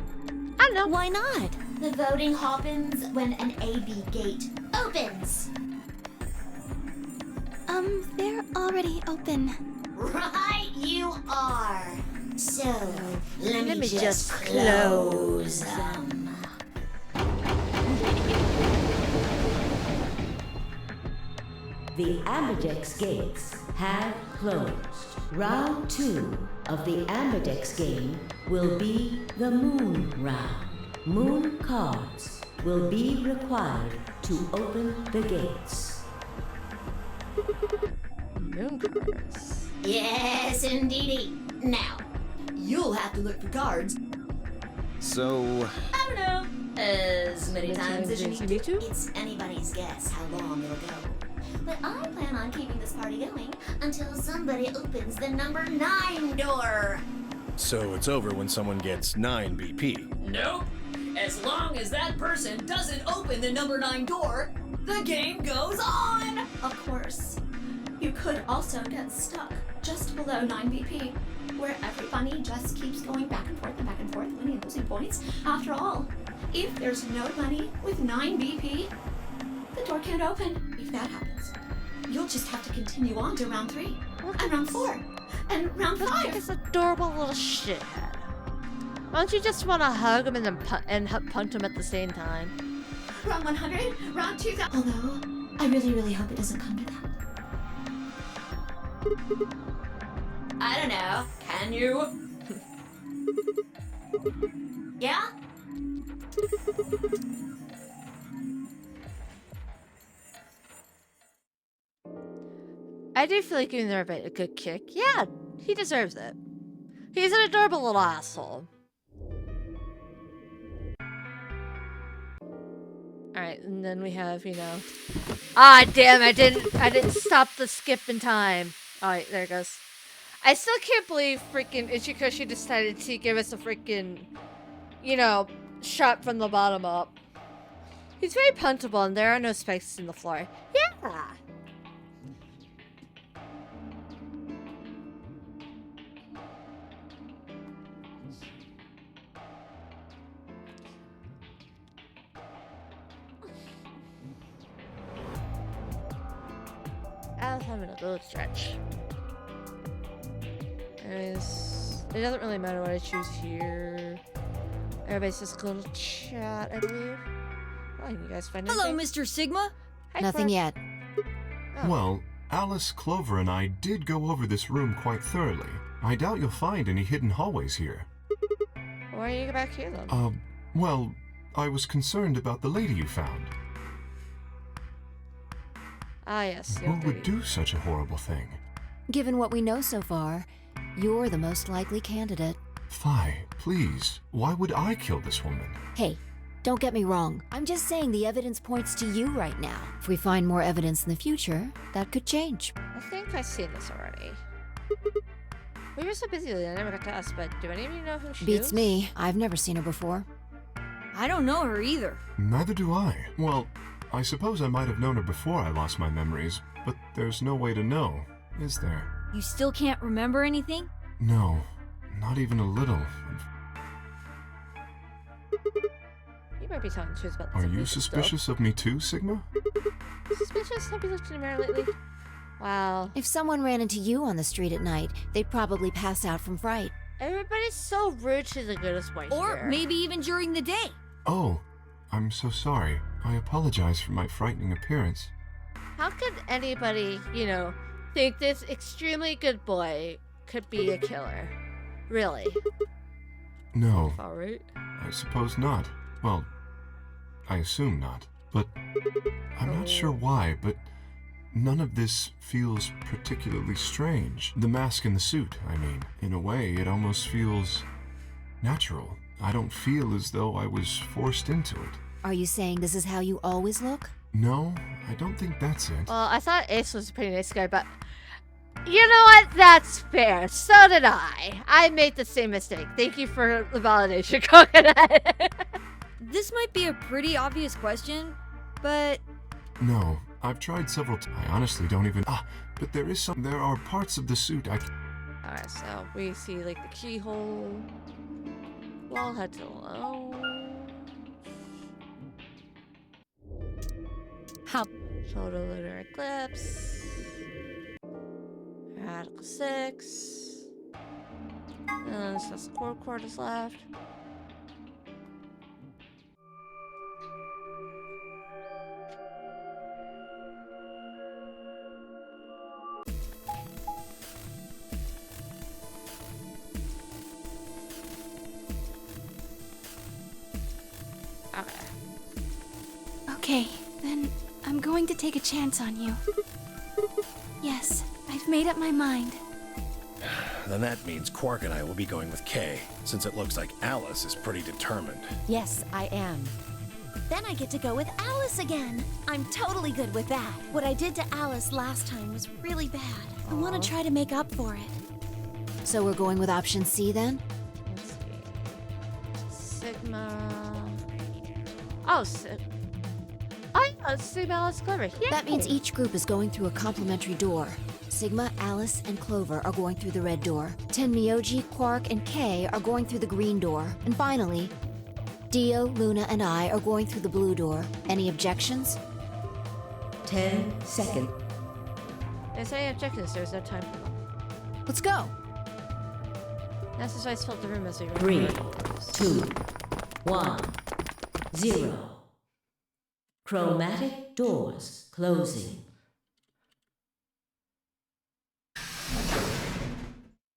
I don't know. Why not? The voting happens when an AB gate opens. They're already open. Right, you are. So, let me just just close them. The Ambidex gates have closed. Round 2 of the Ambidex game will be the Moon round. Moon cards will be required to open the gates. Moon cards. Yes, indeedy. Now, you'll have to look for cards. So, I don't know. As many times as you you need need to. to? It's anybody's guess how long it'll go. But I plan on keeping this party going until somebody opens the number 9 door. So it's over when someone gets 9 BP. Nope. As long as that person doesn't open the number 9 door, the game goes on! Of course. You could also get stuck just below 9 BP, where everybody just keeps going back and forth, winning and losing points. After all, if there's nobody with 9 BP, the door can't open. If that happens, you'll just have to continue on to round 3, and round 4, and round 5. This adorable little shithead. Why don't you just want to hug him and then punch him at the same time? Round 100, round 2000. Although, I really, really hope it doesn't come to that. I don't know. Can you? Yeah? I do feel like giving the rabbit a good kick. Yeah, he deserves it. He's an adorable little asshole. Alright, and then we have, you know... Ah, damn, I didn't stop the skip in time. Alright, there it goes. I still can't believe freaking Ichikoshi decided to give us a freaking, you know, shot from the bottom up. He's very punchable and there are no spikes in the floor. Yeah! I was having a little stretch. Anyways, it doesn't really matter what I choose here. Everybody's just going to chat, I believe. Oh, you guys find anything? Hello, Mr. Sigma. Hi, Nothing Clark. yet. Oh. Well, Alice, Clover, and I did go over this room quite thoroughly. I doubt you'll find any hidden hallways here. Why are you back here then? Well, I was concerned about the lady you found. Ah, yes. Who would do such a horrible thing? Given what we know so far, you're the most likely candidate. Fi, please, why would I kill this woman? Hey, don't get me wrong. I'm just saying the evidence points to you right now. If we find more evidence in the future, that could change. I think I've seen this already. We were so busy that I never got to ask, but do any of you know who she is? Beats me. I've never seen her before. I don't know her either. Neither do I. Well, I suppose I might have known her before I lost my memories, but there's no way to know, is there? You still can't remember anything? No, not even a little. You might be telling the truth about Are some you recent suspicious of me too, Sigma? stuff. Suspicious? Have you looked in the mirror lately? Wow. If someone ran into you on the street at night, they'd probably pass out from fright. Everybody's so rude to the goodest boy Or here. maybe even during the day. Oh, I'm so sorry. I apologize for my frightening appearance. How could anybody, you know, think this extremely good boy could be a killer? Really? No, Alright. I suppose not. Well, I assume not. But I'm not sure why, but none of this feels particularly strange. The mask and the suit, I mean. In a way, it almost feels natural. I don't feel as though I was forced into it. Are you saying this is how you always look? No, I don't think that's it. Well, I thought Ace was a pretty nice guy, but you know what? That's fair. So did I. I made the same mistake. Thank you for the validation, Coconut. This might be a pretty obvious question, but No, I've tried several times. I honestly don't even... but there are parts of the suit I... Alright, so we see like the keyhole. Wall head to low. how Total lunar eclipse. Radical 6. And it's just 4 quarters left. Okay. Okay, then I'm going to take a chance on you. Yes, I've made up my mind. Then that means Quark and I will be going with Kay, since it looks like Alice is pretty determined. Yes, I am. Then I get to go with Alice again. I'm totally good with that. What I did to Alice last time was really bad. I want to try to make up for it. So we're going with option C then? Let's see. Sigma. Oh, Sigma, Alice, Clover. Yeah. That means each group is going through a complementary door. Sigma, Alice, and Clover are going through the red door. Tenmyoji, Quark, and Kay are going through the green door. And finally, Dio, Luna, and I are going through the blue door. Any objections? 10 seconds. There's any objectives, there's no time for them. Let's go. That's just why I filled the room as we were. 3, 2, 1, 0. Chromatic doors closing.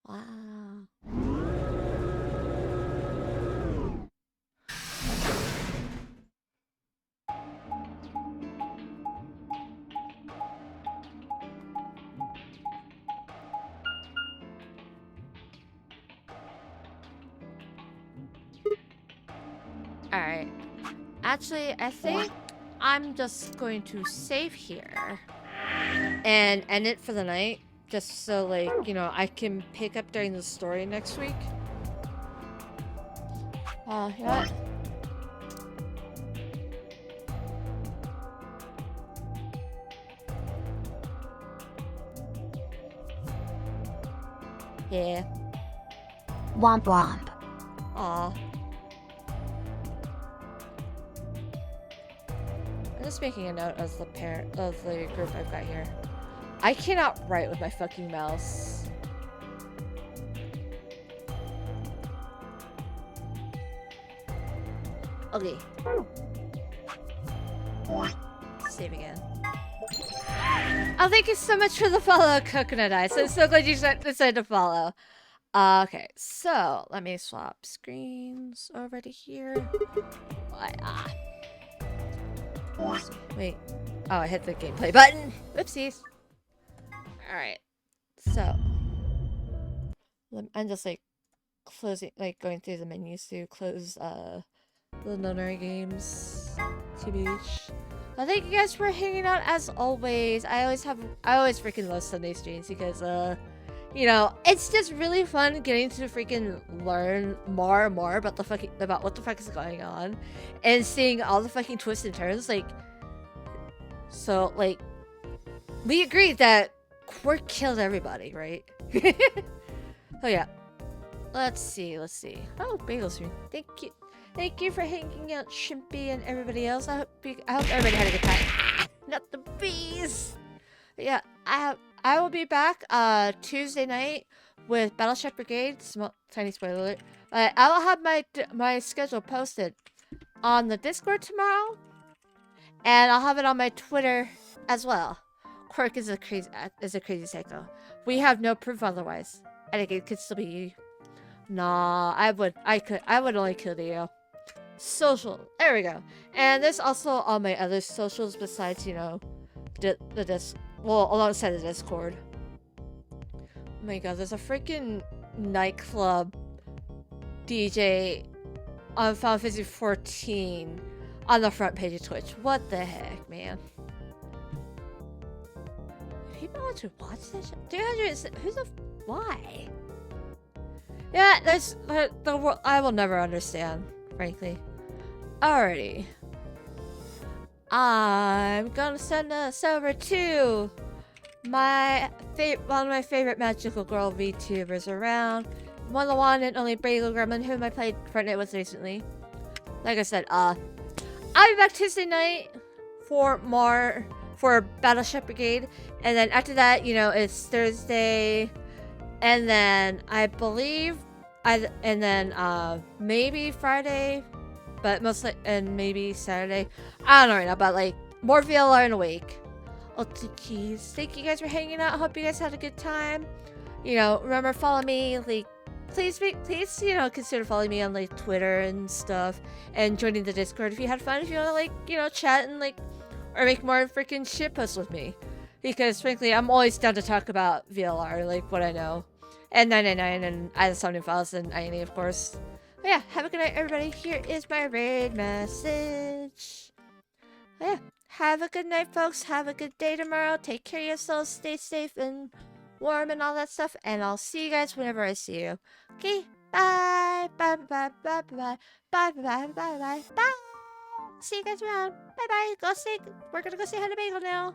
Wow. Alright. Actually, I think I'm just going to save here and end it for the night. Just so, like, you know, I can pick up during the story next week. You know what? Yeah. Womp womp. Aw. I'm just making a note as the parent of the group I've got here. I cannot write with my fucking mouse. Okay. Save again. Oh, thank you so much for the follow, Coconut Eyes. I'm so glad you decided to follow. Okay, so let me swap screens over to here. Wait. Oh, I hit the gameplay button. Whoopsies. Alright. So. I'm just like closing, like going through the menus to close the Lunar games. TBH. I thank you guys for hanging out as always. I always freaking love Sunday streams because you know, it's just really fun getting to freaking learn more and more about what the fuck is going on and seeing all the fucking twists and turns. Like, so like we agreed that Quirk killed everybody, right? Oh yeah. Let's see. Oh, Bagel Stream. Thank you for hanging out, Shimpy and everybody else. I hope everybody had a good time. Not the bees. But yeah, I will be back Tuesday night with Battleship Brigade. Tiny spoiler alert. I will have my schedule posted on the Discord tomorrow, and I'll have it on my Twitter as well. Quirk is a crazy psycho. We have no proof otherwise. I think it could still be you. Nah, I would only kill you. Social. There we go. And there's also all my other socials besides, you know, the disc. Well, alongside the Discord. Oh my god, there's a freaking nightclub DJ on Final Fantasy 14 on the front page of Twitch. What the heck, man? People want to watch this shit? Why? Yeah, there's the world I will never understand, frankly. Alrighty. I'm gonna send us over to one of my favorite magical girl VTubers around. The one and only Bagel Gremlin, whom I played Fortnite with recently. Like I said, I'll be back Tuesday night for Battleship Brigade, and then after that, you know, it's Thursday, and then I believe maybe Friday, but mostly, and maybe Saturday. I don't know right now, but like more VLR in a week. Keys. Thank you guys for hanging out. Hope you guys had a good time. You know, remember, follow me. Like, please, you know, consider following me on like Twitter and stuff, and joining the Discord if you had fun. If you want to, like, you know, chat and like, or make more freaking shit posts with me, because frankly, I'm always down to talk about VLR, like what I know, and 999 and either Somnium Files and INE, of course. But yeah, have a good night, everybody. Here is my raid message. But yeah. Have a good night, folks. Have a good day tomorrow. Take care of yourselves. Stay safe and warm and all that stuff. And I'll see you guys whenever I see you. Okay? Bye. Bye, bye, bye, bye, bye, bye, bye, bye, bye, bye. See you guys around. Bye, bye. We're gonna go say hi to Bagel now.